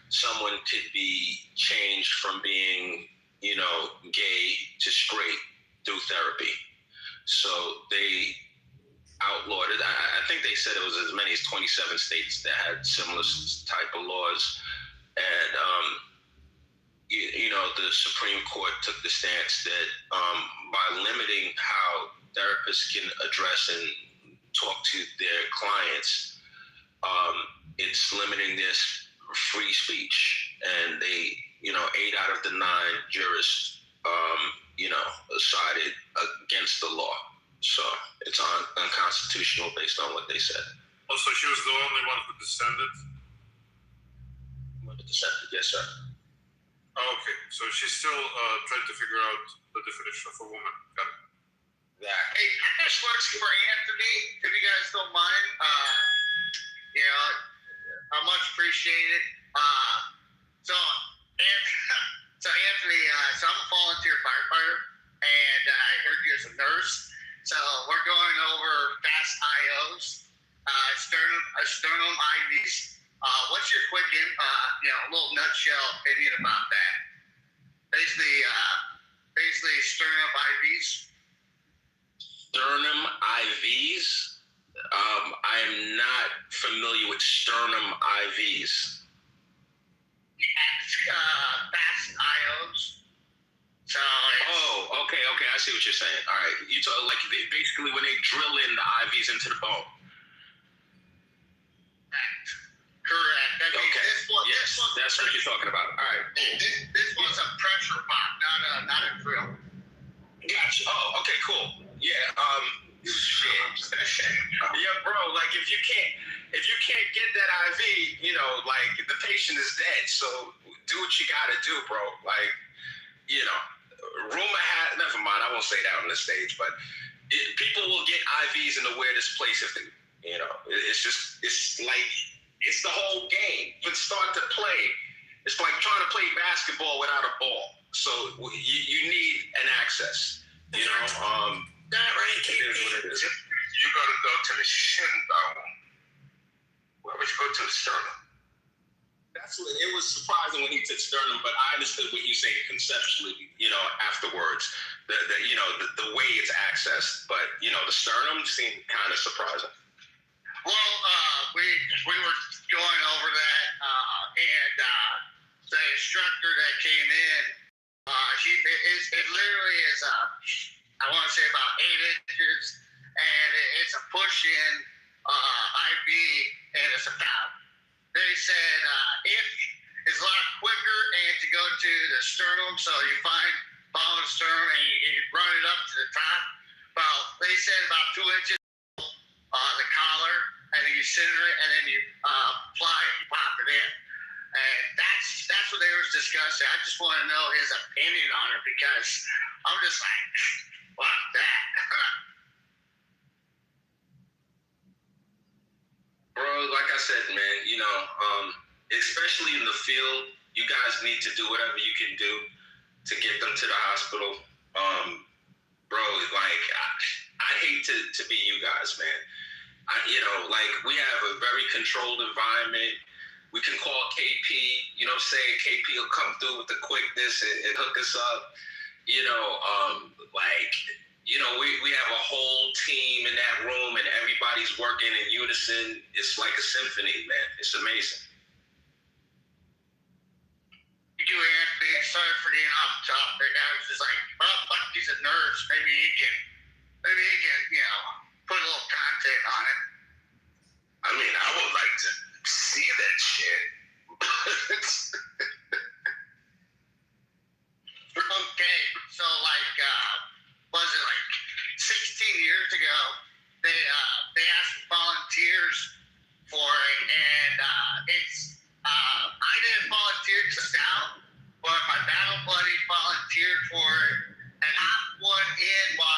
someone could be changed from being, you know, gay to straight through therapy. So they outlawed it. I think they said it was as many as 27 states that had similar type of laws. And, you know, the Supreme Court took the stance that by limiting how therapists can address and talk to their clients, it's limiting this free speech. And they, you know, 8 out of the 9 jurists, you know, sided against the law. So it's unconstitutional based on what they said. Also, she was the only one who dissented? Yes, sir. Oh, okay, so she's still trying to figure out the definition of a woman. Got it. Yeah. Hey, this works for Anthony, if you guys don't mind. You know, I much appreciate it. So Anthony, so I'm a volunteer firefighter, and I heard you as a nurse. So we're going over fast IOs, sternum IVs. What's your quick, little nutshell opinion about that? Basically sternum IVs. Sternum IVs? I'm not familiar with sternum IVs. Fast IOs. So okay. I see what you're saying. All right. You talk like basically when they drill in the IVs into the bone. Correct. Okay. Yes, that's what you're talking about. All right. This one's a pressure pump, not a drill. Gotcha. Oh, okay, cool. Yeah. Shit. Yeah, bro. Like if you can't get that IV, you know, like the patient is dead. So do what you gotta do, bro. Like, you know, never mind. I won't say that on the stage, but people will get IVs in the weirdest place if they, you know, it's like. It's the whole game. From start to play, it's like trying to play basketball without a ball. So you need an access, you know. Not right, It is what it is. You got to go to the shin bone. Why would you go to the sternum? That's what it was surprising when he said sternum, but I understood what he's saying conceptually, afterwards. The way it's accessed, but the sternum seemed kind of surprising. Well, we were going over that, and the instructor that came in, it literally is I want to say about 8 inches, and it's a push-in IV, and it's about. They said if it's a lot quicker and to go to the sternum, so you follow the sternum and you run it up to the top. Well, they said about 2 inches the collar, and then you center it, and then you apply it and pop it in. And that's what they were discussing. I just want to know his opinion on it because I'm just like, fuck that. Bro, like I said, man, especially in the field, you guys need to do whatever you can do to get them to the hospital. Bro, like, I hate to be you guys, man. We have a very controlled environment. We can call KP, KP will come through with the quickness and hook us up. We have a whole team in that room and everybody's working in unison. It's like a symphony, man. It's amazing. You, Anthony, sorry for getting off topic. I was just like, well, fuck, he's a nurse. Maybe he can, put a little content on it. I mean, I would like to see that shit. Okay, so was it 16 years ago? They asked volunteers for it, and I didn't volunteer to scout, but my battle buddy volunteered for it, and I went in while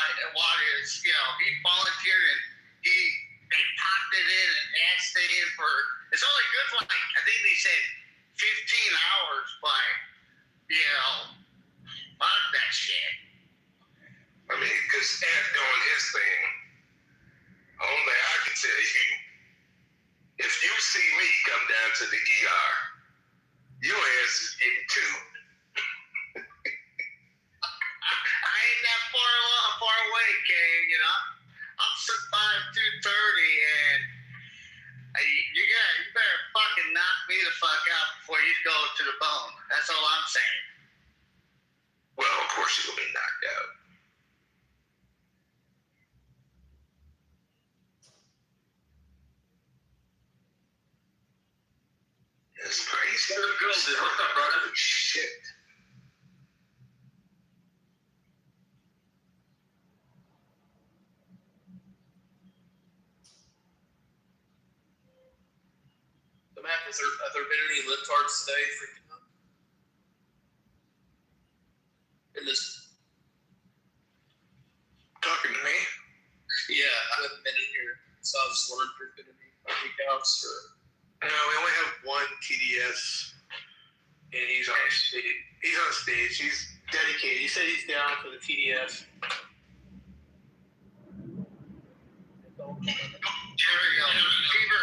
he volunteered, and they popped it in and asked it in for. It's only good for I think they said 15 hours, but fuck that shit. I mean, because Ant doing his thing, only I can tell you, if you see me come down to the ER, your ass is getting two. I ain't that far away, Kane, I'm 6'5", 230, and you better fucking knock me the fuck out before you go to the bone. That's all I'm saying. Well, of course you're going to be knocked out. That's crazy. What's up, brother? Shit. So, Matt, have there been any libtards today freaking out? In this. Talking to me? Yeah, I haven't been in here. So I was wondering if there's been any weekouts or. No, we only have one TDS, and he's on stage. He's dedicated. He said he's down for the TDS. Cheerio. Fever.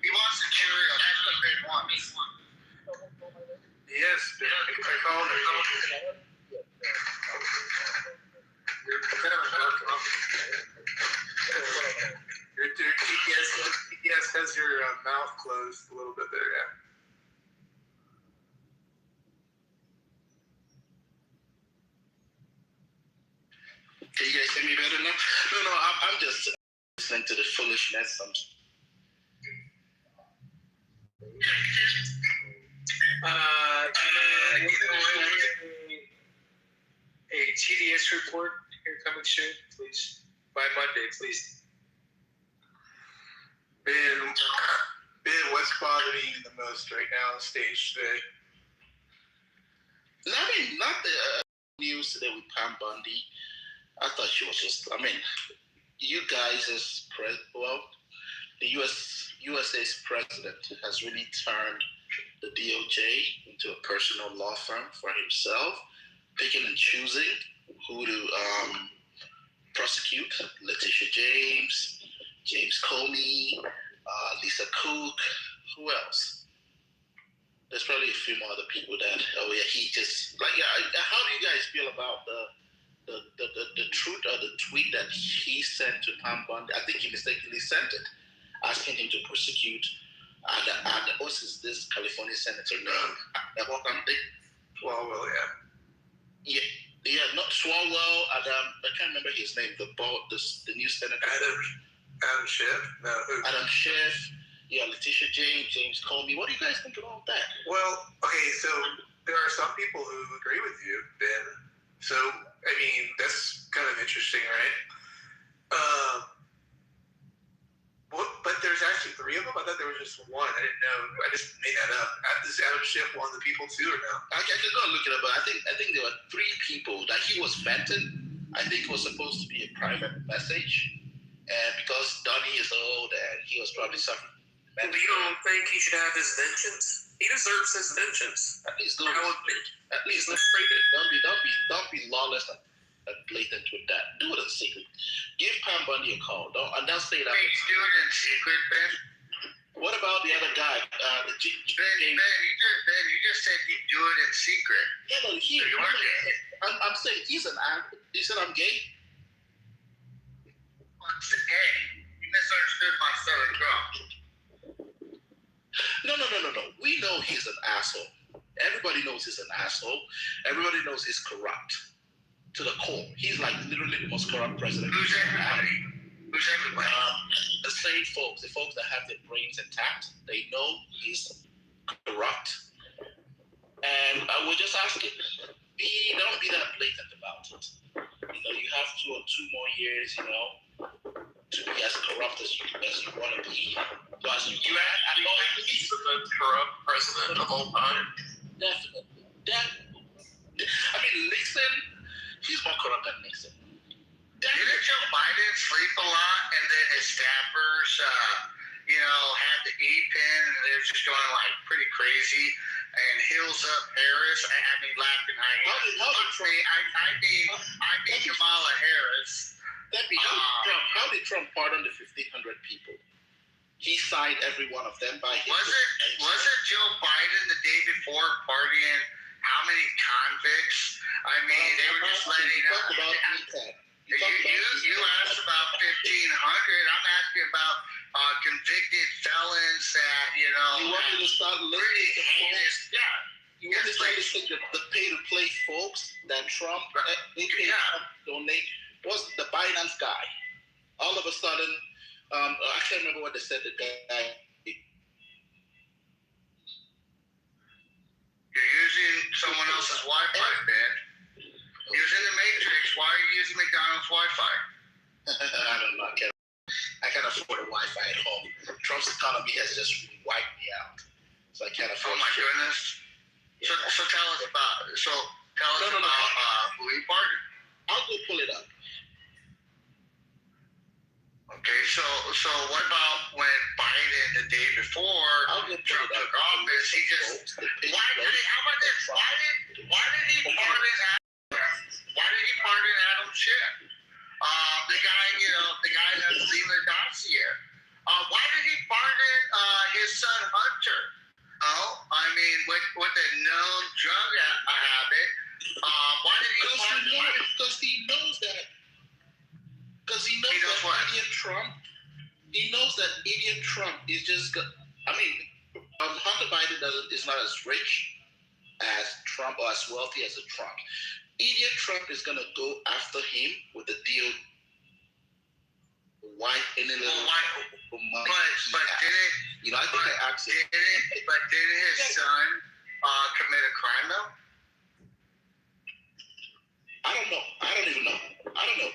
He wants the Cheerio. That's what they want. Yes, I called him. Your TDS has your mouth closed a little bit there, yeah. Can you guys hear me better now? No, I'm just listening to the foolishness. A TDS report here coming soon, please. By Monday, please. Ben, what's bothering you the most right now on stage today? Not the news today with Pam Bundy. I thought she was just. You guys as the USA's president has really turned the DOJ into a personal law firm for himself, picking and choosing who to prosecute Letitia James, James Comey, Lisa Cook. Who else? There's probably a few more other people that. Oh yeah, he just like yeah. How do you guys feel about the truth or the tweet that he sent to Pam Bondi? I think he mistakenly sent it, asking him to prosecute. What's this California senator name? Swalwell, yeah. Yeah, not Swalwell. I can't remember his name. The new senator. Adam Schiff. No, who? Adam Schiff. Yeah, Letitia James, James Comey. What do you guys think about that? Well, okay, so there are some people who agree with you, Ben. So, I mean, that's kind of interesting, right? But there's actually 3 of them? I thought there was just one. I didn't know. I just made that up. Is Adam Schiff one of the people too, or no? I can go and look it up, but I think there were 3 people that he was vented. I think it was supposed to be a private message. And because Donnie is old and he was probably suffering. Well, you don't think he should have his vengeance? He deserves his vengeance. At least let's break it. Don't be lawless and blatant with that. Do it in secret. Give Pam Bondi a call. Don't say that. Wait, do it in secret, Ben? What about the other guy? Ben, you just said you do it in secret. Yeah, but I'm saying he said I'm gay. I'm gay. You misunderstood my southern draw. No. We know he's an asshole. Everybody knows he's an asshole. Everybody knows he's corrupt to the core. He's like literally the most corrupt president. Who's everybody? The same folks, the folks that have their brains intact, they know he's corrupt. And I would just ask it, don't be that blatant about it. You have 2 or 2 more years, to be as corrupt as you want to be. Plus, you actually think he's the most corrupt president of all time? Definitely. I mean, Nixon, he's more corrupt than Nixon. Didn't Joe Biden sleep a lot, and then his staffers, had the E-pen, and they're just going like pretty crazy, and Hills Up Harris. I mean, laughing. I mean Kamala Harris. How did Trump pardon the 1,500 people? He signed every one of them by his. Wasn't Joe Biden the day before partying how many convicts? I mean, they were just letting talk about E-pen. You asked about 1,500. I'm asking about convicted felons that You want me to start listing heinous? Yeah. You want to start listing the pay-to-play folks that Trump donate? Was the Binance guy? All of a sudden, I can't remember what they said. The guy. You're using someone else's Wi-Fi, Ben. Using the Matrix. Why are you using McDonald's Wi-Fi? I don't know. I can't afford a Wi-Fi at home. Trump's economy has just wiped me out, so I can't afford. Oh my goodness! So tell us about. Who he pardoned. I'll go pull it up. Okay, so what about when Biden the day before Trump took office? He just why did he pardon Adam Schiff? The guy that's seen the dossier. Why did he pardon his son Hunter? I mean, with the known drug habit. Why did he pardon him? Because he knows that. Because he knows that idiot Trump is just. Hunter Biden is not as rich as Trump or as wealthy as a Trump. Idiot Trump is gonna go after him with the deal. Why any little money? But didn't his son commit a crime though? I don't know. I don't even know. I don't know.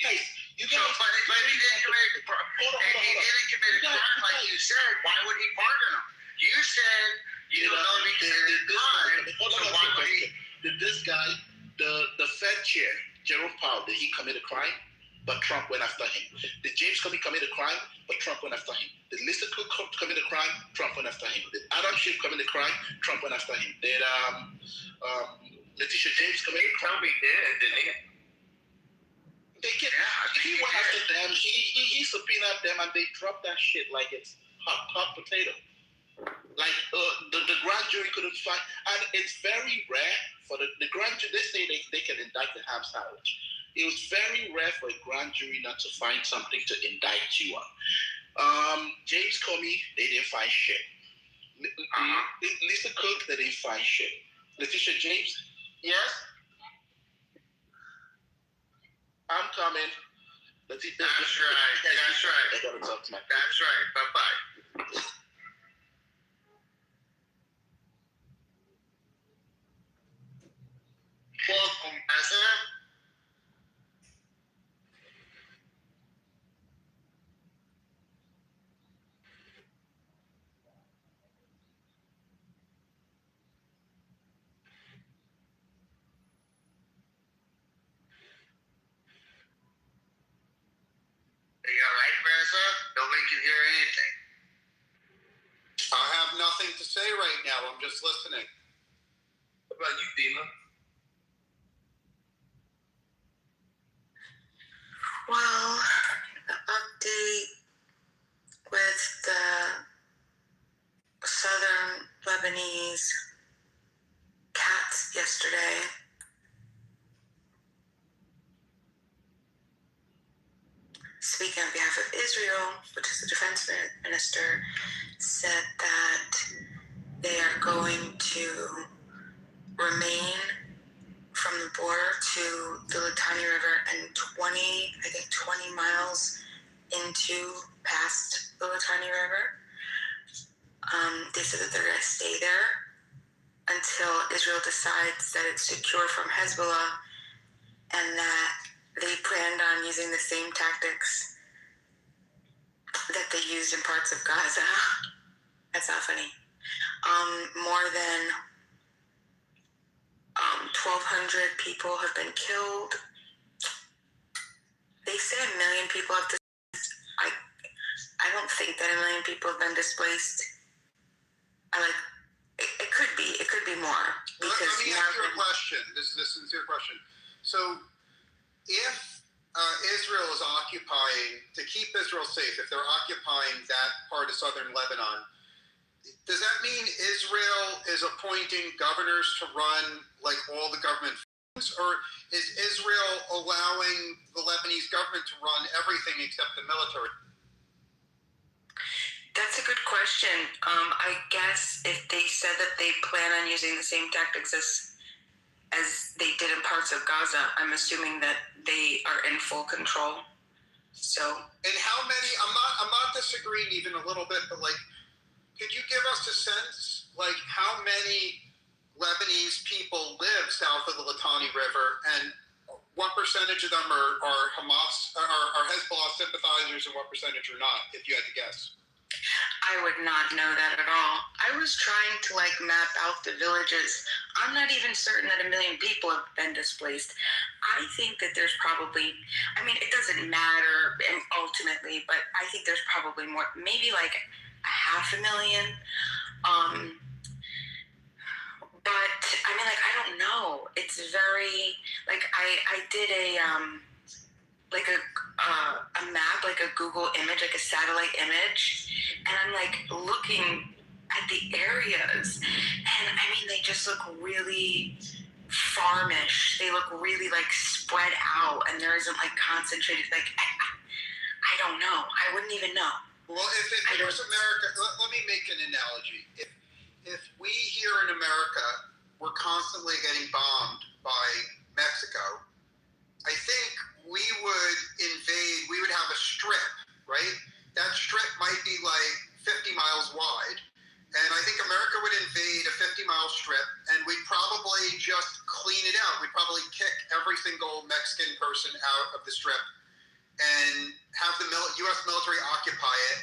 Guys, but he didn't commit a crime. He didn't commit a crime like you said. Why would he pardon him? You said you don't know if he committed a crime. So why would he? Did this guy, the Fed chair, Jerome Powell, did he commit a crime? But Trump went after him. Did James Comey commit a crime? But Trump went after him. Did Lisa Cook commit a crime? Trump went after him. Did Adam Schiff commit a crime? Trump went after him. Did Letitia James commit a crime? Comey did, didn't he? They He went after them. He subpoenaed them, and they dropped that shit like it's hot potato. Like the grand jury couldn't find, and it's very rare for the grand jury. They say they can indict the ham sandwich. It was very rare for a grand jury not to find something to indict you on. James Comey, they didn't find shit. Lisa Cook, they didn't find shit. Letitia James, yes. I'm coming. That's right. That's right. I gotta talk to my. That's right. Bye-bye. Welcome, President. Are you all right, Marissa? Nobody can hear anything. I have nothing to say right now. I'm just listening. What about you, Dina? Well, the update with the southern Lebanese cats yesterday. Speaking on behalf of Israel, which is the defense minister, said that they are going to remain from the border to the Litani River and 20 miles past the Litani River. They said that they're going to stay there until Israel decides that it's secure from Hezbollah, and that they planned on using the same tactics that they used in parts of Gaza. That's not funny. More than 1,200 people have been killed. They say 1 million people have displaced. I don't think that 1 million people have been displaced. It could be more. Let me ask you a question. This is a sincere question. So, if Israel is occupying, to keep Israel safe, if they're occupying that part of southern Lebanon, does that mean Israel is appointing governors to run like all the government things, or is Israel allowing the Lebanese government to run everything except the military? That's a good question. I guess if they said that they plan on using the same tactics as they did in parts of Gaza, I'm assuming that they are in full control. So. And how many? I'm not disagreeing even a little bit, but could you give us a sense, how many Lebanese people live south of the Litani River, and what percentage of them are Hamas, are Hezbollah sympathizers, and what percentage are not, if you had to guess? I would not know that at all. I was trying to map out the villages. I'm not even certain that 1 million people have been displaced. I think that there's probably, it doesn't matter ultimately, but I think there's probably more, maybe 500,000. But I don't know. It's very I did a map, a Google image, a satellite image, and I'm looking at the areas, and they just look really farmish. They look really spread out, and there isn't concentrated. I don't know. I wouldn't even know. Well, if it was America, let me make an analogy. If we here in America were constantly getting bombed by Mexico, I think we would have a strip, right? That strip might be 50 miles wide. And I think America would invade a 50-mile strip, and we'd probably just clean it out. We'd probably kick every single Mexican person out of the strip and have the U.S. military occupy it.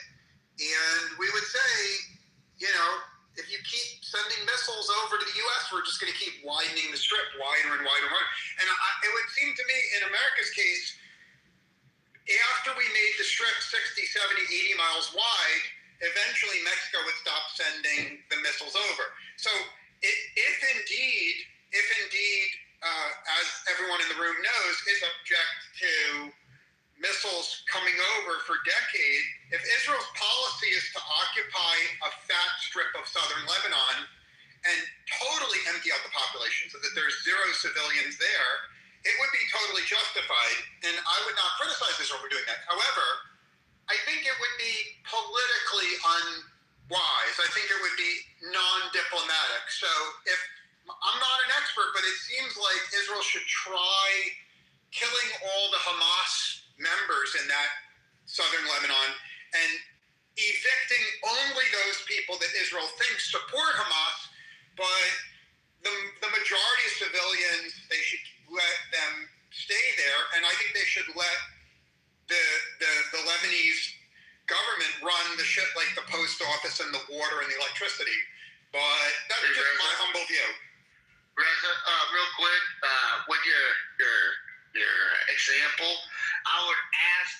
And we would say, if you keep sending missiles over to the U.S., we're just going to keep widening the strip wider and wider and wider. And it would seem to me, in America's case, after we made the strip 60, 70, 80 miles wide, eventually Mexico would stop sending the missiles over. So if indeed, as everyone in the room knows, is object to missiles coming over for decades, if Israel's policy is to occupy a fat strip of southern Lebanon and totally empty out the population so that there's zero civilians there, it would be totally justified, and I would not criticize Israel for doing that. However, I think it would be politically unwise. I think it would be non-diplomatic. So if I'm not an expert, but it seems like Israel should try killing all the Hamas members in that southern Lebanon and evicting only those people that Israel thinks support Hamas, but the majority of civilians, they should let them stay there, and I think they should let the Lebanese government run the shit like the post office and the water and the electricity. But that's just my humble view. Reza, real quick, with your example, I would ask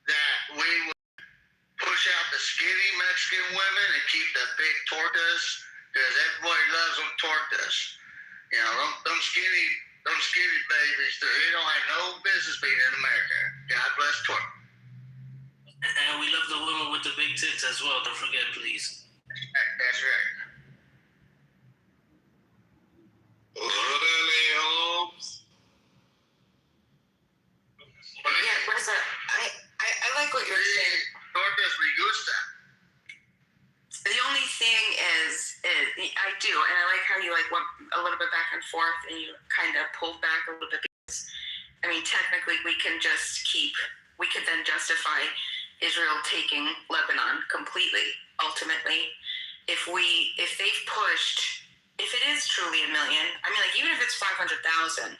that we would push out the skinny Mexican women and keep the big tortas, because everybody loves them tortas. You know, them skinny babies, they don't have no business being in America. God bless torta. And we love the women with the big tits as well. Don't forget, please. That's right. Orale, Holmes. Yeah, Reza, I like what you're saying. Tortas me gusta. The only thing is I do, and I like how you like went a little bit back and forth, and you kind of pulled back a little bit. Because, I mean, technically, we can then justify Israel taking Lebanon completely. Ultimately, if they've pushed, if it is truly 1 million, I mean, like even if it's 500,000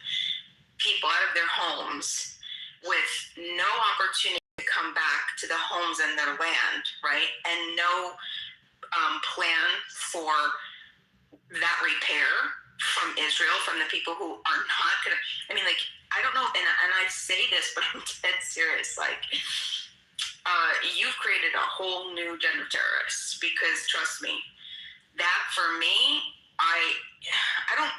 people out of their homes with no opportunity to come back to the homes and their land, right, and no plan for that repair from Israel, from the people who are not gonna, I mean, like, I don't know, and I say this, but I'm dead serious, like, you've created a whole new gender of terrorists, because trust me, that for me, I don't,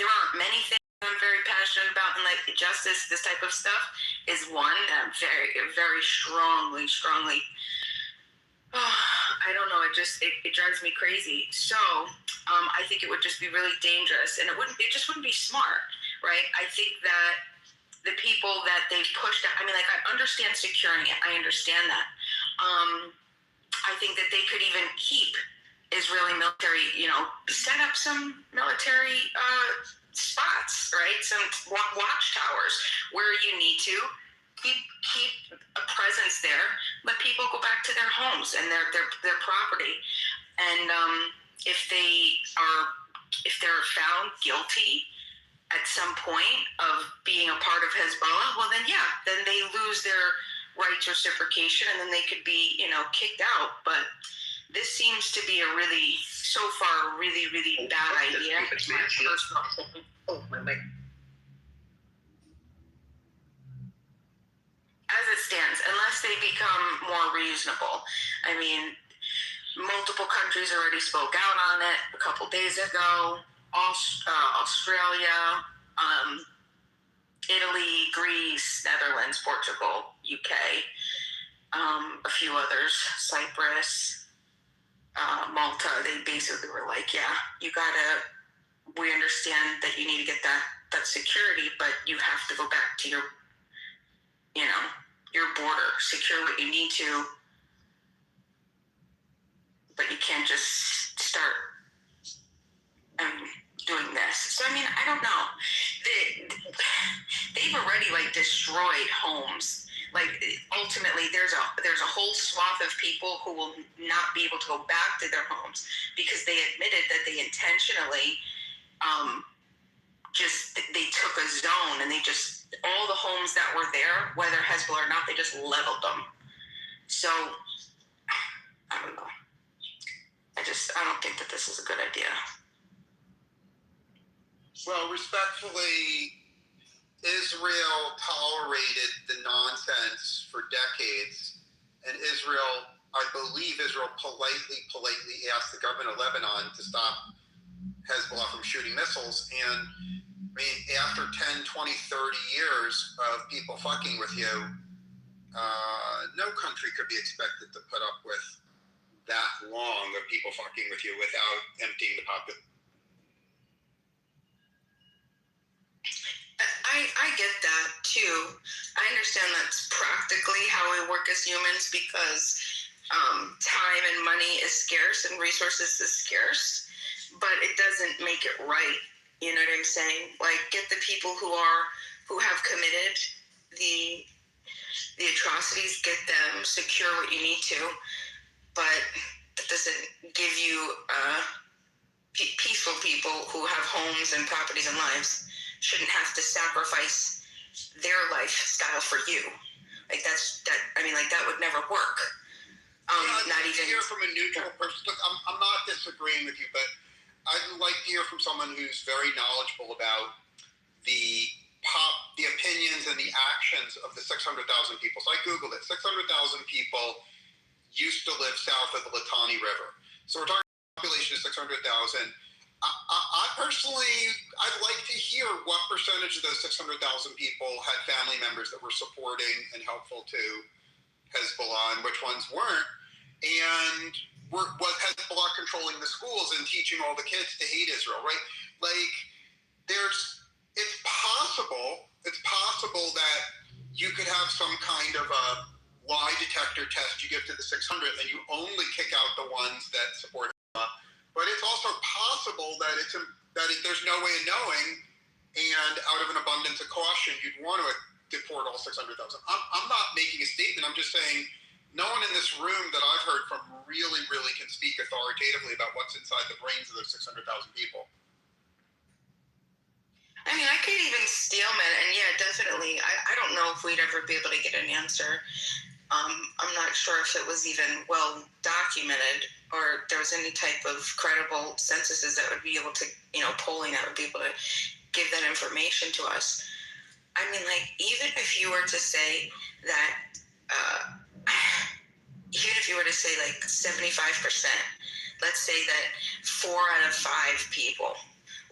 there aren't many things I'm very passionate about, and like justice, this type of stuff is one that I'm very, very strongly, I don't know, it drives me crazy. So I think it would just be really dangerous, and it just wouldn't be smart, right? I think that the people that they've pushed out, I mean, like, I understand securing it, I understand that. I think that they could even keep Israeli military, set up some military spots, right? Some watchtowers where you need to keep a presence there. Let people go back to their homes and their property, and if they're found guilty at some point of being a part of Hezbollah, well then they lose their rights reciprocation, and then they could be kicked out. But this seems to be a really bad idea. It's my personal opinion. Oh, my mic. As it stands, unless they become more reasonable. I mean, multiple countries already spoke out on it a couple days ago. Australia, Italy, Greece, Netherlands, Portugal, UK, a few others, Cyprus, Malta. They basically were like, we understand that you need to get that security, but you have to go back to your border, secure what you need to, but you can't just start doing this. So, I mean, I don't know. They've already, destroyed homes. Ultimately, there's a whole swath of people who will not be able to go back to their homes because they admitted that they intentionally they took a zone, and all the homes that were there, whether Hezbollah or not, they just leveled them. So, I don't know. I don't think that this is a good idea. Well, respectfully, Israel tolerated the nonsense for decades, and I believe Israel politely asked the government of Lebanon to stop Hezbollah from shooting missiles. And I mean, after 10, 20, 30 years of people fucking with you, no country could be expected to put up with that long of people fucking with you without emptying the population. I get that too. I understand that's practically how we work as humans because time and money is scarce and resources is scarce, but it doesn't make it right. You know what I'm saying? Like, get the people who have committed the atrocities, get them, secure what you need to, but that doesn't give you peaceful people who have homes and properties and lives shouldn't have to sacrifice their lifestyle for you. Like that would never work. Not even hear from a neutral person. Look, I'm not disagreeing with you, but I'd like to hear from someone who's very knowledgeable about the opinions and the actions of the 600,000 people. So I Googled it. 600,000 people used to live south of the Litani River. So we're talking population of 600,000. I personally, I'd like to hear what percentage of those 600,000 people had family members that were supporting and helpful to Hezbollah and which ones weren't. And was Hezbollah controlling the schools and teaching all the kids to hate Israel, right? Like, it's possible that you could have some kind of a lie detector test you give to the 600 and you only kick out the ones that support Hezbollah. But it's also possible that there's no way of knowing, and out of an abundance of caution, you'd want to deport all 600,000. I'm not making a statement. I'm just saying no one in this room that I've heard from really, really can speak authoritatively about what's inside the brains of those 600,000 people. I mean, I could even steelman, and yeah, definitely. I don't know if we'd ever be able to get an answer. I'm not sure if it was even well documented or there was any type of credible censuses that would be able to, polling that would be able to give that information to us. I mean, like, even if you were to say that, even if you were to say like 75%, let's say that 4 out of 5 people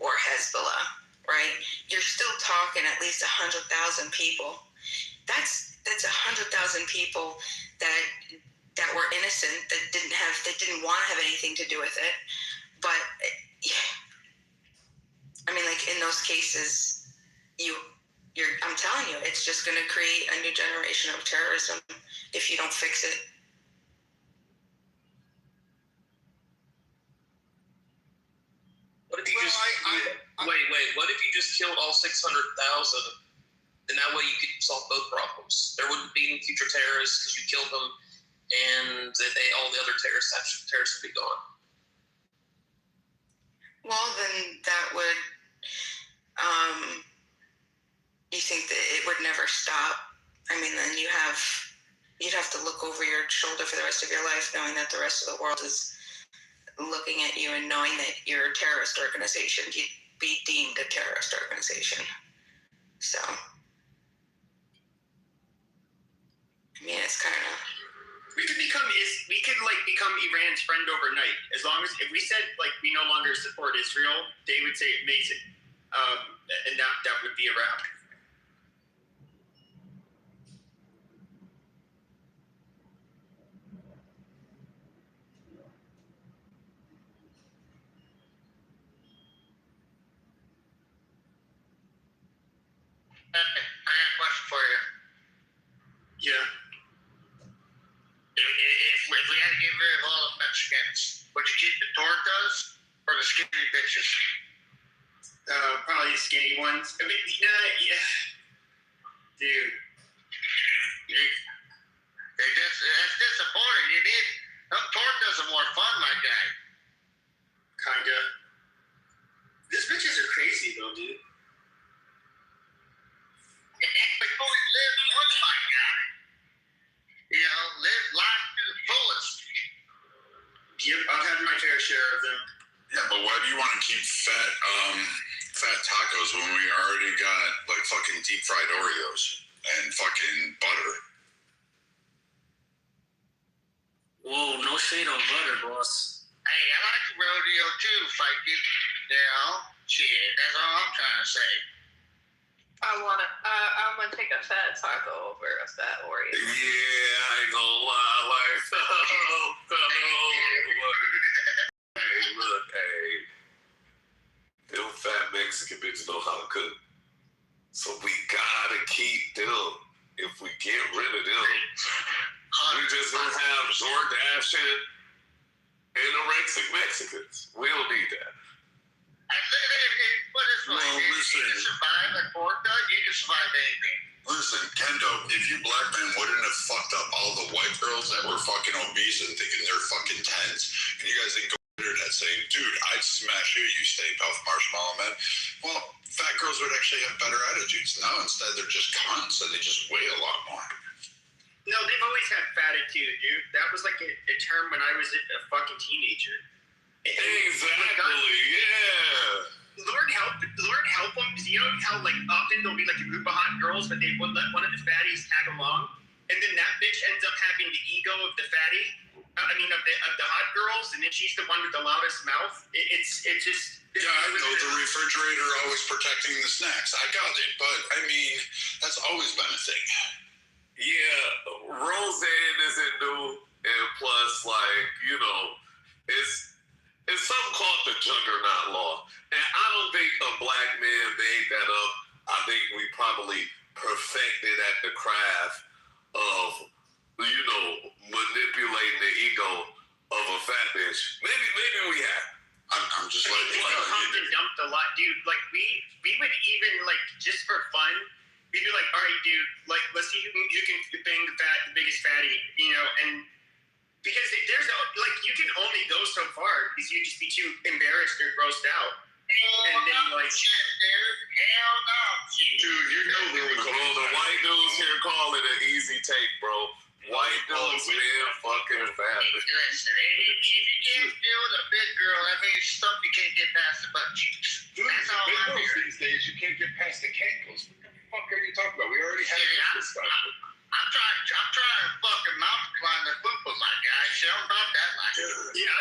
were Hezbollah, right? You're still talking at least 100,000 people. That's 100,000 people that were innocent, that didn't want to have anything to do with it. But I mean, like, in those cases, I'm telling you, it's just going to create a new generation of terrorism if you don't fix it. What if you what if you just killed all 600,000? And that way you could solve both problems. There wouldn't be any future terrorists because you killed them, and all the other terrorists would be gone. Well, then that would, you think that it would never stop? I mean, then you'd have to look over your shoulder for the rest of your life, knowing that the rest of the world is looking at you and knowing that you're a terrorist organization. You'd be deemed a terrorist organization. So, I mean, it's kind of. We could become Iran's friend overnight. As long as if we said like we no longer support Israel, they would say amazing, and that would be a wrap. I got a question for you. Yeah. If we had to get rid of all the Mexicans, would you keep the tortas or the skinny bitches? Probably the skinny ones. I mean, yeah. Dude. That's disappointing. You need them tortas are more fun, my guy. Kinda. These bitches are crazy though, dude. Before we live, what's my guy? Live life to the fullest. Yep, I've had my fair share of them. Yeah, but why do you want to keep fat tacos when we already got like fucking deep fried Oreos and fucking butter? Whoa, no shade on butter, boss. Hey, I like the rodeo too, Frankie. Shit, that's all I'm trying to say. I'm gonna take a fat taco over a fat Oreo. Yeah, I ain't gonna lie, like, hey, them fat Mexican bitches know how to cook. So we gotta keep them. If we get rid of them, we just gonna have DoorDash and anorexic Mexicans. We don't need that. But it's like, if you can survive a Orca, you can survive anything. Listen, Kendo, if you black men wouldn't have fucked up all the white girls that were fucking obese and thinking they're fucking tens, and you guys didn't go on the internet saying, dude, I'd smash you Stay Puft Marshmallow Man. Well, fat girls would actually have better attitudes. Now instead they're just cunts and they just weigh a lot more. No, they've always had fatitude, dude. That was like a term when I was a fucking teenager. Exactly, yeah. Lord help them. You know how like often there'll be like a group of hot girls, but they would let one of the fatties tag along, and then that bitch ends up having the ego of the fatty. Of the hot girls, and then she's the one with the loudest mouth. It's just. Yeah, I know the refrigerator always protecting the snacks. I got it, but I mean that's always been a thing. Yeah, Roseanne isn't new, and plus, like, you know, it's something called the Juggernaut Law. And I don't think a black man made that up. I think we probably perfected at the craft of, you know, manipulating the ego of a fat bitch. Maybe we have. I'm just letting you know. Humped and dumped a lot, dude. Like we would even like just for fun, we'd be like, all right, dude, like let's see who can bang the biggest fatty, you know, and because there's like you can only go so far because you'd just be too embarrassed or grossed out. And then like shit, dude. Hell no. Dude, you know the white dudes here call it an easy take, bro. White dudes being fucking fat. Listen, if you can't deal with a big girl, that means stuff you can't get past the butt cheeks. Dude, that's all big I'm girls hearing. these days, you can't get past the cankles. What the fuck are you talking about? We already had this discussion. I'm trying to fucking mountain climb the football, my guy. Shit, I'm about that life. Yeah,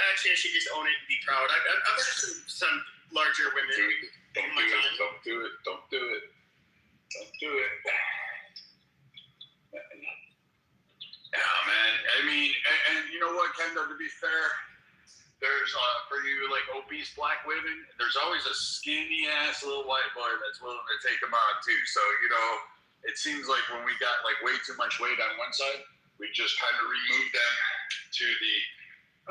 actually, I should just own it and be proud. I've had some larger women. Dude, don't do it. Yeah, man. I mean, and you know what, Kendo, to be fair, there's, for you, like, obese black women, there's always a skinny-ass little white boy that's willing to take them on, too. So, you know, it seems like when we got, like, way too much weight on one side, we just kind of removed them to the,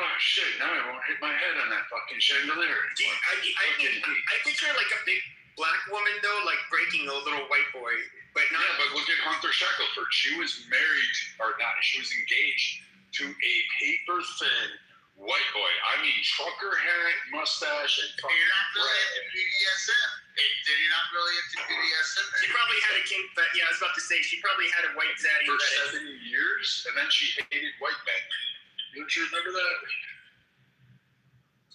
oh, shit, now I won't hit my head on that fucking chandelier. I picture, like, a big black woman, though, like, breaking a little white boy. But not. Yeah, but look at Hunter Shackelford. She was married, or not, she was engaged to a paper-thin white boy. I mean, trucker hat, mustache, and fucking You're not really into BDSM. You're not really into BDSM. She probably had a kink, but yeah, I was about to say, she probably had a white zaddy. For 70 years, and then she hated white men. Don't you remember that?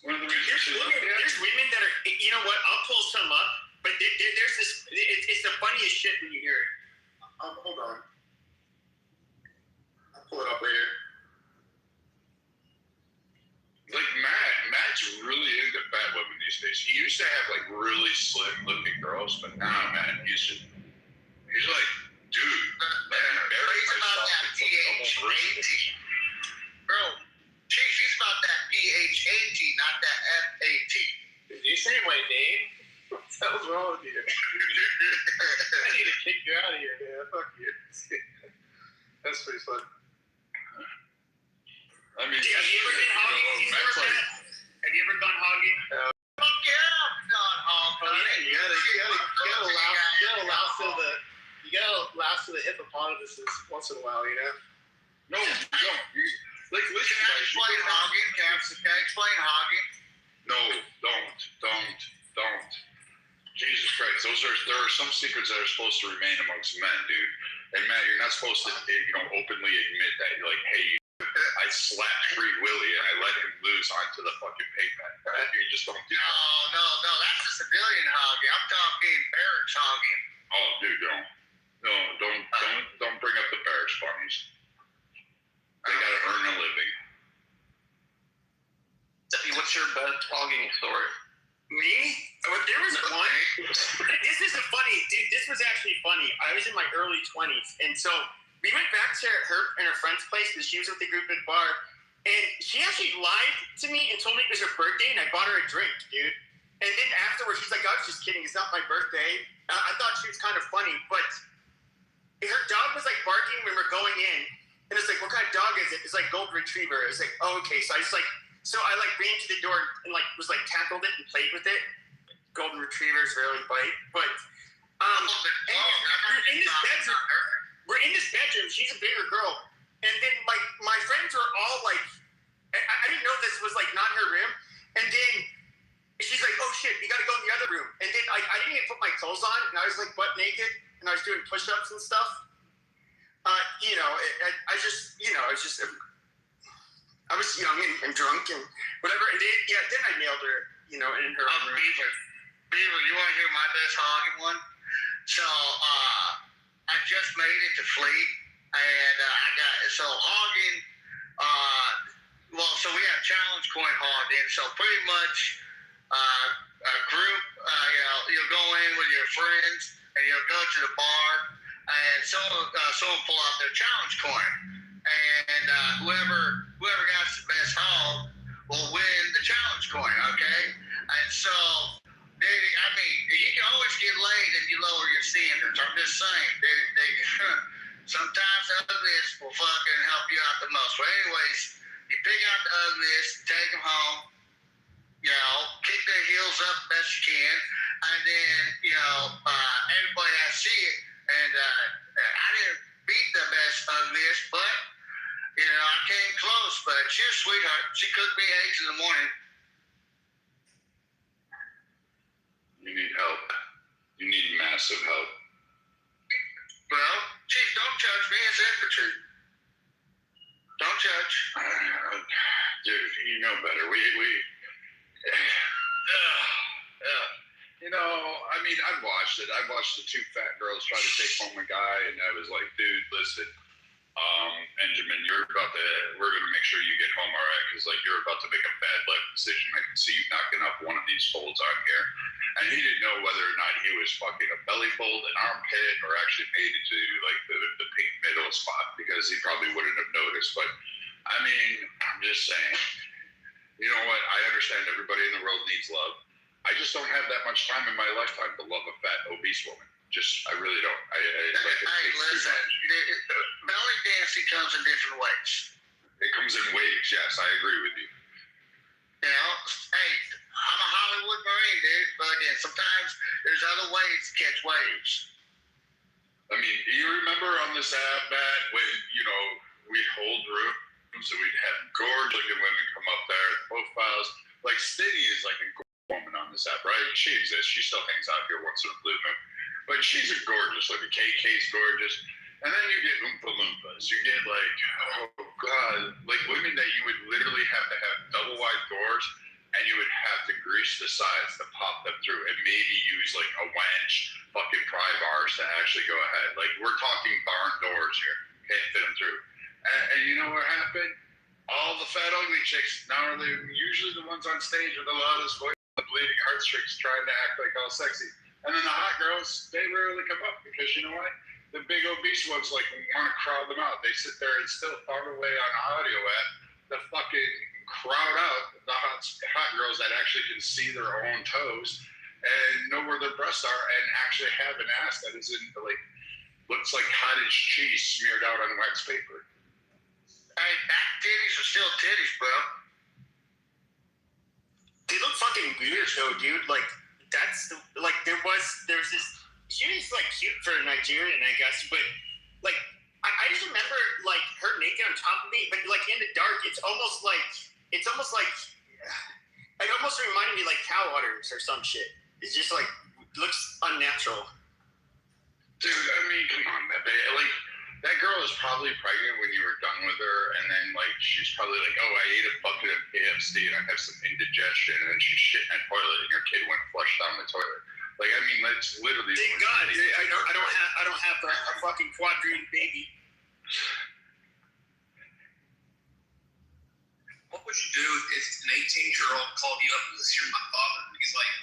One of the reasons there's women that are, you know what, I'll pull some up, but there's this, it's the funniest shit when you hear it. Hold on. I'll pull it up right here. Like Matt's really into fat women these days. He used to have like really slim looking girls, but now, man, he's like, dude, man, He's about that PH-AT. Bro, she's about that PH-AT, not that F-A-T. Did you say my name? What the hell's wrong with you? I need to kick you out of here, man. Fuck you. That's pretty fun. I mean, have you ever been hogging? Have you ever gone hogging? Fuck yeah, I've gone hogging. You gotta last to the hippopotamuses once in a while, you know? No, you don't. Like, listen, Can I explain hogging? Can I explain hogging? No, don't. Jesus Christ, there are some secrets that are supposed to remain amongst men, dude. And Matt, you're not supposed to, openly admit that. You're like, hey, I slapped Free Willy and I let him loose onto the fucking pavement. You just don't do that. No, that's a civilian hogging. I'm talking barracks hogging. Oh, dude, don't bring up the barracks bunnies. They gotta earn a living. What's your best hogging story? Me? But there was one. This is a funny, dude. This was actually funny. I was in my early 20s, and so we went back to her and her friend's place because she was with the group at the bar, and she actually lied to me and told me it was her birthday, and I bought her a drink, dude. And then afterwards, she's like, "I was just kidding. It's not my birthday." I thought she was kind of funny, but her dog was like barking when we were going in, and it's like, "What kind of dog is it?" It's like golden retriever. It's like, "Oh, okay." So I just like, ran to the door and like was like tackled it and played with it. Golden retrievers rarely bite, but we're in this bedroom. She's a bigger girl, and then like my friends are all like, I didn't know this was like not her room, and then she's like, "Oh shit, you got to go in the other room," and then I didn't even put my clothes on, and I was like butt naked, and I was doing push-ups and stuff. I was young and drunk and whatever, and then I nailed her, in her own room. Beaver, you want to hear my best hogging one? So, I just made it to Fleet, and so hogging, so we have challenge coin hogging, so pretty much a group, you'll go in with your friends, and you'll go to the bar, and someone pull out their challenge coin, and whoever got the best hog will win the challenge coin, okay? And so, you can always get laid if you lower your standards. I'm just saying. Sometimes the ugliest will fucking help you out the most. But anyways, you pick out the ugliest, take them home, kick their heels up best you can, and then, everybody has to see it. And I didn't beat the best ugliest, but, I came close. But she was a sweetheart. She cooked me eggs in the morning. You need help. You need massive help. Well, Chief, don't judge me. It's infantry. Don't judge. Dude, you know better. I've watched it. I've watched the two fat girls try to take home a guy, and I was like, dude, listen, Benjamin, we're going to make sure you get home all right, because you're about to make a bad life decision. I can see you knocking up one of these folds on here. And he didn't know whether or not he was fucking a belly fold, an armpit, or actually made it to the pink middle spot, because he probably wouldn't have noticed. But I'm just saying, you know what? I understand everybody in the world needs love. I just don't have that much time in my lifetime to love a fat, obese woman. I really don't. Listen, belly dancing comes in different ways. It comes in waves, yes, I agree with you. Hey, I'm a Hollywood Marine, dude, but again, sometimes there's other ways to catch waves. Do you remember on this app, Matt, when, we'd hold rooms and we'd have gorgeous-looking women come up there, profiles. Like, Stiddy is like a woman on this app, right? She exists. She still hangs out here once in a blue moon. But she's a gorgeous, like a KK's gorgeous. And then you get Oompa Loompas. You get oh God, like women that you would literally have to have double wide doors, and you would have to grease the sides to pop them through, and maybe use like a wench, fucking pry bars to actually go ahead. Like, we're talking barn doors here. Can't fit them through. And you know what happened? All the fat ugly chicks, now are they usually the ones on stage with the loudest voice, the bleeding heartstrings, trying to act like all sexy. And then the hot girls, they rarely come up, because you know what? The big obese ones want to crowd them out. They sit there and still far away on audio app. The fucking crowd out the hot girls that actually can see their own toes and know where their breasts are, and actually have an ass that is looks like cottage cheese smeared out on wax paper. Hey, back titties are still titties, bro. They look fucking weird though, dude. There's this. She was cute for a Nigerian, I guess, but I just remember her naked on top of me, but in the dark, it almost reminded me cow udders or some shit. It's just looks unnatural. Dude, come on, that girl is probably pregnant when you were done with her, and then she's probably oh, I ate a bucket of KFC and I have some indigestion, and then she shit in a toilet and your kid went flush down the toilet. That's literally. Thank God, I don't have a fucking quadrille baby. What would you do if an 18-year-old called you up and says, "You're my father"? He's like,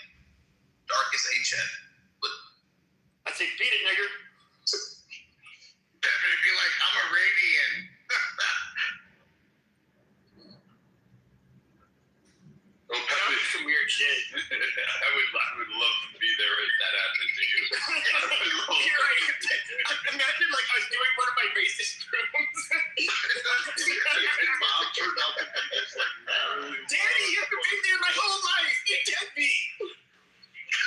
said. I say, beat it, nigger. Pepe would be like, I'm Arabian. Oh, Pepe, Some weird shit. I would love to be there if that happened to you. You're right. Imagine like I was doing one of my racist rooms. And Bob turned out to be just like really Daddy, you haven't been there my whole life. You deadbeat.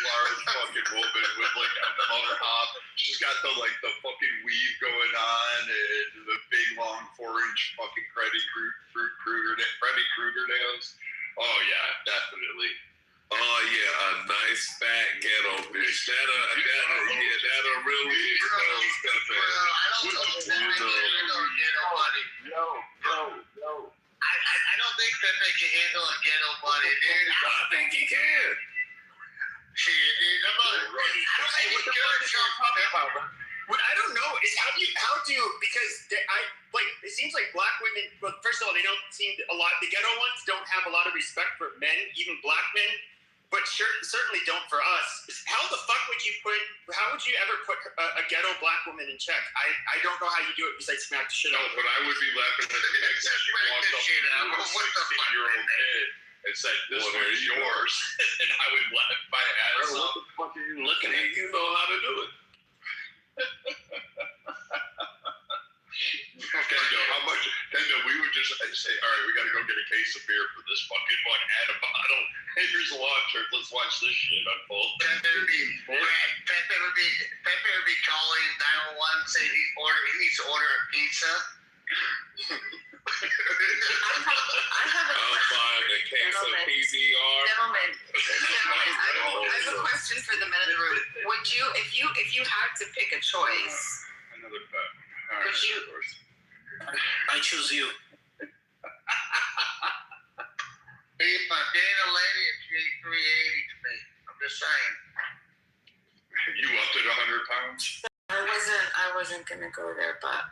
large fucking woman with like a mug top. She's got the fucking weave going on and the big long 4-inch fucking Freddy Krueger nails. Oh yeah, definitely. Oh yeah, a nice fat ghetto bitch. That'll really expose Pepe. I don't think Pepe can handle a ghetto buddy, dude. I think he can. Shit, dude. I don't think he could. What I don't know is how do you because it seems like black women. Well, first of all, they don't seem the ghetto ones don't have a lot of respect for men, even black men. But certainly don't for us. How the fuck would you ever put a ghetto black woman in check? I don't know how you do it besides smack the shit out of her. But I would be laughing at the next time she walked up to a 16-year-old kid and said, "This one's yours," and I would laugh my ass off. What the fuck are you looking at? You know how to do it. Tendo, we would just say, all right, we got to go get a case of beer for this fucking one and a bottle. Hey, here's a launcher. Let's watch this shit unfold. Pepe would be calling 911 saying he needs to order a pizza. I have a I'll find a case of PBR. Gentlemen, I have a question for the men in the room. Would you, if you had to pick a choice, Another bet. All right, would you? of course. I choose you. If I'm dating a lady, she ain't 380 to me. I'm just saying. You upped it 100 pounds? I wasn't gonna go there, but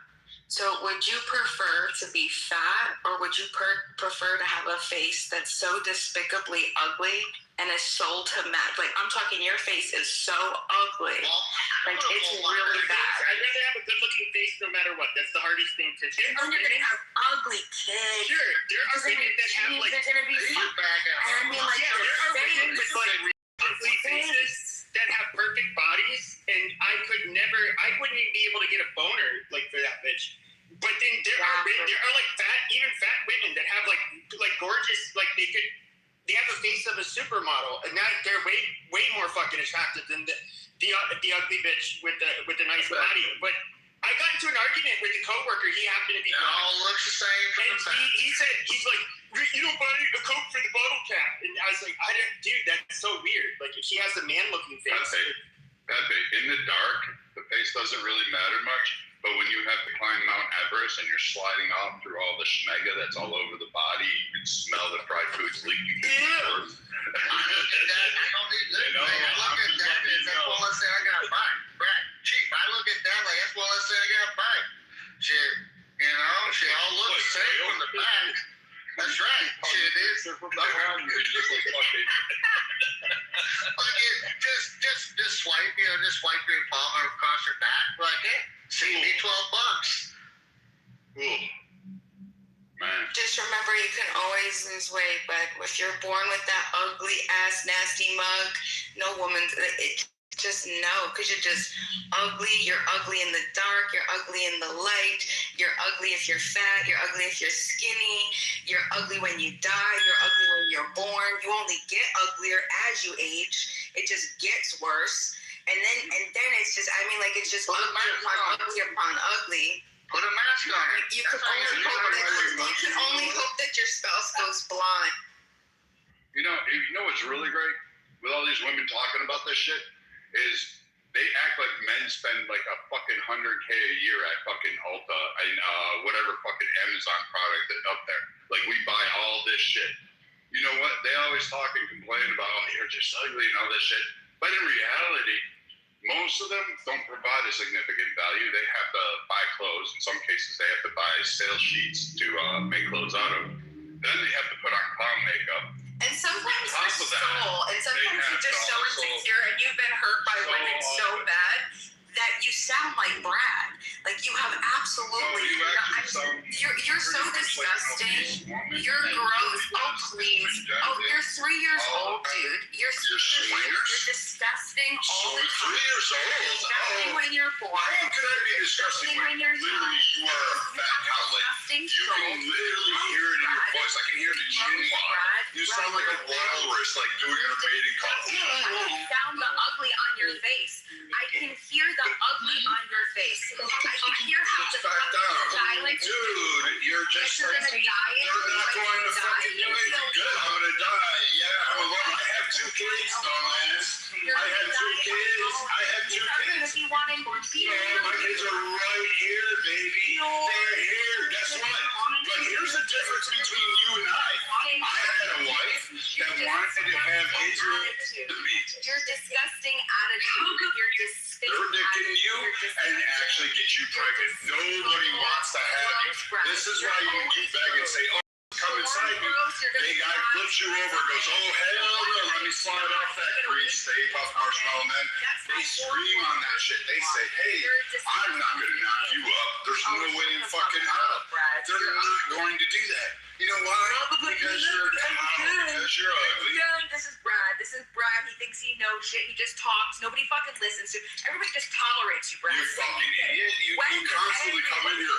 so would you prefer to be fat, or would you prefer to have a face that's so despicably ugly and is sold to match? Like, I'm talking, your face is so ugly, like it's really bad. I'd rather have a good-looking face no matter what. That's the hardest thing to do. And you're gonna have ugly kids. Sure, there are women that have like. They're gonna be. I mean, like, yeah, there are women with like ugly faces that have perfect bodies, and I wouldn't even be able to get a boner like for that bitch. But then there are like fat women that have like gorgeous, like they have the face of a supermodel, and now they're way more fucking attractive than the ugly bitch with the nice body. But I got into an argument with a coworker. He happened to be black. All looks the same from the back. He said, he's like, you don't buy a Coke for the bottle cap. And I was like, dude, that's so weird. Like, if she has a man-looking face. Pepe, in the dark, the face doesn't really matter much. But when you have to climb Mount Everest and you're sliding off through all the schmega that's all over the body, you can smell the fried foods leaking through the pores. I look at that, I don't need this. I look at that, that's one less thing I gotta buy. Right, cheap. I look at that like that's one less thing I gotta buy. Shit, she all looks the same from the back. That's right. Shit, it is. From the ground, you're just like fucking. Just swipe, just swipe your palm across your back. Like, hey, save me $12. Ooh. Man. Just remember, you can always lose weight, but if you're born with that ugly ass, nasty mug, no woman, just no, because you're just ugly. You're ugly in the dark. You're ugly in the light. You're ugly if you're fat. You're ugly if you're skinny. You're ugly when you die. You're ugly when you're born. You only get uglier as you age. It just gets worse. And then it's just, it's just ugly upon ugly. Put a mask on. You can only hope that your spouse goes blind. You know what's really great with all these women talking about this shit is they act like men spend like a fucking $100K a year at fucking Ulta and whatever fucking Amazon product that's up there. Like, we buy all this shit. You know what? They always talk and complain about, oh, you're just ugly and all this shit. But in reality, most of them don't provide a significant value. They have to buy clothes. In some cases, they have to buy sales sheets to make clothes out of. Then they have to put on clown makeup. And sometimes On top you're of that, soul, and sometimes they you're just have so also insecure, and you've been hurt by so women so bad that you sound like Brad. Like you have absolutely. you actually sound you're so disgusting. You're gross. Oh please. Oh, you're 3 years old, dude. You're 3 years old. You're disgusting all the time. 3 years old? Disgusting when you're born. How could I be disgusting when you're literally you are a fat cow? Like, you can literally hear it in your voice. I can hear the chinwag. You sound like a walrus, like doing your mating call. I can sound the ugly on your face. I can hear the ugly on your face. I can hear how the fucking silence. Dude, you're just you're like, gonna die. they're not going to fucking do anything good. I'm gonna die. Yeah, I'm alone. I have 2 kids, dumbass. I have 2 kids. I have 2 kids. Be wanting to be my kids are right here, baby. They're here. Guess what? But here's the difference between you and I. I had a wife that wanted to have kids with me. Your disgusting attitude. Your disgusting They're dicking you and actually get you pregnant. Nobody wants to have you. This is why when you beg and say, oh, come inside me, the guy flips you over and goes, oh, hell no, let me slide off that grease, Stay Puft Marshmallow Man. They scream on that shit. They say, hey, I'm not going to knock you up. There's no way in fucking hell. They're not going to do that. You know why? Because you're a cow. Because you're ugly. This is Brad. This is Brad. He thinks he knows shit. He just talks. Nobody fucking listens to. Everybody just tolerates you, Brad. You fucking idiot. You constantly come in here.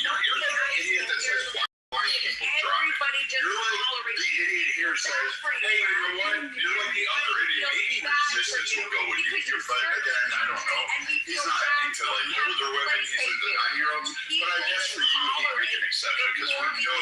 You're like an idiot that says, why people drive? You're like the idiot here says, hey, you know what? You're like the other idiot. Maybe resistance will go with you. But again, I don't know. He's not into like older women. He's into 9-year-olds. But I guess for you, he'd make an exception because we know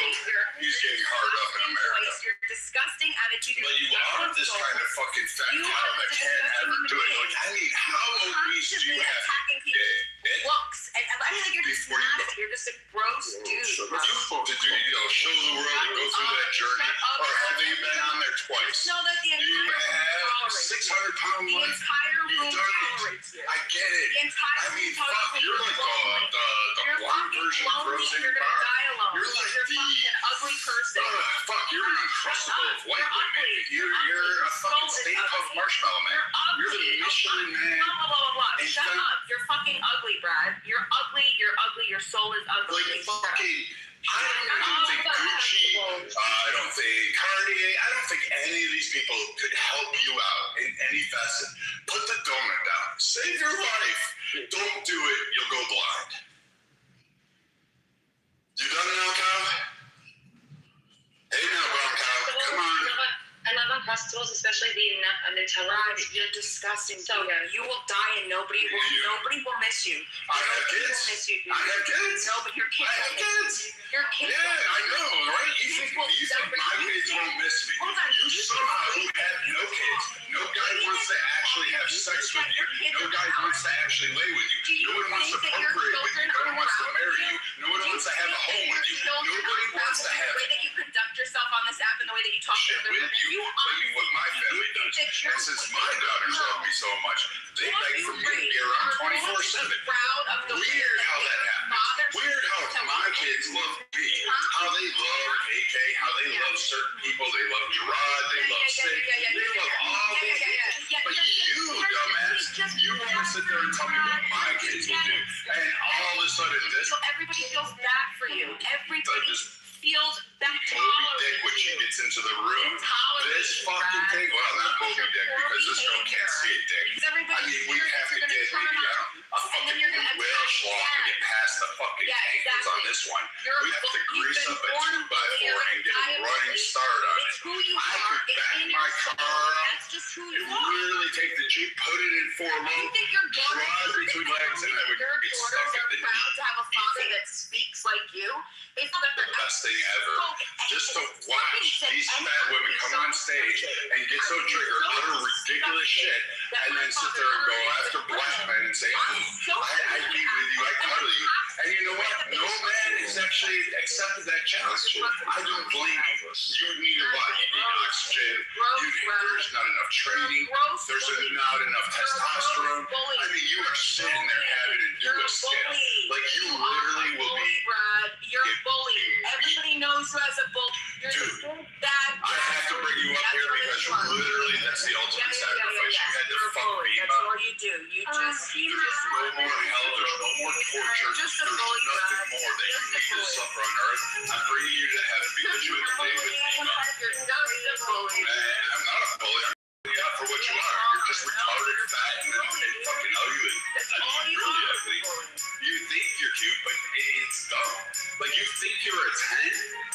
he's getting hard up in America. Your disgusting attitude. But you are this kind of fucking fat cow that can't ever do it. Like, I mean, how obese do you have to get? Looks. And I mean, you're just not. You're just a gross dude. Did you show the world and go through that journey? Or have you been on there twice? No, that the Do you have 600-pound the life? entire room You've done tolerates you. it. I get it. The entire I mean, room fuck, tolerates you're like the blonde version of Frozen You're gonna Bar. die alone. You're like You're fucking ugly person. Fuck, you're an uncrustable of white women. You're a fucking Stay Puft Marshmallow Man. You're the Michelin Man. Blah, blah, blah, blah. And Shut up. You're fucking ugly, Brad. You're ugly. You're ugly. Your soul is ugly. Like fucking, I don't think Gucci, I don't think Cartier, I don't think any of these people could help you out in any facet. Put the donut down. Save your life. Don't do it. You'll go blind. You done now, Kyle? Hey now, brown cow. Come on. I love Uncrustables, especially the Nutella. You're disgusting. So you will die and nobody will miss you. I have kids. Will miss you, dude. I have kids. No, but your kids. I have kids. Your kids. Yeah, I know, right? You think my kids won't miss me? You somehow have no kids. No guy wants to actually have sex with you. No guy wants to actually lay with you. No one wants to procreate with you. No one wants to marry you. No one wants to have a home with you. Nobody wants to have the way that you conduct yourself on this app and the way that you talk shit to other with women. you. Like what my family does. And since my daughters love me so much, they beg for me to be around 24/7. Weird how that happens. Weird how my kids love me. How they love AK, how they love certain people. They love Gerard, they love Sid, they love all these people. But you, dumbass, you want to sit there and tell me what my kids will do. And all of a sudden this... So everybody feels bad for you. Everybody feels bad. Moby Dick when she gets into the room. This fucking thing, well, not Moby Dick because this girl can't see a dick. I mean, we have to get maybe a fucking whale schlong to get past the fucking ankles on this one. We have to grease up a 2x4 and get a running start on it. I could back my car up and literally take the Jeep, put it in 4-low, drive between legs, and I would get stuck at the knee. To have a father that speaks like you. It's the best thing ever. Just to watch these fat women come on stage and get so triggered, utter ridiculous shit, and then sit there and go after black men and say, I agree with you, I cuddle you. And you know what? No man has actually accepted that challenge. I don't blame you. You need a lot. You need oxygen. There's not enough training. There's not enough testosterone. I mean, you are sitting there having to do a skit. Like, you literally will be... Brad, you're a bully. Everybody knows you as a bully. You're Dude, bad. I You No more hell, there's no more torture, there's nothing more that you need to suffer on earth. I'm bringing you to heaven because you have faith with me. Man, I'm not a bully. I'm calling you out for what you are. You're just retarded, fat, and fucking ugly. I mean, really ugly. You think you're cute, but it's dumb. Like, you think you're a 10,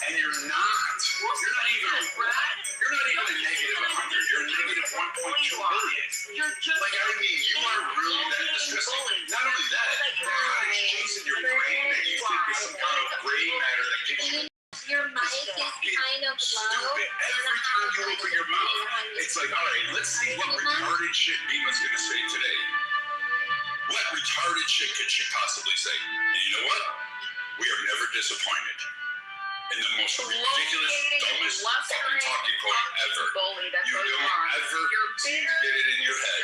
and you're not. You're not even a 1. You're not even a negative 100. You're a negative 1.2 billion. You're just Like, I mean, you are really that disgusting. Not only that, the cottage cheese in your brain that you think is some kind of gray matter that gives you Your mic is kind of low. stupid. Every time you open your mouth, it's like, all right, let's see what retarded shit Bima's gonna say today. What retarded shit could she possibly say? And you know what? We are never disappointed. In the most ridiculous, dumbest fucking talking point ever. You don't ever seem to get it in your head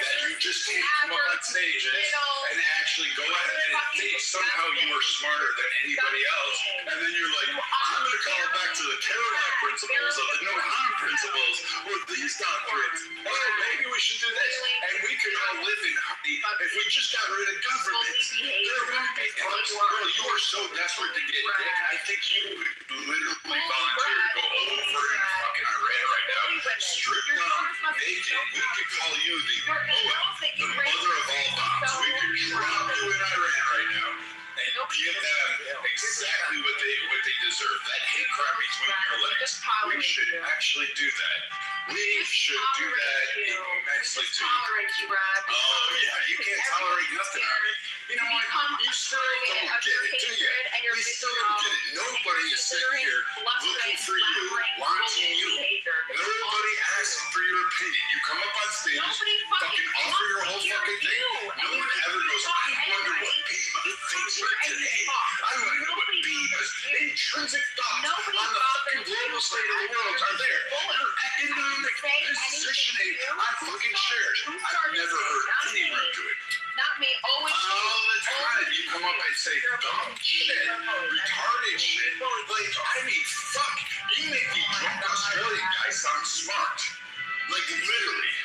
that you just can't come up on stages and actually go ahead and think somehow you are smarter than anybody else. And then you're like, I'm going to call it back to the Kerouac principles of the no harm principles or these doctrines. Oh, maybe we should do this. And we could all live in harmony if we just got rid of government. There wouldn't be girl, you are so desperate to get dick. I think you would literally volunteer to go over in fucking Iran right now, stripped down, naked. We could call you the mother of all bombs. We could drop you in Iran right now and give them exactly what they deserve. That hate crime between your legs. We should actually do that. We should do that immensely too. Oh yeah, you can't tolerate nothing on me. You know what? You still don't get it, do you? You still don't get it. Nobody is sitting here looking for you, wanting you. Nobody asks for your opinion. You come up on stage, fucking offer your whole fucking thing. No one ever goes, I wonder what Bima thinks right today. I want to know what Bima's intrinsic thoughts on the fucking global state of the world are there. Your economic positioning on fucking shares. I've never heard any room to it. Not me, always. All the time you come up and say dumb shit, retarded shit. Like, I mean, fuck. You make the drunk Australian guy sound smart. Like, literally.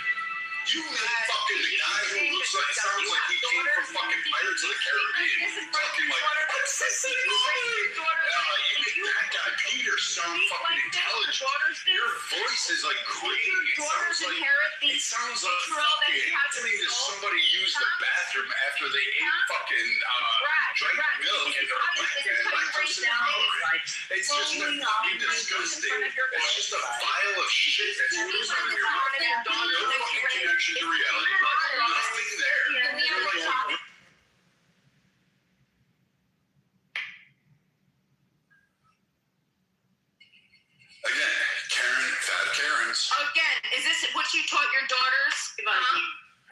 You make fucking the guy who looks like, sounds like he came from fucking Pirates of the Caribbean. Talking like, you make that guy Peter sound fucking intelligent. Your voice is like grating. It sounds like fucking, to me that somebody used the bathroom after they ate fucking, drank milk and they're it's just fucking disgusting. It's just a vial of shit that's loose out of your mouth. No fucking connection to reality. Nothing there. You're like, again, fat Karens. Again, is this what you taught your daughters?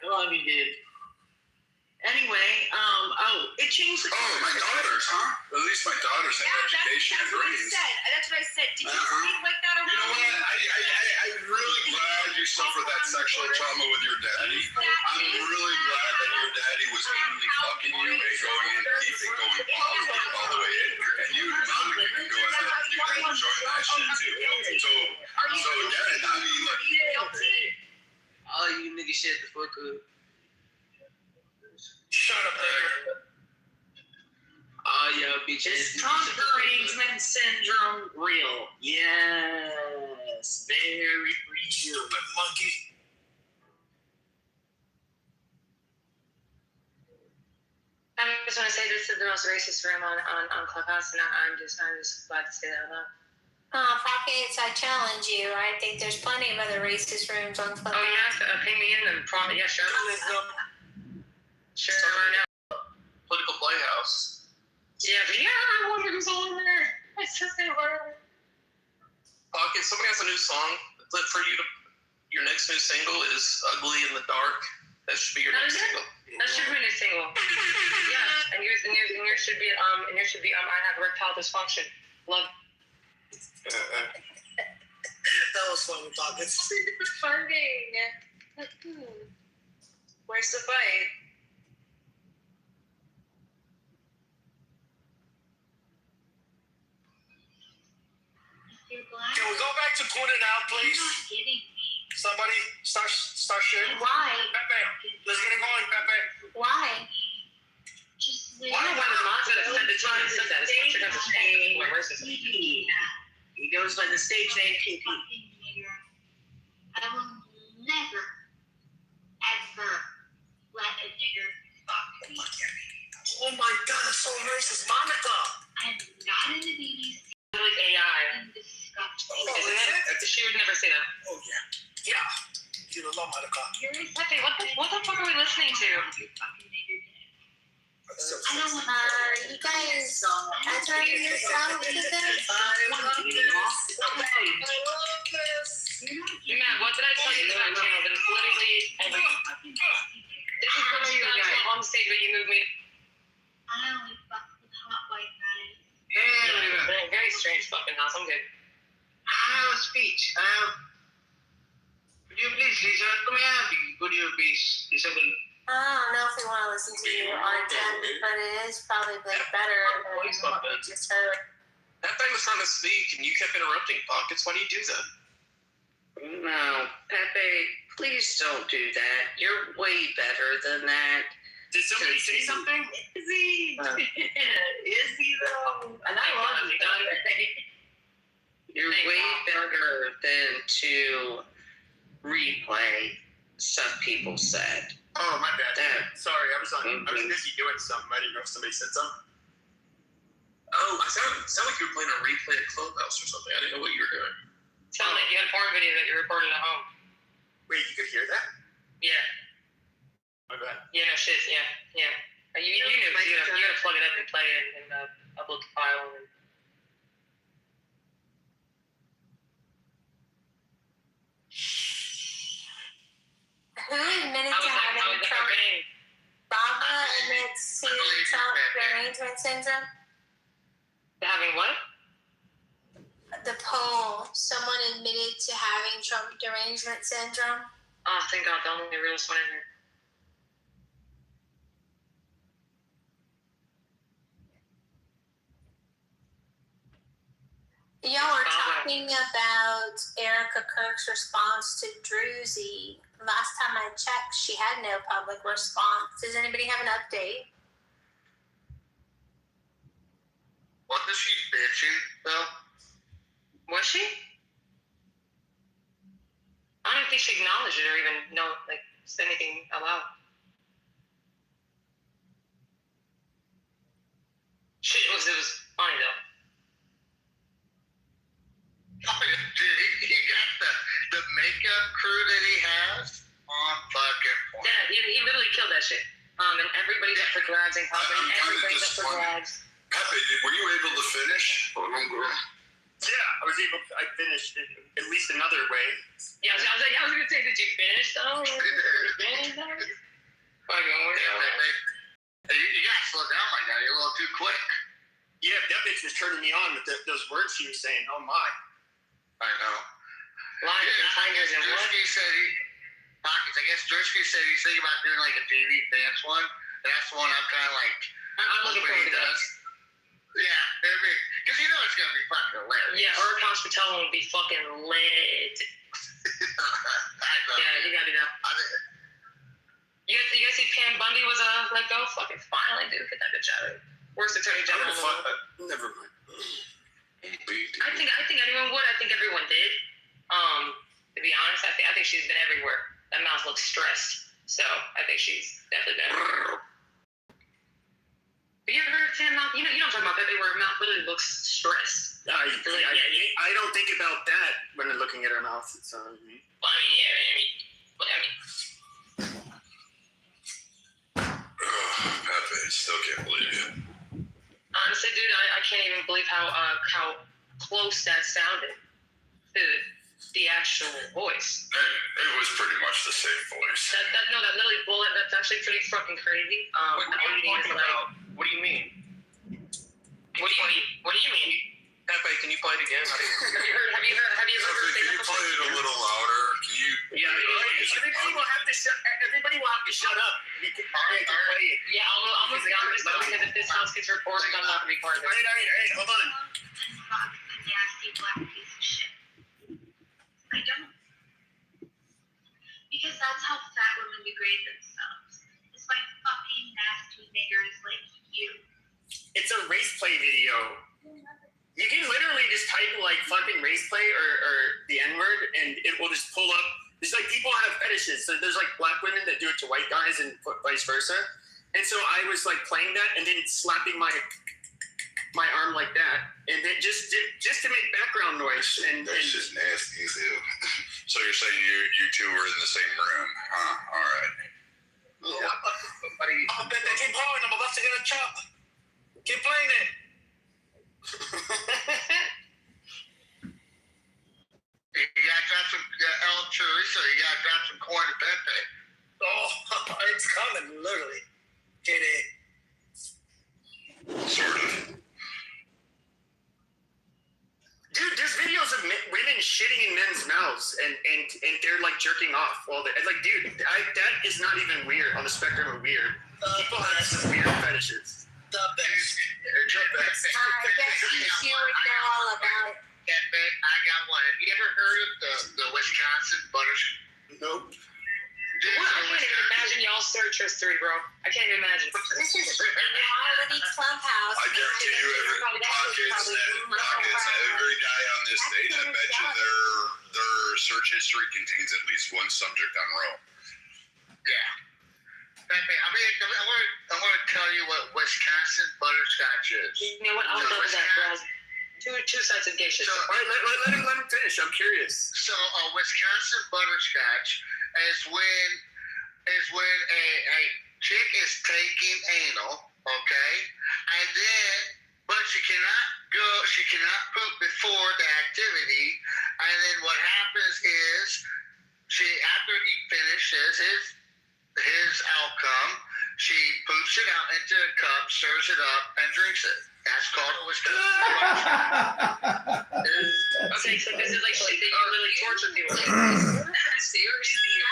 Well, we did. Anyway, it changed the. Oh, my daughters, huh? At least my daughters have education and brains. That's what I said. Did you speak like that around? You know what? I'm really glad you suffered that sexual trauma with your daddy. I'm really glad that your daddy was really fucking you and going in deep and going positive all the way in. And you and Monica can go ahead and you guys enjoy that shit too. So again, I mean, like. All you niggas shut the fuck up. Shut up, nigga. Y'all bitches. Trump derangement syndrome real. Yes, very real. Stupid monkey. I just want to say this is the most racist room on Clubhouse, and I'm just glad to say that out loud. Pockets, I challenge you. I think there's plenty of other racist rooms on Clubhouse. Oh yeah, ping me in and probably sure. Sure, right now. Political Playhouse. Yeah, but I wonder who's on there. I said they were. Pocket, somebody has a new song for you to. Your next new single is "Ugly in the Dark." That should be your next single. That should be my new single. Yeah, and yours should be I have erectile dysfunction. Love. That was funny, Pockets. Farting. Where's the fight? Can we go back to Twinning Out, please? You're not kidding me. Somebody start sharing. Why? Bam. Let's get it going. That's why I said that. It's not because it's racism. He goes by the stage name PP. I will never, ever let a nigger fuck me. Oh my god, that's so racist, Monica. I'm not in the BBC. Like AI. I'm disgusting. She would never say that. Oh yeah. Yeah. You know, Monica. Pepe, what the fuck are we listening to? Are you guys answering yourself to this? Matt, what did I tell you about channels? It's literally everything. This is what you guys on stage, but you moved me. I only fuck with hot white guys. Very strange fucking house. I'm good. I have a speech. Could you please listen to me? Could you please listen to me? I don't know if we want to listen to you, Arjen, but it is probably better than what we just heard. That thing was trying to speak and you kept interrupting. Pockets, why do you do that? No, Pepe, please don't do that. You're way better than that. Did somebody say something? Is he? Is he though? And I love it. You're way better than to replay stuff people said. Oh, my bad. Sorry, I was busy doing something. I didn't know if somebody said something. Oh, it sounded like you were playing a replay at Clubhouse or something. I didn't know what you were doing. Sound like you had a porn video that you recorded at home. Wait, you could hear that? Yeah. My bad. Yeah, no shit. Yeah. You knew. You gotta plug it up and play it and upload the file. And Who admitted to having Trump? Baba admits to Trump derangement syndrome. Having what? The poll. Someone admitted to having Trump derangement syndrome. Oh, thank God, the only realist one in here. Y'all were talking about Erica Kirk's response to Druzy. Last time I checked, she had no public response. Does anybody have an update? Wasn't she bitching, though? Was she? I don't think she acknowledged it or even said anything aloud. Shit, it was funny though. He got the makeup crew that he has on fucking point. Yeah, he literally killed that shit. And everybody's up for grabs and covering. Everybody's up for grabs. Pepe, were you able to finish? Yeah, I finished it at least another way. Yeah, I was gonna say, did you finish though? You gotta slow down, my guy. You're a little too quick. Yeah, that bitch was turning me on with those words she was saying. Oh my. I know. Lines and fingers and what? Drewski said I guess Drewski said he's thinking about doing like a TV dance one. And that's the one I'm kind of like. I'm looking forward to that. Yeah, maybe. Because you know it's going to be fucking hilarious. Yeah, or Hospital would be fucking lit. I know. Yeah, you gotta do that. You guys see Pam Bundy was let go? Fucking finally, dude. Get that bitch out of it. Worst attorney general. Never mind. I think anyone would. I think everyone did. To be honest, I think she's been everywhere. That mouth looks stressed, so I think she's definitely been everywhere. But you ever heard Sam mouth? You know what I'm talking about. That where her mouth literally looks stressed. I don't think about that when I'm looking at her mouth. It's Well, I mean, Pepe, still can't believe you. honestly, dude, I can't even believe how close that sounded to the actual voice. It was pretty much the same voice. That literally bullet. That's actually pretty fucking crazy. What are you talking about? What do you mean? What do you mean? Pepe, can you play it again? Have you ever heard? Can you play it a little louder? Can you? Yeah, everybody will have to shut up. You can play it. Yeah, I'm just because if this house gets recorded, I'm not gonna be part of it. All right, hold on. A nasty black piece of shit. I don't. Because that's how fat women degrade themselves. It's by fucking nasty niggers like you. It's a race So there's like black women that do it to white guys and vice versa. And so I was like playing that and then slapping my arm like that, and then just to make background noise. And that's just nasty as hell. So you're saying you two were in the same room, huh? All right. Yeah. I bet they keep blowing. I'm about to get a chop. Keep playing it. You gotta drop some El Chorizo. You gotta drop some corn and pepe. Oh, it's coming, literally. Get it. Sort of. Dude, there's videos of women shitting in men's mouths and they're like jerking off while they like, dude, that is not even weird on the spectrum of weird. People have some weird fetishes. The best. I guess you would know all about it. I got one. Have you ever heard of the Wisconsin butter? Nope. Dude, I can't even imagine y'all's search history, bro. I can't even imagine. This is reality clubhouse. I guarantee you, every guy on this stage, I bet you their search history contains at least one subject on Rome. Yeah. Pepe, I want to tell you what Wisconsin butterscotch is. You know what? I'll love that, bro. Two sets of gay shit. So, all right, let him finish. I'm curious. So Wisconsin butterscotch is when a chick is taking anal, okay, and then but she cannot poop before the activity, and then what happens is after he finishes his outcome, she poops it out into a cup, stirs it up, and drinks it. That's called a Wisconsin. Okay, so this is like shit that you really torture people. Seriously, you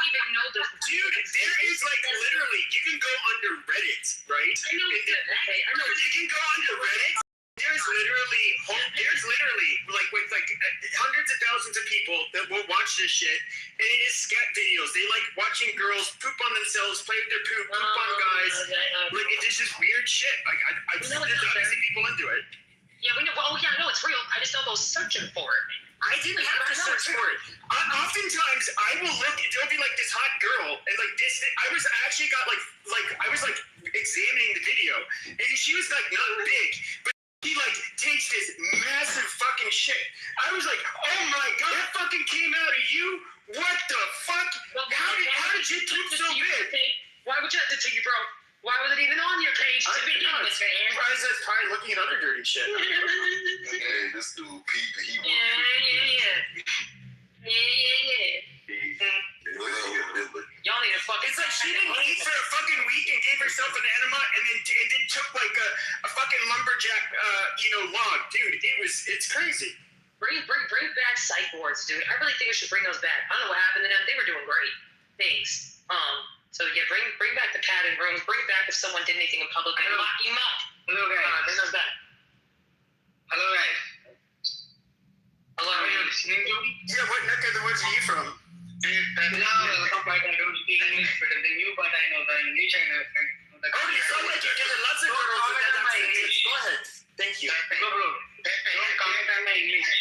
even know this. Dude, there is like literally, you can go under Reddit, right? I know. I know. You can go under Reddit. There's literally like hundreds of thousands of people that will watch this shit, and it is scat videos. They like watching girls poop on themselves, play with their poop on guys. Like it's just weird shit. Like there's obviously people into it. Yeah, we know. Oh yeah, no, it's real. I just don't go searching for it. I didn't have to search for it. Oftentimes, I will look. There'll be like this hot girl, and like this. I was actually got I was like examining the video, and she was like not big, but he like takes this massive fucking shit. I was like, oh my god, that fucking came out of you? What the fuck? How did you poop so big? Why would you have to take it, bro? Why was it even on your page to begin with, man? I was just probably looking at other dirty shit. Hey, this dude Pete, he was. Y'all need to fucking. It's like she didn't eat for a fucking week and gave herself an enema and then took like a fucking lumberjack, log, dude. It's crazy. Bring back psych wards, dude. I really think we should bring those back. I don't know what happened to them. They were doing great. Thanks. So yeah, bring back the padded rooms. Bring back if someone did anything in public and lock him up. Hello guys. Bring those back. Hello guys. Hello. Are you listening to me? Yeah. What neck of the woods are you from? No, I don't speak English better than you, but I know the English and the. Oh, you sound like you're giving lots of girls with that accent. Go ahead. Thank you. Go, bro. Don't comment on my English.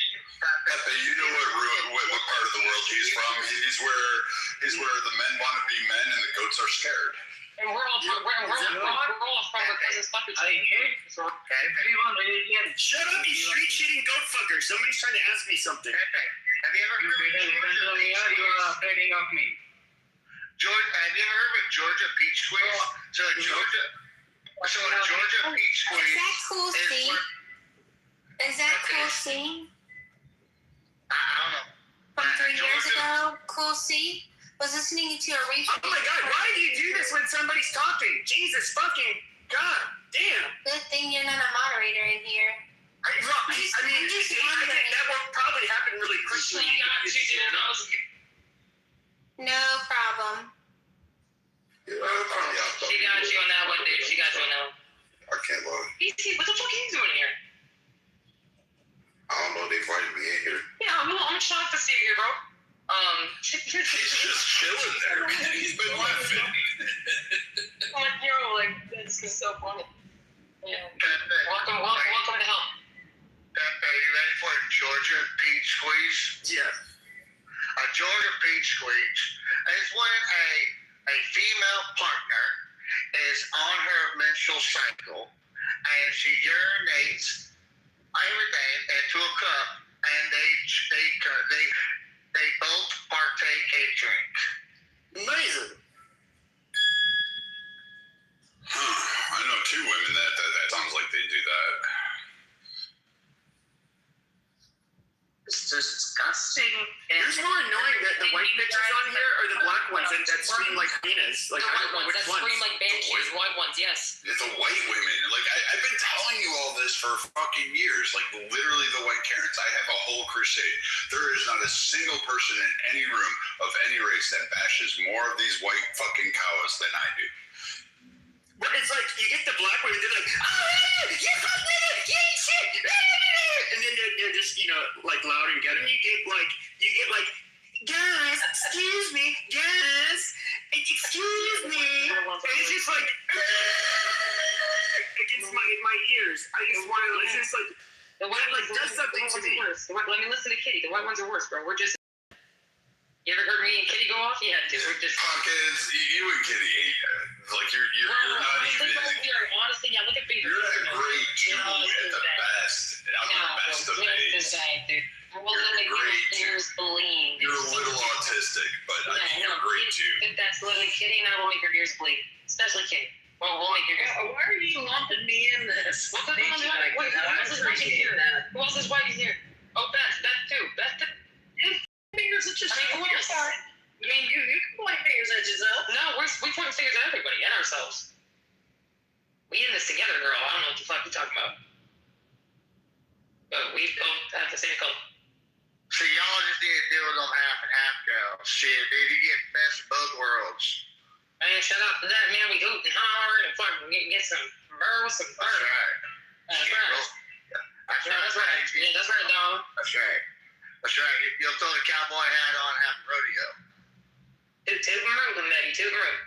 Pepe, you know what part of the world he's from? He's where the men want to be men and the goats are scared. And we're all from because fuckers. I hate so everyone religion. Shut up, you street shitting goat fucker. Somebody's trying to ask me something. Have you ever heard of You are afraid of me. George? Have you ever heard of Georgia peach squeeze? So a Georgia peach squeeze. Is that cool scene? Is that cool scene? I don't know. From 3 years ago, cool scene. Was listening to a replay. Oh my god, why do you do this when somebody's talking? Jesus fucking god damn. Good thing you're not a moderator in here. That will probably happen really quickly. No problem. Yeah, She got you on that one, dude. She got you on that one. I can't lie. What the fuck are you doing here? I don't know. They invited me in here. Yeah, I'm shocked to see you here, bro. He's just chilling there. He's been laughing. This is so funny. Yeah. Pepe, Welcome to hell. Pepe, you ready for a Georgia peach squeeze? Yeah. A Georgia Peach Squeaks is when a female partner is on her menstrual cycle and she urinates every day into a cup, and they both partake a drink. Amazing. I know two women that sounds like they do that. It's disgusting. Who's more annoying, the white bitches on here or the black ones that scream like hyenas? Like, I don't know which ones. Scream like banshees, white ones, yes. It's the white women. Like, I've been telling you all this for fucking years. Like, literally the white Karens. I have a whole crusade. There is not a single person in any room of any race that bashes more of these white fucking cows than I do. But it's like, you get the black women, they're like, oh, you fuck nigga, you ain't shit. And then they're just, like loud and get it. You get like, guys, excuse me, guys, excuse me. And it's just like, against my ears. I just want to, it's just like, the white ones does something to me. Let me listen to Kitty. The white ones are worse, bro. We're just. You ever heard me and Kitty go off? Yeah, dude. We're just. Fuckheads, you and Kitty, like you're not even. Honestly, yeah. Look at Peter. You're a great two at the best. I'm the best of days. You're a little autistic, but I think you're great too. That's literally Kitty, and I will make your ears bleed, especially Kitty. We'll make your ears bleed. Why are you lumping me in this? Who else is white here? Oh, Beth too. Beth. Fingers at yourself. I mean, who else? You can point fingers at yourself. No, we point fingers at everybody and ourselves. We in this together, girl. I don't know what the fuck you're talking about. But we both have the same color. So y'all just need to deal with them half and half girls. Shit, dude, you get best of both worlds. Man, shut up to that, man. We hoot and holler and fucking get some burr with some burr. That's right. That's right. That's right. Yeah, that's right, dog. That's right. That's right. You'll throw the cowboy hat on, have a rodeo. Toot and root, baby. Toot and root.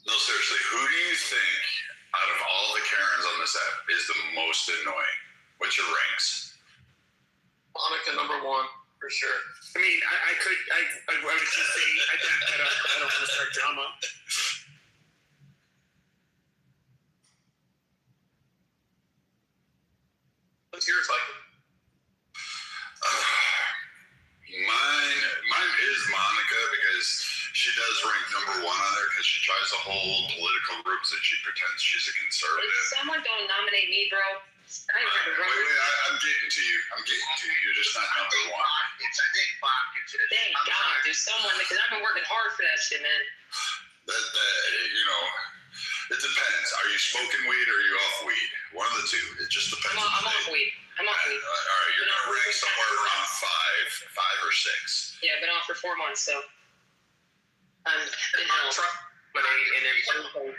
No, seriously, who do you think out of all the Karens on this app is the most annoying? What's your ranks? Monica number one for sure. I mean, I would just say I don't want to start drama. What's yours like? Mine is Monica because she does rank number one on there because she tries to hold political groups that she pretends she's a conservative. If someone don't nominate me, bro, Wait, I'm getting to you. You're just not number one. I think pockets. Thank God there's someone, because I've been working hard for that shit, man. It depends. Are you smoking weed or are you off weed? One of the two. It just depends. I'm off weed. All right, you're going to rank somewhere around five or six. Yeah, I've been off for 4 months, so. I'm in hell. And then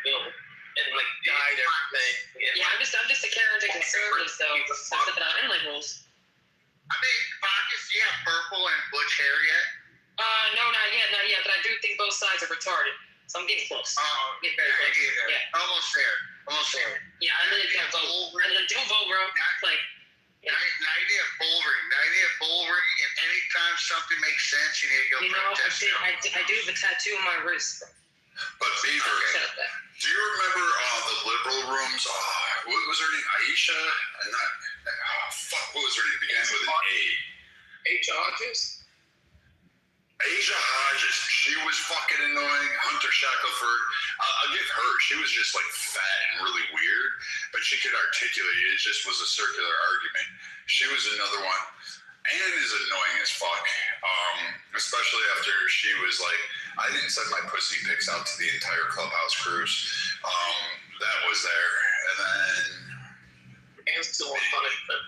Bill. And like died everything. Yeah, I'm just a Karen to conservative, so I'm flipping out and liberals. I mean, pockets, do you have purple and butch hair yet? No, not yet, but I do think both sides are retarded. So I'm getting close. Getting very close. Yeah. Almost there. Yeah, I really can't vote. Don't vote, bro. Like, yeah. Now you need a bull ring. And anytime something makes sense, you need to go protest. I do have a tattoo on my wrist. But Beaver, do you remember the liberal rooms? What was her name? Aisha? What was her name? Began with an A. H. Hodges? Asia Hodges, she was fucking annoying. Hunter Shackelford, I'll give her. She was just like fat and really weird, but she could articulate. It just was a circular argument. She was another one. Ann is annoying as fuck, especially after she was like, I didn't send my pussy pics out to the entire Clubhouse cruise. That was there, and then Ann's still on punishment.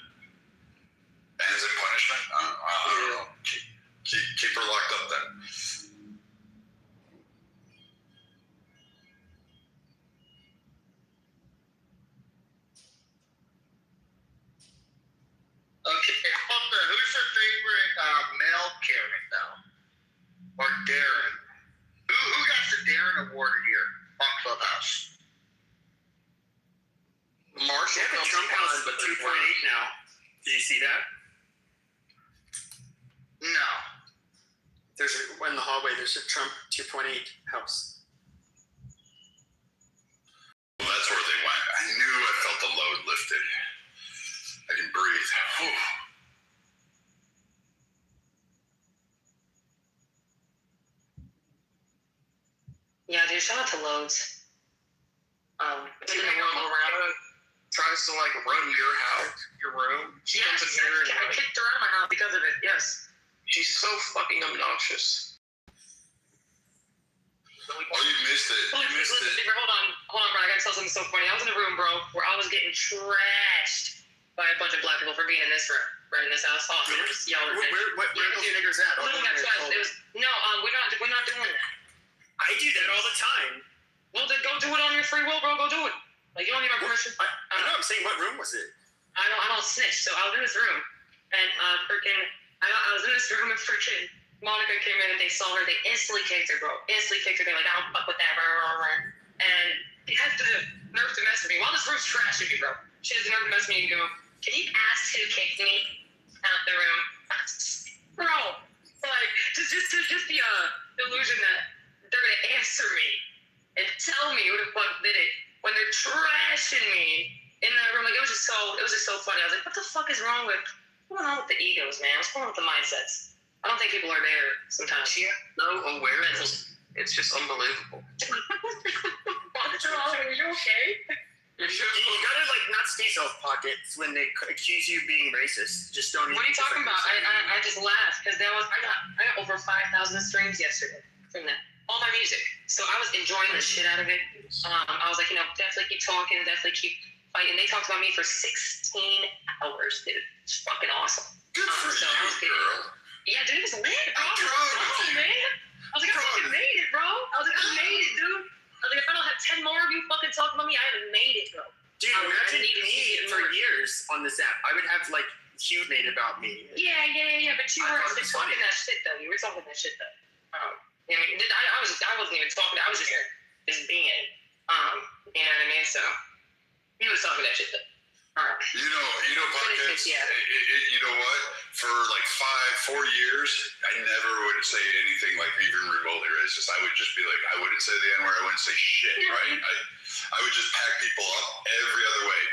Ann's in punishment. I don't know. Keep her locked up then. Okay, who's your favorite male Karen though? Or Darren? Who got the Darren Award here on Clubhouse? but 2.8 now. Did you see that? No. In the hallway, there's a Trump 2.8 house. Well, that's where they went. I knew I felt the load lifted. I can breathe. Whew. Yeah, dude, shout out to Loads. Tries to like run your house, your room. She comes in here and I kicked her out of my house because of it. Yes. she's so fucking obnoxious. Oh, you missed it. You missed it. Hold on, bro. I gotta tell something so funny. I was in a room, bro, where I was getting trashed by a bunch of black people for being in this room, right in this house. Oh, they were just yelling. Where are you niggers at? Literally got trashed. It was we're not doing that. I do that all the time. Well, then go do it on your free will, bro. Go do it. Like, you don't need my permission. I know. I'm saying, what room was it? I don't snitch. So I was in this room, and I was in this room, and freaking Monica came in, and they saw her. They instantly kicked her, bro. Instantly kicked her. They're like, I don't fuck with that, bro. And they had the nerve to mess with me. While this room's trashing me, bro. She has the nerve to mess with me and go, can you ask who kicked me out the room? Bro, like, just the illusion that they're gonna answer me and tell me who the fuck did it when they're trashing me in that room. Like, it was just so funny. I was like, what the fuck is wrong with the egos, man? What's going on with the mindsets? I don't think people are there sometimes. She has no awareness. It's just unbelievable. Are you okay? You gotta like not stay self-pockets when they accuse you of being racist. Just don't. What are you talking about? I just laughed because I got over 5,000 streams yesterday from that. All my music. So I was enjoying the shit out of it. I was like, definitely keep talking, definitely keep fighting. They talked about me for 16 hours, dude. It's fucking awesome. Good for you, girl. Yeah, dude, it was lit. I'm proud of you, man. I was like, I fucking made it, bro. I was like, I made it, dude. I was like, if I don't have 10 more of you fucking talking about me, I haven't made it, bro. Dude, imagine me for years on this app. I would have like huge made about me. Yeah. But you were talking that shit though. You were talking that shit though. I mean, I wasn't even talking. I was just being. You know what I mean? So he was talking that shit though. You know, podcasts. Yeah. You know what? For like 4 years, I never would say anything like even remotely racist. I would just be like, I wouldn't say the N word. I wouldn't say shit. Right? I would just pack people up every other way.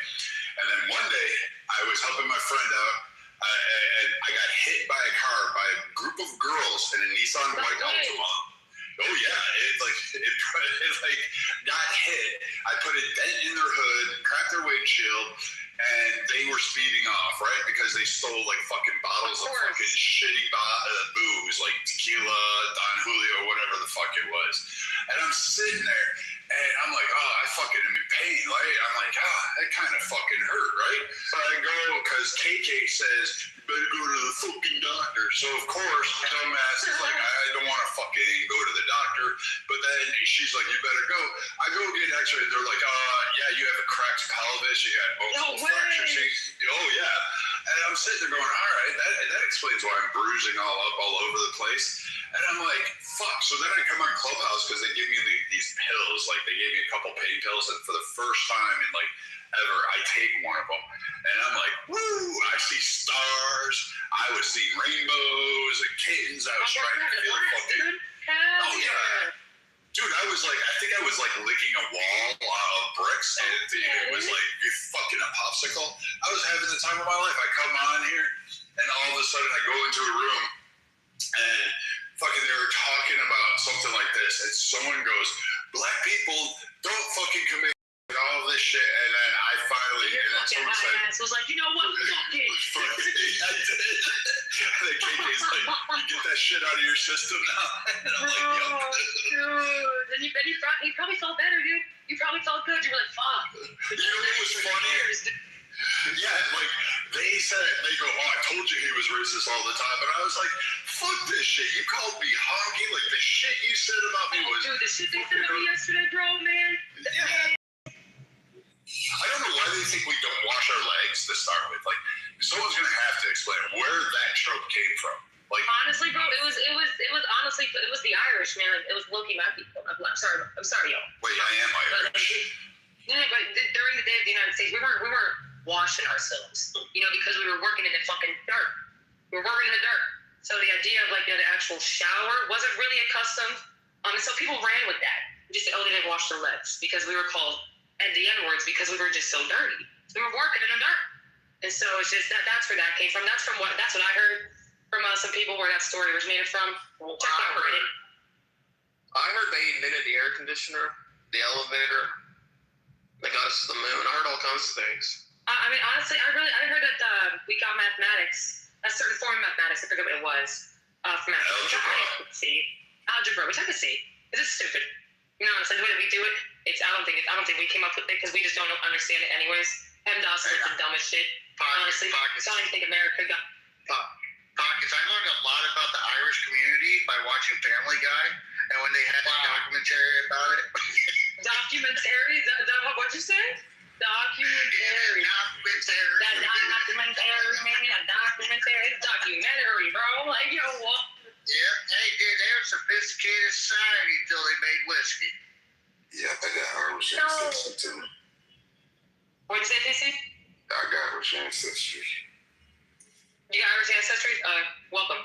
And then one day, I was helping my friend out, and I got hit by a car by a group of girls in a Nissan white Altima. Oh yeah, it got hit. I put a dent in their hood, cracked their windshield, and they were speeding off, right? Because they stole like fucking bottles of fucking shitty booze, like tequila, Don Julio, whatever the fuck it was. And I'm sitting there, and I'm like, oh, I fucking am in pain, right? I'm like, that kind of fucking hurt, right? So I go, because KK says, you better go to the fucking doctor. So of course, dumbass is like, I don't want to fucking go to the doctor. But then she's like, you better go. I go get an x-ray. They're like, yeah, you have a cracked pelvis. You got multiple fractures. Oh yeah. And I'm sitting there going, all right, that explains why I'm bruising all over the place. And I'm like, fuck. So then I come on Clubhouse because they give me these pills. Like they gave me a couple pain pills, and for the first time in like ever, I take one of them. And I'm like, woo! I see stars. I was seeing rainbows and kittens. I was trying to feel fucking. Oh yeah. Dude, I think I was like licking a wall of bricks, and it was like fucking a popsicle. I was having the time of my life. I come on here, and all of a sudden I go into a room, and fucking they were talking about something like this, and someone goes, black people don't fucking commit all this shit, and then I finally, and then someone said, was like, you know what, fuck it. I did. And then KK's like, you get that shit out of your system now? And I'm like, yup. Dude. And you probably felt better, dude. You probably felt good. You were like, fuck. You know what was funny? Yeah, like, they go, oh, I told you he was racist all the time. But I was like, fuck this shit. You called me honky. Like, the shit you said about me was. Dude, the shit they said about me yesterday, bro, man. Yeah. I don't know why they think we don't wash our legs to start with. Like, someone's gonna have to explain where that trope came from. Like, honestly, bro, it was the Irish, man. Like, it was low-key my people. I'm sorry, y'all. Wait, I am Irish. Yeah, but during the day of the United States, we weren't washing ourselves, because we were working in the fucking dirt. We were working in the dirt. So the idea of like the actual shower wasn't really accustomed. And so people ran with that. Just they didn't wash their legs because we were called at the N words because we were just so dirty. We were working in the dirt. And so it's just that's where that came from. That's what I heard from some people where that story originated from. Check out Reddit. I heard they invented the air conditioner, the elevator. They got us to the moon. I heard all kinds of things. I mean, honestly, I heard that we got mathematics, a certain form of mathematics. I forget what it was. From mathematics. Algebra, which I could see. This is stupid. Honestly, the way that we do it, I don't think we came up with it because we just don't understand it anyways. PEMDAS is the dumbest shit. Honestly, so I don't think America got. Pockets. I learned a lot about the Irish community by watching Family Guy, and when they had a documentary about it. Documentary? Is that what you said? Documentary. Documentary, bro. Like, yo, what? Yeah, hey, dude, they were sophisticated society until they made whiskey. Yeah, I got Irish ancestry too. What'd you say, DC? I got Irish ancestry. You got Irish ancestry? Welcome.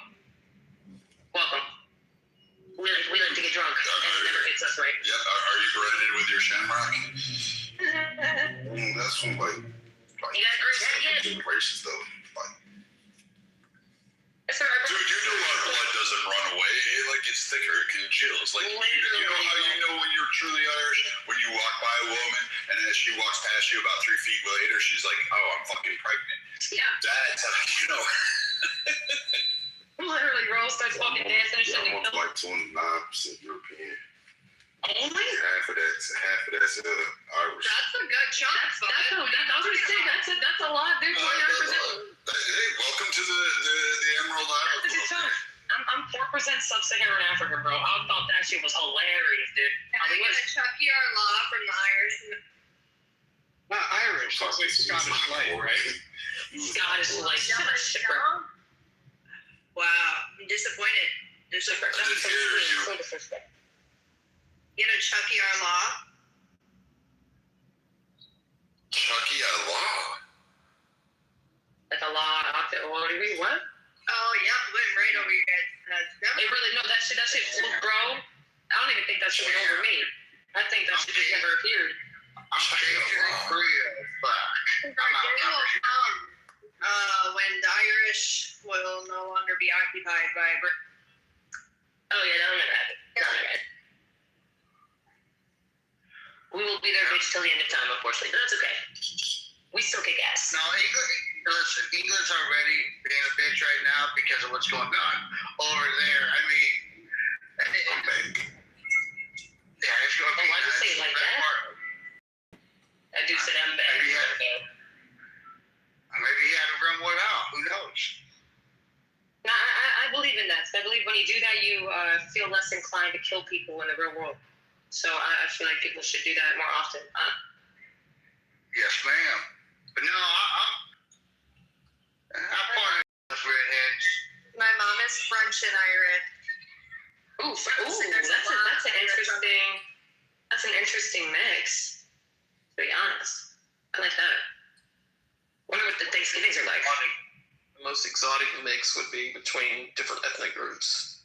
We like to get drunk, and it never hits us, right? Yeah, are you credited with your shamrock? That's from like you got great head. generations though. That's all right, dude, our blood doesn't run away. It gets thicker, it congeals. Like, you know how you know when you're truly Irish? When you walk by a woman, and as she walks past you about 3 feet later, she's like, oh, I'm fucking pregnant. Yeah. That's how you know. Literally, Rose starts fucking dancing and shit. I'm like 29% European. Only? Half of that's Irish. That's a good chunk. That's a lot, dude. 29%. Hey, welcome to the Emerald Isle. That's a good chunk. I'm 4% sub-Saharan African, bro. I thought that shit was hilarious, dude. I think it's Chucky our law from the Irish. Not Irish, that's like Scottish Light, right? Scottish Light. Wow, I'm disappointed. So disrespect. You know Chucky our law? Chucky our law? Like a law out there. What do you mean? What? Oh, yeah, went right over your head. It really, no, that shit flew, bro. I don't even think that shit went over me. I think that shit just never appeared. I'm free as fuck. When the Irish will no longer be occupied by Britain. Oh, yeah, that'll never happen. That'll never happen. We will be there, bitch, till the end of time, unfortunately. But that's okay. We still kick ass. No, England's already being a bitch right now because of what's going on over there. I mean, yeah, if you're why'd you say it like that? I do say I'm bad. Maybe he had to run one out. Who knows? No, I believe in that. I believe when you do that, you feel less inclined to kill people in the real world. So I feel like people should do that more often. Yes, ma'am. But no, I'm part of those redheads. My mom is French and Irish. That's an interesting mix. To be honest, I like that. Wonder what the Thanksgivings are like. The most exotic mix would be between different ethnic groups.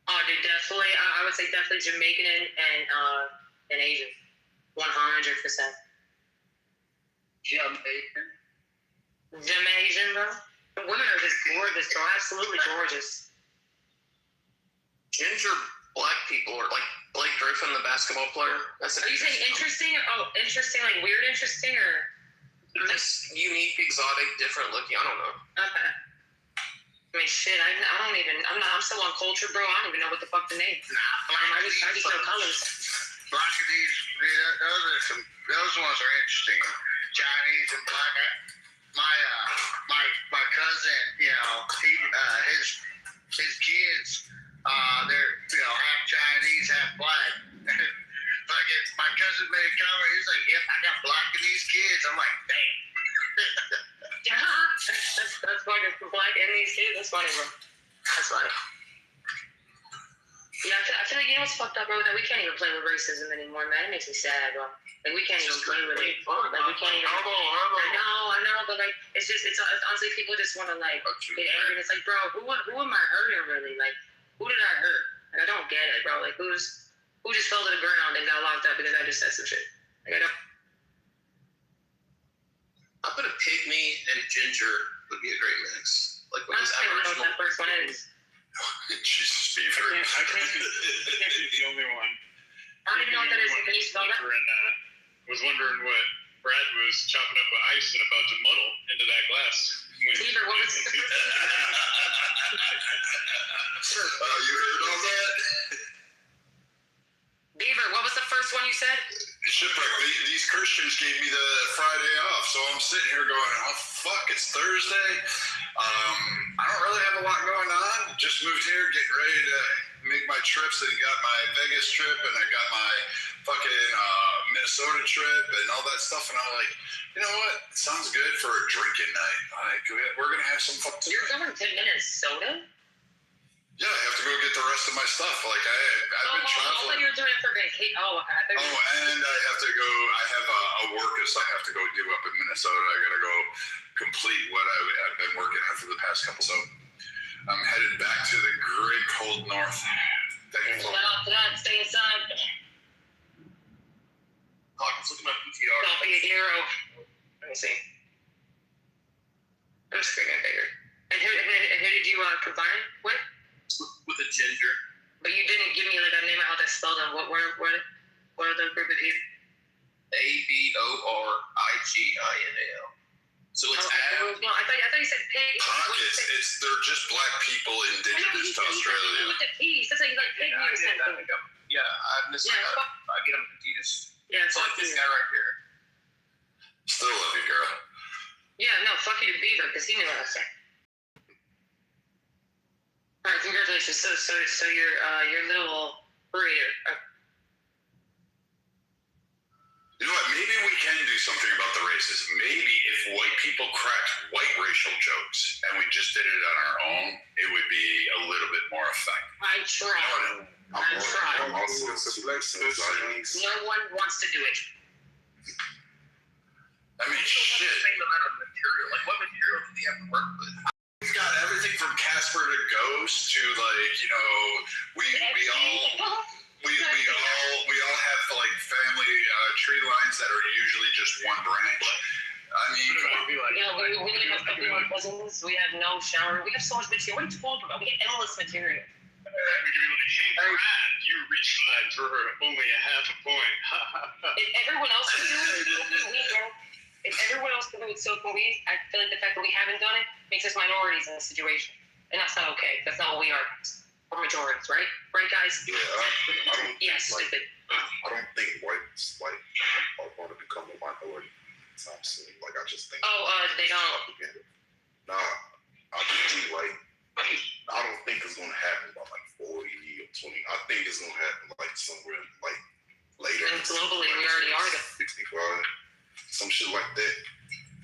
Oh, dude, definitely. I would say definitely Jamaican and Asian. 100%. Jamaican, bro. The women are just gorgeous, bro. Absolutely gorgeous. Ginger black people are like Blake Griffin, the basketball player. That's Are you saying interesting? Interesting, like weird interesting, or just unique, exotic, different looking? I don't know. Okay. I mean, shit. I'm so on culture, bro. I don't even know what the fuck the name. I just know colors. Blackadees, those ones are interesting. Chinese and black. My cousin, his kids, they're half Chinese, half black. Fucking, my cousin made a comment. He's like, "Yep, I got Blackadees kids." I'm like, "Dang." That's fucking black and these kids. That's funny, bro. That's funny. Yeah, I feel like what's fucked up, bro? That we can't even play with racism anymore, man. It makes me sad, bro. Like we can't even play with it. Like we can't even. I know, but like it's honestly people just want to like get angry. It's like, bro, who am I hurting really? Like who did I hurt? Like I don't get it, bro. Like who just fell to the ground and got locked up because I just said some shit? Like I don't. I put a pygmy and ginger would be a great mix. Like what is I don't know Aboriginal? what that first one is. Jesus, Beaver. I can't be the only one. I don't even know what that is. Can you spell that? Was wondering what Brad was chopping up with ice and about to muddle into that glass. Beaver, what was the first Oh, you heard all that? Beaver, what was the first one you said? Shipwreck. These Christians gave me the Friday off, so I'm sitting here going, oh, fuck, it's Thursday. I don't really have a lot going on. Just moved here, getting ready to make my trips, and got my Vegas trip, and I got my fucking Minnesota trip, and all that stuff. And I'm like, you know what? It sounds good for a drinking night. Like, we're going to have some fun. You're going to Minnesota? Yeah, I have to go get the rest of my stuff. Like, I've been traveling. I thought you were doing it for vacation. Oh, okay. And I have to go. I have a workus I have to go do up in Minnesota. I got to go complete what I've been working on for the past couple. So I'm headed back to the great cold north. Shout out to that. Stay inside. Hawkins, look at my PTR. Don't be a hero. Let me see. I'm just getting bigger. And who did you combine with? With a ginger. But you didn't give me like a name of how that's spelled. And what are the group of you? ABORIGINAL. So it's No, I thought you said pig. They're just black people indigenous to Australia. With the P, that's like pig or something. Yeah, I get them confused. Yeah, so like this guy right here. Still love you, girl. Yeah, no, fuck you to Beaver because he knew what I was saying. All right, congratulations. So your little breeder. You know what? Maybe we can do something about the racism. Maybe if white people cracked white racial jokes and we just did it on our own, it would be a little bit more effective. I try. No one wants to do it. I mean, shit. Like, what material do they have to work with? We've got everything from Casper to Ghost to like, you know, we all have like family tree lines that are usually just one branch. I mean, we have fucking like cousins. We have no shower. We have so much material. What are you talking about? We have endless material. We can be like, hey, Brad, you reached that for only a half a point. If everyone else can do it, so can we, bro. If everyone else can do it, so can we. I feel like the fact that we haven't done it makes us minorities in this situation. And that's not okay. That's not what we are. We're majorities, right? Right, guys? Yeah, I don't stupid. I don't think whites are going to become a minority anytime soon. Like, I just think. They don't. Nah, I think I don't think it's going to happen by like 40 or 20. I think it's going to happen like somewhere like later. And globally, we already are. 65, some shit like that.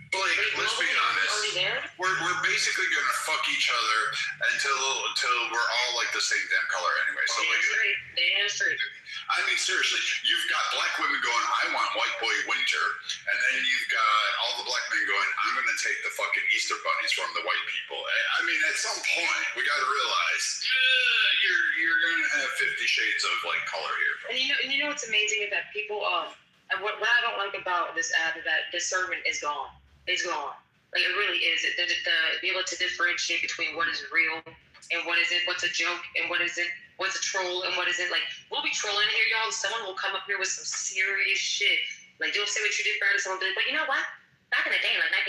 Like, let's be honest. We're basically gonna fuck each other until we're all like the same damn color anyway. So like, I mean, seriously, you've got black women going, I want white boy winter, and then you've got all the black men going, I'm gonna take the fucking Easter bunnies from the white people. I mean, at some point, we gotta realize you're gonna have 50 shades of like color here. And you know what's amazing is that people and what I don't like about this app is that discernment is gone. It's gone. Like, it really is. The be able to differentiate between what is real and what isn't, what's a joke and what isn't, what's a troll and what isn't. Like, we'll be trolling here, y'all. Someone will come up here with some serious shit. Like, you'll say what you did, Brad, and someone will be like, but you know what? Back in the day, like, like,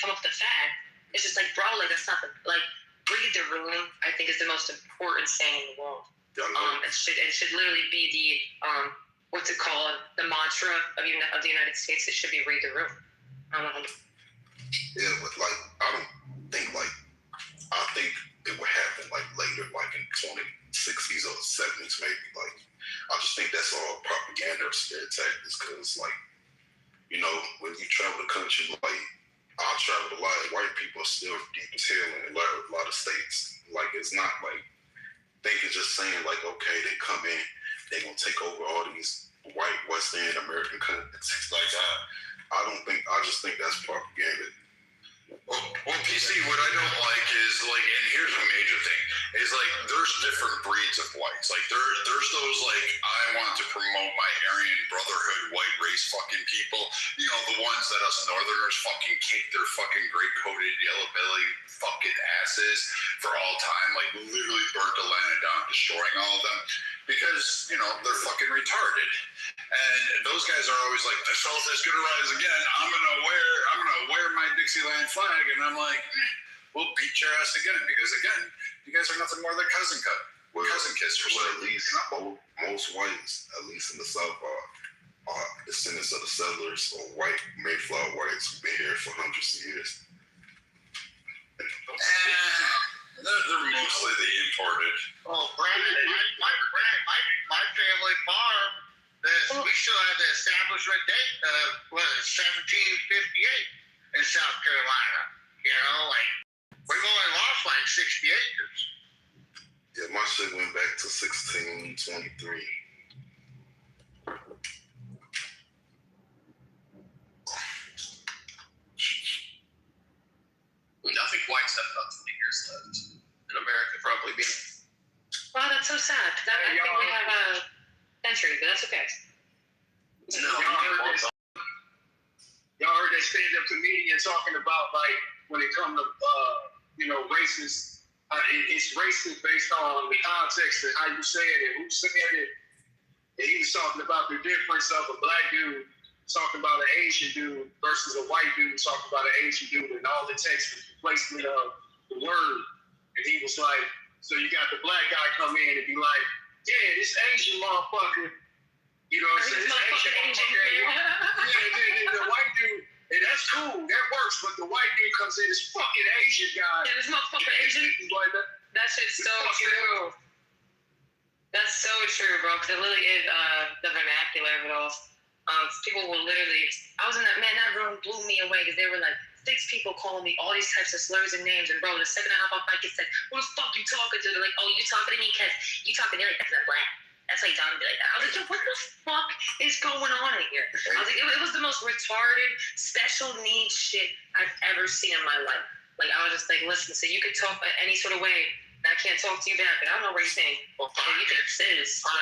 come up with the fact. It's just like, bro, like, that's not the, like, read the room, I think, is the most important saying in the world. It should literally be the, what's it called? The mantra of the United States. It should be read the room. Yeah, but like, I think it would happen like later, like in 2060s or 70s maybe. Like, I just think that's all propaganda or scare tactics, because like, you know, when you travel the country, like, I traveled a lot, white people are still deep as hell in a lot of states. Like, it's not like, think it's just saying like, okay, they come in, they're gonna take over all these white West End American countries like I don't think. I just think that's propaganda. Well, PC, what I don't like is like, and here's a major thing, is like there's different breeds of whites. Like there's those like I want to promote my Aryan Brotherhood white race fucking people. You know, the ones that us Northerners fucking kick their fucking gray coated yellow belly fucking asses for all time. Like literally burnt the land down, destroying all of them. Because, you know, they're fucking retarded. And those guys are always like, the South is gonna rise again. I'm gonna wear my Dixieland flag. And I'm like, we'll beat your ass again. Because again, you guys are nothing more than cousin kissers. Well, at least most whites, at least in the South, are descendants of the settlers or white Mayflower whites who've been here for hundreds of years. They're mostly the imported. Oh, Brandon, my family farm, we still have the establishment date of 1758 in South Carolina. You know, like we've only lost like 60 acres. Yeah, my shit went back to 1623. I think whites have about 20 years left in America, probably being. Wow, that's so sad. I think we have a century, but that's okay. No, y'all heard that stand-up comedian talking about like when it comes to racist. It's racist based on the context and how you say it and who said it. And he was talking about the difference of a black dude talking about an Asian dude versus a white dude talking about an Asian dude, and all the text was replacement of the word. And he was like, so you got the black guy come in and be like, yeah, this Asian motherfucker, you know what I'm saying? This Asian motherfucker. Yeah, the white dude, and that's cool, that works, but the white dude comes in, this fucking Asian guy. Yeah, this motherfucking Asian. Like that shit's so true. That's so true, bro, because it really is the vernacular of it all. People will literally, that room blew me away because they were like, 6 people calling me all these types of slurs and names, and bro, the second I hop off mic, it said, who the fuck you talking to? They're like, oh, you talking to me because you talking to me like that's black. That's why you talking to me like that. I was like, yo, what the fuck is going on in here? I was like, it was the most retarded, special needs shit I've ever seen in my life. Like, I was just like, listen, so you could talk any sort of way, and I can't talk to you back, but I don't know what you're saying. Well, you can sis. I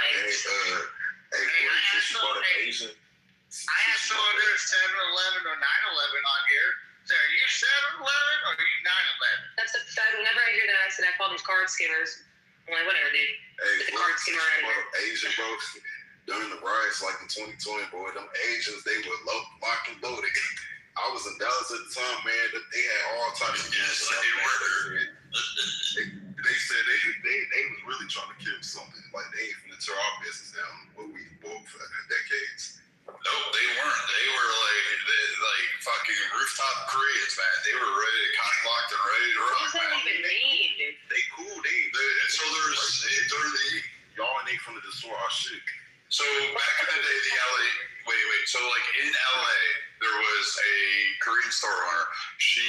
had someone do 7-Eleven or 9-11 on here. So are you 7-Eleven or are you 9-11? That's a fact. Whenever I hear that accent, I call them card skimmers. I'm like, whatever, dude. Get the card skimmer out of here. Asian, bro, during the riots, like in 2020, boy, them Asians, they were locked and loaded. I was in Dallas at the time, man. They had all types of gas. They said they was really trying to kill something. Like, they ain't finna tear our business down what we bought for decades. No, they weren't. They were like fucking rooftop Koreans, man. They were ready to cock locked and ready to rock. What does that even mean, dude? They cool. So y'all ain't they finna destroy our shit. So back in the day, the LA. Wait. So like in LA, there was a Korean store owner. She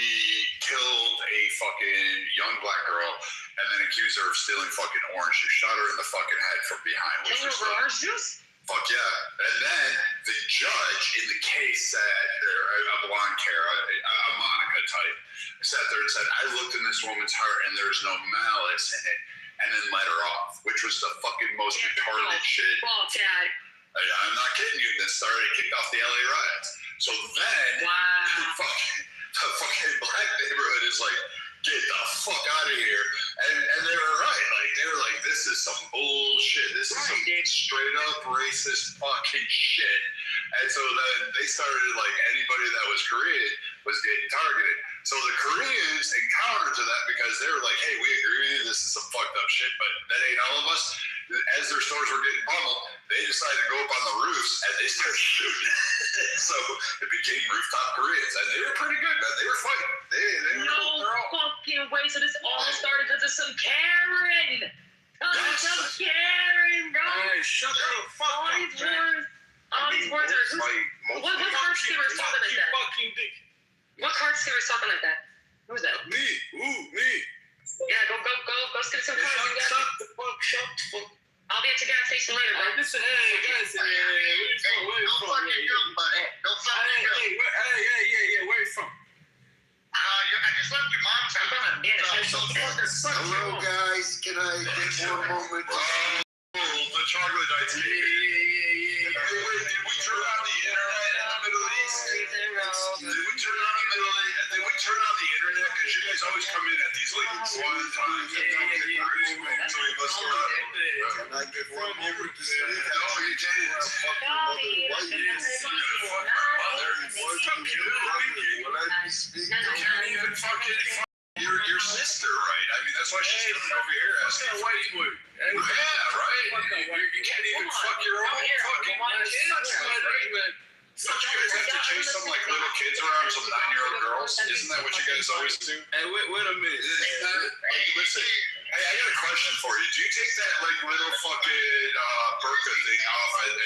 killed a fucking young black girl and then accused her of stealing fucking orange juice. Shot her in the fucking head from behind. Can you orange juice? Fuck yeah. And then the judge in the case said, a blonde Kara, a Monica type, sat there and said, I looked in this woman's heart and there's no malice in it, and then let her off, which was the fucking most retarded shit. Well, Dad. I'm not kidding you. That started to kick off the LA riots. So then, the fucking black neighborhood is like, get the fuck out of here. And they were right. Like, they were like, this is some bullshit. This is some straight up racist fucking shit. And so then they started, like, anybody that was Korean was getting targeted. So the Koreans encountered to that because they were like, hey, we agree with you. This is some fucked up shit, but that ain't all of us. As their stores were getting pummeled, they decided to go up on the roofs and they started shooting. So it became rooftop Koreans, and they were pretty good, man. They were fighting. They no fucking way. So this all started because of some Karen. Some Karen, bro. Hey, shut the fuck up. All these words are. What card skimmers talking like that? What card skimmers talking like that? Who's that? Me. Yeah, go skip some cards. Shut the fuck. I'll be at the gas station later, bro. Listen, hey, guys, where you from? Where you from? Yeah, where you from? I just left your mom's house. Hello, guys. Can I get 1 moment? The chocolate I take. Did we turn on the internet in the Middle East? Did we turn on the internet? Because you guys always come in at these like 1 time. Can I get 1 moment to say? No, you didn't. You can't even fucking your sister, right? I mean, that's why she's coming over here asking for you. Yeah, right? You can't even fuck your own fucking kids. Don't you guys have to chase some like little kids around, some 9-year-old girls? Isn't that what you guys always do? Hey, wait a minute. Listen, hey, I got a question for you. Do you take that like little fucking burqa thing off in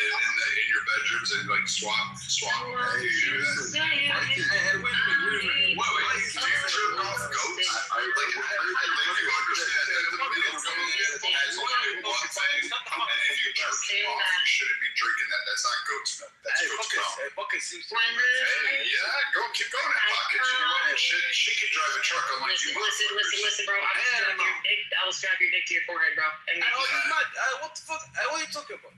your bedrooms and like swap them? Do you do that? Hey, wait a minute. What? Do you jerk off goats? Like you understand that the middle coming in has only one thing, and if you jerk them off, you shouldn't be drinking that. That's not goat's milk. That's goat's milk. Bucket seems Hey, yeah, keep going at Bucket. You know what? She can drive a truck unlike you. Listen, bro. I will strap your dick to your forehead, bro. What the fuck? What are you talking about?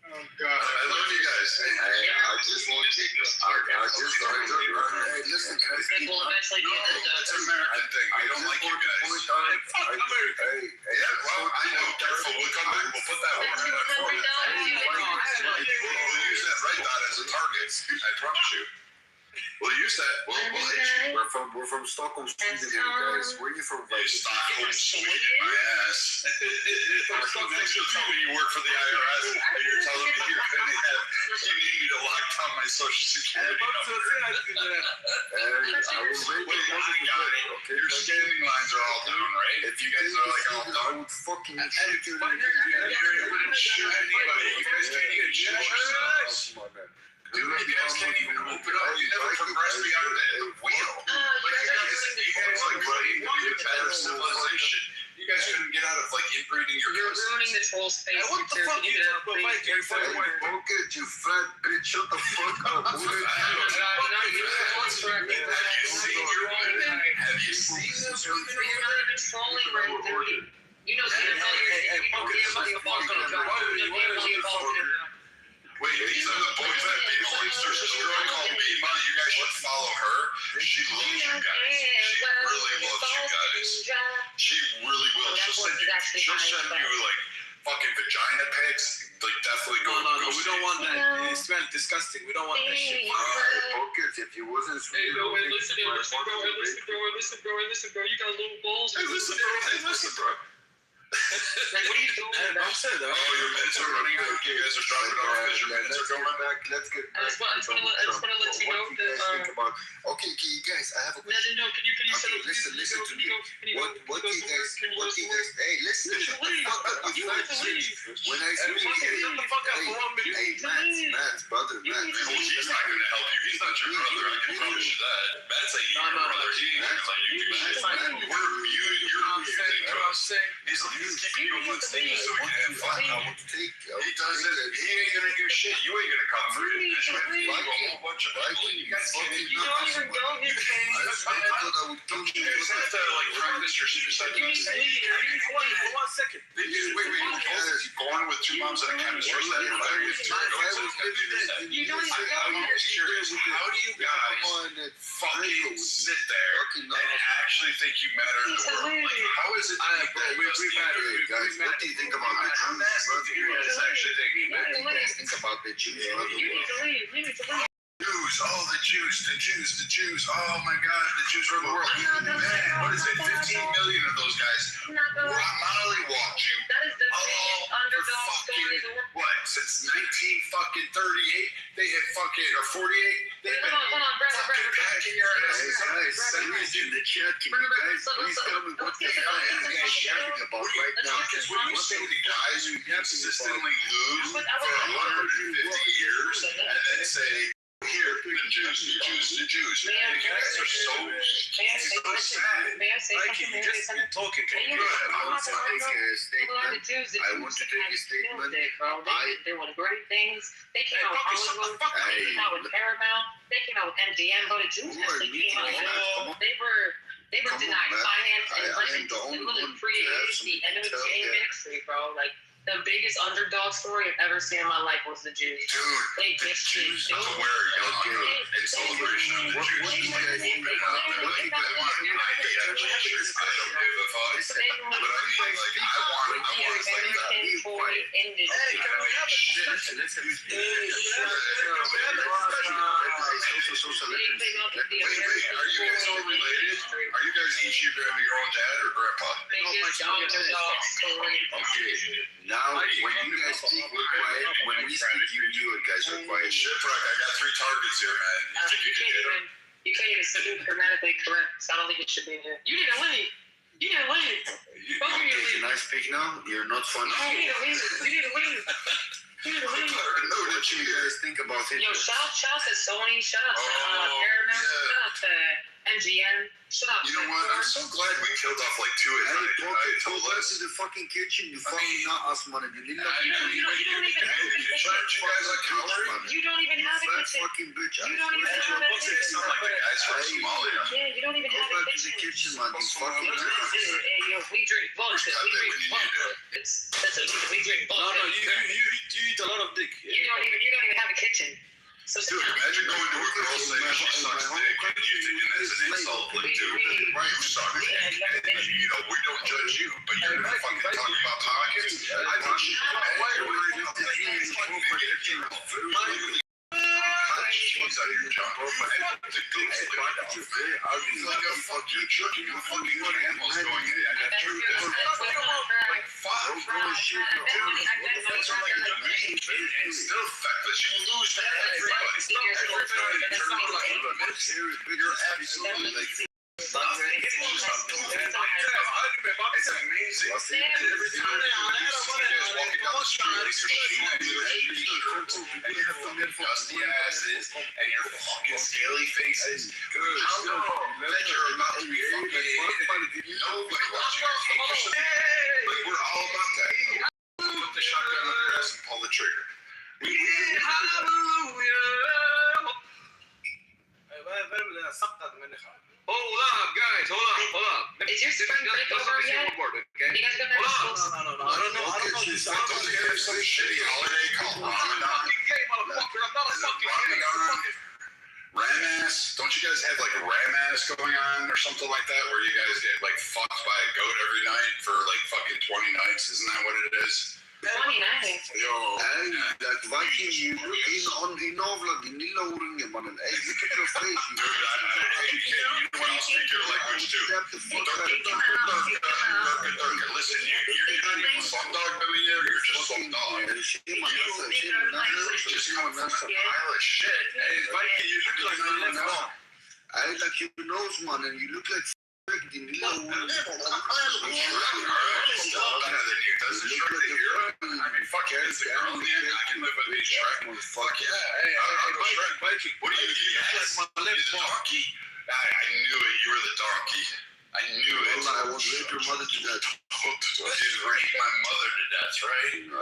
Oh God, I love you guys. I just want to take this. Hey, listen, can I speak? No, it's an American thing. I don't like you guys. Fuck America. Yeah, well, I know. Careful. We'll come back. We'll put that one right on for you. We'll use that right dot as a target. I promise you. We'll use that. We'll hit you. We're from Stockholm, Sweden here, guys. Where are you from? Stockholm, Sweden, my ass. Next you're telling me you work for the IRS, and you're telling me you need me to lock down my social security number. Your scanning lines are all down, right? If you guys are like all done. I would fucking shoot you. You wouldn't shoot anybody. You guys can't even shoot yourselves. Dude, you guys can't even open up. You never progress beyond the wheel. You guys like running to be a better civilization. You guys couldn't get out of like inbreeding your You're ruining the troll space. What the fuck? You know, please. You fat bitch. Shut the fuck up. Have you seen this? You're not even trolling right, dude. You know, Wait, these are the boys that beat Oysters. There's a girl called Mima. You guys should follow her. She loves you guys. She really loves you guys. She really will. She'll send you like fucking vagina pics. Like definitely go. No, we don't want that. It smells disgusting. We don't want that shit. Alright, if you wasn't Hey, bro, listen, bro. You got little balls. Hey, listen, bro. Like, what are you doing, bro? Oh, your meds are running out. You guys are dropping off because your meds are going back. Let's get I just want to let you know that. Okay, you guys, I have a question. No. Can you set up? Listen to me. What do you guys? Hey, listen. Shut the fuck up, you fat shit. When I speak, Matt's brother, Matt. Well, he's not going to help you. He's not your brother. I can promise you that. Matt's like your brother. He ain't going to let you do shit. You're abusing us. He's keeping you on stage so we can have fun. He doesn't. He ain't gonna do shit. You ain't gonna come for it because you have to do a whole bunch of people. You guys can't even. You don't even go here, Don't you guys have to like practice your suicide? You need to leave. Wait 1 second. Wait. Born with 2 moms and a chemistry study. You don't even go I'm curious. How do you guys fucking sit there and actually think you matter in the world? Like, how is it that We've had it, guys. What do you think about the Jews? I'm asking you guys actually think. What do you guys think about the Jews? You need to leave. The Jews. Oh my God, the Jews run the world. Man, what is it? 15 million of those guys mollywopped you. That is the biggest underdog story in the world. What? Since 1938, they had fucking or 48. They've been fucking packing your ass. Guys, send me in the chat. Can you guys please tell me what the hell are you guys shouting about right now? Because when you see the guys who consistently lose for 150 years and then say, here, the Jews. You guys are so weak. sad. May I say Mikey, something? you just been talking. Can you go ahead? I want to take a statement. I want to take a statement. They were great things. They came out with Hollywood. They came out with Paramount. They came out with MGM. But the Jews actually came out. They were denied finance and literally created the entertainment industry, bro. Like the biggest underdog story I've ever seen in my life was the Jews. Dude, they the Jews to wear a yarmulke in celebration of the Jews. I don't give a fuck. But I mean, like, I want to say that. Wait, are you guys all related? Are you guys each your own dad or grandpa? Okay. Now, when you guys speak, we're quiet. When we speak, you guys are quiet. Shipwreck, I got 3 targets here, man. You think you can hit them? You can't even speak grammatically correct, so I don't think it should be in here. You need to leave. You need to leave. Okay, can I speak now? You're not funny. No, you need to leave. You need to leave. You need to leave. What do you guys think about it? Yo, shout to Sony, shout out to Paramount, shout out to MGM, shout out to... You know what? I'm so glad we killed off like 2 at night. I told us in the fucking kitchen. You fucking not us, man. You don't even have a kitchen. You guys are cowards. You don't even have a kitchen. Fucking bitch. You don't even have a kitchen. Sound like the guys from Somalia. Yeah, you don't even have a kitchen. Go back to the kitchen, man. You fucking Yo, we drink vodka. We drink vodka. We drink vodka. No, you eat a lot of dick. You don't even have a kitchen. So dude, imagine going to a girl saying she sucks dick and you thinking that's an insult. Like, dude, you suck dick. And, you know, we don't judge you, but you're gonna fucking talk about pockets. I think she she's out of your job. Like a fucking jerk, you fucking animals going in. Like, fuck. And still feckless. You lose to everybody. You're absolutely like. It's amazing. Every time you see guys walking down the street, and your fucking dusty asses, and your fucking scaly faces. How that you're about to be fucking nobody wants you to take yourself. Like, we're all about that. Put the shotgun on your ass and pull the trigger. We did, hallelujah. Hold up, guys. Hold up. Is your spring break over yet? Okay? You guys go back to school? No. I don't know. Don't you have some shitty holiday called Ramadan? I'm not a fucking Ram ass? Don't you guys have like a ram ass going on or something like that where you guys get like fucked by a goat every night for like fucking 20 nights? Isn't that what it is? 20 nights. Yo. And like Viking, you look in Novla, the Nila Uringa, man. Hey, look at your face. Dude, you know what else speak your language too? Listen, you're not even some dog Billy here, you're just some dog. You're just coming from a pile of shit. Hey, Viking, you look like you live long. I like your nose, man, and you look like the Nila Uringa. Does it Shrek the hero? I mean, fuck yeah, it's the girl in the end. I can live with being Shrek. Fuck yeah. Hey, I'll go Shrek. Viking. What do you do? Yes. You're the donkey? I knew it. You were the donkey. I knew it. Well, I was rape your mother to death. You raped my mother to death, right? You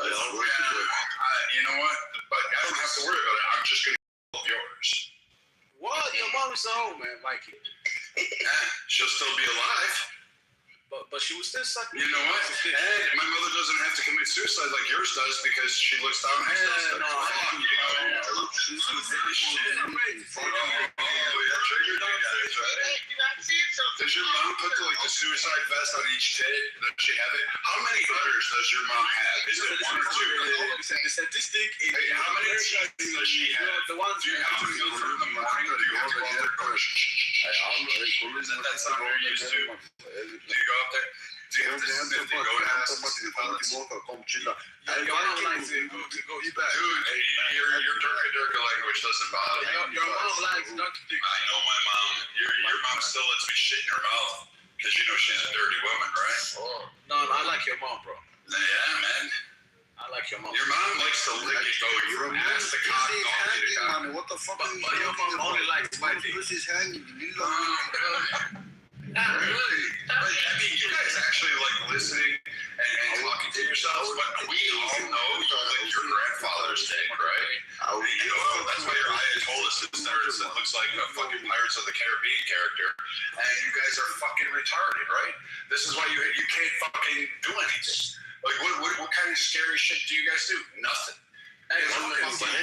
know what? But I don't have to worry about it. I'm just going to kill yours. What? Your mom is at home, man, Mikey. She'll still be alive. But she was still sucking. You know what? Hey, my mother doesn't have to commit suicide like yours does because she looks down on herself. Does your mom put the suicide vest on each tit? Does she have it? How many udders does your mom have? Is it 1 or 2? The statistic is how many teeth does she have? The ones do you have to feel for in the morning or do you have to go out there and go that's not very used to. Do you go up there? Do you have to sniff the goat ass? Dude, your Durka language doesn't bother me. Your mom likes Dr. Dick. I know my mom. Your mom still lets me shit in her mouth because you know she's a dirty woman, right? No, I like your mom, bro. Yeah, man. I like your mom. Your mom likes to lick it going from ass to cock, donkey to cock. What the fuck are you But your mom only likes my dick. Pussy's hanging. Hey, a fucking Pirates of the Caribbean character, and you guys are fucking retarded, right? This is why you can't fucking do anything. Like, what kind of scary shit do you guys do? Nothing. You're literally fucking,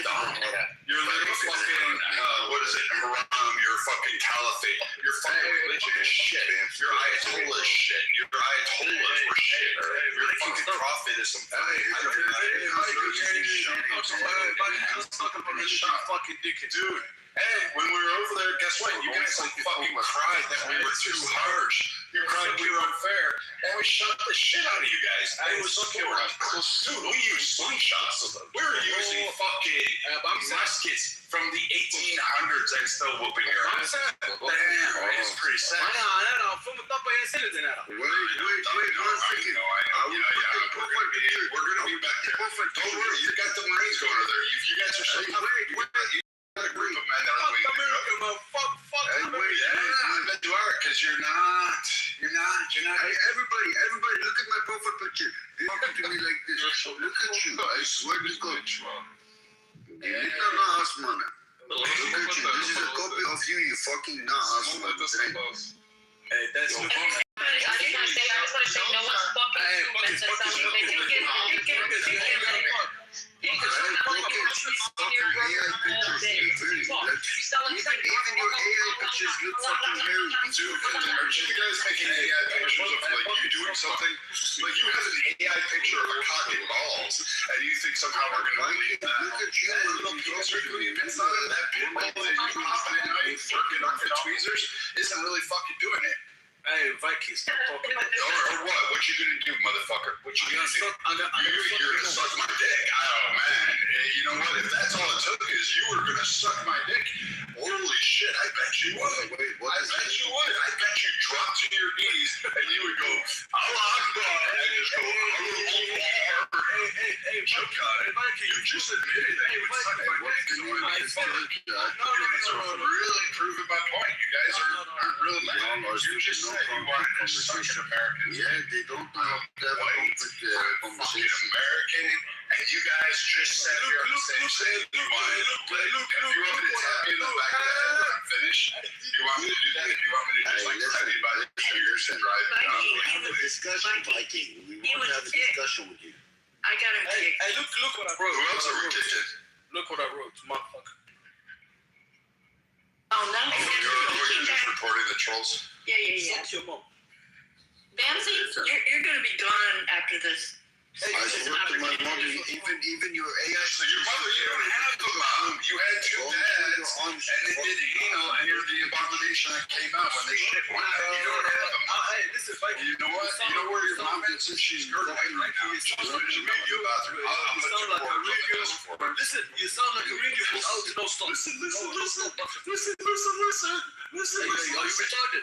what is it, haram, you're fucking caliphate, you're fucking religion is shit, your Ayatollah is shit, your Ayatollahs were shit, your fucking prophet is some fucking dickhead. Dude, and when we were over there, guess what? You guys like fucking cried that we were too harsh. You cried we were unfair, and we shot the shit out of you guys. It was okay. Dude, we used slingshots. We were using fucking muskets from the 1800s and still whooping your ass. Damn, it's pretty sad. Wait, one second. We're gonna be back there. Don't worry, you got the Marines going over there. You guys are so great. A group of men that are waiting. I bet you are, because you're not. Hey, everybody, look at my profile picture. They talking to me like this. Look at you. I swear to God. Look at you. This is a copy of you, you fucking Asman. Hey, that's I just want to say, no one's fucking Even your AI pictures look fucking hairy. Dude, aren't you guys making AI pictures of like you doing something? Like you have an AI picture of a cock and balls, and you think somehow we're gonna believe that? Look at you, little penis are doing inside of that pinball that you working on the tweezers isn't really fucking doing it. Hey, Vikings, stop talking. Or what? What you gonna do, motherfucker? What you gonna do? You're gonna suck my dick. Oh man, you know what? If that's all it took is you were gonna suck my dick, holy shit, I bet you would. I bet you would. I bet you drop to your knees and you would go, Allah Akbar, and just go, Allah Akbar. Hey, choke on it. You just admitted that you would suck my dick. So really proving my point. You guys aren't real men. You just said you wanted to suck an American. Yeah, they don't have a conversation. American, and you guys just said you're on the same side. You want me to tap you in the back of the head when I'm finished? You want me to do that? If you want me to just like grab you by the fingers and drive you down? We have a discussion, Viking. We want to have a discussion with you. I got him kicked. Hey, look what I wrote. Who else are we kicking? Look what I wrote, motherfucker. Oh, no. You're just reporting the trolls? Yeah. Fuck your mom. Bamsey, you're going to be gone after this. I swear to my mom, even your AI. So your mother, you don't have the mom. You had two dads, and they did anal, and you're the abomination that came out when they shit one night. You don't have a mom. Hey, listen, Vikings. You know what? You know where your mom is? And she's girdling right now. She's going to the bathroom. I'll put your board for her. Listen, you sound like a radio without no stop. Listen. You retarded.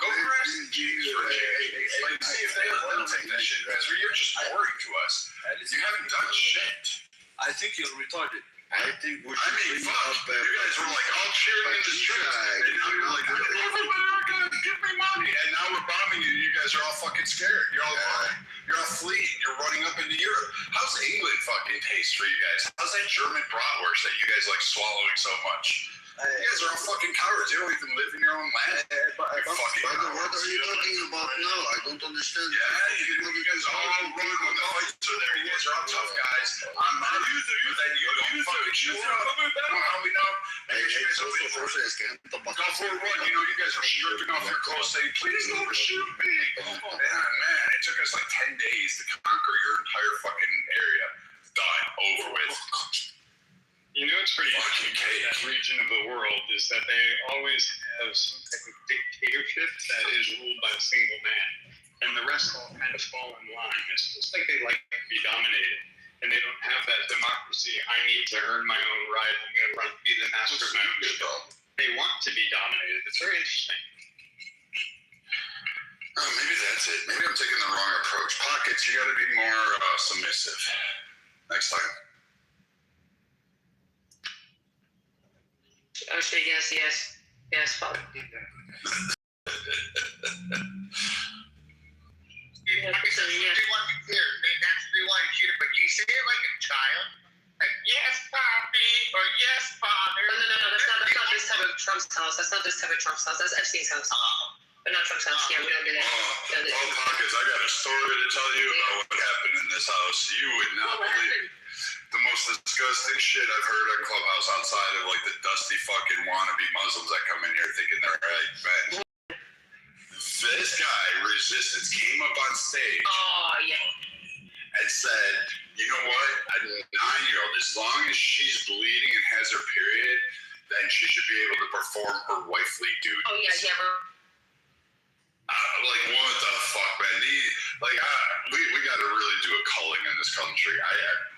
Go rest in peace for like, see if they'll take that shit. You're just boring to us. You haven't done shit. I think you're retarded. I think we should bring up. You guys were like all cheering in the streets, and now you're like, America, give me money. And now we're bombing you. You guys are all fucking scared. You're all fleeing. You're running up into Europe. How's England fucking taste for you guys? How's that German bratwurst that you guys like swallowing so much? You guys are all fucking cowards. You don't even live in your own land. What are you talking about now? I don't understand. Yeah, you guys all run when the fights are there. You guys are all tough guys. I'm not. But then you don't fucking show up. How we know? Go for it, run. You know, you guys are stripping off your clothes saying, please don't shoot me. Man, it took us like 10 days to conquer your entire fucking area. Done. Over with. You know what's pretty interesting in that region of the world is that they always have some type of dictatorship that is ruled by a single man, and the rest all kind of fall in line. It's just like they like to be dominated, and they don't have that democracy. I need to earn my own right. I'm going to be the master of my own ship. They want to be dominated. It's very interesting. Oh, maybe that's it. Maybe I'm taking the wrong approach. Pockets, you got to be more submissive next time. Okay, yes, Father. That's what they want to hear. That's what they want to hear. But you say it like a child. Yes, Poppy, or yes, Father. No. That's not this type of Trump's house. That's not this type of Trump's house. That's Epstein's house. But not Trump's house. Yeah, we don't do that. Pockets, I got a story to tell you about what happened in this house. You would not believe the most disgusting shit I've heard on Clubhouse outside of like the dusty fucking wannabe Muslims that come in here thinking they're right, man. This guy, Resistance, came up on stage and said, you know what, a 9-year-old, as long as she's bleeding and has her period, then she should be able to perform her wifely duties. Oh, yeah, bro. Like, what the fuck, man? We got to really do a culling in this country.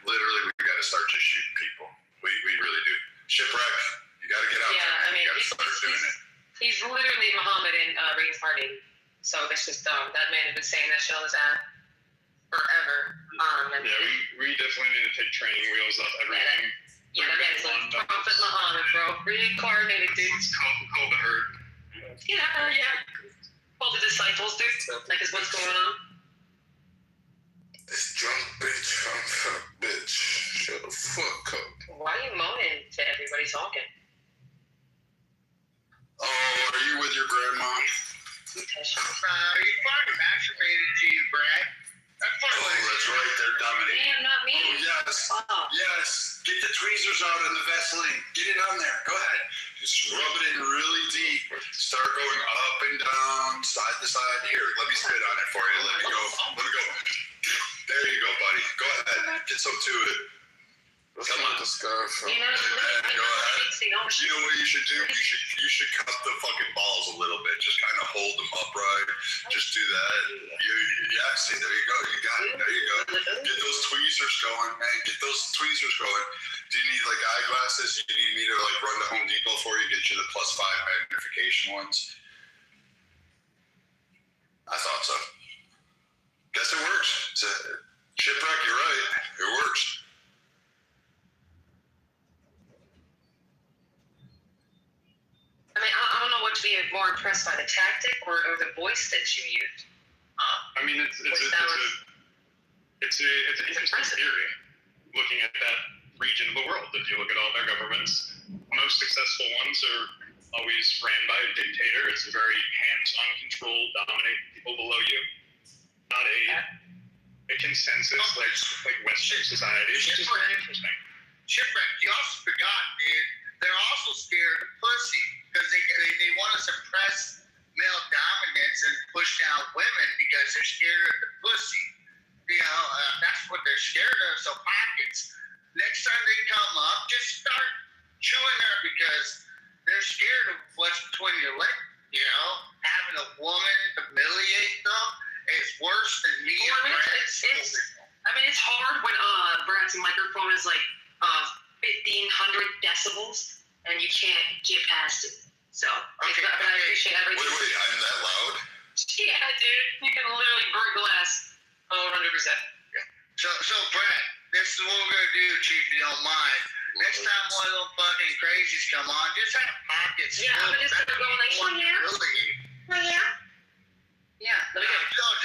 Literally, we got to start just shooting people. We really do. Shipwreck, you got to get out there. Yeah, I mean, you got to start doing it. He's literally Muhammad in reincarnated. So that's just dumb. That man has been saying that shit on his ass forever. We definitely need to take training wheels off everything. Yeah, that man is like Prophet Muhammad, bro. Reincarnated, dude. It's called the herd. Yeah. All the disciples, dude. Like, is what's going on? This drunk bitch, I'm a bitch. Shut the fuck up. Why are you moaning to everybody talking? Oh, are you with your grandma? He fucking masturbated to you, Brad. That's right, they're dominating. Damn, not me. Oh, yes. Yes. Get the tweezers out on the Vaseline. Get it on there. Go ahead. Just rub it in really deep. Start going up and down, side to side. Here, let me spit on it for you. Let me go. There you go, buddy. Go ahead. Get some to it. Come on. The scarf. Go ahead. You know what you should do? You should cut the fucking balls a little bit. Just kind of hold them upright. Just do that. See, there you go. You got it. There you go. Get those tweezers going, man. Get those tweezers going. Do you need like eyeglasses? Do you need me to like run to Home Depot for you? Get you the +5 magnification ones? I thought so. Guess it works. Shipwreck, you're right. It works. I mean, I don't know what to be more impressed by, the tactic or the voice that you used. I mean, it's an interesting theory. Looking at that region of the world, if you look at all their governments, most successful ones are always ran by a dictator. It's a very hands-on control, dominate people below you. Not a consensus like Western society. It's just very interesting. Shipwreck, you also forgot, dude. They're also scared of pussy because they want to suppress male dominance and push down women because they're scared of the pussy. That's what they're scared of. So pockets. Next time they come up, just start chewing her because they're scared of what's between your legs. Having a woman humiliate them is worse than me. It's hard when Brad's microphone is like 1,500 decibels and you can't get past it. So, but I appreciate everything. Wait, I'm that loud? Yeah, dude. You can literally burn glass. 100%. So Brad, this is what we're going to do, Chief, if you don't mind. Next time one of them fucking crazies come on, just have pockets. Yeah, I'm just going like, Yeah. So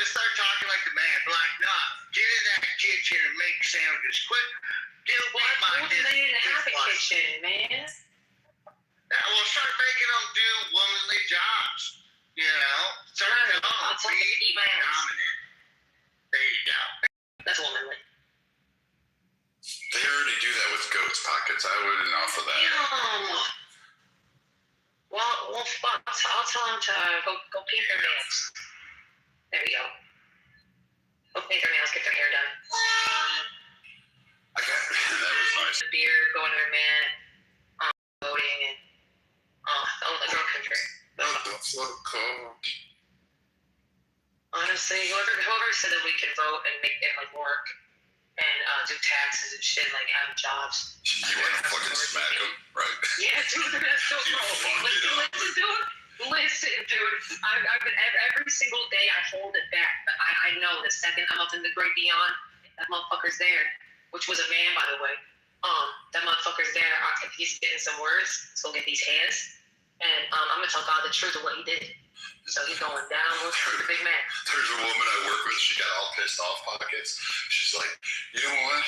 just start talking like the man. Like, nah, get in that kitchen and make sandwiches. Quit. They didn't have a kitchen, man. Well, start making them do womanly jobs. Start telling them I'll tell them to eat my ass. dominant. There you go. That's womanly. They already do that with goats, pockets. I wouldn't offer that. Well, fuck. I'll tell them to go paint their nails. There we go. Go paint their nails, get their hair done. That was nice. Beer, going to their man, voting, and the drunk country. Honestly, whoever said that we can vote and make it like work and do taxes and shit, like have jobs. You want to fucking smack them, right? Yeah, dude, that's so cool. Listen, dude. I've been every single day I hold it back, but I know the second I'm up in the great beyond, that motherfucker's there, which was a man, by the way. That motherfucker's there. He's getting some words, so he'll get these hands, And I'm gonna tell God the truth of what he did. So he's going down with the big man. There's a woman I work with. She got all pissed off pockets. She's like, you know what?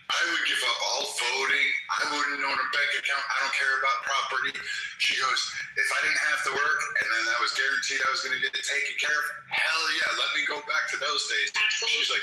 I would give up all voting. I wouldn't own a bank account. I don't care about property. She goes, if I didn't have to work and then I was guaranteed I was going to get it taken care of, hell yeah, let me go back to those days. Absolutely.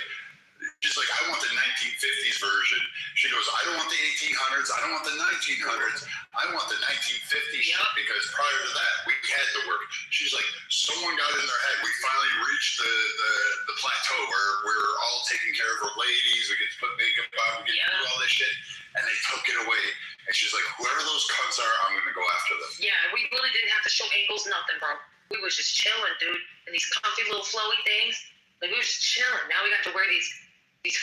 She's like, I want the 1950s version. She goes, I don't want the 1800s. I don't want the 1900s. I want the 1950s shit because prior to that, we had to work. She's like, someone got in their head. We finally reached the plateau where we're all taking care of our ladies. We get to put makeup on. We get to do all this shit. And they took it away. And she's like, whoever those cunts are, I'm going to go after them. Yeah, we really didn't have to show ankles, nothing, bro. We was just chilling, dude. In these comfy little flowy things. Like, we was just chilling. Now we got to wear these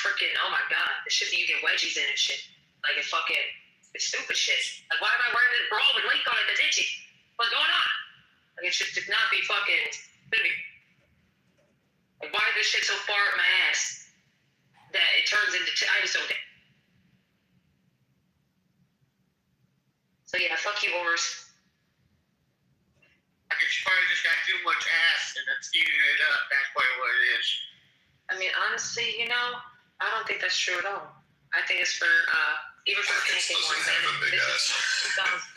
freaking, oh my God, the shit that you get wedgies in and shit. Like, it's stupid shit. Like, why am I wearing this bra with link on it, the ditchy? What's going on? Like, it should not be fucking, like, why is this shit so far up my ass that it turns into, I just don't get. So yeah, fuck you, whores. I guess you probably just got too much ass and it's eating it up. That's probably what it is. I mean, honestly, I don't think that's true at all. I think it's for, even for pancake ones.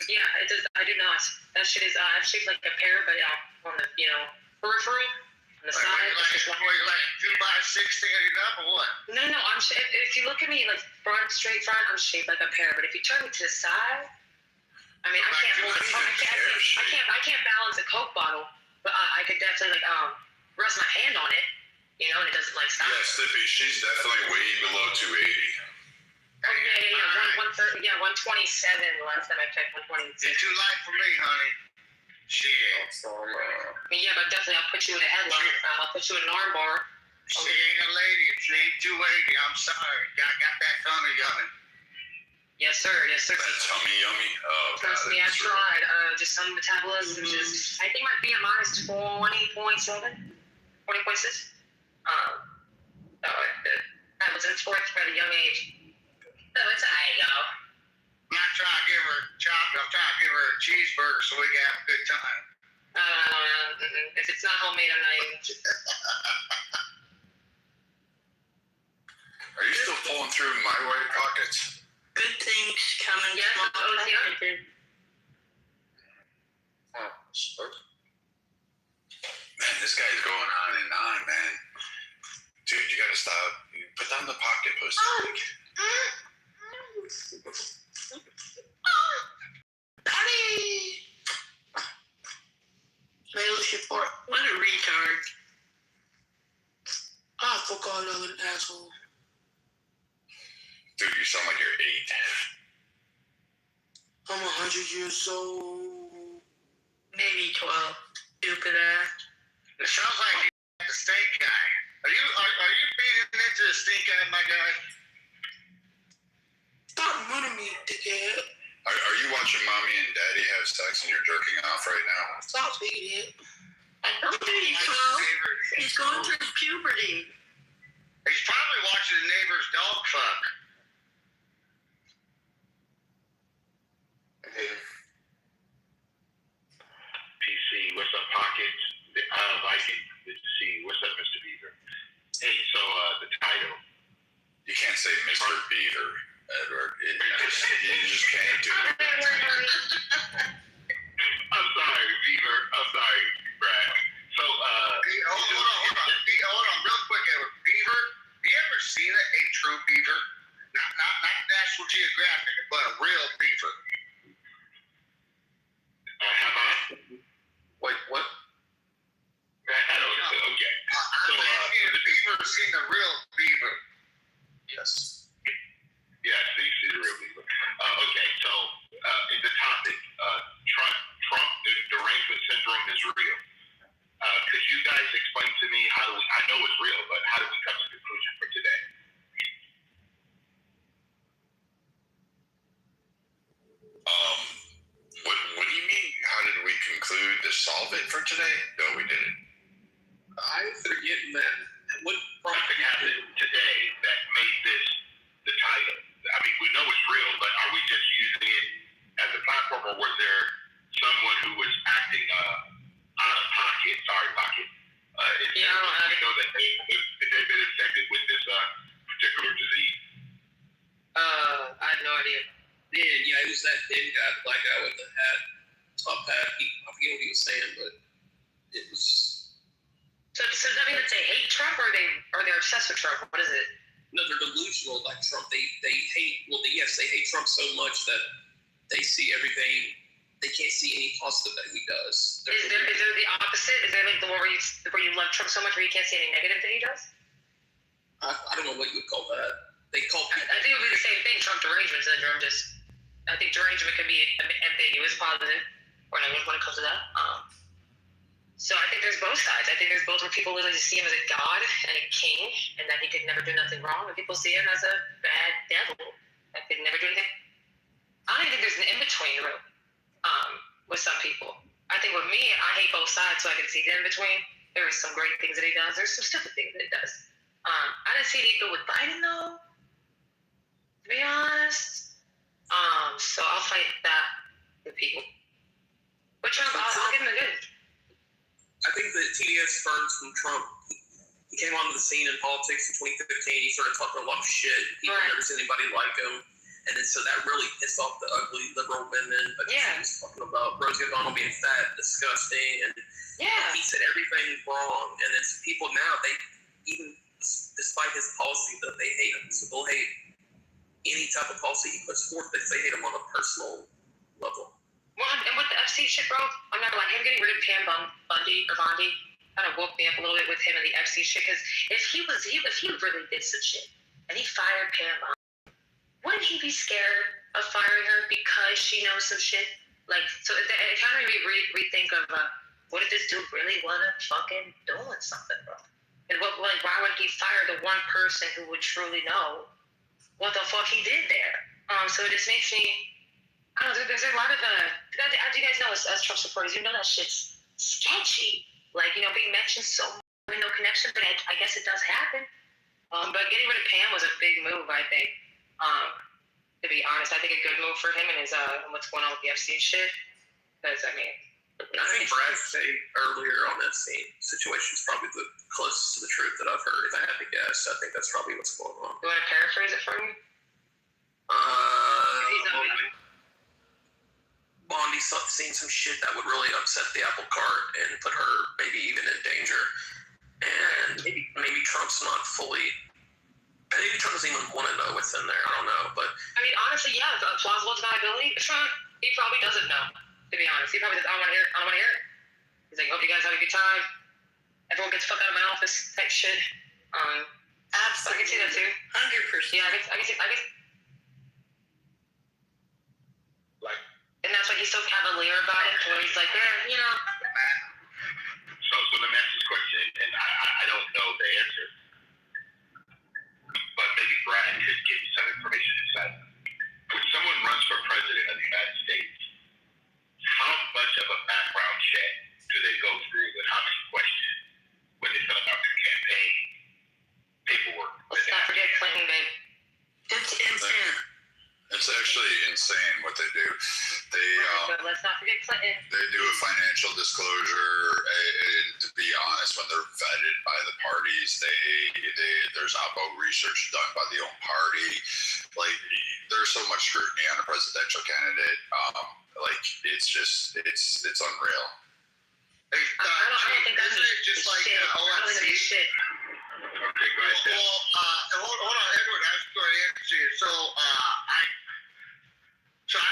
Yeah, it does. I do not. That shit is, shaped like a pear, but on the, peripheral, on the side. Like 2x6 standing up or what? No, if you look at me, like, straight front, I'm shaped like a pear. But if you turn me to the side, I mean, I can't balance a Coke bottle, but I could definitely, rest my hand on it. And it doesn't stop. Yeah, Slippy, she's definitely way below 280. Oh, yeah, 127 last time I checked, 126. You're too light for me, honey. Shit. Yeah, but definitely I'll put you in a headlock. I'll put you in an arm bar. She ain't a lady if she ain't 280. I'm sorry. Got that tummy yummy. Yes, sir. Yes, sir. That tummy yummy? Oh, trust me, I've tried. Just some metabolism. I think my BMI is 20.7, 20.6. I was in sports at a young age. So it's there you go. I'm not trying to give her a chocolate. I'm trying to give her a cheeseburger so we can have a good time. If it's not homemade, I'm not even. Are you still pulling through my right pockets? Good things coming. Yeah, Man, this guy's going on and on, man. Dude, you gotta stop. You put down the pocket pussy. Daddy! Male support. What a retard. Oh, fuck all another asshole. Dude, you sound like you're 8. I'm 100 years old. Maybe 12. Stupid ass. It sounds like you're the stink guy. Are you feeding into the stink guy, my guy? Stop running me, dickhead. Are you watching mommy and daddy have sex and you're jerking off right now? Stop speaking it. I don't think so. He's going through puberty. He's probably watching the neighbor's dog fuck. PC, what's up, Pockets? Viking, good to see you. What's up, Mr. Beaver? Hey, so the title. You can't say Mr. Beaver, Edward. You just can't do it. I'm sorry, Beaver. I'm sorry, Brad. So, hold on, real quick, Edward. Beaver, have you ever seen a true beaver? Not National Geographic, but a real beaver. Have I? Wait, what? I don't know. Okay. I'm asking if you've ever seen a real beaver. Yes. Yeah, so you see the real beaver. Okay, so in the topic, Trump derangement syndrome is real. Could you guys explain to me I know it's real, but how do we come to a conclusion for today? What do you mean? How did we conclude to solve it for today? No, we didn't. I forget that. What something happened today that made this the title? I mean, we know it's real, but are we just using it as a platform, or was there someone who was acting out of pocket. Sorry, pocket. Yeah, I don't have it. You know that they've been infected with this particular disease. I have no idea. Yeah, it was that thin guy, the black guy with the hat, top hat. I forget what he was saying, but it was. So does that mean that they hate Trump, or they're obsessed with Trump? What is it? No, they're delusional like Trump. They hate. Well, yes, they hate Trump so much that they see everything. They can't see any positive that he does. Is there the opposite? Is there like the one where you love Trump so much where you can't see any negative that he does? I don't know what you would call that. They call. I think it would be the same thing. Trump derangement syndrome. I think derangement could be ambiguous, positive, or negative when it comes to that. So I think there's both sides. I think there's both where people literally just see him as a god and a king, and that he could never do nothing wrong, and people see him as a bad devil that could never do anything. I don't even think there's an in-between room with some people. I think with me, I hate both sides, so I can see the in-between. There are some great things that he does. There's some stupid things that he does. I didn't see any good with Biden, though, to be honest. So I'll fight that with people. But Trump, I'll give him a good. I think that TDS burns from Trump. He came onto the scene in politics in 2015. He started talking a lot of shit. People never seen anybody like him. And then so that really pissed off the ugly liberal women. He was talking about Rosie O'Donnell being fat, disgusting, and he said everything wrong. And then some people now, they even despite his policy, that they hate him. So they'll hate any type of policy he puts forth because they hate him on a personal level. Well, and with the FC shit, bro, I'm not like him getting rid of Pam Bondi kind of woke me up a little bit with him and the FC shit. Because if he really did some shit and he fired Pam Bondi, wouldn't he be scared of firing her because she knows some shit? Like, so it kind of made me rethink of what if this dude really wasn't fucking doing something, bro? And why would he fire the one person who would truly know what the fuck he did there? So it just makes me. I don't know, there's a lot of as you guys know, as Trump supporters, you know that shit's sketchy. Like, being mentioned so much, no connection, but I guess it does happen. But getting rid of Pam was a big move, I think. To be honest, I think a good move for him and his what's going on with the FC shit. Because, I think Brad say earlier on that situation is probably the closest to the truth that I've heard. If I had to guess, I think that's probably what's going on. You want to paraphrase it for me? Bondi's seen some shit that would really upset the apple cart and put her maybe even in danger. And maybe Trump's not fully. Maybe Trump doesn't even want to know what's in there. I don't know, but honestly, yeah, the plausible deniability. Trump, he probably doesn't know. To be honest, he probably says, "I don't want to hear it. I don't want to hear it." He's like, "Hope you guys have a good time. Everyone gets the fuck out of my office." Type shit. Absolutely. I can see that too. 100%. Yeah, I can see. And that's why he's so cavalier about it, where he's like, So let me ask this question, and I don't know the answer, but maybe Brad could give you some information inside. When someone runs for president of the United States, how much of a background check do they go through, and how many questions when they fill out their campaign paperwork? Let's not forget Clinton, babe. It's insane. It's actually insane what they do. Let's not forget Clinton. They do a financial disclosure, and to be honest, when they're vetted by the parties, there's outbound research done by the own party. Like, there's so much scrutiny on a presidential candidate. It's unreal. Hey, I don't think that's isn't it just like OMC? Shit. Okay, go ahead. Well, hold on, Edward. I have to answer you. So I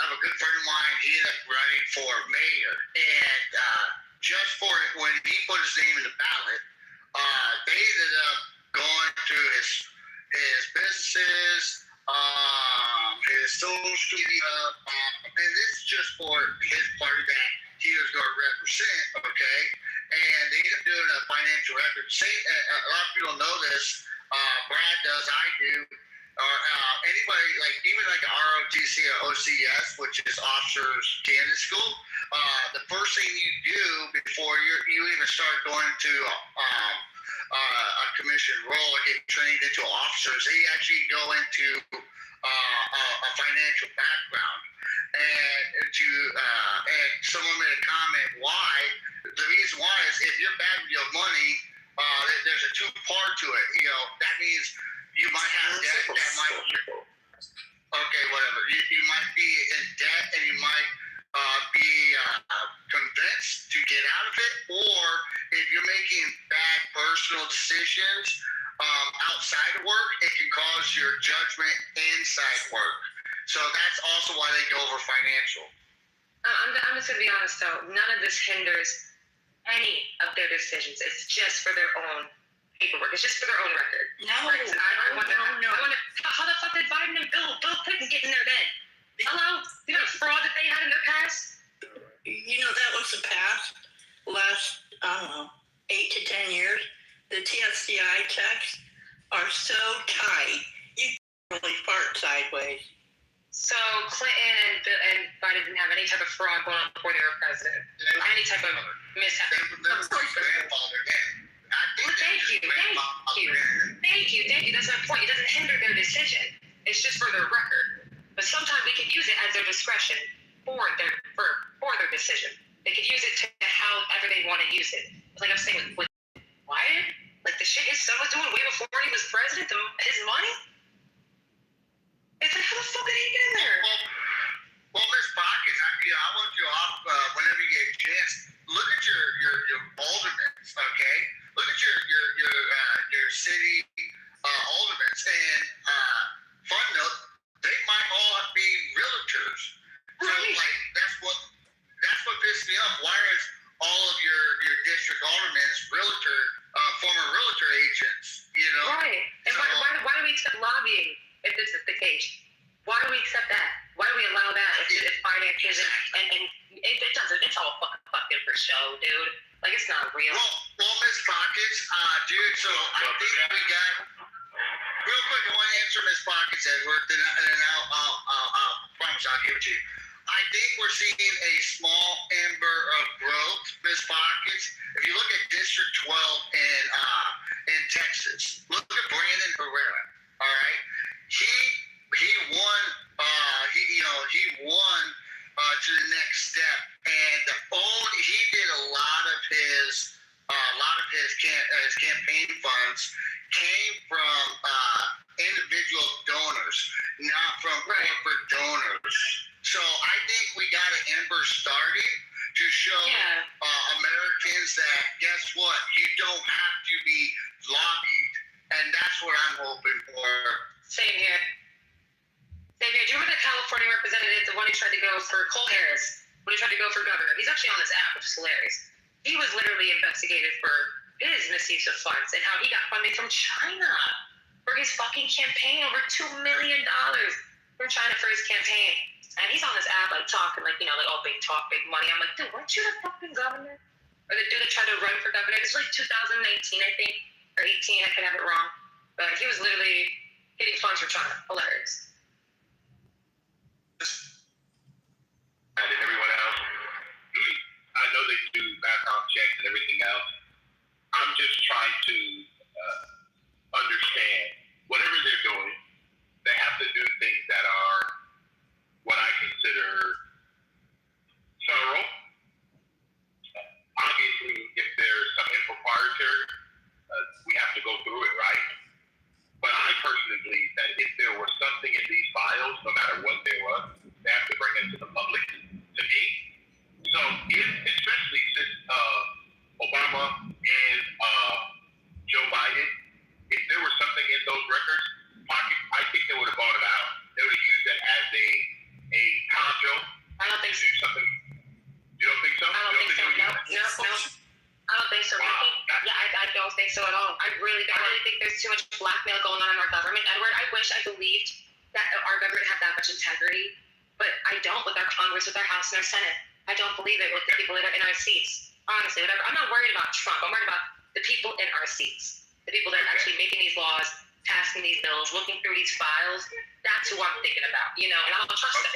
have a good friend of mine. He ended up running for mayor, and just for it, when he put his name in the ballot, they ended up going through his businesses, his social media, and this is just for his party that he was going to represent. Okay, and they ended up doing a financial record. A lot of people don't know this. Brad does. I do. Or anybody, even ROTC or OCS, which is Officers Candidate School, the first thing you do before you even start going to a commission role or get trained into officers, they actually go into a financial background. and someone made a comment why. The reason why is if you're bad with your money, there's a two-part to it. That means you might have debt that might. Okay, whatever. You might be in debt and you might be convinced to get out of it, or if you're making bad personal decisions outside of work, it can cause your judgment inside work. So that's also why they go over financial. I'm just going to be honest, though. None of this hinders any of their decisions. It's just for their own paperwork. It's just for their own record. No, I wonder, how the fuck did Biden and Bill Clinton get in there then? Hello? You know the fraud that they had in their past? That was the past. Last, 8 to 10 years. The TSDI checks are so tight, you can really fart sideways. So Clinton and Biden didn't have any type of fraud going on before they were president. Any type of mishap. Thank you. That's my point. It doesn't hinder their decision. It's just for their record. But sometimes they can use it as their discretion for their decision. They could use it to however they want to use it. It's like I'm saying with Biden, like the shit his son was doing way before he was president, his money. It's like, how the fuck did he get in there? Well, Miss Pockets, I want you off whenever you get a chance. Look at your aldermen, okay? Look at your city aldermen, and fun note, they might all be realtors. So like that's what pissed me off. Why is all of your district aldermen former realtor agents? Right. And so, why do we accept lobbying if this is the case? Why do we accept that? Why do we allow that if finances and it doesn't? It's all fucking for show, dude. Like it's not real. Well, Miss Pockets, dude. So I think we got real quick. I want to answer Miss Pockets, Edward, and then I'll promise I'll give it to you. I think we're seeing a small ember of growth, Miss Pockets. If you look at District 12 in Texas, look at Brandon Herrera. All right, he won. He won to the next step, and he did a lot of his campaign funds came from individual donors, not from corporate donors. So I think we got an ember starting to show Americans that guess what, you don't have to be lobbied, and that's what I'm hoping for. Same here. Do you remember the California representative, the one who tried to go for Cole Harris, when he tried to go for governor? He's actually on this app, which is hilarious. He was literally investigated for his misuse of funds and how he got funding from China for his fucking campaign, over $2 million from China for his campaign. And he's on this app, like, talking, like, all big talk, big money. I'm like, dude, weren't you the fucking governor? Or the dude that tried to run for governor? This was like 2019, I think, or 18, I could have it wrong. But he was literally getting funds from China. Hilarious. And everyone else, I know they do background checks and everything else. I'm just trying to understand whatever they're doing, they have to do things that are what I consider thorough. Obviously, if there's some impropriety, we have to go through it, right? But I personally believe that if there was something in these files, no matter what there was, they have to bring it to the public, to me. So, especially since Obama and Joe Biden, if there was something in those records, I think they would have bought it out. They would have used it as a conjo. I don't think so. Do something. You don't think so? I don't think so. No. I don't think so. Wow. I don't think so at all. I really don't. I really think there's too much blackmail going on in our government. Edward, I wish I believed that our government had that much integrity, but I don't with our Congress, with our House, and our Senate. I don't believe it with the people that are in our seats. Honestly, whatever. I'm not worried about Trump. I'm worried about the people in our seats. The people that are actually making these laws, passing these bills, looking through these files. That's who I'm thinking about, and I don't trust them.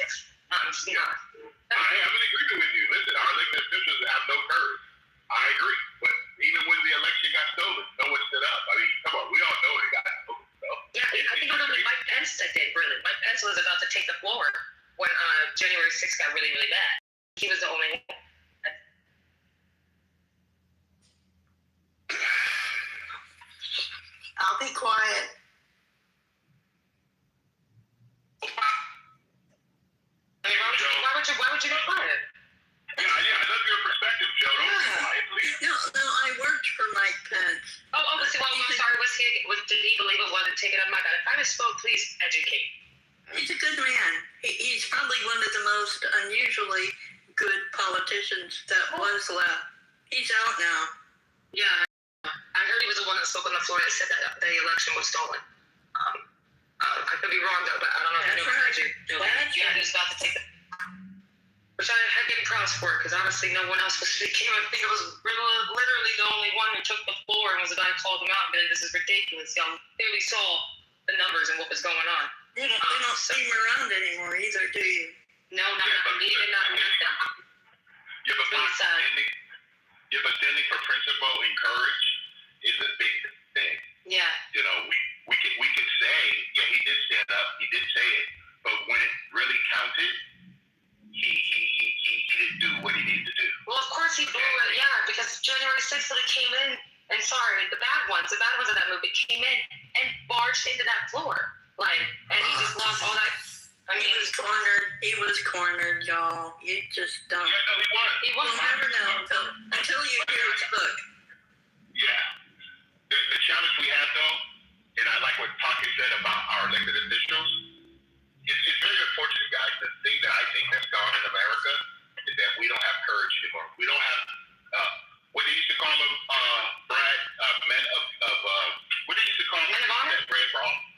I'm just being honest. I'm in agreement with you. Listen, our elected officials have no courage. I agree. But even when the election got stolen, no one stood up. I mean, come on, we all know it got stolen. So. Yeah, I think it was only Mike Pence that did, really. Mike Pence was about to take the floor when Joe January 6th got really, really bad. He was the only one. I'll be quiet. I mean, why would you get quiet? Yeah, I love your perspective, Joe. Don't be quiet, please. No, I worked for Mike Pence. Did he believe it wasn't taken up? My God, if I misspoke, please educate. He's a good man. He's probably one of the most unusually good politicians that was left. He's out now. Yeah, I heard he was the one that spoke on the floor that said that the election was stolen. I could be wrong though, but I don't know if anyone heard you. Yeah, he's about to take it. Which I had given props for it, because honestly no one else was speaking. I think it was literally the only one who took the floor and was the guy who called him out and be like, this is ridiculous. Y'all clearly saw the numbers and what was going on. They don't see him around anymore either, do you? No, not even not with them. Yeah, but standing for principle and courage is a big thing. Yeah. You know, we could say, yeah, he did stand up, he did say it, but when it really counted, he didn't do what he needed to do. Well, of course he blew it, yeah, because January 6th that came in, and sorry, the bad ones of that movie came in and barged into that floor. Like, and he just lost all that. I mean, He was cornered, y'all. You just don't. Yeah, no, he was. You'll never know until you hear his book. Yeah. The challenge we have, though, and I like what Pocket said about our elected officials, it's very unfortunate, guys. The thing that I think has gone in America is that we don't have courage anymore. We don't have what they used to call them, Brad, men of what they used to call them? Men of honor? Brad Braun.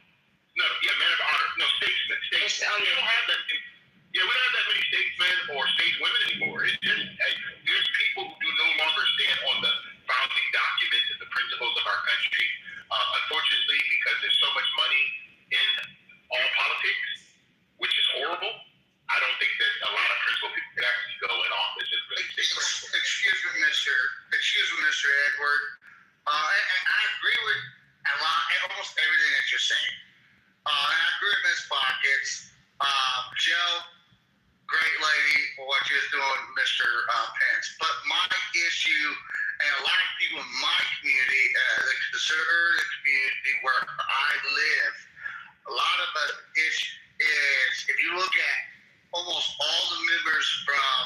No, yeah, men of honor. No, statesmen. Oh, We don't have that. Yeah, we don't have that many statesmen or stateswomen anymore. It's just there's people who do no longer stand on the founding documents and the principles of our country. Unfortunately, because there's so much money in all politics, which is horrible. I don't think that a lot of principled people could actually go in office and really stay principled. Excuse me, Mr. Edward. I agree with almost everything that you're saying. And I agree with Ms. Pockets. Joe, great lady for what you're doing, Mr. Pence. But my issue, and a lot of people in my community, the conservative community where I live, a lot of the issue is, if you look at almost all the members from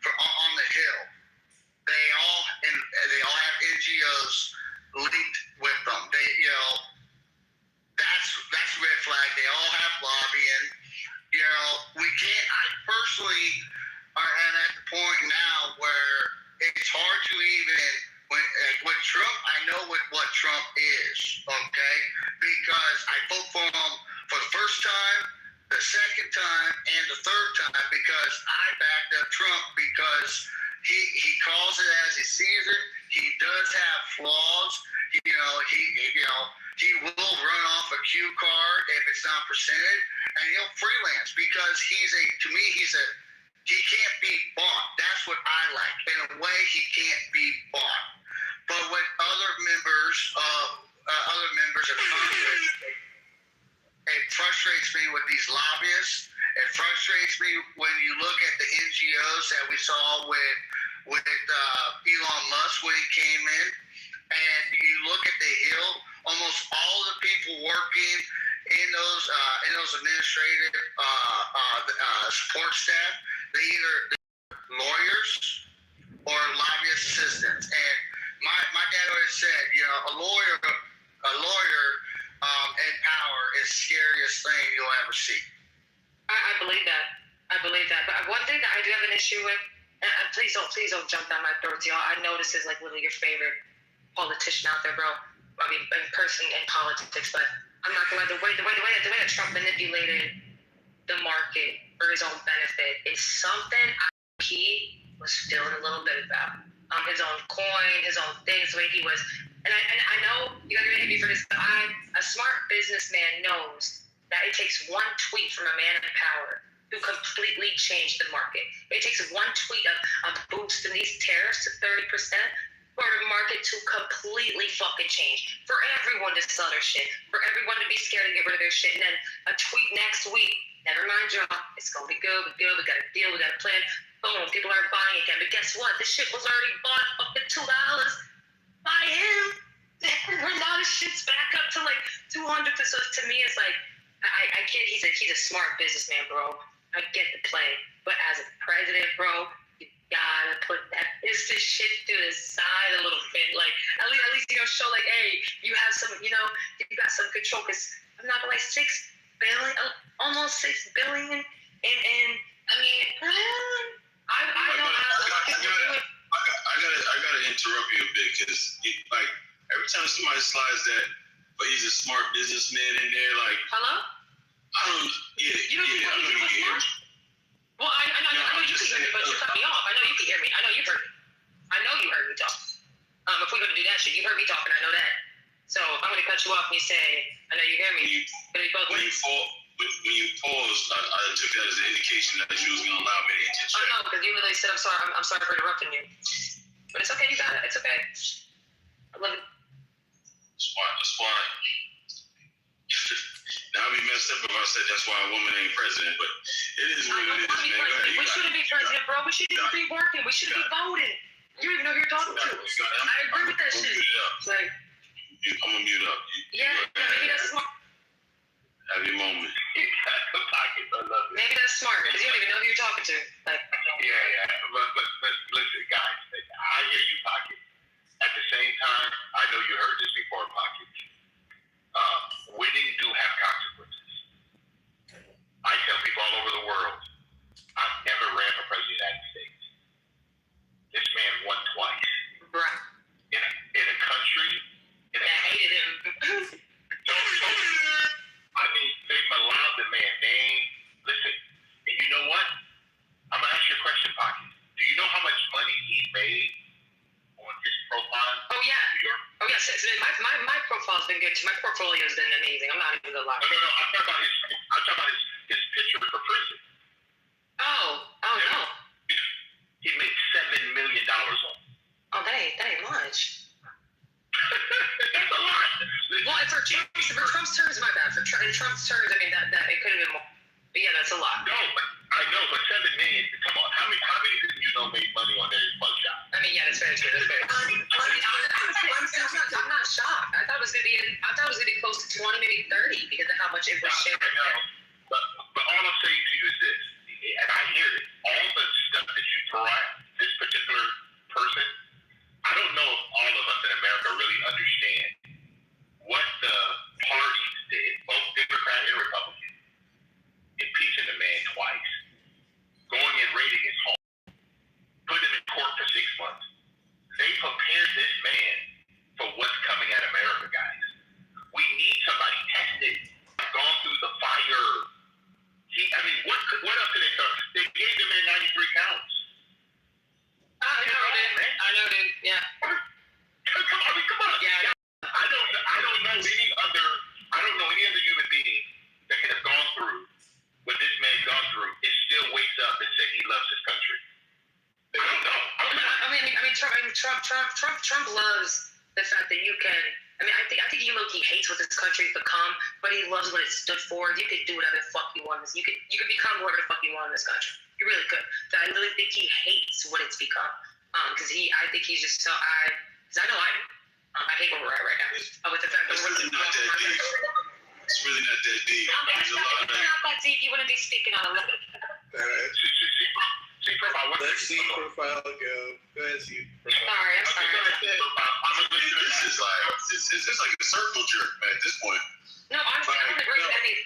on the Hill, they all have NGOs linked with them. They, that's a red flag. They all have lobbying. We can't. I personally am at the point now where it's hard to even with Trump. I know what Trump is, okay? Because I vote for him for the first time, the second time, and the third time because I backed up Trump because he calls it as he sees it. He does have flaws. He will run off a cue card if it's not presented, and he'll freelance because he can't be bought. That's what I like. In a way, he can't be bought. But with other members of Congress, it frustrates me with these lobbyists. It frustrates me when you look at the NGOs that we saw with Elon Musk when he came in, and you look at the Hill. Almost all the people working in those administrative support staff, they either lawyers or lobbyist assistants. And my dad always said, a lawyer in power is the scariest thing you'll ever see. I believe that. But one thing that I do have an issue with, and please don't jump down my throat, y'all. I know this is like literally your favorite politician out there, bro. I mean, in person in politics, but I'm not gonna lie. The way that Trump manipulated the market for his own benefit is something he was feeling a little bit about. His own coin, his own things, the way he was. And I know you're gonna hit me for this, but a smart businessman knows that it takes one tweet from a man in power to completely change the market. It takes one tweet of boosting these tariffs to 30%. For the market to completely fucking change, for everyone to sell their shit, for everyone to be scared to get rid of their shit, and then a tweet next week never mind, y'all. It's gonna be good. We're good. We got a deal. We got a plan. Boom. People are buying again. But guess what? This shit was already bought fucking $2 by him. We're now the shit's back up to like 200. So to me, it's like I get he's a smart businessman, bro. I get the play, but as a president, bro, you gotta put that business shit to the side a little bit. Like at least show like, hey, you have some, you got some control. Cause I'm not like $6 billion, almost $6 billion, and I mean, I gotta interrupt you a bit because like every time somebody slides that, but he's a smart businessman in there, like hello. Yeah. Well, I know you can hear me, but you cut me off. I know you can hear me. I know you heard me. I know you heard me talk. If we're gonna do that shit, you heard me talking. I know that. So I'm gonna cut you off and you say, I know you hear me. When you paused, I took that as an indication that you was gonna allow me to interject. Oh no, because you literally said I'm sorry. I'm sorry for interrupting you. But it's okay. You got it. It's okay. I love it. That's why. Now I'd be messed up if I said that's why a woman ain't president, but it is what it is, man. Go ahead. We shouldn't be president, bro. We shouldn't be working. We shouldn't be voting. You don't even know who you're talking to. I agree with that shit. Like, I'm gonna mute up. Maybe that's smart. Have your moment. Maybe that's smart because you don't even know who you're talking to. Like, yeah. But listen, guys, I hear you, Pocket. At the same time, I know you heard this before, Pocket. Winning do have consequences. I tell people all over the world, I've never ran for president of the United States. This man won twice. Right. In a country. I hated him. I mean, they allowed the man name. Listen, and you know what? I'm gonna ask you a question, Pocket. Do you know how much money he made on his profile? Oh yeah. Oh yes. My profile's been good too. My portfolio's been amazing. I'm not even gonna lie. No. I'm talking about his picture for prison. Oh no. He made $7 million on. Oh, that ain't much. That's a lot. Well, for Trump's terms, my bad. In Trump's terms, I mean that it could have been more. But yeah, that's a lot. No, but I know, but $7 million. Come on, how many people you know made money on their mugshot? I mean, yeah, that's very true. That's very true. I'm not shocked. I thought it was gonna be close to 20, maybe 30 because of how much it was shared. But all I'm saying to you is this, and I hear it. All the stuff that you throw at this particular person, I don't know if all of us in America really understand what the parties did, both Democrat and Republican, impeaching the man twice, going and raiding his home, putting him in court for 6 months. They prepared this man for what's coming at America, guys. We need somebody tested, gone through the fire. What else did they throw? They gave the man 93 counts. I know, dude. Yeah. Come on. Yeah. I don't know any other human being that could have gone through what this man gone through and still wakes up and say he loves his country. I don't know. I mean, Trump loves the fact that you can. I mean, I think he low-key hates what this country's become, but he loves what it stood for. You could do whatever the fuck you want. You could become whatever the fuck you want in this country. You really could. So I really think he hates what it's become. Because I think he's just so because I know I hate where we're at right now. With the fact that it's really not that deep. It's really not that deep. It's not that deep. You wouldn't be speaking on it. See profile. Let's see profile go. Go ahead, see profile. Sorry, I'm sorry. This is like a circle jerk, man, at this point. No, honestly, I don't agree with any.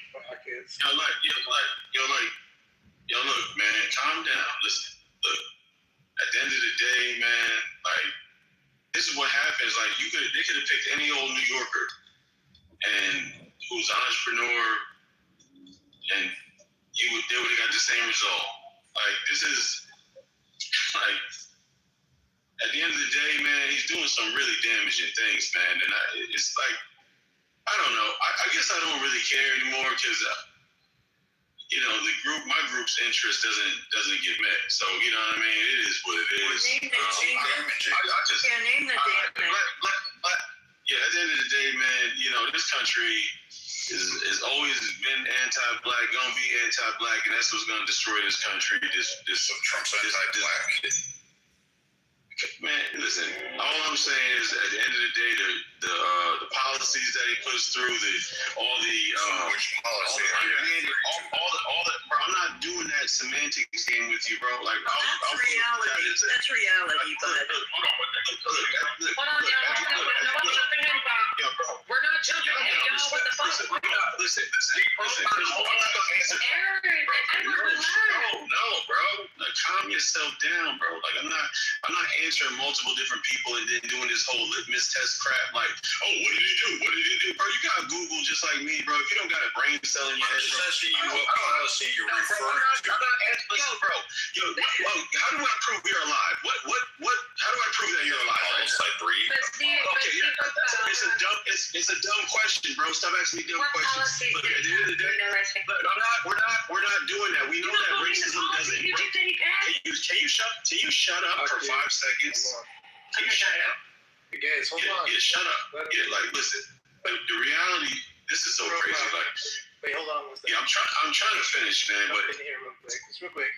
Look, man, calm down. Listen, look. At the end of the day, man, like, this is what happens. Like, they could have picked any old New Yorker and who's an entrepreneur, and they would have got the same result. Like, this is like, at the end of the day, man, he's doing some really damaging things, man. And it's like, I don't know. I guess I don't really care anymore because, my group's interest doesn't get met. So, you know what I mean? It is what it is. Name the damn thing. Yeah, at the end of the day, man, this country, is always been anti-black, gonna be anti-black, and that's what's gonna destroy this country. Trump's anti-black. Man, listen. All I'm saying is, at the end of the day, the policies that he puts through, all the bro, I'm not doing that semantics game with you, bro. Like, That's reality. That's reality, bud. Hold on, y'all. No one's jumping in, bro. We're not jumping in, y'all. What the fuck? Listen. Edward, relax. No, bro. Like, calm yourself down, bro. Like, I'm not answering multiple different people and then doing this whole litmus test crap. Like, oh, what did he do? What did he do, bro? You got Google just like me, bro. If you don't got a brain cell in your head, bro. What policy you're referring to? Listen, bro. Yo, how do I prove you're alive? How do I prove that you're alive? Like breed. Okay, yeah. It's a dumb question, bro. Stop asking me dumb questions. Look, at the end of the day, we're not doing that. We know that racism doesn't. Can you shut up for 5 seconds? Can you shut up? You guys, hold on. Yeah, shut up. Yeah, like, listen. Like, the reality, this is so crazy. Like, wait, hold on one second. yeah, I'm trying to finish, man. But in here real quick.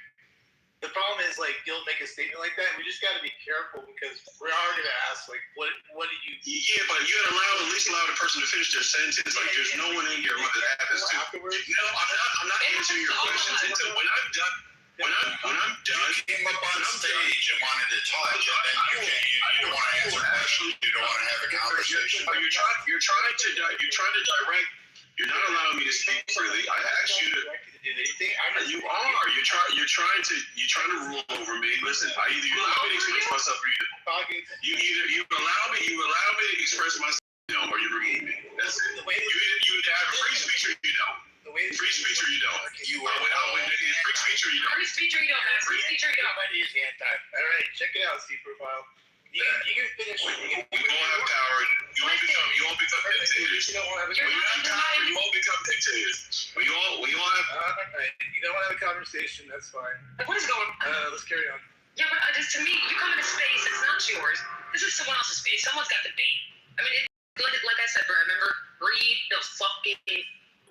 The problem is, like, you'll make a statement like that. We just got to be careful because we're already going to ask, like, what do you? Yeah, but you gotta at least allow the person to finish their sentence. Like, there's no one in here that happens to. Afterwards? No, I'm not answering your questions until when I'm done. When I'm done, You came up on stage and wanted to talk, and then you don't want to answer questions. You don't want to have a conversation. You're trying to direct. You're not allowing me to speak freely. I asked you to. You are. You're trying to rule over me. Listen, either you allow me to express myself, or you allow me to express myself, or you remove me. That's it. You either have free speech or you don't. Free speech or you don't. Free speech or you don't. Free speech or you don't, man. Free speech or you don't. Everybody is anti. All right, check it out, Steve Profile. You can finish. You won't have power. You won't become dictators. You won't become dictators. We all have. You don't want to have a conversation. That's fine. What is going on? Let's carry on. Yeah, but just to me, you come into space, it's not yours. This is someone else's space. Someone's got the bait. I mean, like I said, bro, remember, read the fucking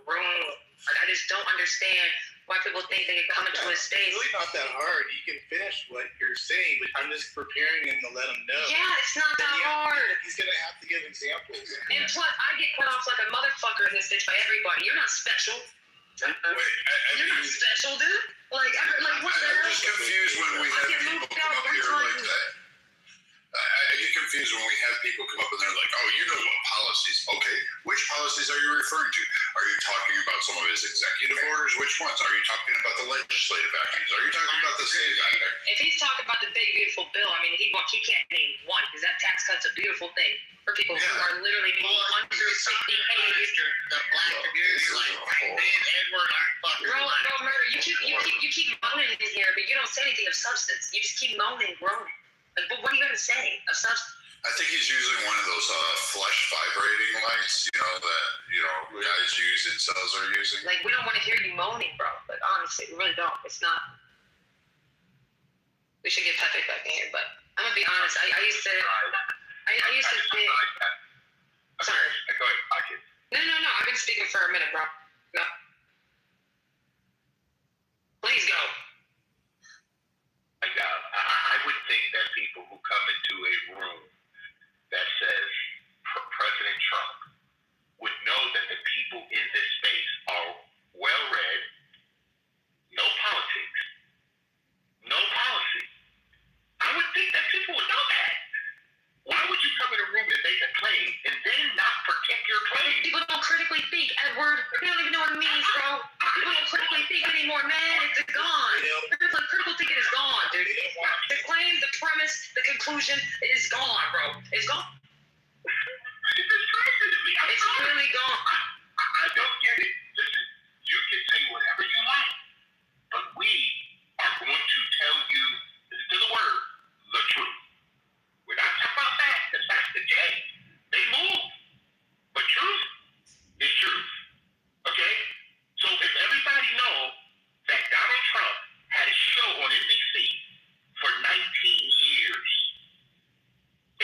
room. Like, I just don't understand why people think they can come into a space. It's really not that hard. You can finish what you're saying, but I'm just preparing him to let him know. Yeah, it's not that hard. He's going to have to give examples. And plus, I get cut off like a motherfucker in this bitch by everybody. You're not special. You're not special, dude. Like what the hell? I'm just confused when we have people come up here like that. I get confused when we have people come up and they're like, oh, you know what policies. Okay, which policies are you referring to? Are you talking about some of his executive orders? Which ones? Are you talking about the legislative actions? Are you talking about the state act? If he's talking about the big, beautiful bill, I mean, he can't name one because that tax cut's a beautiful thing for people who are literally being under 60K. The black community, like, me and Edward aren't fucking. Bro, murder. You keep moaning in here, but you don't say anything of substance. You just keep moaning, groaning. Like, but what are you gonna say of substance? I think he's using one of those flesh vibrating lights, that guys use and cells are using. Like, we don't want to hear you moaning, bro. But honestly, we really don't. It's not. We should get Pepe back in here, but I'm gonna be honest. I used to think. Sorry. Go ahead. No. I've been speaking for a minute, bro. Go. Please go. I would think that people who come into a room that says President Trump would know that the people in this space are well-read, no politics, no policy. I would think that people would know that. Why would you come in a room and make a claim and then not protect your claim? People don't critically think, Edward. They don't even know what it means, bro. People don't critically think anymore, man. It's gone. Critical thinking is gone, dude. The claim, the premise, the conclusion is gone, bro. It's gone. It's really gone. I don't get it. Listen, you can say whatever you like, but we are going to tell you, listen to the word, the truth. We're not talking about that, because that's the J. They move. But truth is truth. Okay? So if everybody knows that Donald Trump had a show on NBC for 19 years,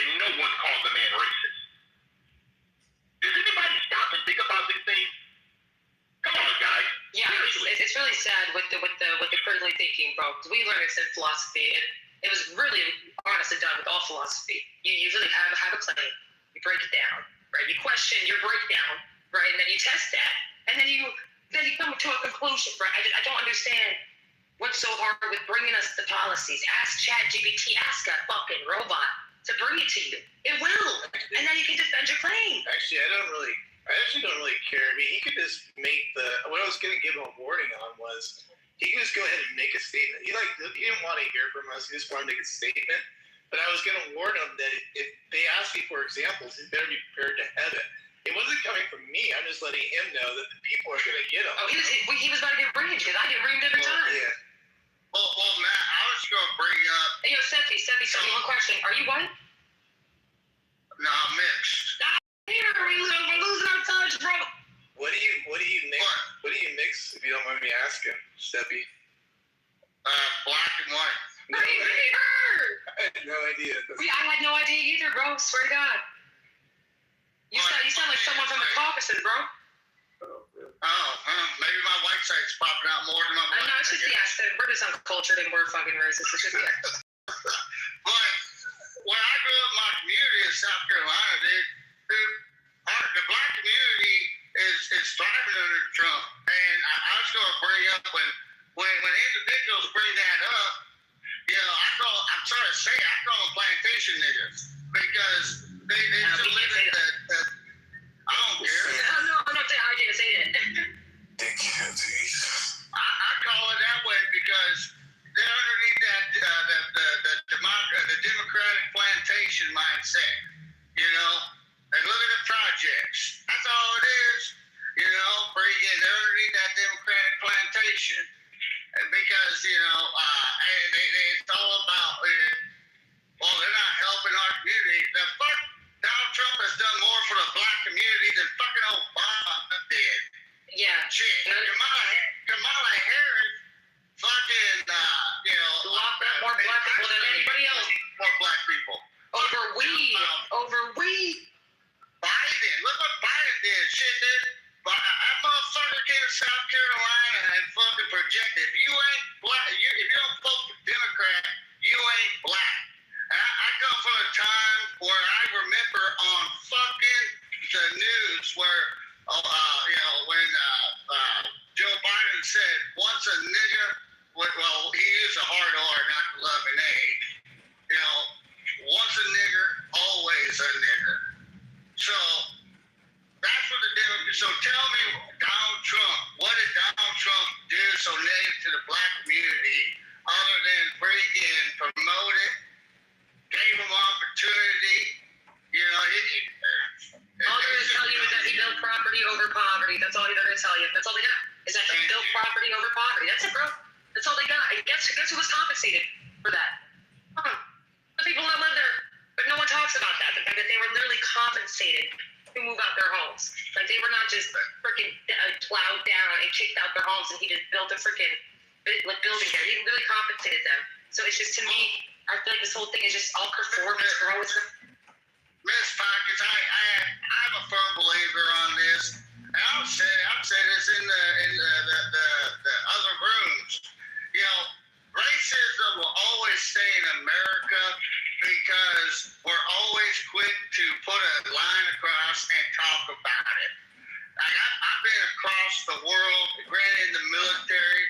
and no one called really sad with the critically thinking, bro. 'Cause we learned this in philosophy, and it was really honestly done with all philosophy. You usually have a claim, you break it down, right? You question your breakdown, right, and then you test that, and then you come to a conclusion, right? I don't understand what's so hard with bringing us the policies. Ask ChatGPT, ask a fucking robot to bring it to you. It will, and then you can defend your claim. Actually, I actually don't really care. I mean, he could just make what I was going to give him a warning on was he can just go ahead and make a statement. He didn't want to hear from us. He just wanted to make a statement. But I was going to warn him that if they ask me for examples, he better be prepared to have it. It wasn't coming from me. I'm just letting him know that the people are going to get him. Oh, he was about to get reamed because I get reamed every time. Yeah. Well, Matt, I was going to bring up. Hey, yo, Seppi, one question. Are you white? No, I'm mixed. We're losing our touch, bro. What do you mix? What do you mix? If you don't mind me asking, Steppy. Black and white. No, I had no idea. I had no idea either, bro. Swear to God. You sound like someone from the Caucasus, bro. Maybe my white side's popping out more than my black. No, it's just the accent. We're just uncultured and we're fucking racist. It's just the accent. But when I grew up in my community in South Carolina, the black community is thriving under Trump. And I was going to bring up when individuals bring that up, I'm sorry to say, I call them plantation niggas because they just live in the I don't care. No, I'm not saying I didn't say that. I call it that way because they're underneath that the Democratic plantation mindset, And look at the projects. That's all it is, They're underneath that Democratic plantation, and because it's all about they're not helping our community. The fuck, Donald Trump has done more for the black community than fucking Obama did. Yeah. Shit. Kamala Harris fucking, locked up more black people than anybody else. More black people. Over weed. Biden. Look what Biden did. Shit, dude. That motherfucker came to South Carolina and fucking projected. If you ain't black, if you don't vote for Democrat, you ain't black. And I come from a time where I remember on fucking the news where, when Joe Biden said, once a nigger, he used a hard R, not the loving A. Once a nigger, always a nigger. So that's what the Democrats. So tell me, Donald Trump, what did Donald Trump do so negative to the black community other than freaking promote it, gave them opportunity? All they're going to tell you is that he built property over poverty. That's all they're going to tell you. That's all they got. Is that he built property over poverty. That's it, bro. That's all they got. And guess who was compensated for that? The people that live there. But no one talks about that. The fact that they were literally compensated to move out their homes. Like they were not just freaking plowed down and kicked out their homes and he just built a freaking building there. He really compensated them. So it's just, to me, I feel like this whole thing is just all performance, bro. Miss Pockets, I'm a firm believer on this. And I'll say this in the other rooms. Racism will always stay in America because we're always quick to put a line across and talk about it. I've been across the world, granted in the military,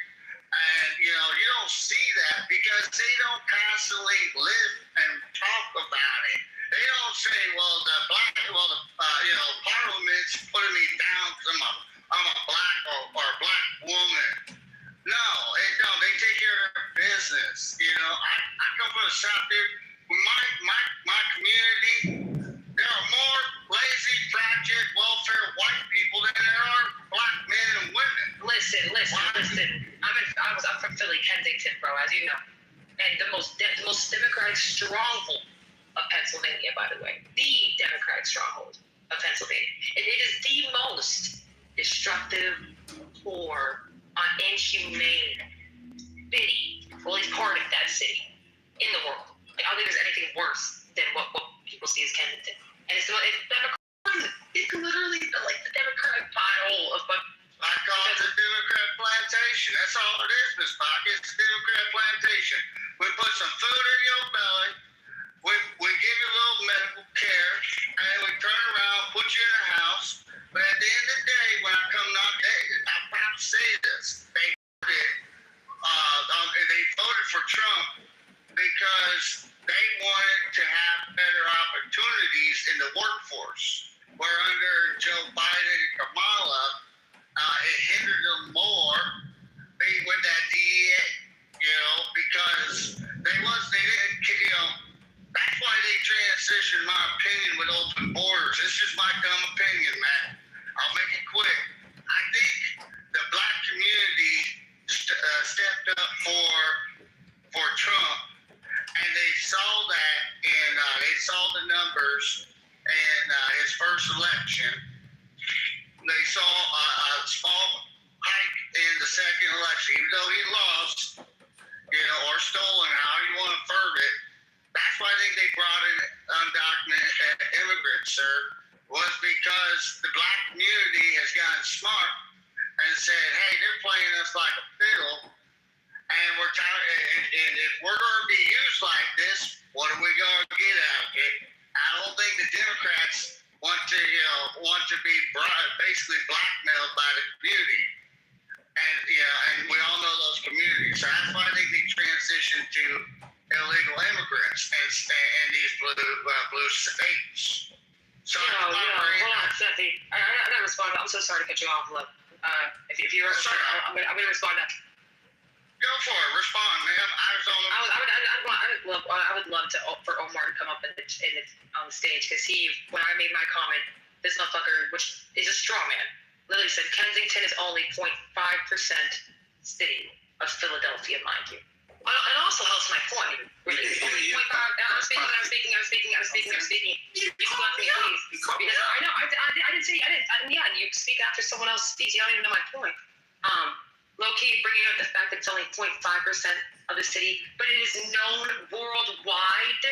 and you don't see that because they don't constantly live and talk about it. They don't say, Parliament's putting me down because I'm a black or a black woman. No, they don't. They take care of their business. I come from the South, dude. My community, there are more lazy, project, welfare white people than there are black men and women. Listen. I'm from Philly, Kensington, bro, as you know. And the most democratic stronghold of Pennsylvania, by the way. The democratic stronghold of Pennsylvania. And it is the most destructive, poor, inhumane city, or at least part of that city, in the world. I don't think there's anything worse than what people see as Kensington. And it's Democrat. It's literally like the Democratic pile of. I call it the Democrat plantation. That's all you in the House. But at the end of the day, when I come knock, I'm proud to say this. They voted for Trump because they wanted to have better opportunities in the workforce. Where under Joe Biden and Kamala, it hindered them more with that DEA, because they didn't, that's why they transitioned, my opinion, with open borders. This is my dumb opinion, Matt. I'll make it quick. I think the black community stepped up for Trump, and they saw that, and they saw the numbers in his first election. They saw a small hike in the second election, even though he lost, or stolen, however you want to ferv it. That's why I think they brought in undocumented immigrants, sir, was because the black community has gotten smart and said, hey, they're playing us like a fiddle, and we're tired. And if we're going to be used like this, what are we going to get out of it? I don't think the Democrats want to be basically blackmailed by the community, and we all know those communities. So that's why I think they transitioned to illegal immigrants and these blue states. So hold on, Stephanie. I gotta respond. I'm so sorry to cut you off. Look, if you're I'm gonna respond now. Go for it. Respond, ma'am. I would love for Omar to come up on the stage, because when I made my comment, this motherfucker, which is a straw man, literally said Kensington is only 0.5% city of Philadelphia, mind you. It also helps my point. Really. I'm speaking. You can let me, please. Because I know, I didn't say, and you speak after someone else speaks. You don't even know my point. Low-key bringing up the fact that it's only 0.5% of the city, but it is known worldwide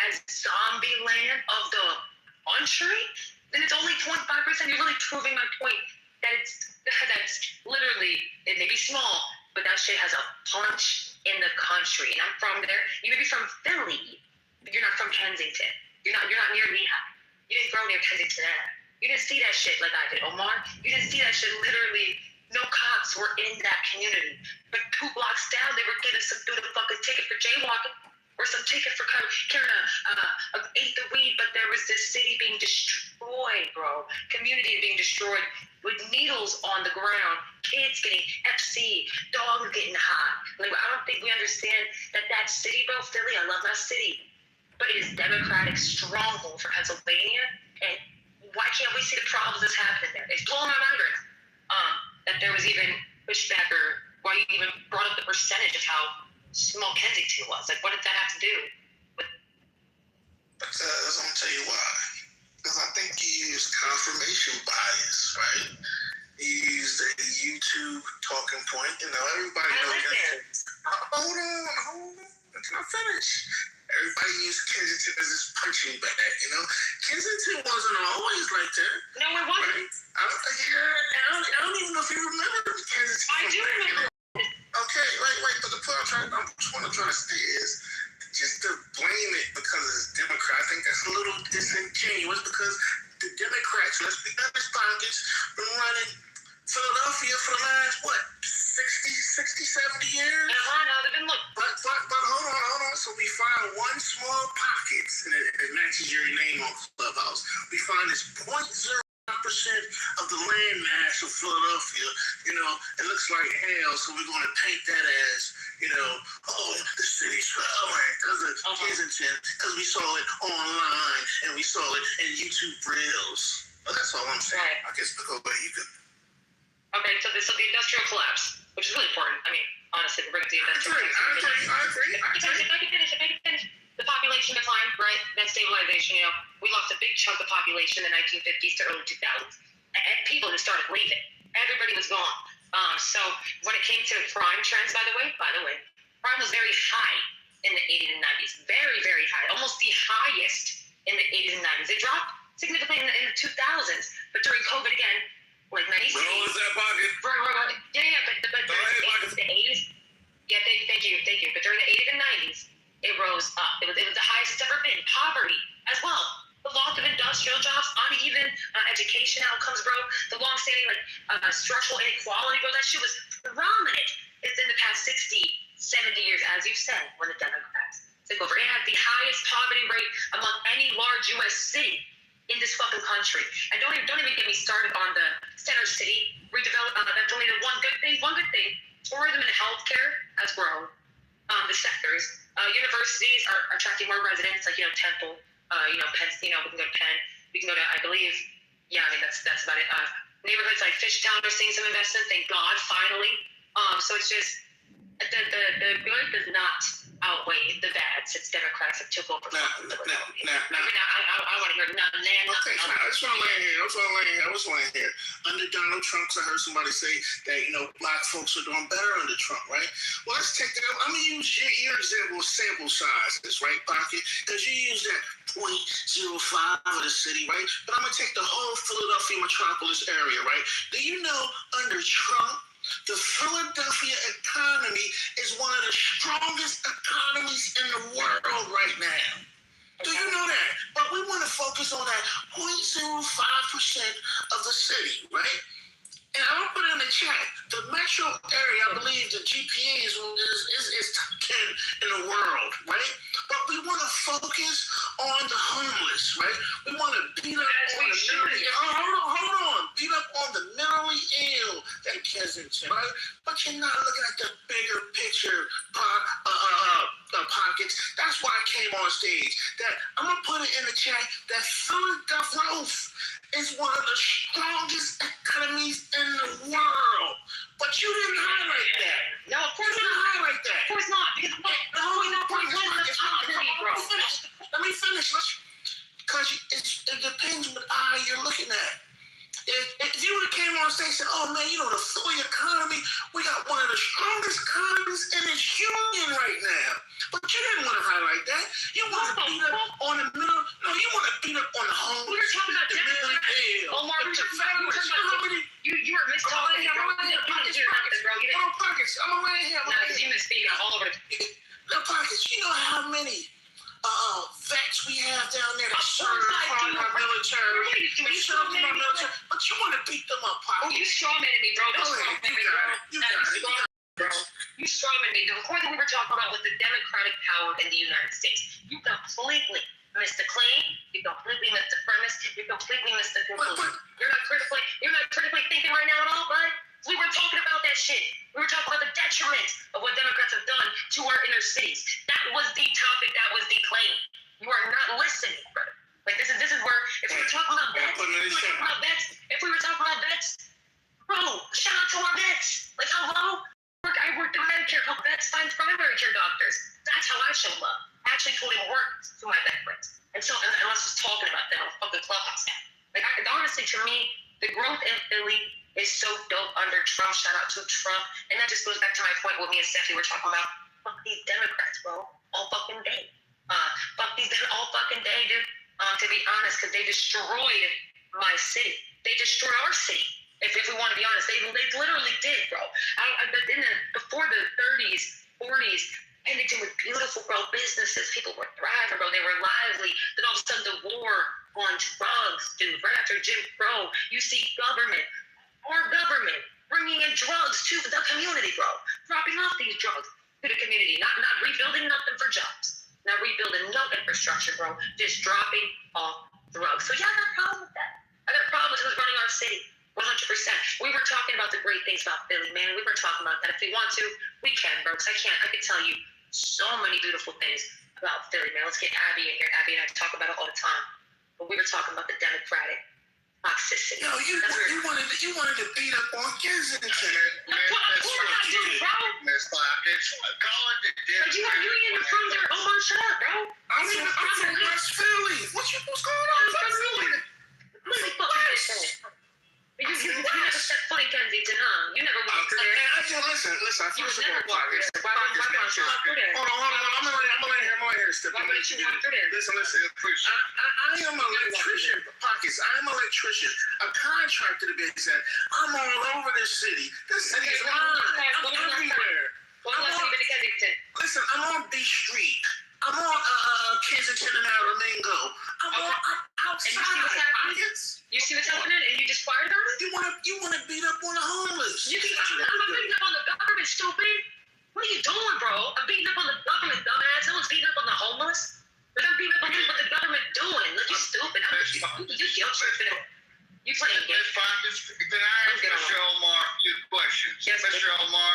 as zombie land of the country, then it's only 0.5%. You're really proving my point that that's literally, it may be small, but that shit has a punch in the country. And I'm from there. You may be from Philly, but you're not from Kensington. You're not near Lehigh. You didn't grow near Kensington Ave. You didn't see that shit like I did, Omar. You didn't see that shit. Literally, no cops were in that community. But 2 blocks down, they were giving some dude a fucking ticket for jaywalking, or some ticket for carrying an eighth of weed. But there was this city being destroyed, bro. Community being destroyed with needles on the ground, kids getting FC, dogs getting hot. Like, I don't think we understand that city, bro, Philly, I love that city, but it is Democratic stronghold for Pennsylvania. And why can't we see the problems that's happening there? It's blowing my mind right now. That there was even pushback, or why you even brought up the percentage of how small Kensington was. Like, what did that have to do with? Because I'm gonna tell you why. Because I think he used confirmation bias, right? He used a YouTube talking point. Everybody knows Kensington. Hold on. Can I finish? Everybody used Kensington as this punching bag, Kensington wasn't always like that. No, it wasn't. Right? I don't even know if you remember Kensington. I do remember. Okay, wait. But the point I'm trying to say is, just to blame it because it's Democrat, I think that's a little disingenuous, because the Democrats, let's be honest, pockets, been running Philadelphia for the last, 60, 70 years? And they've been But hold on. So we find one small pocket, and it matches your name on Clubhouse. We find this 0.05% of the land mass of Philadelphia, it looks like hell, so we're going to paint that as, the city's failing because of Kensington, because we saw it online, and we saw it in YouTube Reels. Well, that's all I'm saying. Right. I guess you could. Okay, so the industrial collapse, which is really important. I mean, honestly, we're bringing the industrial collapse. I agree. If I can finish. The population decline, right? That stabilization, we lost a big chunk of population in the 1950s to early 2000s. And people just started leaving. Everybody was gone. So when it came to crime trends, by the way, crime was very high in the 80s and 90s. Very, very high. Almost the highest in the 80s and 90s. It dropped significantly in the 2000s. But during COVID again, like 96. What was that pocket? Right. Yeah, but during the 80s. Yeah, thank you. But during the 80s and 90s, it rose up. It was the highest it's ever been. Poverty as well. The loss of industrial jobs, even education outcomes, bro. The long-standing structural inequality, bro. That shit was prominent. It's in the past 60, 70 years, as you said, when the Democrats took over. It had the highest poverty rate among any large U.S. city in this fucking country. And don't even get me started on the center city redevelopment. That's only the one good thing. Tourism and healthcare has grown. The sectors. Universities are attracting more residents, like Temple, Penn. We can go to Penn. We can go to, I believe, that's about it. Neighborhoods like Fishtown are seeing some investment. Thank God, finally. So it's just the good does not outweigh the bad since Democrats have took over. I want to hear nothing. Okay, I just want to land here. Under Donald Trump, I heard somebody say that black folks are doing better under Trump, right? Well, let's take that. I'm gonna use your example of sample sizes, right, Pocket? Because you use that 0.05 of the city, right? But I'm gonna take the whole Philadelphia metropolis area, right? Do you know under Trump, the Philadelphia economy is one of the strongest economies in the world right now? Do you know that? But we want to focus on that 0.05% of the city, right? And I'm gonna put it in the chat. The metro area, I believe the GPA is top 10 in the world, right? But we want to focus on the homeless, right? We want to beat up on the mentally ill. Hold on. Beat up on the mentally ill in Kensington, right? But you're not looking at the bigger picture, Pockets. That's why I came on stage. That I'm gonna put it in the chat that Philadelphia is one of the strongest economies in the world. But you didn't highlight that. No, of course not. Of course not. Because let me finish. Because it depends on how you're looking at it. If you would have came on stage and said, oh man, the Philly economy, we got one of the strongest economies in this union right now. But you didn't want to highlight that. You want to beat up on the middle. No, you want to beat up on the homeless. We were talking about the mentally ill. Omar, you were mistalking. Pockets. I'm gonna land here. You misspeak all over. Pockets. You know how many vets we have down there that serve in our military. But you want to beat them up, Pockets. Oh, you strawmanning me, bro. You got it. You strawman me. The point that we were talking about was the democratic power in the United States. You completely missed the claim. You completely missed the premise. You completely missed the conclusion. You're not critically thinking right now at all, bud. We were talking about that shit. We were talking about the detriment of what Democrats have done to our inner cities. That was the topic. That was the claim. You are not listening, bro. Like this is where if we were talking about vets, bro, shout out to our vets. Like hello. I worked in Medicare, help vets find primary care doctors. That's how I show love. I actually told him work to my vet friends. And so, and I was just talking about them on fucking Clubhouse. Like, honestly, to me, the growth in Philly is so dope under Trump. Shout out to Trump. And that just goes back to my point with me and Stephanie were talking about. Fuck these Democrats, bro. All fucking day. Fuck these all fucking day, dude. To be honest, because they destroyed my city. They destroyed our city. If we want to be honest, they literally did, bro. Before the 30s, 40s, Pennington was beautiful, bro. Businesses, people were thriving, bro. They were lively. Then all of a sudden, the war on drugs, dude. Right after Jim Crow, you see our government, bringing in drugs to the community, bro. Dropping off these drugs to the community. Not rebuilding nothing for jobs. Not rebuilding no infrastructure, bro. Just dropping off drugs. So yeah, I got a problem with that. I got a problem with who's running our city. 100%. We were talking about the great things about Philly, man. We were talking about that. If we want to, we can, bro. Because I can tell you so many beautiful things about Philly, man. Let's get Abby in here. Abby and I talk about it all the time. But we were talking about the Democratic toxicity. Yo, you wanted to beat up on Kensington. Of course I do, bro. Miss Pockets, call it the But you in the front there. Oh, shut up, bro. I'm from West Philly. What's going on? You never set foot in Kensington, huh? You never walked there. Listen. You was never walked there. Why would you walk through there? Hold on. I'm gonna hear Steph. Why would you walk through there? Listen. I am an electrician. Pockets. I am an electrician. A contractor to be exact. I'm all over this city. This city is mine. I'm everywhere. When last have you been to Kensington? Listen, I'm on B Street. I'm on Kensington and Aramingo. I'm outside. And you see what's happening? see what's happening and you just quiet about it? You wanna beat up on the homeless. I'm not beating up on the government, stupid. What are you doing, bro? I'm beating up on the government, dumbass. Someone's beating up on the homeless. But I'm beating up on what the government doing. Look, you stupid. You guilt tripping. You playing games. Ms. Fox, can I ask Mr. Omar a few questions? Yes, Mr. Omar,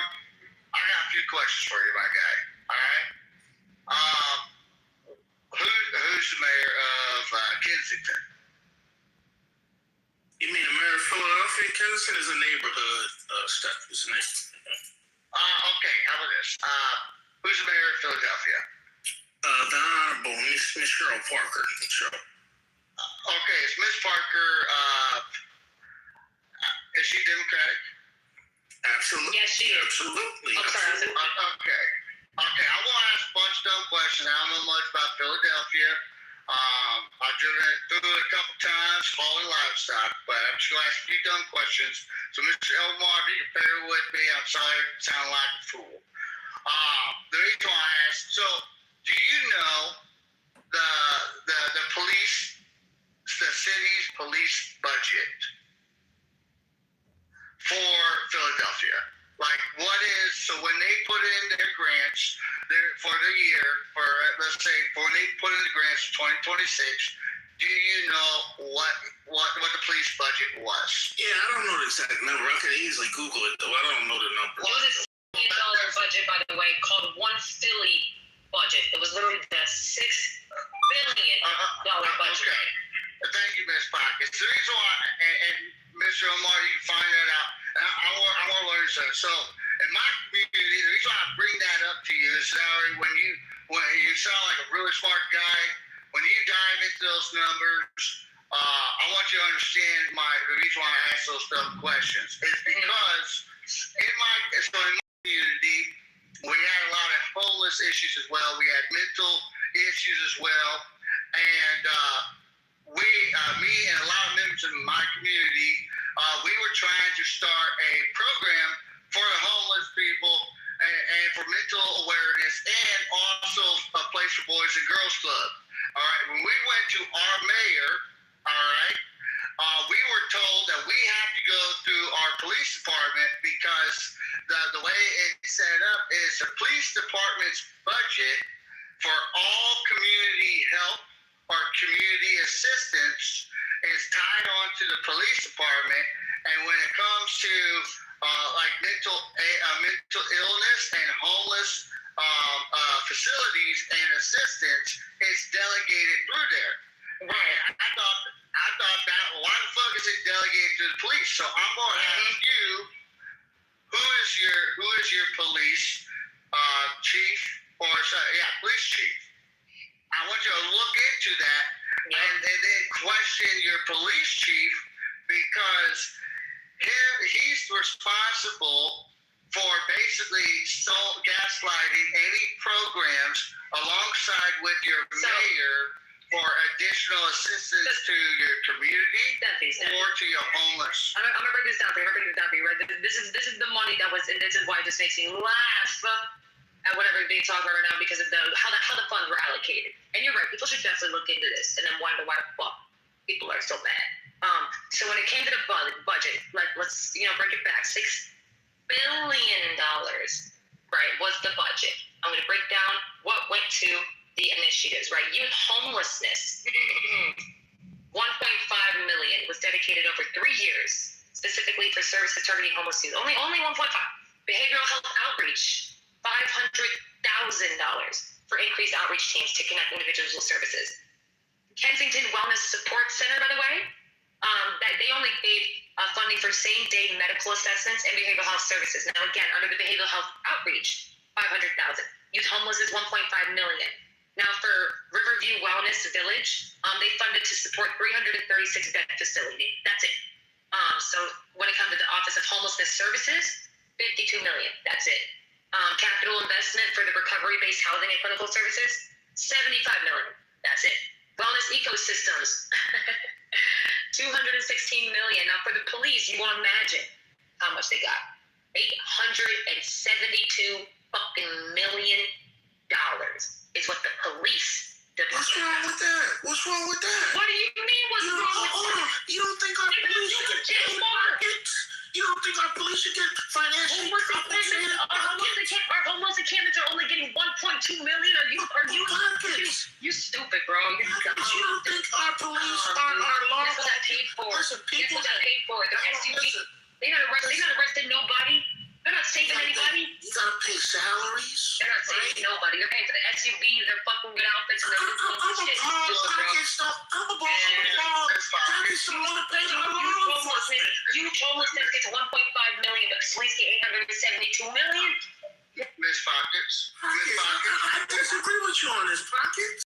I got a few questions for you, my guy. All right? Who's the mayor of Kensington? You mean the mayor of Philadelphia? Kensington is a neighborhood stuff, isn't it? Okay, how about this? Who's the mayor of Philadelphia? The Honorable Miss Cheryl Parker. Okay, is Miss Parker, is she Democratic? Absolutely. Yes, she is. Absolutely. I'm sorry. Okay, I won't ask a bunch of dumb questions. I don't know much about Philadelphia. I've driven it through it a couple times, hauling livestock, but I'm just going to ask a few dumb questions. So, Mr. Elmore, if you can bear with me, I'm sorry to sound like a fool. The reason why I asked, so do you know the police, the city's police budget for Philadelphia? Like, what is, so when they put in their grants for the year, for, let's say, when they put in the grants for 2026, do you know what the police budget was? Yeah, I don't know the exact number. I could easily Google it, though. I don't know the number. It was a $1 million budget, by the way, called One Philly budget. It was literally the $6 billion budget. Okay. Thank you, Ms. Pockets. The reason why, and Mr. Omar, you can find that out. I want to learn something. So, in my community, the reason why I bring that up to you is, Larry, when you sound like a really smart guy, when you dive into those numbers, I want you to understand the reason why I ask those dumb questions is because in my community, we had a lot of homeless issues as well. We had mental issues as well, and me and a lot of members of my community, we were trying to start a program for the homeless people and for mental awareness, and also a place for Boys and Girls Club. All right, when we went to our mayor, all right, we were told that we have to go through our police department because the way it's set up is the police department's budget for all community help or community assistance is tied on to the police department, and when it comes to like mental illness and homeless facilities and assistance, it's delegated through there. Right. I thought that why the fuck is it delegated to the police? So I'm gonna ask you, who is your police chief police chief? I want you to look into that and then question your police chief, because he's responsible for basically gaslighting any programs alongside with your mayor for additional assistance to your community or to your homeless. I'm gonna break this down for you. Right? This is the money that was, and this is why it just makes me laugh at whatever being talked about right now, because of how the funds were allocated. And you're right, people should definitely look into this and then wonder why the fuck people are so mad. So when it came to the budget, let's break it back. $6 billion, right, was the budget. I'm going to break down what went to the initiatives, right? Youth homelessness, 1.5 million was dedicated over 3 years, specifically for services targeting homeless youth. Only 1.5. Behavioral health outreach, $500,000 for increased outreach teams to connect individuals with services. Kensington Wellness Support Center, by the way, that they only gave funding for same-day medical assessments and behavioral health services. Now, again, under the behavioral health outreach, $500,000. Youth homeless is $1.5 million. Now, for Riverview Wellness Village, they funded to support 336-bed facility. That's it. So when it comes to the Office of Homelessness Services, $52 million. That's it. Capital investment for the recovery-based housing and clinical services, $75 million. That's it. Wellness ecosystems, $216 million. Now for the police, you won't imagine how much they got. $872 fucking million is what the police department. What's wrong with that? What do you mean what's wrong with that? You don't think think our police should get paid pockets? You don't think our police should get financially compensated? Our homeless encampments are only getting 1.2 million. You stupid, bro. You don't think our police are law? This was paid for. Listen, people that paid for. They're not arresting nobody. They're not saving anybody. You gotta pay salaries. They're not saving nobody. They're paying for the SUV, their fucking good outfits, and their shit. I'm a ball. They still want to pay for the law enforcement. Youth homelessness gets 1.5 million, but police get 872 million. Miss Pockets. I disagree with you on this, Pockets.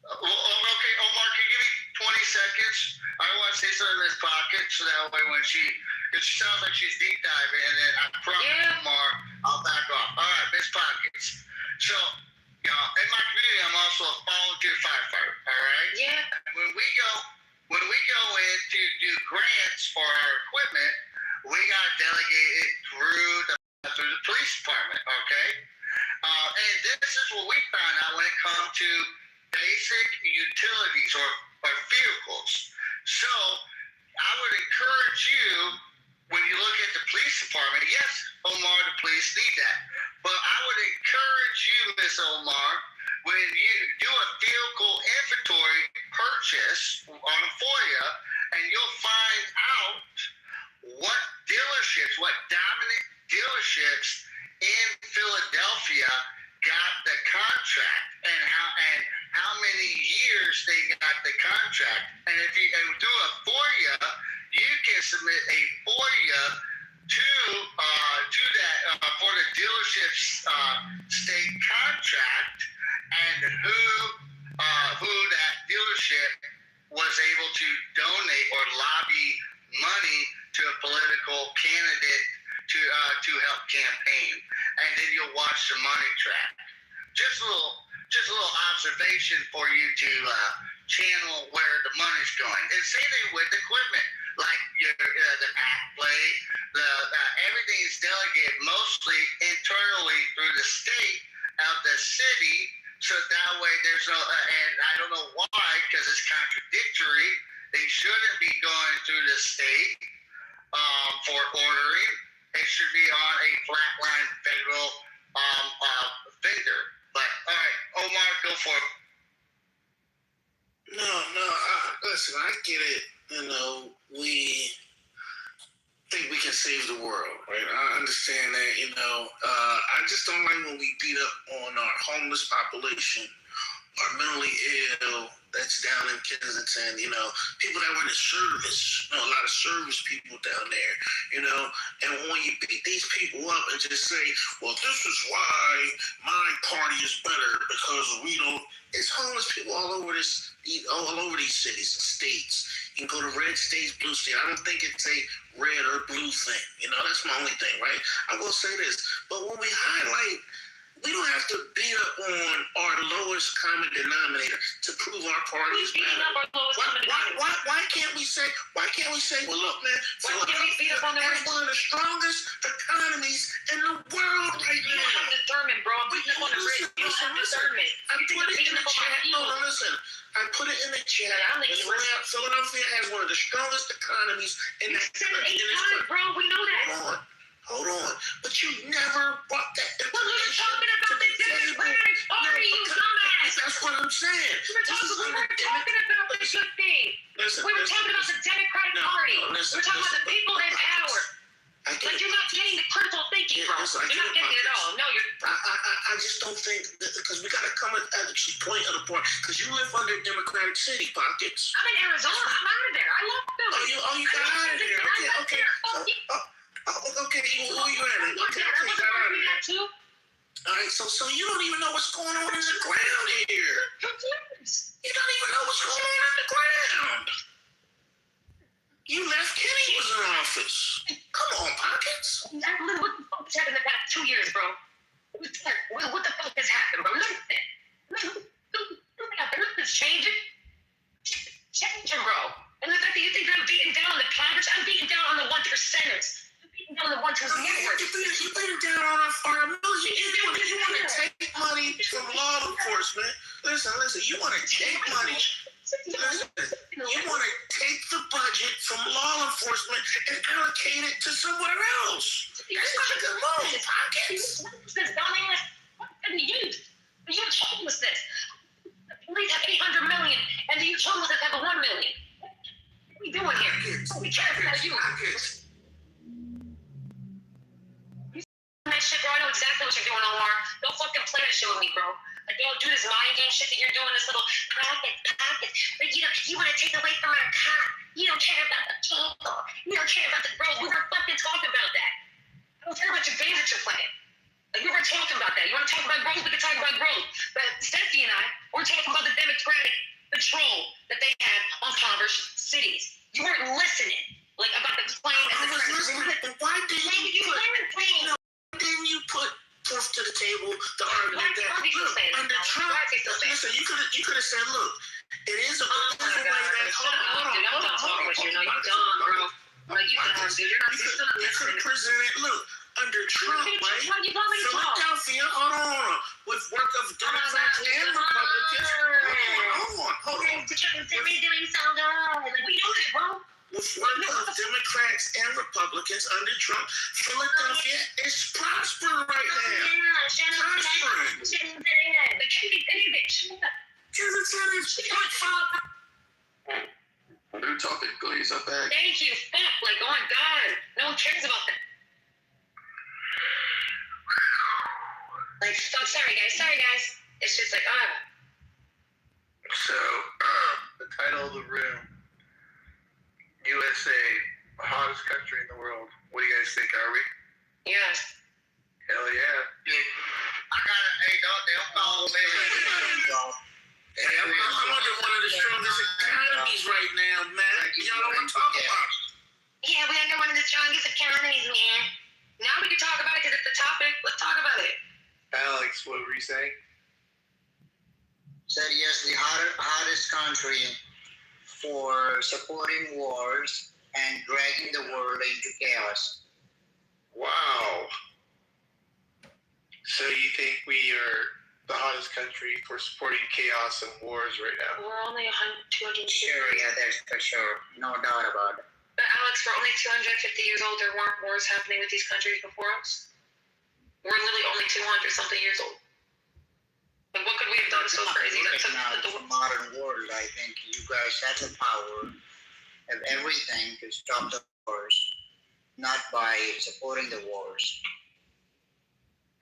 Okay, Omar, can you give me 20 seconds? I want to say something to Miss Pockets, so that way when she sounds like she's deep diving, and then I promise Omar, I'll back off. All right, Miss Pockets. So, you know, in my community, I'm also a volunteer firefighter. All right. Yeah. And when we go in to do grants for our equipment, we got delegated through the police department. Okay. And this is what we found out when it comes to basic utilities or vehicles. So I would encourage you, when you look at the police department, yes, Omar, the police need that. But I would encourage you, Miss Omar, when you do a vehicle inventory purchase on FOIA, and you'll find out what dominant dealerships in Philadelphia got the contract and how many years they got the contract. And if you do a FOIA, you can submit a FOIA to that for the dealership's state contract, and who that dealership was able to donate or lobby money to a political candidate to help campaign. And then you'll watch the money track. Just a little observation for you to channel where the money's going. And same thing with equipment, like the pack plate, everything is delegated mostly internally through the state of the city, so that way there's no, and I don't know why, because it's contradictory. They shouldn't be going through the state for ordering. It should be on a flatline federal vendor. But all right, Omar, go for it. No, listen, I get it. You know, we think we can save the world, right? I understand that, you know. I just don't like when we beat up on our homeless population, our mentally ill that's down in Kensington, you know, people that were in the service, you know, a lot of service people down there, you know, and when you beat these people up and just say, well, this is why my party is better because we don't, it's homeless people all over these cities and states. You can go to red states, blue states. I don't think it's a red or blue thing, you know, that's my only thing, right? I will say this, but when we highlight, we don't have to beat up on our lowest common denominator to prove our party is better. Why can't we say, well, look, man, Philadelphia has one of the strongest economies in the world right now. You don't have discernment, bro. I'm beating up on the rich. You don't have discernment. I put it in the chat. No, listen. I put it in the chat. Philadelphia has one of the strongest economies in the country. Bro, we know that. Hold on. But you never brought that information. Well, we were talking about the Democratic Party, you dumbass. That's what I'm saying. We were talking about the good thing. We were talking about the Democratic Party. We were talking about the people in power. Like, you're not getting the critical thinking, bro. You're not getting it at all. No, you're... I just don't think, because we got to come at the point of the point, because you live under Democratic City Pockets. I'm in Arizona. I'm out of there. I love Philly. You got out of there. Okay. Okay, who are you at? Too. All right, so you don't even know what's going on in the ground here. You don't even know what's going on in the ground. You left Kenny was in office. Come on, Pockets. What the fuck has happened in the past 2 years, bro? What the fuck has happened, bro? Nothing's changing. Changing, bro. And the fact that you think I'm beating down the Congress, I'm beating down on the 1%ers. Down the one to the network. You beat it down on our military. You want to take money from law enforcement. Listen. You want to take money. Listen. You want to take the budget enforcement and allocate it to somewhere else. That's not a good move. Pockets. This dummy, what are you? You're homelessness. Police have 800 million, and the youth homelessness have 1 million. What are we doing here? We care about you. That shit, bro. I know exactly what you're doing, Omar. Don't fucking play that shit with me, bro. Like, don't do this mind game shit that you're doing. This little pockets. But you want to take away from our cop. You don't care about the people. You don't care about the girls. We were fucking talking about that. I don't care about your games that you're playing. Like, we were talking about that. You want to talk about growth? We can talk about growth. But Steffi and I, we're talking about the Democratic control that they had on impoverished cities. You weren't listening. Like, about the claim and the listening. Why didn't you put forth to the table the argument that under Trump, listen, you could have said, look, it is a good way that hold on, you know, you're dumb, bro. Like, you dumb, dude. You could have presented, look, under Trump, right? Philadelphia, hold on, with work of Democrats and Republicans. Hold on. They're doing so good. Like, we know that, bro. With work of Democrats and Republicans under Trump, Philadelphia is prospering right now. Prospering. They're talking glaze up back. Thank you. Fuck. Like, oh my God. No one cares about that. Like, I'm sorry, guys. It's just like, So, the title of the room, USA, the hottest country in the world. What do you guys think, are we? Yes. Hell yeah. Don't say that. Hey, I'm under one of the strongest economies right now, man. Y'all don't want to talk about it. Yeah, we're under one of the strongest economies, man. Now we can talk about it because it's the topic. Let's talk about it. Alex, what were you saying? Said yes, the hottest country for supporting wars and dragging the world into chaos. Wow. So you think we are the hottest country for supporting chaos and wars right now? We're only 200. Sure, yeah, that's for sure. No doubt about it. But Alex, we're only 250 years old. There weren't wars happening with these countries before us. We're literally only 200 something years old. Like, what could we have done so crazy? That's the modern world. I think you guys have the power of everything to stop the wars, not by supporting the wars.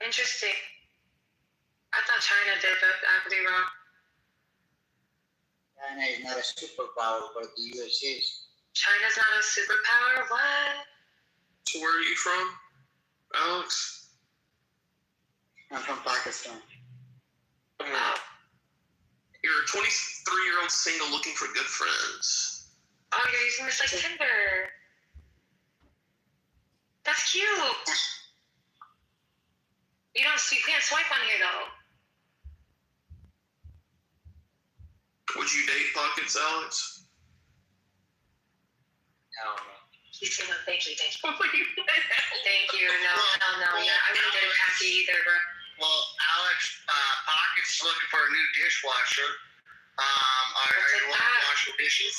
Interesting. I thought China did, but I could be wrong. China is not a superpower, but the US is. China's not a superpower? What? So where are you from, Alex? I'm from Pakistan. Wow. You're a 23-year-old single looking for good friends. Oh, you're using this like Tinder. That's cute. You can't swipe on here though. Would you date pockets, Alex? No. He's saying, thank you. Thank you. No. Yeah, I wouldn't date a packy either, bro. Well, Alex, Pocket's looking for a new dishwasher. Are you want to wash the dishes?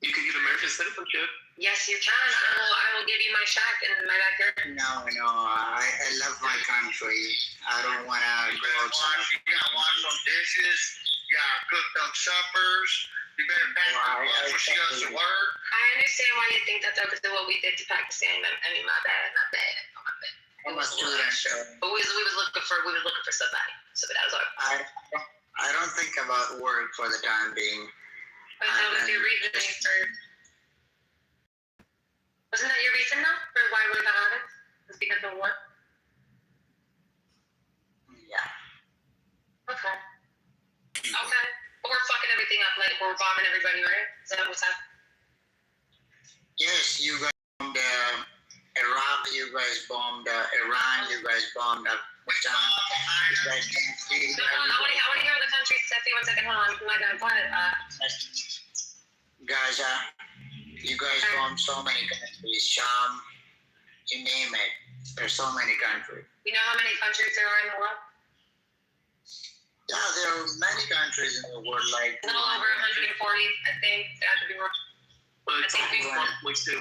You can get American citizenship. Yes, you can. I will give you my shack in my backyard. No, I love my country. I don't want to go outside. You gotta wash some dishes. You gotta cook them suppers. You better pack her lunch when she goes to work. I understand why you think that though, because of what we did to Pakistan. I mean, my bad. I'm a student. But we was looking for somebody. So that was our. I don't think about work for the time being. But that was your reasoning for. Wasn't that your reason though for why we're the hottest? Was because of what? Yeah. Okay. But we're fucking everything up. Like we're bombing everybody, right? Is that what's happening? Yes, you guys bombed Iraq. You guys bombed Iran. You guys bombed Afghanistan. You guys I want to hear the countries. Steffi, 1 second. Hold on. Oh my God. Go ahead. Gaza. You guys bombed so many countries. Sham. You name it. There's so many countries. You know how many countries there are in the world? Yeah, there are many countries in the world like. A little over 140, I think. That should be more. But it's I think like 200.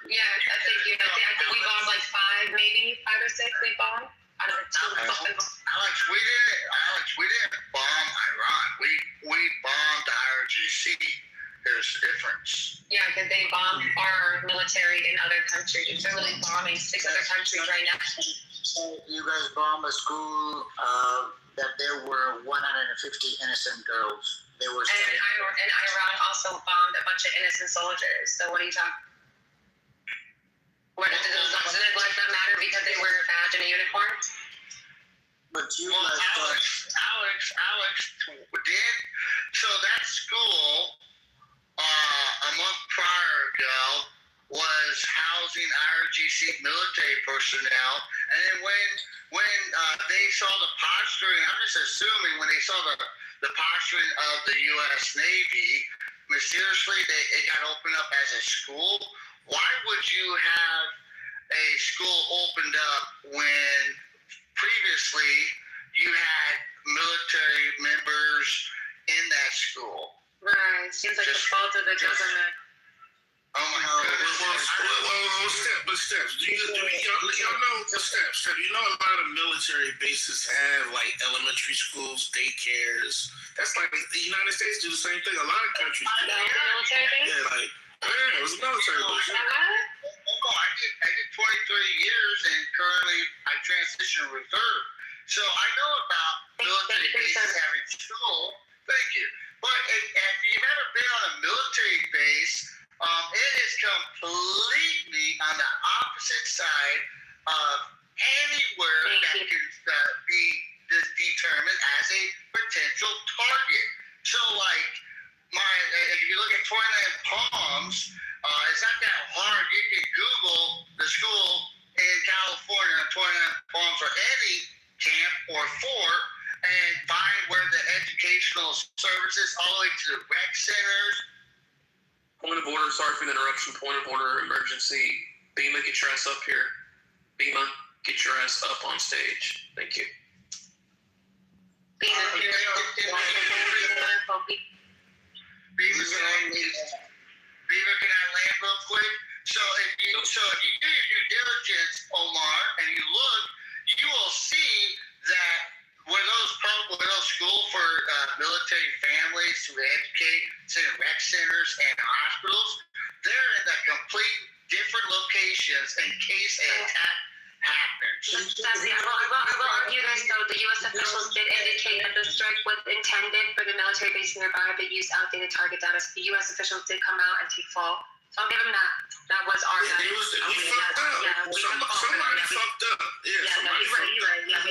Yeah, I think we bombed like 5 or 6 we bombed out of the 2 something. Alex, we didn't bomb Iran. We bombed IRGC. There's a difference. Yeah, because they bomb our military in other countries. They're really bombing 6 other countries right now. So you guys bomb a school that there were 150 innocent girls. They were. And Iran also bombed a bunch of innocent soldiers. So what are you talking? Where does life not matter because they wear a badge and a uniform? But you Alex did. So that school, a month prior ago, was housing IRGC military personnel, and then when they saw the posturing, I'm just assuming when they saw the posturing of the U.S. Navy, mysteriously it got opened up as a school. Why would you have a school opened up when previously you had military members in that school? Right. Seems like the fault of the government. Oh my goodness. Well, steps. Y'all know the steps. You know, a lot of military bases have like elementary schools, daycares. That's like the United States do the same thing. A lot of countries do. Military thing? Yeah, like it was a military base. I did 23 years, and currently I transitioned reserve. So I know about military bases having school. Thank you. But if you've ever been on a military base, it is completely on the opposite side of anywhere that can be determined as a potential target. So, like, if you look at 29 Palms, it's not that hard. You can Google the school in California, 29 Palms, or any camp or fort, and find where the educational services, all the way to the rec centers. Point of order, sorry for the interruption. Point of order, emergency. Bima, get your ass up here. Bima, get your ass up on stage. Thank you. Beaver, can I land real quick? So if you do your due diligence, Omar, and you look, you will see that where those schools for military families to educate, rec centers and hospitals, they're in the complete different locations in case an attack happens. I will argue this though. The U.S. officials did indicate that the strike was intended for the military base nearby, but used outdated target data. So the U.S. officials did come out and take fault. So I'll give them that. That was our. We fucked up. Somebody fucked up. Yeah, you're right. Yeah,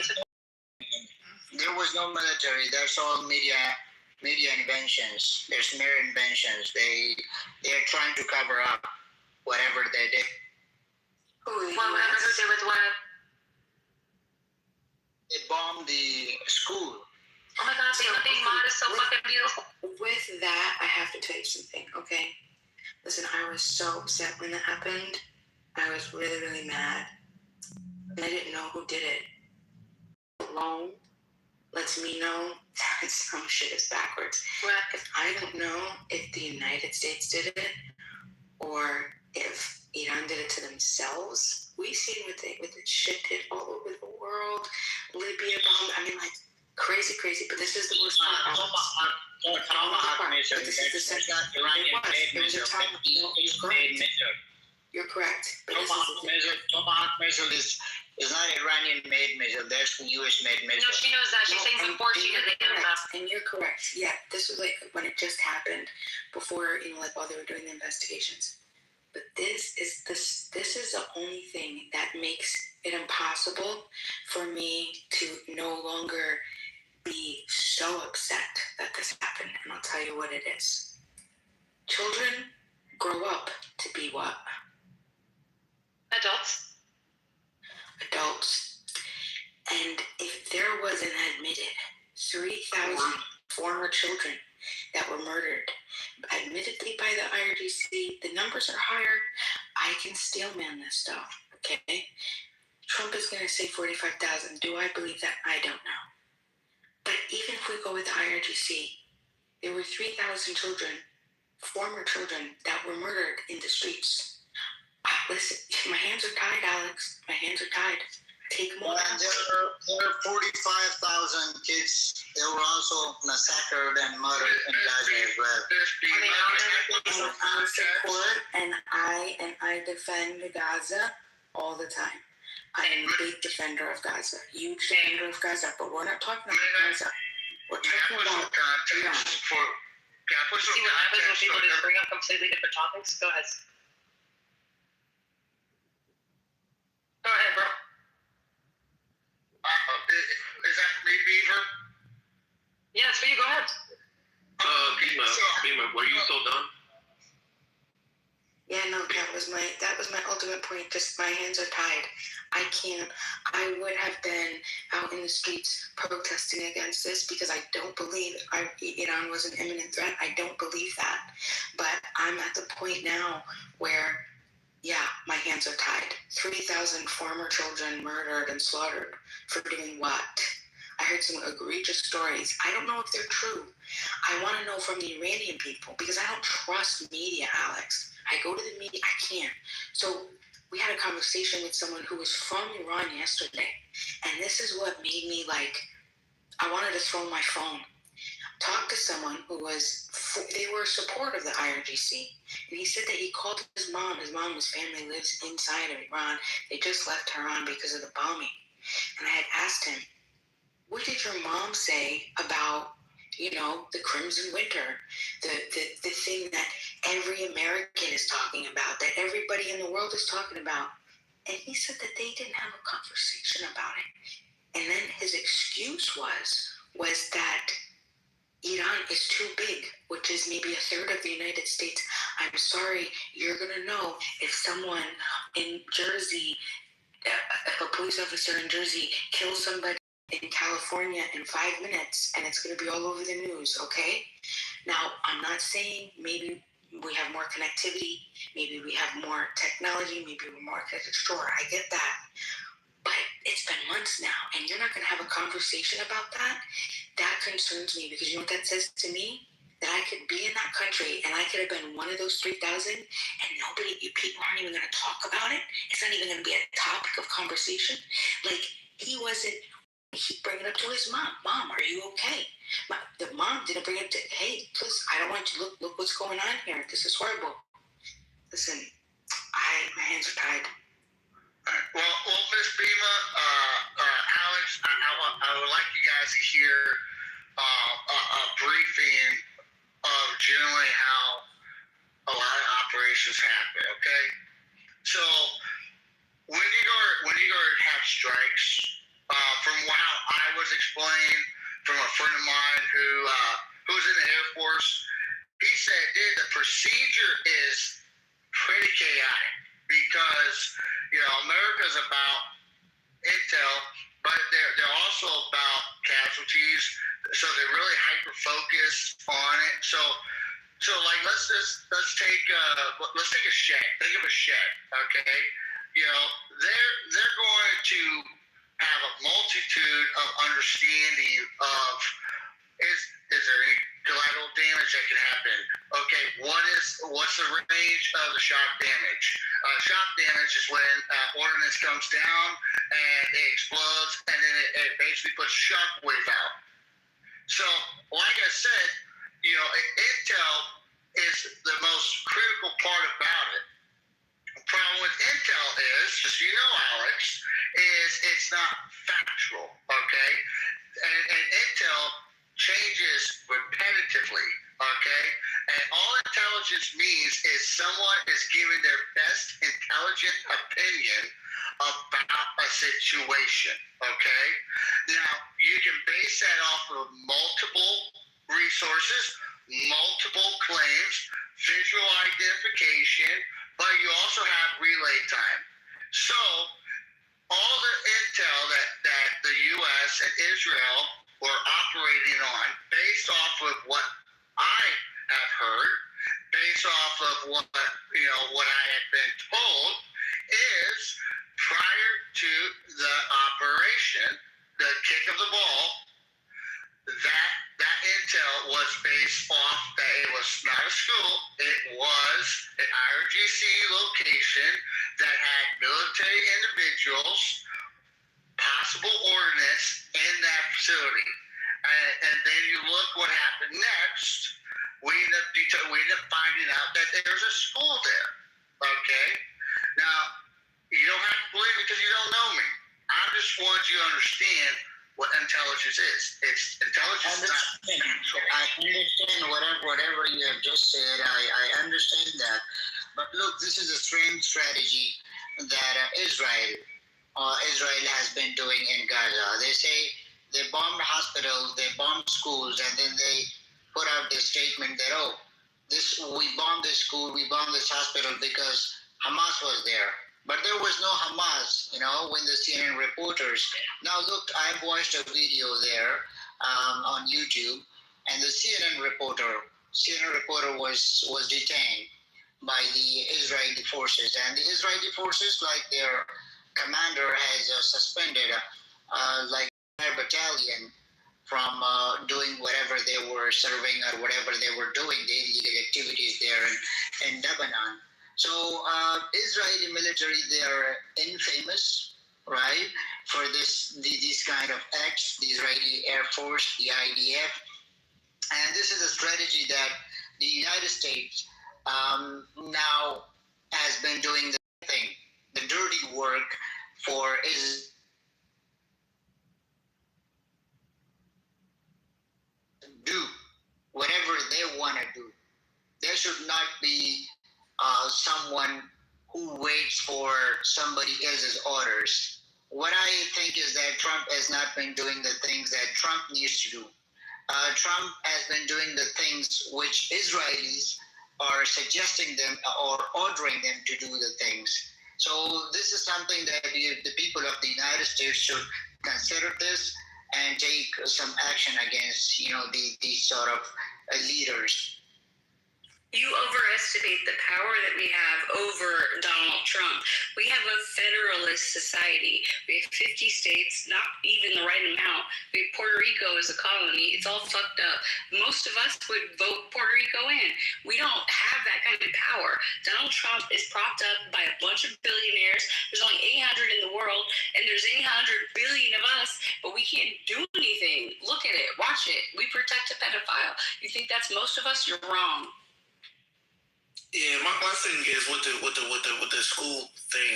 there was no military. There's all media inventions. There's mere inventions. They're trying to cover up whatever they did. Who did with what? They bombed the school. Oh my God, being modest, so fucking beautiful. With that, I have to tell you something, okay? Listen, I was so upset when that happened. I was really, really mad. And I didn't know who did it. Alone lets me know that some shit is backwards. Right. If I don't know if the United States did it or if Iran did it to themselves, we see what the shit did all over the world. Libya bomb. I mean, like crazy. But this is the worst part. Tomahawk missile. But this is the second. It was a time. You're correct. But Tomahawk missile is not Iranian-made missile. That's the U.S.-made missile. No, she knows that. She's saying before she did the and you're correct. Yeah, this was like when it just happened, before like while they were doing the investigations. But this is the only thing that makes it impossible for me to no longer be so upset that this happened. And I'll tell you what it is. Children grow up to be what? Adults. And if there was an admitted 3,000 former children that were murdered, admittedly by the IRGC, the numbers are higher. I can steel man this stuff, okay? Trump is going to say 45,000. Do I believe that? I don't know. But even if we go with the IRGC, there were 3,000 children, former children, that were murdered in the streets. Listen, my hands are tied, Alex. My hands are tied. Take more. And there are 45,000 kids. They were also massacred and murdered in Gaza as well. I support and I defend Gaza all the time. I am a big defender of Gaza, huge defender of Gaza, but we're not talking about Gaza. We're talking about Iran. See what happens when people just bring up completely different topics? Go ahead. Go ahead, bro. Is that for me, Beaver? Yeah, it's for you. Go ahead. Beamer, were you still done? Yeah, no, that was my ultimate point. Just my hands are tied. I would have been out in the streets protesting against this because I don't believe Iran was an imminent threat. I don't believe that. But I'm at the point now where, yeah, my hands are tied. 3,000 former children murdered and slaughtered for doing what? I heard some egregious stories. I don't know if they're true. I want to know from the Iranian people because I don't trust media, Alex. I go to the media, I can't. So we had a conversation with someone who was from Iran yesterday, and this is what made me I wanted to throw my phone. Talked to someone who they were a support of the IRGC, and he said that he called his mom. His mom, his family lives inside of Iran. They just left Tehran because of the bombing. And I had asked him, what did your mom say about, the Crimson Winter, the thing that every American is talking about, that everybody in the world is talking about? And he said that they didn't have a conversation about it. And then his excuse was that Iran is too big, which is maybe a third of the United States. I'm sorry, you're going to know if someone in Jersey, if a police officer in Jersey kills somebody in California in 5 minutes, and it's going to be all over the news, okay? Now, I'm not saying maybe we have more connectivity, maybe we have more technology, maybe we're more connected. Sure, I get that. But it's been months now, and you're not going to have a conversation about that? That concerns me, because you know what that says to me? That I could be in that country, and I could have been one of those 3,000, and people aren't even going to talk about it. It's not even going to be a topic of conversation. He wasn't. He bring it up to his mom. Mom, are you okay? The mom didn't bring it to, hey, please, I don't want you to look what's going on here. This is horrible. Listen, my hands are tied. Well, Miss Bima, Alex, I would like you guys to hear a briefing of generally how a lot of operations happen. Okay, so when you go to have strikes, from how I was explained from a friend of mine who's in the Air Force, he said, dude, the procedure is pretty chaotic because America's about intel, but they're also about casualties, so they're really hyper focused on it. So let's take a shed. Think of a shed, okay? They're going to have a multitude of understanding of is there any collateral damage that can happen? Okay, what's the range of the shock damage? Shock damage is when ordnance comes down and it explodes, and then it basically puts shock wave out. So, like I said, intel is the most critical part about it. The problem with intel is, just so you know, Alex, is it's not factual, okay? And intel changes repetitively, okay? And all intelligence means is someone is giving their best intelligent opinion about a situation, okay? Now, you can base that off of multiple resources, multiple claims, visual identification, but you also have relay time. So, all the intel that the U.S. and Israel were operating on, based off of what I have heard, based off of what I have been told, is prior to the operation, the kick of the ball, was based off that it was not a school, it was an IRGC location that had military individuals, possible ordnance in that facility. And then you look what happened next. We end up finding out that there's a school there. Okay? Now, you don't have to believe me because you don't know me. I just want you to understand what intelligence is. It's intelligence. I understand whatever you have just said. I understand that. But look, this is the same strategy that Israel has been doing in Gaza. They say they bombed hospitals, they bombed schools, and then they put out this statement that, we bombed this school, we bombed this hospital because Hamas was there. But there was no Hamas, when the CNN reporters. Now look, I've watched a video there on YouTube, and the CNN reporter was detained by the Israeli forces, and the Israeli forces, like their commander, has suspended like their battalion from doing whatever they were serving or whatever they were doing, the illegal activities there in Lebanon. So Israeli military, they are infamous, right, for these kind of acts, the Israeli Air Force, the IDF. And this is a strategy that the United States now has been doing the dirty work for Israel. Do whatever they want to do. There should not be someone who waits for somebody else's orders. What I think is that Trump has not been doing the things that Trump needs to do. Trump has been doing the things which Israelis are suggesting them or ordering them to do the things. So this is something that the people of the United States should consider this and take some action against, these sort of leaders. You overestimate the power that we have over Donald Trump. We have a federalist society. We have 50 states, not even the right amount. We have Puerto Rico as a colony. It's all fucked up. Most of us would vote Puerto Rico in. We don't have that kind of power. Donald Trump is propped up by a bunch of billionaires. There's only 800 in the world, and there's 800 billion of us, but we can't do anything. Look at it. Watch it. We protect a pedophile. You think that's most of us? You're wrong. Yeah, my thing is with the school thing,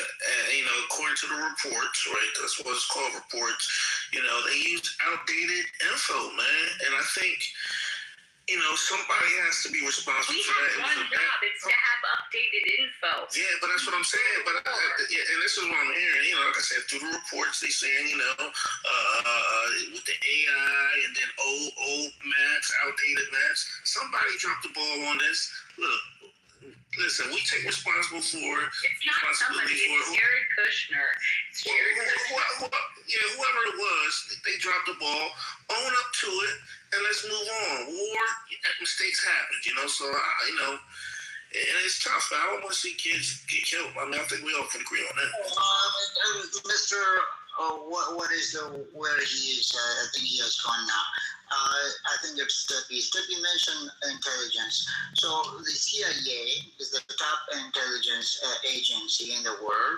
according to the reports, right? That's what it's called, reports. They use outdated info, man, and I think somebody has to be responsible for that. We have one job; it's to have updated info. Yeah, but that's what I'm saying. But and this is what I'm hearing. Like I said, through the reports, they saying with the AI and then old maps, outdated maps. Somebody dropped the ball on this. Look. Listen, we take responsible for it. It's not somebody, it's Jared Kushner. It's Jared Kushner. Whoever it was, they dropped the ball. Own up to it, and let's move on. War, mistakes happen, so, and it's tough. I don't want to see kids get killed. I mean, I think we all can agree on that. Mr. Where he is, I think he has gone now. I think it's Stippy. Stippy mentioned intelligence. So the CIA is the top intelligence agency in the world.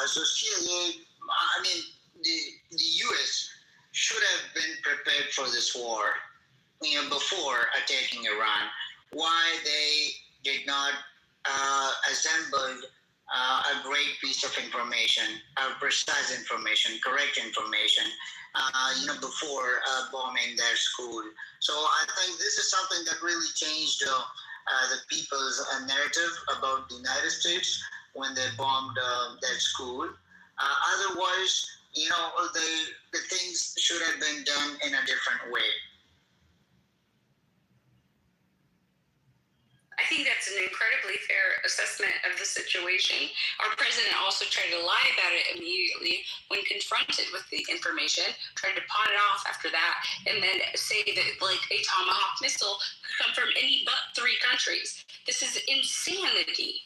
So CIA, the U.S. should have been prepared for this war, before attacking Iran. Why they did not assemble a great piece of information, precise information, correct information, before bombing their school. So I think this is something that really changed the people's narrative about the United States when they bombed that school. Otherwise, the things should have been done in a different way. I think that's an incredibly fair assessment of the situation. Our president also tried to lie about it immediately when confronted with the information, tried to pawn it off after that, and then say that a Tomahawk missile could come from any but 3 countries. This is insanity.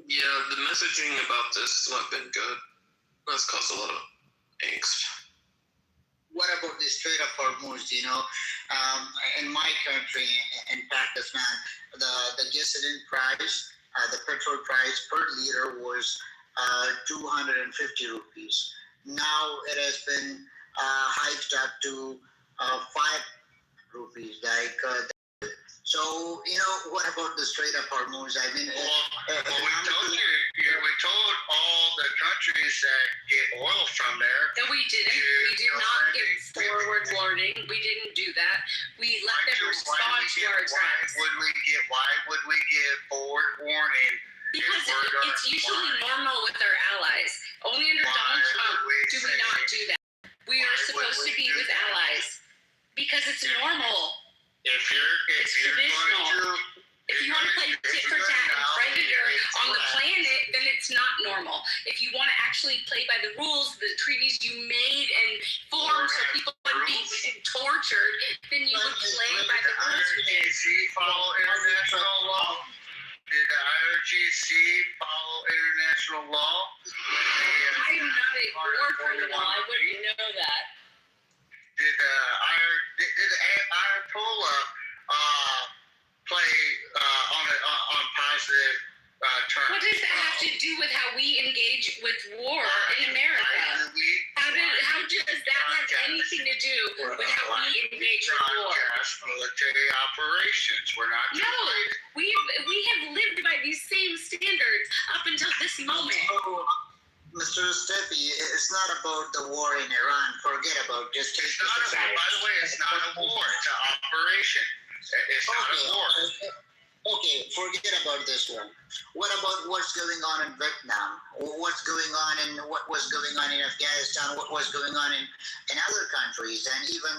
Yeah, the messaging about this has not been good. That's caused a lot of angst. what about the Strait of Hormuz? You know, in my country, in Pakistan, the gasoline price, the petrol price per liter was 250 rupees. Now it has been hiked up to 5 rupees. So, you know, what about the Strait of Hormuz? I mean, we told all the countries that get oil from there. No, we didn't. We did not give forward warning. We didn't do that. We let them respond to our attacks. Why would we give forward warning? Because it's usually normal with our allies. Only under Donald Trump do we not do that. We are supposed to be with allies because it's normal. If you're traditional. If you want to play tit for tat and predator on the planet, then it's not normal. If you want to actually play by the rules, the treaties you made and formed so people would be tortured, then you would play by the rules you made. Follow international law. Did the IRGC follow international law? I'm not a war criminal. I wouldn't know that. Did the Ayatollah play on positive terms? What does that have to do with how we engage with war in America? How does that have anything to do with how we engage with war? Military operations. We're not. No, we have lived by these same standards up until this moment. Mr. Steffi, it's not about the war in Iran. Forget about just take this aside. By the way, it's not a war. It's an operation. It's not a war. Okay, forget about this one. What about what's going on in Vietnam? What's going on in what was going on in Afghanistan? What was going on in other countries? And even,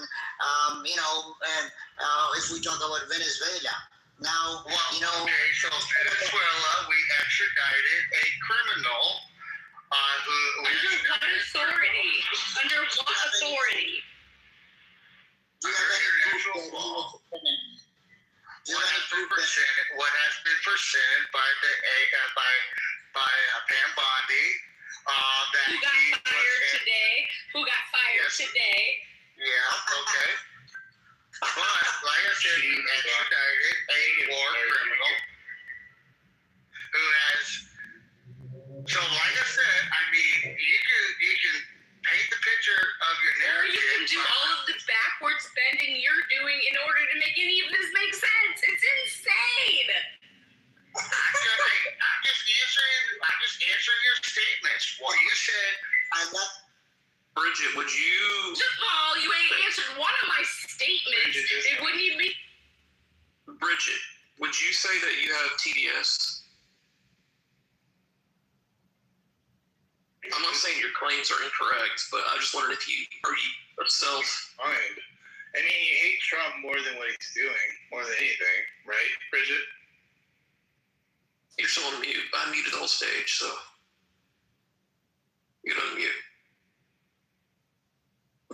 if we talk about Venezuela. Now, Okay, so Venezuela, we extradited a criminal Under what authority? Under what authority? Do you have any proof that he was a criminal? What has been presented by Pam Bondi Who got fired today? Who got fired today? Yeah, okay. But like I said, we extradited a war criminal who has. So like I said, I mean, you can paint the picture of your Or narrative. you can do all of the backwards bending you're doing in order to make any of this make sense. It's insane. I'm just answering your statements. What you said. Bridget, would you? Paul, you ain't answered one of my statements. It wouldn't even be. Bridget, would you say that you have TDS? I'm not saying your claims are incorrect, but I just wondered if you self-mind. I mean, you hate Trump more than what he's doing, more than anything, right, Bridget? You're still on mute. I muted the whole stage, so you can unmute.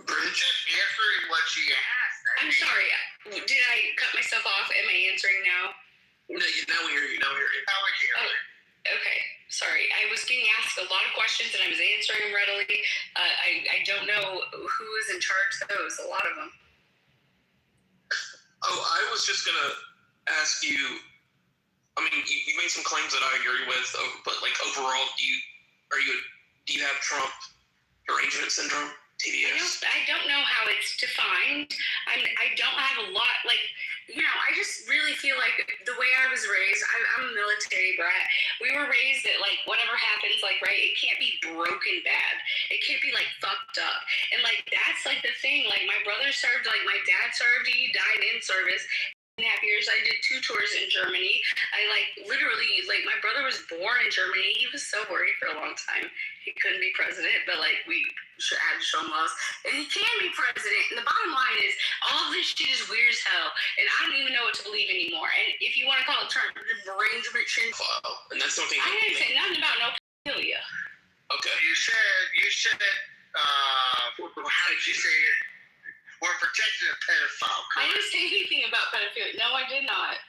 Bridget, answering what she asked. I'm sorry. Did I cut myself off? Am I answering now? No, now we hear you. Now we hear you. Now we hear you. Okay. Sorry. I was getting asked a lot of questions and I was answering them readily. I don't know who is in charge of those. A lot of them. Oh, I was just going to ask you, I mean, you made some claims that I agree with, but like overall, do you have Trump derangement syndrome? TDS? I don't know how it's defined. I don't have a lot, I just really feel like the way I was raised, I'm a military brat. We were raised that, whatever happens, it can't be broken bad. It can't be, fucked up. And, that's, the thing. My brother served, my dad served, he died in service. 2.5 years, I did 2 tours in Germany. I literally, my brother was born in Germany. He was so worried for a long time. He couldn't be president, but we had to show him love. And he can be president. And the bottom line is, all of this shit is weird as hell. And I don't even know what to believe anymore. And if you want to call it Trump derangement, and that's something I didn't say nothing about no pedophilia. Okay. You said, how did you say it? We're protecting a pedophile. I didn't say anything about pedophilia. No, I did not.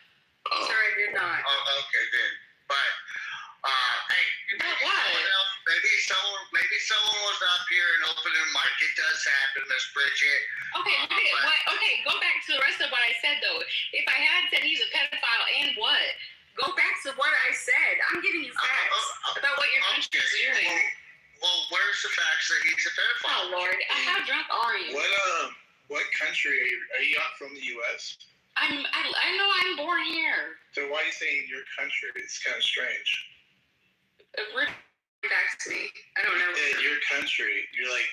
Sorry, I did not. Oh, okay, then. But, hey, maybe maybe someone was up here and opened their mic. It does happen, Miss Bridget. Okay, okay, go back to the rest of what I said, though. If I had said he's a pedophile and what? Go back to what I said. I'm giving you facts about what your country is doing. Well, where's the facts that he's a pedophile? Oh, Lord. How drunk are you? What country are you not from the U.S.? I know I'm born here. So why are you saying your country? It's kind of strange. Back to me. I don't know. Yeah, your country. You're like.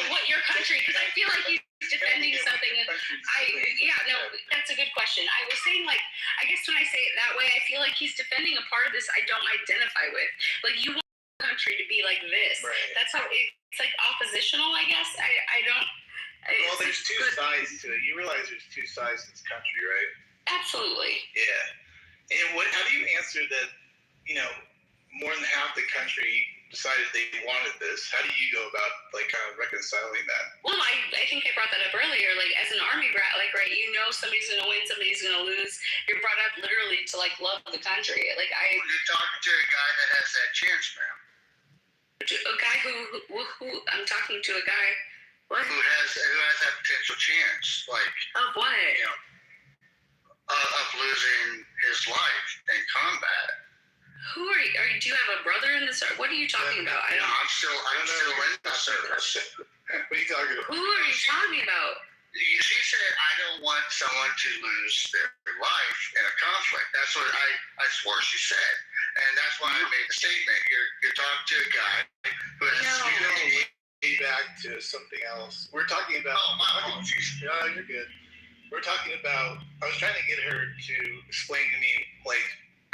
What your country? Because I feel like he's defending something. That's a good question. I was saying, like, I guess when I say it that way, I feel like he's defending a part of this I don't identify with. Like, you want the country to be like this. Right. That's how it's like oppositional, I guess. I don't. Well, there's two sides to it. You realize there's two sides to this country, right? Absolutely. Yeah. And how do you answer that? You know, more than half the country decided they wanted this. How do you go about like kind of reconciling that? Well, I think I brought that up earlier. Like, as an army brat, like, right, you know somebody's gonna win, somebody's gonna lose. You're brought up literally to like love the country. Like, You're talking to a guy that has that chance, ma'am. A guy who I'm talking to a guy. What? Who has that potential chance, like of what? You know, of losing his life in combat. Who are you? Do you have a brother in this? What are you talking about? I don't. I'm still in the service. What are you talking about? Who are you talking about? She said, "I don't want someone to lose their life in a conflict." That's what I swore she said, and that's why I made the statement. You're talking to a guy who has. Way back to something else. We're talking about. Oh, my apologies. No, you're good. We're talking about. I was trying to get her to explain to me, like,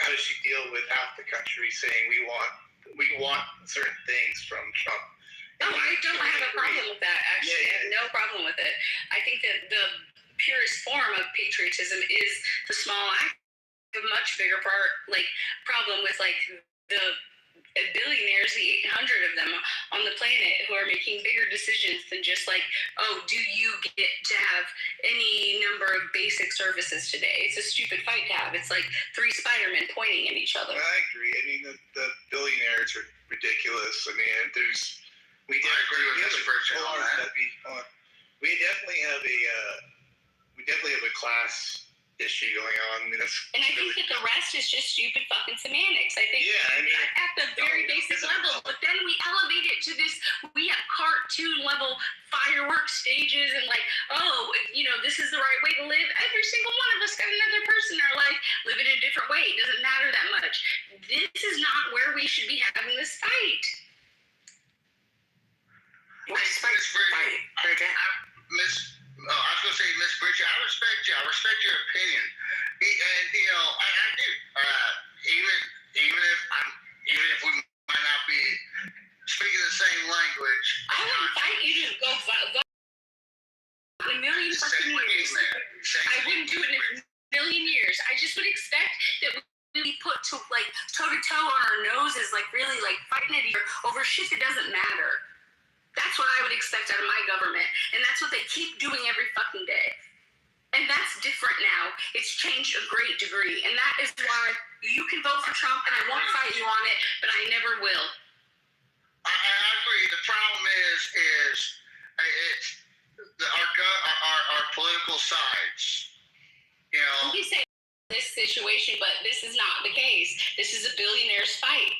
how does she deal with half the country saying we want certain things from Trump? No, I don't have a problem with that. Actually, I have no problem with it. I think that the purest form of patriotism is the small act. A much bigger problem with like the billionaires, the 800 of them on the planet who are making bigger decisions than just like, oh, do you get to have any number of basic services today? It's a stupid fight to have. It's like three Spider-Men pointing at each other. I agree. I mean, the billionaires are ridiculous. I mean, I agree with this person on that. We definitely have a class issue going on. I mean, and I think that the rest is just stupid fucking semantics. I think at the very basic level, but then we elevate it to this, we have cartoon level fireworks stages and like, oh, you know, this is the right way to live. Every single one of us got another person in our life living in a different way. It doesn't matter that much. This is not where we should be having this fight. Miss Bridget, I was going to say, Miss Bridget, I respect you. I respect your opinion. And, you know, I do. Even if we might not be speaking the same language. I wouldn't fight you to go vote in a million fucking years. I wouldn't do it in a million years. I just would expect that we put toe to toe on our noses, like really like fighting at each other over shit that doesn't matter. That's what I would expect out of my government. And that's what they keep doing every fucking day. And that's different now. It's changed a great degree. And that is why you can vote for Trump and I won't fight you on it, but I never will. I agree. The problem is our political sides. You know, we say this situation, but this is not the case. This is a billionaire's fight.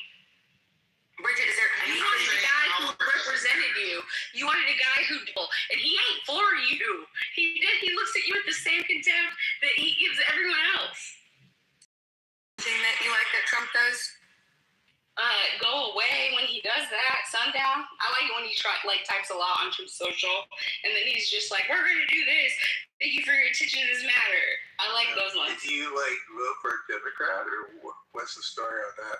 Bridget, is there any? You wanted a guy who represented you. You wanted a guy who, and he ain't for you. He looks at you with the same contempt that he gives everyone else. Thing that you like that Trump does? Go away when he does that. Sundown. I like it when he types a lot on Truth Social, and then he's just like, "We're gonna do this. Thank you for your attention to this matter." I like those ones. Did you vote for a Democrat, or what's the story on that?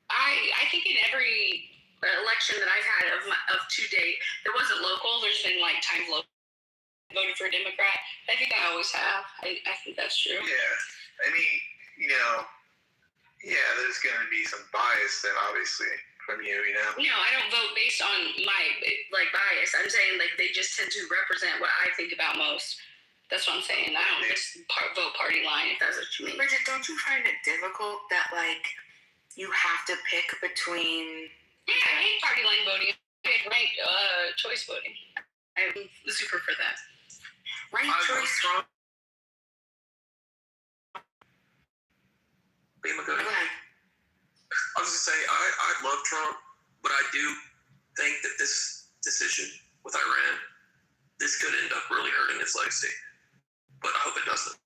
I think in every election that I've had of to date, there wasn't local. There's been times local. I voted for a Democrat. I think I always have. I think that's true. Yeah, I mean, there's going to be some bias then, obviously, from you. No, I don't vote based on my bias. I'm saying they just tend to represent what I think about most. That's what I'm saying. I don't just vote party line, if that's what you mean. Bridget, don't you find it difficult that you have to pick between Yeah, I hate party line voting. I hate ranked choice voting. I'm super for that. Ranked choice. Go ahead. I was gonna say I love Trump, but I do think that this decision with Iran, this could end up really hurting his legacy. But I hope it doesn't.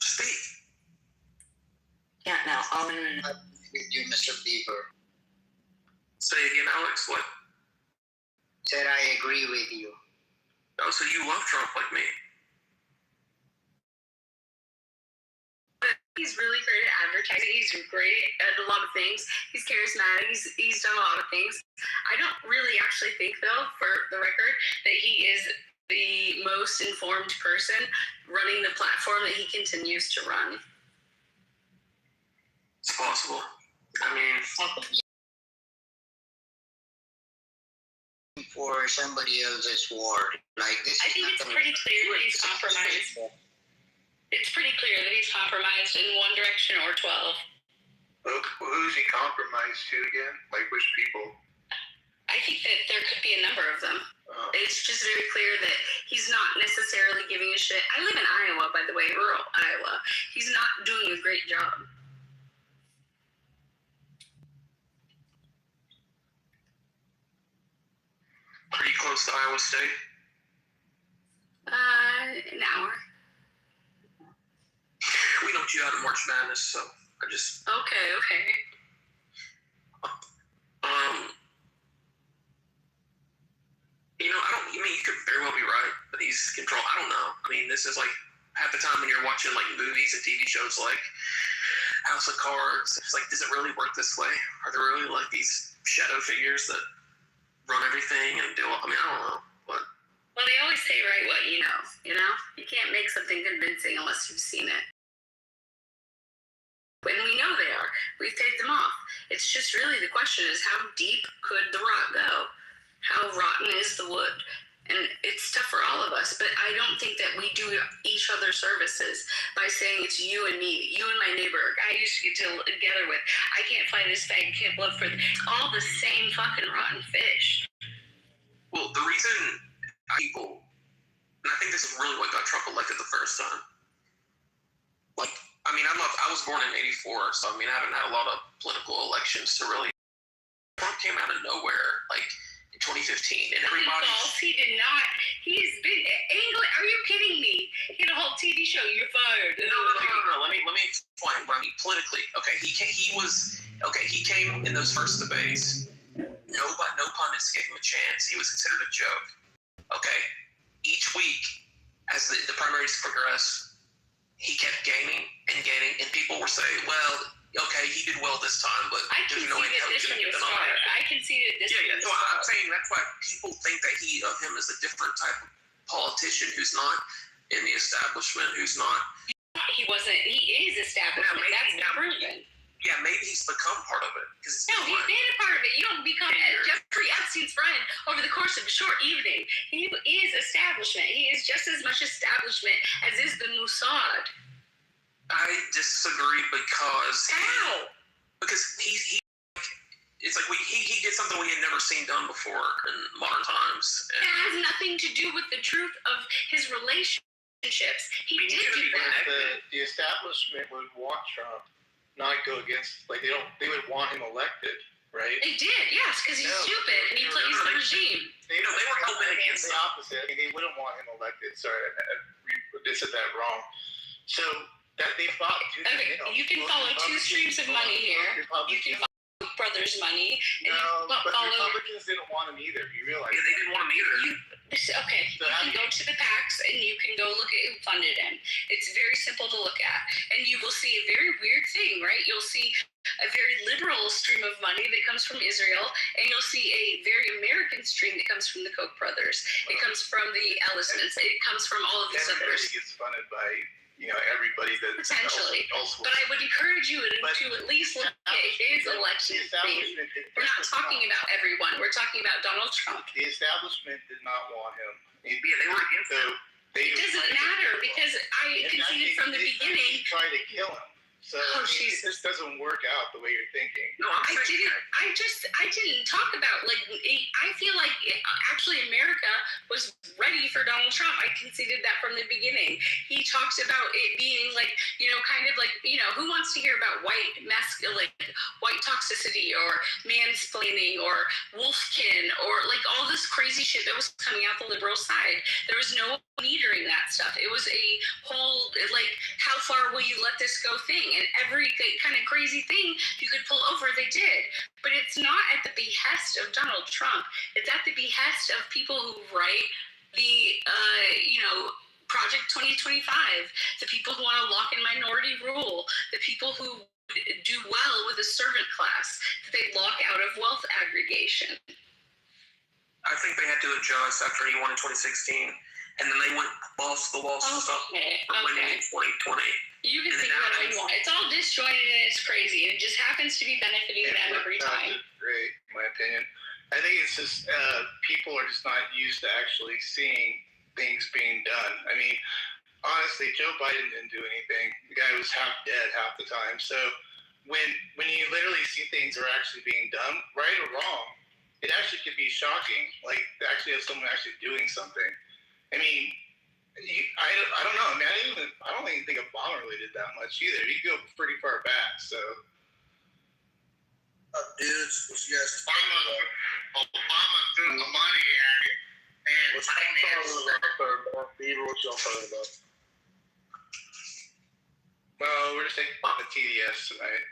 Speak. Yeah, no, With you, Mr. Beaver. Say again, Alex. What? Said I agree with you. Oh, so you love Trump like me? He's really great at advertising. He's great at a lot of things. He's charismatic. He's done a lot of things. I don't really actually think, though, for the record, that he is the most informed person running the platform that he continues to run. It's possible. I mean, for somebody else's war. Like this. I think it's pretty clear that he's compromised. It's pretty clear that he's compromised in one direction or 12. Who's he compromised to again? Like which people? I think that there could be a number of them. It's just very clear that he's not necessarily giving a shit. I live in Iowa, by the way, rural Iowa. He's not doing a great job. Pretty close to Iowa State. An hour. We don't cheat out of March Madness, so I just. Okay. I mean, you could very well be right, but he's control. I don't know. I mean, this is like half the time when you're watching like movies and TV shows like House of Cards. It's like, does it really work this way? Are there really like these shadow figures that run everything and do? I mean, I don't know, but. Well, they always say, right, what you know. You know, you can't make something convincing unless you've seen it. And we know they are. We've taped them off. It's just really the question is, how deep could the rot go? How rotten is the wood? And it's tough for all of us, but I don't think that we do each other services by saying it's you and me, you and my neighbor, a guy you used to get together with. I can't find this fag, can't blood for it's all the same fucking rotten fish. Well, the reason people, and I think this is really what got Trump elected the first time. Like, I mean, I was born in '84, so I mean, I haven't had a lot of political elections to really. Trump came out of nowhere, like. 2015, and everybody. False. He did not. He's been England. Are you kidding me? He had a whole TV show. You're fired. No. Let me explain what I mean politically. Okay, he came in those first debates. No pundits gave him a chance. He was considered a joke. Okay, each week as the primaries progressed, he kept gaining, and people were saying, well. Okay, he did well this time, but I can see that this from the start. I can see that this from the start. I'm saying that's why people think that him is a different type of politician who's not in the establishment, who's not. He wasn't. He is establishment. That's proven. Yeah, maybe he's become part of it. No, he's been a part of it. You don't become Jeffrey Epstein's friend over the course of a short evening. He is establishment. He is just as much establishment as is the Mossad. I disagree because how? Because he it's like he did something we had never seen done before in modern times. It has nothing to do with the truth of his relationships. He did do that. The establishment would want Trump not go against they would want him elected, right? They did, yes, because he's stupid and he plays the regime. They were helping against the opposite. I mean, they wouldn't want him elected. Sorry, I said that wrong. So. That they fought. Okay, you can follow two streams of money here. You can follow Brothers' money. No, but Republicans didn't want him either. You realize? Yeah, they didn't want him either. Okay, you can go to the PACs and you can go look at who funded him. It's very simple to look at. And you will see a very weird thing, right? You'll see a very liberal stream of money that comes from Israel, and you'll see a very American stream that comes from the Koch brothers. It comes from the Ellismans. It comes from all of these others. He gets funded by everybody that potentially. But I would encourage you to at least look at his election thing. We're not talking about everyone. We're talking about Donald Trump. The establishment did not want him. They were against him. It doesn't matter because I conceded from the beginning. Try to kill him. So jeez. this doesn't work out the way you're thinking. No, I didn't talk about I feel like actually America was ready for Donald Trump. I conceded that from the beginning. He talks about it being kind of who wants to hear about white toxicity or mansplaining or wolfkin or all this crazy shit that was coming out the liberal side. There was no metering that stuff. It was a whole how far will you let this go thing, and every kind of crazy thing you could pull over they did. But it's not at the behest of Donald Trump. It's at the behest of people who write the Project 2025, the people who want to lock in minority rule, the people who do well with the servant class that they lock out of wealth aggregation. I think they had to adjust after he won in 2016, and then they went balls to the wall stuff winning in 2020. You can think what you want. It's all disjointed and it's crazy. It just happens to be benefiting them every time. Great, in my opinion. I think it's just people are just not used to actually seeing things being done. I mean, honestly, Joe Biden didn't do anything. The guy was half dead half the time. So when you literally see things are actually being done, right or wrong, it actually could be shocking. Like, actually have someone actually doing something. I mean, I don't know. I mean, I don't even think Obama really did that much either. He go pretty far back. So, dudes, what you guys? Obama threw the money at it, and What's Beaver, what y'all talking about? well, we're just taking the TDS tonight.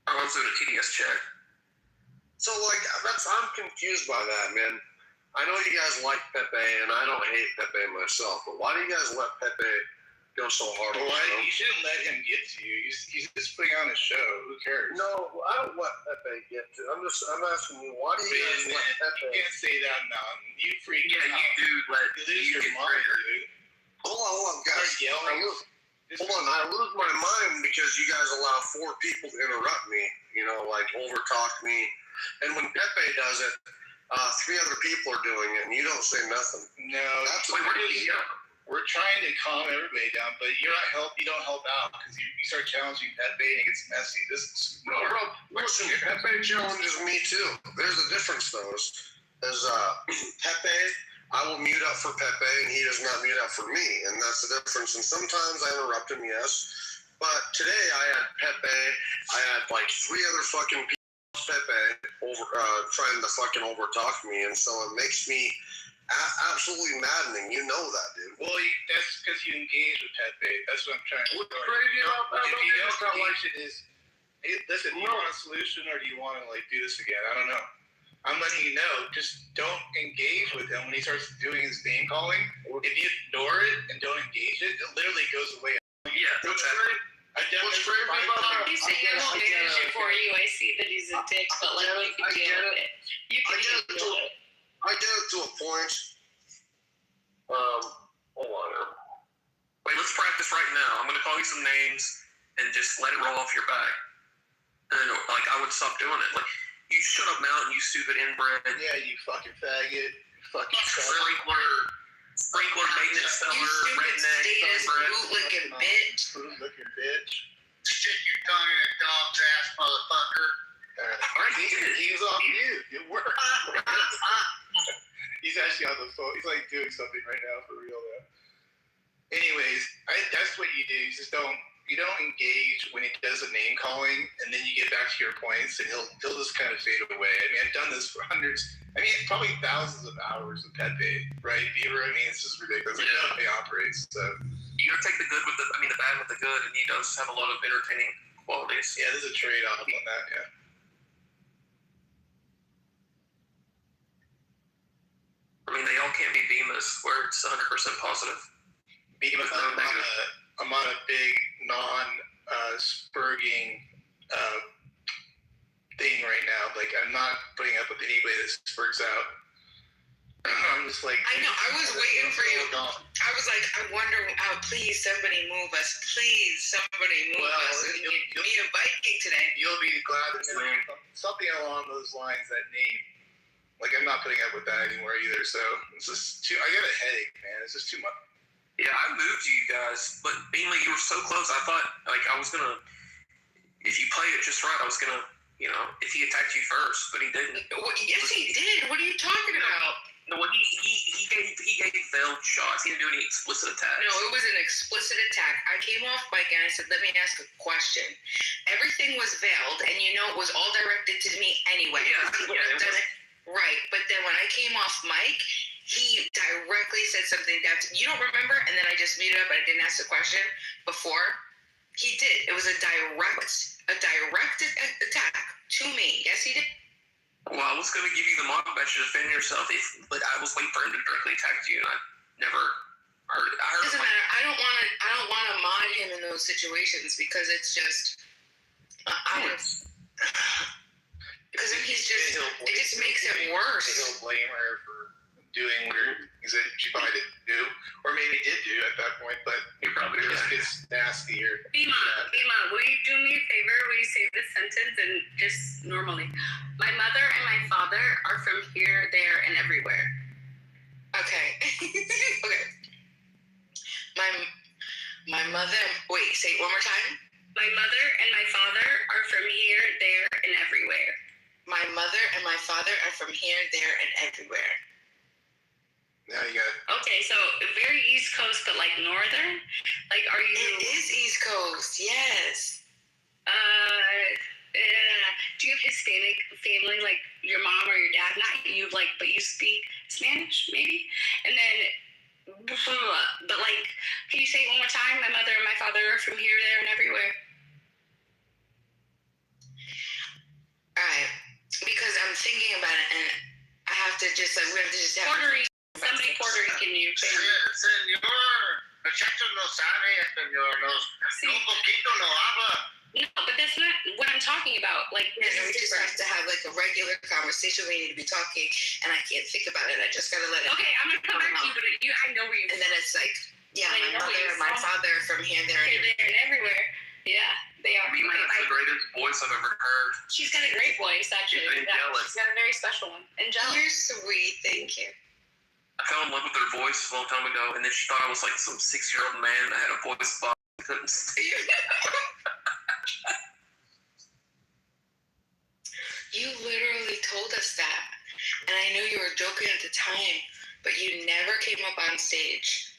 I was doing a TDS check. So, I'm confused by that, man. I know you guys like Pepe, and I don't hate Pepe myself, but why do you guys let Pepe go so hard on the show? You shouldn't let him get to you. He's just putting on a show. Who cares? No, I don't let Pepe get to. I'm asking you, why do you guys let Pepe? You can't say that, Mountain. You freak out. Yeah, you do let You lose your mind, dude. Hold on, guys. Yelling. I lose my mind because you guys allow 4 people to interrupt me, overtalk me. And when Pepe does it, 3 other people are doing it, and you don't say nothing. No, we're trying to calm everybody down, but you don't help out because you start challenging Pepe and it gets messy. Listen, Pepe challenges me too. There's a difference, though. Pepe, I will mute up for Pepe, and he does not mute up for me, and that's the difference. And sometimes I interrupt him, yes, but today I had Pepe, I had 3 other fucking people, Pepe, trying to fucking overtalk me, and so it makes me absolutely maddening. You know that, dude. Well, that's because you engage with Pepe. That's what I'm trying to What's crazy about that? If you don't engage it is, listen, do you want a solution or do you want to do this again? I don't know. I'm letting you know, just don't engage with him when he starts doing his name calling. If you ignore it and don't engage it, it literally goes away. Yeah, exactly. What's crazy about that? He's saying I won't manage it for you. I see that he's a dick, but you can deal with it. You can deal with it. I get it to a point. Hold on. Wait, let's practice right now. I'm going to call you some names and just let it roll off your back. And I would stop doing it. You shut up, Mountain, you stupid inbred. Yeah, you fucking faggot. Fucking sprinkler maintenance seller, redneck, bootlicking bitch. Bootlicking bitch. stick your tongue in a dog's ass, motherfucker. He's off mute. It worked. He's actually on the phone. He's doing something right now for real though. Anyways, that's what you do. You just don't engage when he does a name calling, and then you get back to your points, and he'll just kind of fade away. I mean, I've done this for probably thousands of hours with Pepe, right, Beaver? I mean, this is ridiculous. Like how he operates. So you gotta take the bad with the good, and he does have a lot of entertaining qualities. Yeah, there's a trade-off on that. Yeah. I mean, they all can't be Bemis, where it's 100% positive. Bemis, I'm on a big non-spurging thing right now. I'm not putting up with anybody that spurts out. I'm just I know. I was waiting for you. I was like, I wonder how. Please, somebody move us. Please, somebody move us. We need a Viking today. You'll be glad to know something along those lines. That name. I'm not putting up with that anymore either. So it's just I got a headache, man. It's just too much. Yeah, I moved you guys, but being like you were so close, I thought like I was gonna. If you play it just right, I was gonna. You know, if he attacked you first, but he didn't. Yes, he did. What are you talking about? No, well, he gave veiled shots. He didn't do any explicit attacks. No, it was an explicit attack. I came off mic and I said, "Let me ask a question." Everything was veiled, and you know it was all directed to me anyway. Right, but then when I came off mic, he directly said something that you don't remember, and then I just muted up and I didn't ask the question before. He did. It was a directed attack to me. Yes, he did. Well, I was going to give you the mock bet to defend yourself, but I was waiting for him to directly attack you, and I never heard it. Doesn't matter. I don't want to mod him in those situations because it's just. Because he's just. It just makes it worse. He'll blame her for doing what he said she probably didn't do, or maybe did do at that point, but he probably just gets nastier. Bima, will you do me a favor? Will you say this sentence and just normally? My mother and my father are from here, there, and everywhere. Okay. Okay. My mother. Wait, say it one more time. My mother and my father are from here, there, and everywhere. My mother and my father are from here, there, and everywhere. Now you got. Okay, so very East Coast, but like northern. Like, are you? It is East Coast. Yes. Do you have Hispanic family, like your mom or your dad? Not you, like, but you speak Spanish, maybe. And then, but like, can you say it one more time? My mother and my father are from here, there, and everywhere. All right, because I'm thinking about it, and I have to just like we have to just have. Puerto Rican. Somebody Puerto Rican you. Señor, muchacho no sabe, señor. No poquito no habla. No, but that's not what I'm talking about. Like, we just have to have like a regular conversation. We need to be talking, and I can't think about it. I just gotta let it. Okay, I'm gonna come back to you, but I know where you. And then it's like, yeah, my mother and my father from here, there, and everywhere. Yeah, they are. Bima has the greatest voice I've ever heard. She's got a great voice, actually. She's angelic. She's got a very special one. Angelic. You're sweet. Thank you. I fell in love with her voice a long time ago, and then she thought I was like some 6-year-old man that had a voice box and couldn't stand it. You literally told us that, and I knew you were joking at the time, but you never came up on stage,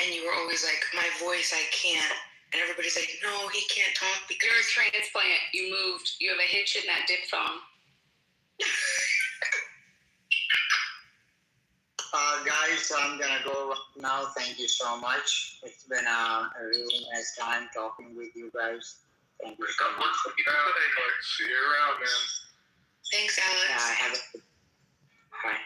and you were always like, "My voice, I can't," and everybody's like, "No, he can't talk because you're a transplant. You moved. You have a hitch in that diphthong." Guys, I'm gonna go now. Thank you so much. It's been a really nice time talking with you guys. Thank you so much. See you around, man. Thanks, Alex. Have a bye.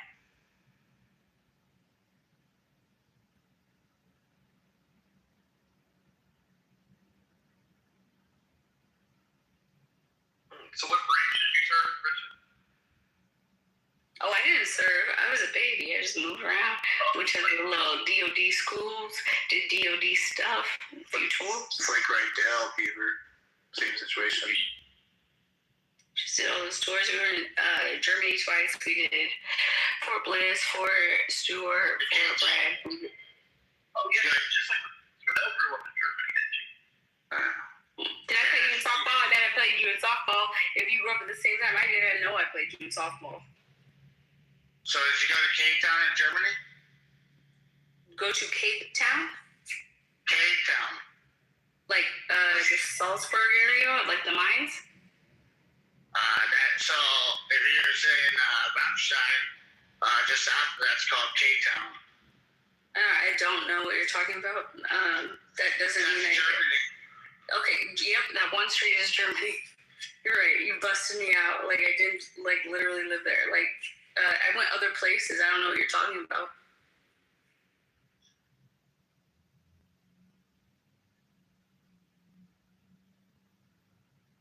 So what branch did you serve, Richard? Oh, I didn't serve. I was a baby. I just moved around. Went to the little DOD schools, did DOD stuff, a few tours. It's like right now, Kitover. Same situation. Just did all those tours. We were in Germany twice. We did Fort Bliss, Fort Stewart, Fort Bragg. Oh, yeah, just like you grew up in Germany, didn't you? Did I play you in softball? I bet I played you in softball. If you grew up at the same time I did, I know I played you in softball. So did you go to Cape Town in Germany? Go to Cape Town? Cape Town. Like the Salzburg area, like the mines? So if you're saying Ramstein, just after that's called Cape Town. I don't know what you're talking about. That doesn't mean Germany. Okay, yep, that one street is Germany. You're right, you busted me out. Like, I didn't, like, literally live there. Like, I went other places. I don't know what you're talking about.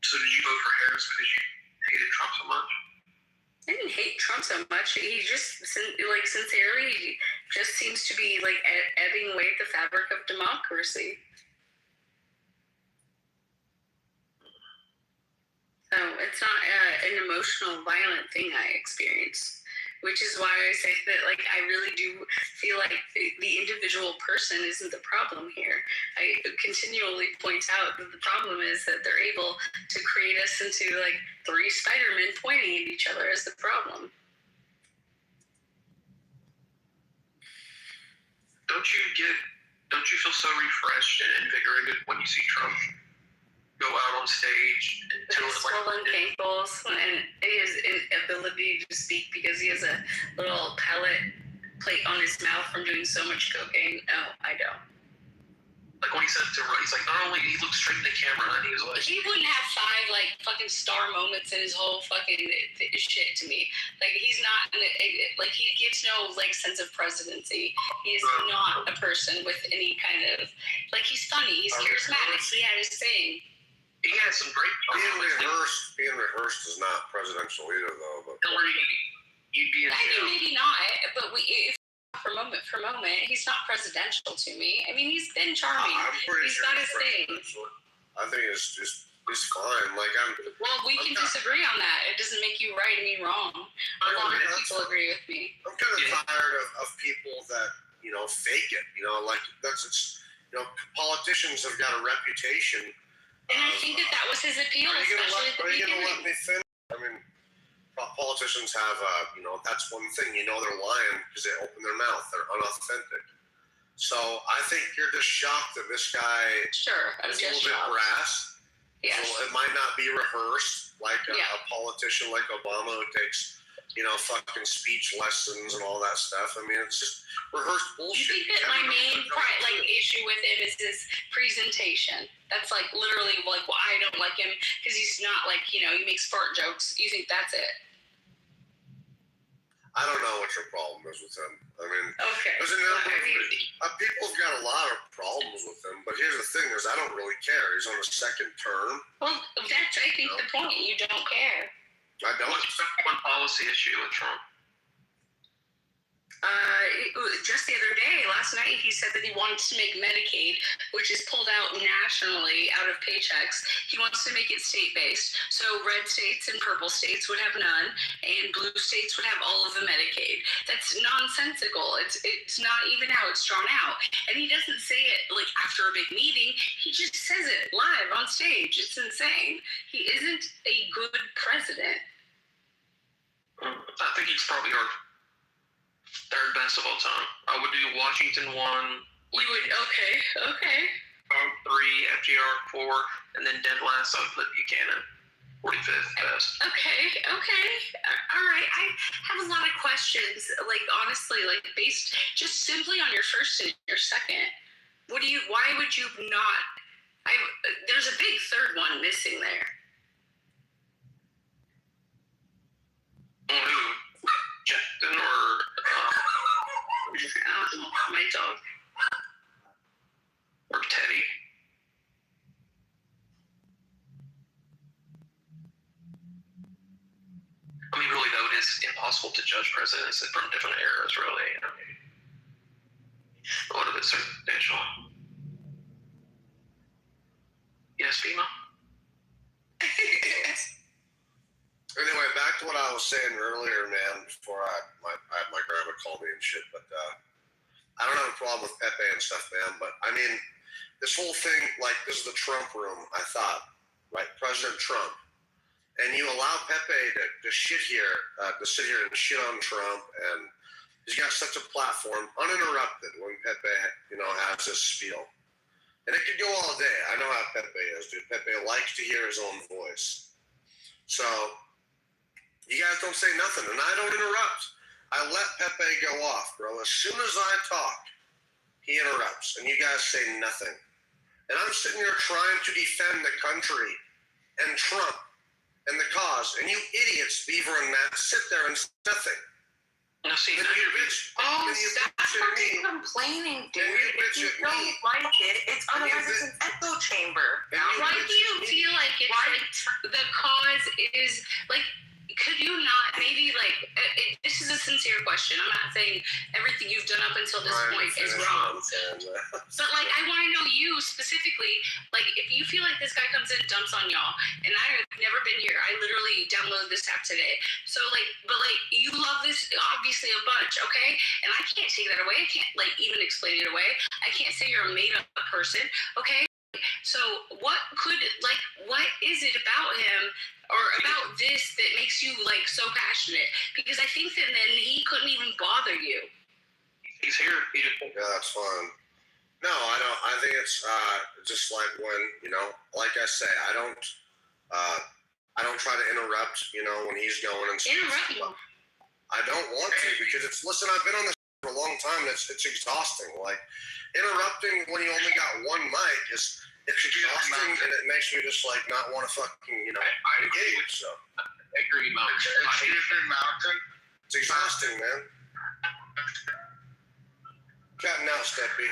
So did you vote for Harris because you hated Trump so much? I didn't hate Trump so much. He just, like, sincerely just seems to be, like, ebbing away at the fabric of democracy. So it's not an emotional, violent thing I experience. which is why I say that, like, I really do feel like the individual person isn't the problem here. I continually point out that the problem is that they're able to create us into, like, 3 Spider-Men pointing at each other as the problem. Don't you feel so refreshed and invigorated when you see Trump go out on stage and his swollen ankles and his inability to speak because he has a little pellet plate on his mouth from doing so much cocaine? No, I don't. Like when he said to he's like, not only he looked straight in the camera and he was like, he wouldn't have 5 like fucking star moments in his whole fucking shit to me. Like he's not like he gives no like sense of presidency. He is not a person with any kind of like he's funny, he's charismatic. He had his thing. He has some great being rehearsed is not presidential either though. But you'd be in jail. I mean maybe not, but if for moment, he's not presidential to me. I mean, he's been charming. He's got his thing. I think it's fine. Like well, we can disagragree on that. It doesn't make you right and me wrong. A lot of people agree with me. I'm kind of tired of people that fake it. Like politicians have got a reputation. And I think that was his appeal, especially at the beginning. Let me finish? I mean, politicians have, that's one thing. They're lying because they open their mouth. They're unauthentic. So I think you're just shocked that this guy is a little bit brass. Yes. So it might not be rehearsed like a politician like Obama who takes, fucking speech lessons and all that stuff. I mean, it's just rehearsed bullshit. I think that my main issue with him is his presentation. That's like literally like why I don't like him because he's not like, he makes fart jokes. You think that's it? I don't know what your problem is with him. I mean, people have got a lot of problems with him, but here's the thing is I don't really care. He's on his 2nd term. Well, that's, I think, the point. You don't care. I don't. What's one policy issue with Trump? Just the other day, last night, he said that he wants to make Medicaid, which is pulled out nationally out of paychecks. He wants to make it state-based. So red states and purple states would have none, and blue states would have all of the Medicaid. That's nonsensical. It's not even how it's drawn out. And he doesn't say it like after a big meeting. He just says it live on stage. It's insane. He isn't a good president. I think he's probably our 3rd best of all time. I would do Washington 1. You would okay. 3, FDR 4, and then dead last I would put Buchanan 45th best. Okay. All right. I have a lot of questions. Like honestly, like based just simply on your 1st and your 2nd. Why would you not? There's a big 3rd one missing there. Jackson or my dog or Teddy. I mean, really though, it is impossible to judge presidents from different eras. Really, a lot of it's circumstantial. Yes, Fema. Anyway, back to what I was saying earlier, man, before I had my grandma call me and shit, but I don't have a problem with Pepe and stuff, man, but I mean, this whole thing, like, this is the Trump room, I thought, right? President Trump. And you allow Pepe to sit here and shit on Trump, and he's got such a platform, uninterrupted, when Pepe, has his spiel. And it could go all day. I know how Pepe is, dude. Pepe likes to hear his own voice. So you guys don't say nothing, and I don't interrupt. I let Pepe go off, bro. As soon as I talk, he interrupts, and you guys say nothing. And I'm sitting here trying to defend the country and Trump and the cause, and you idiots, Beaver and Matt, sit there and say nothing. Now see, now you're bitch. Stop fucking complaining, dude. If you don't like it, it's otherwise it's an echo chamber. Why do you feel like it's like the cause is like? Could you not maybe like? This is a sincere question. question. I'm not saying everything you've done up until this point is wrong. But like, I want to know you specifically. Like, if you feel like this guy comes in and dumps on y'all, and I have never been here, I literally downloaded this app today. So like, but like, you love this obviously a bunch, okay? And I can't take that away. I can't like even explain it away. I can't say you're a made up person, okay? So what is it about him or about this that makes you like so passionate? Because I think that then he couldn't even bother you. He's here. Yeah, that's fine. No, I don't. I think it's just like when, you know, like I say, I don't try to interrupt, you know, when he's going and stuff. Interrupt you. I don't want to, because it's, listen, I've been on this for a long time and it's exhausting. Like, interrupting when you only got one mic it's exhausting, and it makes me just like not want to fucking, you know, engage. So I agree, Mountain. It's exhausting, man. Cutting out, Steppy.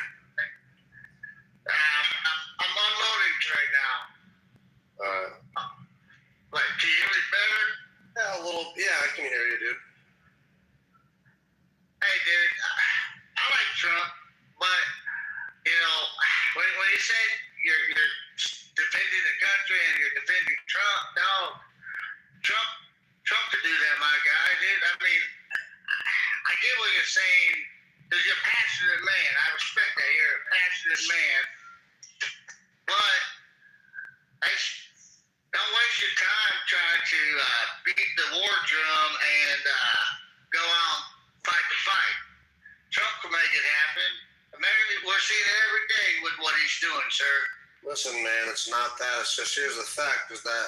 I'm unloading right now. Like, can you hear me better? Yeah, a little. Yeah, I can hear you, dude. Hey, dude, I like Trump, but you know, when he said you're defending the country and you're defending Trump, no, Trump could do that, my guy, dude. I mean, I get what you're saying. Because you're a passionate man. I respect that. You're a passionate man. But don't waste your time trying to beat the war drum and go out fight the fight. Trump can make it happen. America, we're seeing it every day with what he's doing, sir. Listen, man, it's not that. It's just, here's the fact, is that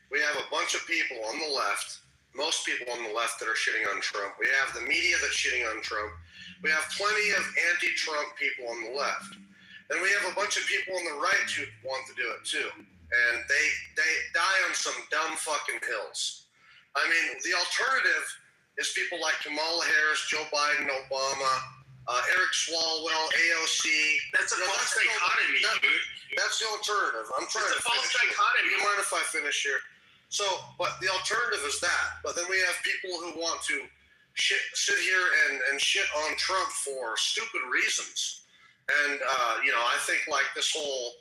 we have a bunch of people on the left, most people on the left that are shitting on Trump. We have the media that's shitting on Trump. We have plenty of anti-Trump people on the left. And we have a bunch of people on the right who want to do it too. And they die on some dumb fucking hills. I mean, the alternative is people like Kamala Harris, Joe Biden, Obama, Eric Swalwell, AOC. That's a false dichotomy, dude. That's the alternative. I'm trying to finish. It's a false dichotomy. Do you mind if I finish here? So, but the alternative is that. But then we have people who want to sit here and shit on Trump for stupid reasons. And, you know, I think like this whole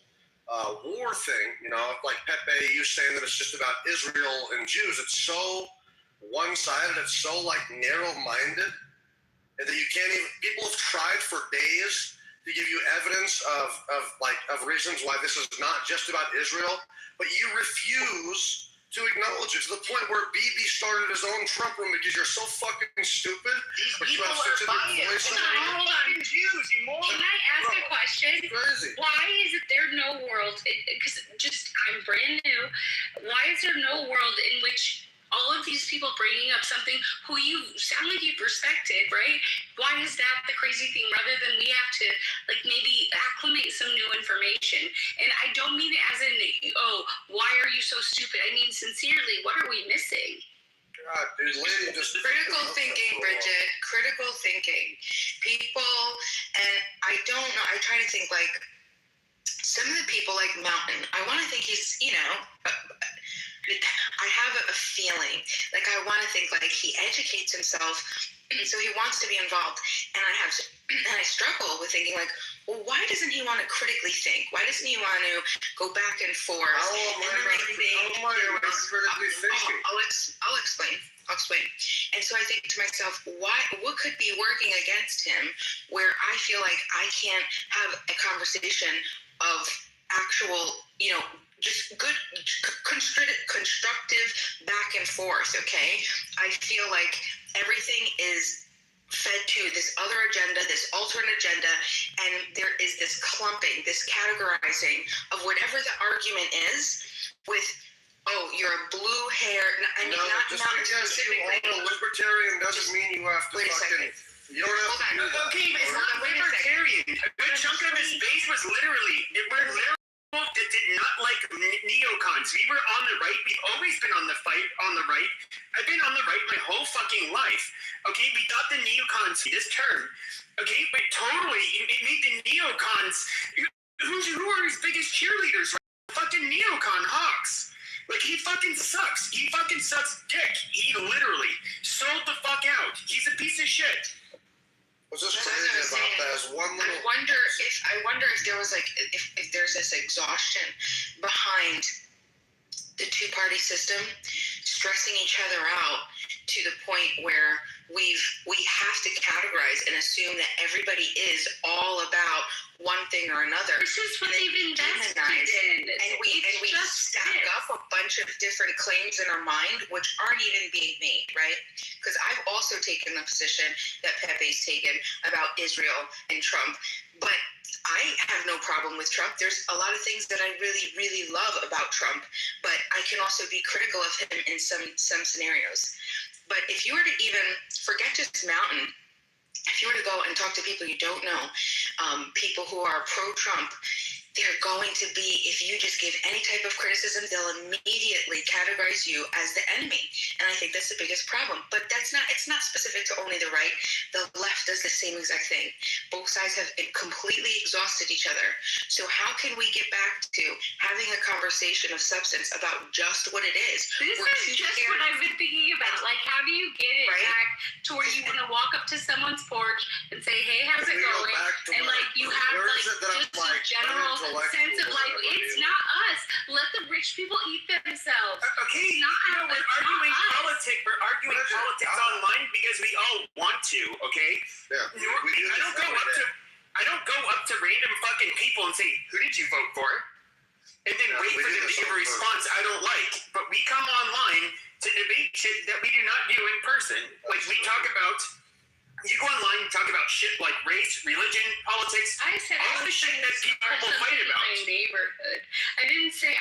war thing, you know, like Pepe, you saying that it's just about Israel and Jews, it's so one-sided, it's so like narrow-minded, and that you can't even, people have tried for days to give you evidence of reasons why this is not just about Israel, but you refuse to acknowledge it, to the point where BB started his own Trump room because you're so fucking stupid. These people are biased. Hold on. Jews, you moron. Can I ask a question? Crazy. Why is it there no world, because I'm brand new, why is there no world in which all of these people bringing up something who you sound like you've respected, right? Why is that the crazy thing, rather than we have to like maybe acclimate some new information? And I don't mean it as in, oh, why are you so stupid? I mean, sincerely, what are we missing? God, dude, lady just critical thinking, Bridget. Critical thinking. People, and I don't know, I try to think like some of the people like Mountain, I want to think he's, you know, I have a feeling, like I want to think like he educates himself, so he wants to be involved. And I struggle with thinking like, well, why doesn't he want to critically think? Why doesn't he want to go back and forth? How am I not critically thinking? I'll explain. And so I think to myself, what could be working against him where I feel like I can't have a conversation of actual, you know, just good, constructive back and forth, okay? I feel like everything is fed to this other agenda, this alternate agenda, and there is this clumping, this categorizing of whatever the argument is with, oh, you're a blue hair, I mean, not just because you are a libertarian doesn't mean you have to fucking... You don't have to do that. Okay, but it's not libertarian. A good chunk of his base was literally that did not like neocons. We were on the right. We've always been on the right. I've been on the right my whole fucking life. Okay, we thought the neocons this term. Okay, but totally, it made the neocons. Who are his biggest cheerleaders? Fucking neocon hawks. Like, he fucking sucks. He fucking sucks dick. He literally sold the fuck out. He's a piece of shit. What's just That's crazy what I was about saying. that is one little. I wonder if there was like if there's this exhaustion behind the two-party system, stressing each other out to the point where we have to categorize and assume that everybody is all about one thing or another. This is what they've invested in. And we stack up a bunch of different claims in our mind, which aren't even being made, right? Because I've also taken the position that Pepe's taken about Israel and Trump, but I have no problem with Trump. There's a lot of things that I really, really love about Trump, but I can also be critical of him in some scenarios. But if you were to even forget just Mountain, if you were to go and talk to people you don't know, people who are pro-Trump, they're going to be, if you just give any type of criticism, they'll immediately categorize you as the enemy. And I think that's the biggest problem. But it's not specific to only the right. The left does the same exact thing. Both sides have completely exhausted each other. So how can we get back to having a conversation of substance about just what it is? This is just what I've been thinking about. Like, how do you get it back to where you want to walk up to someone's porch and say, hey, how's it going? And like, you have like just a general sense of like, it's not us. Let the rich people eat themselves. Okay, you know, we're arguing politics online because we all want to. Okay. Yeah. I don't go up to random fucking people and say, who did you vote for? And then wait for them to give a response I don't like. But we come online to debate shit that we do not do in person. Like, we talk about, you go online and talk about shit like race, religion, politics, I said all the shit that people will fight about. My neighborhood. I didn't say.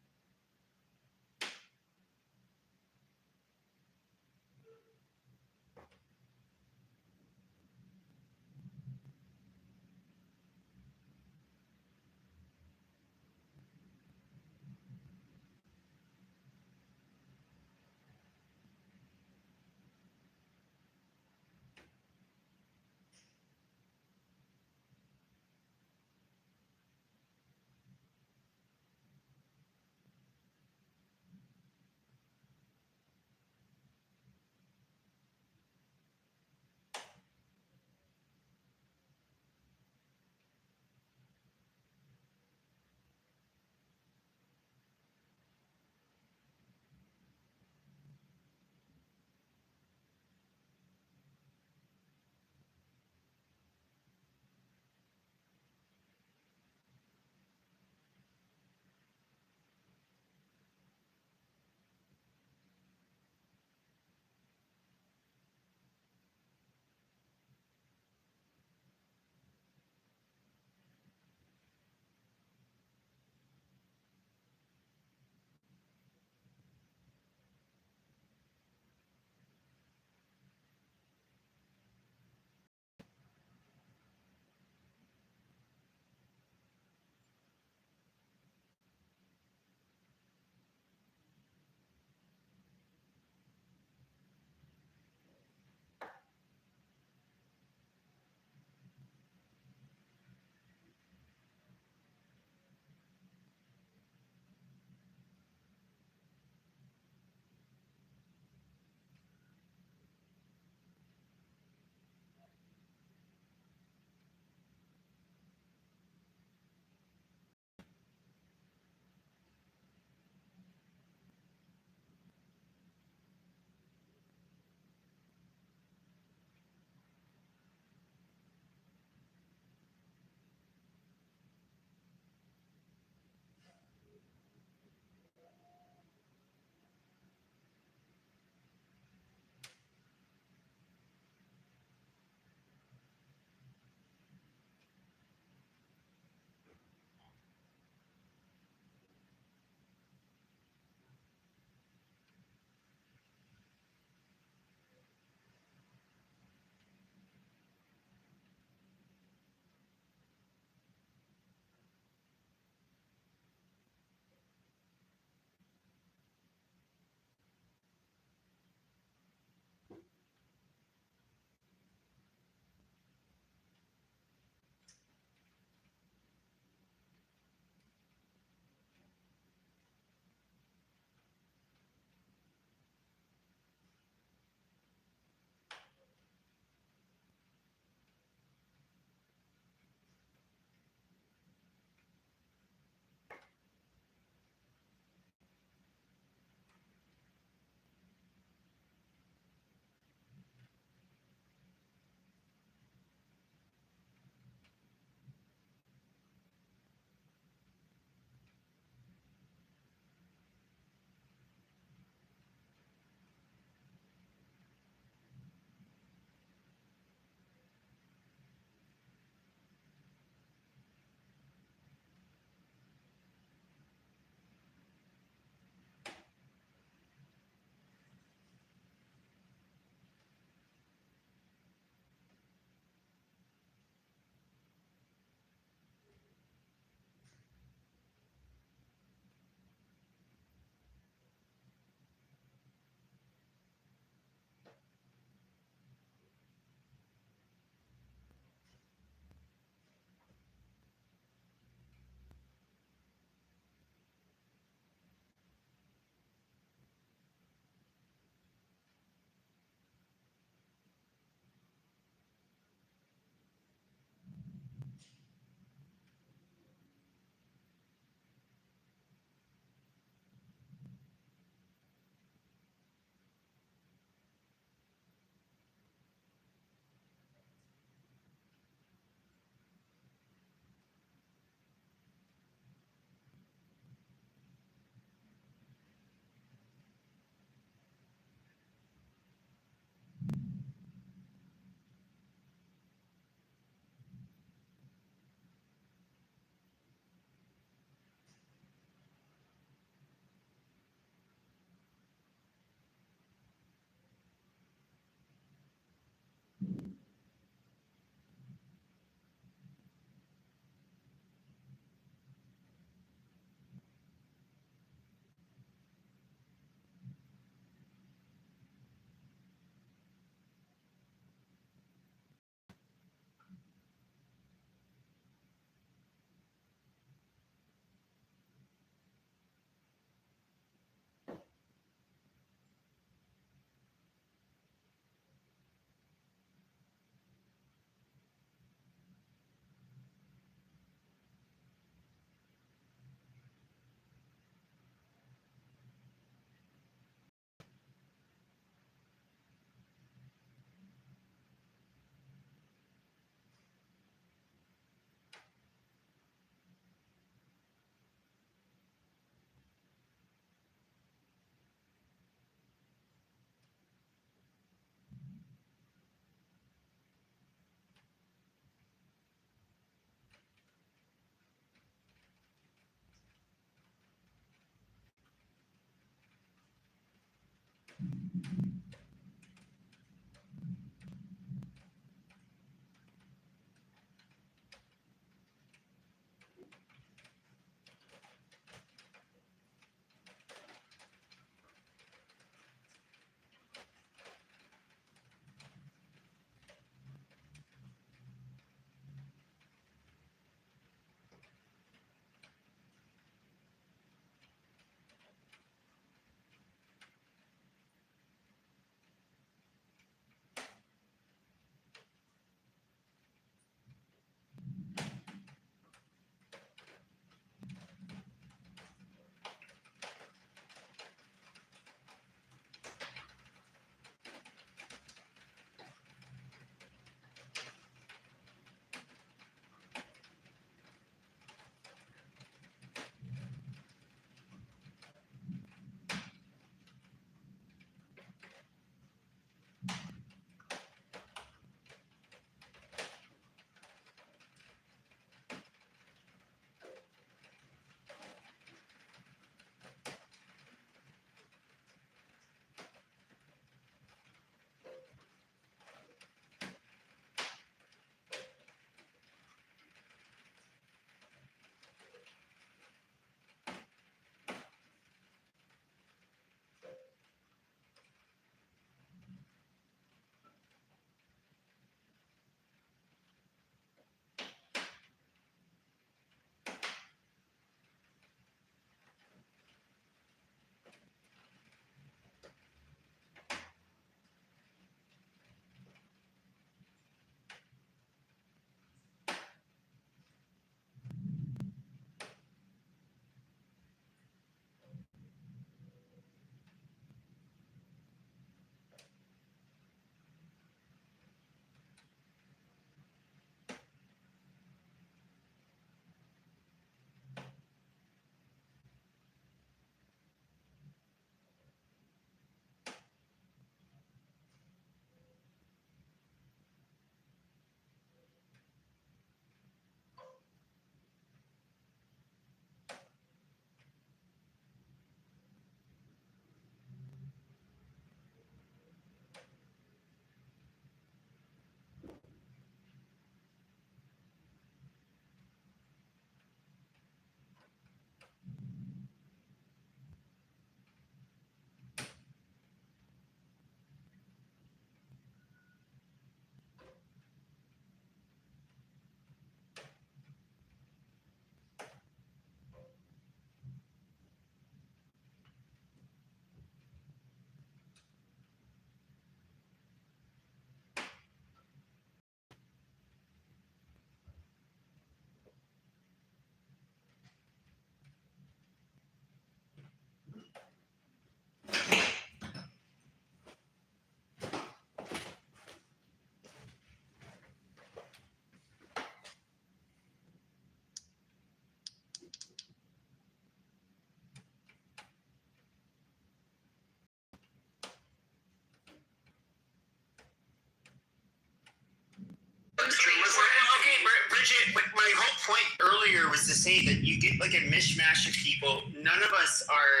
Okay, Bridget, my whole point earlier was to say that you get like a mishmash of people. None of us are,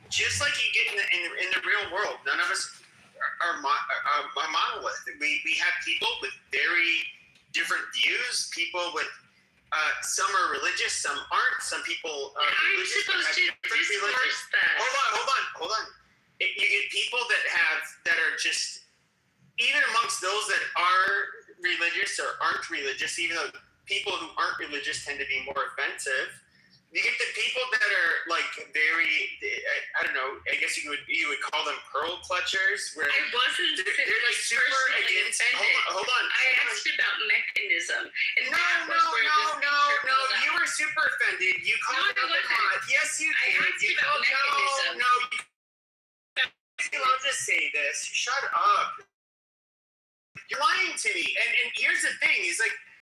just like you get in the real world, none of us are monolith. We have people with very different views, people with, some are religious, some aren't, some people are I'm religious, supposed to discourse that. Hold on. You get people that are just, even amongst those that are religious or aren't religious, even though people who aren't religious tend to be more offensive, you get the people that are like very, I don't know, I guess you would call them pearl clutchers, where I wasn't they're like super against. Hold on. I asked about mechanism. And No, you were super offended. You called it out. Yes, you did. I asked about mechanism. No, I'll just say this. Shut up. You're lying to me. And here's the thing, is like,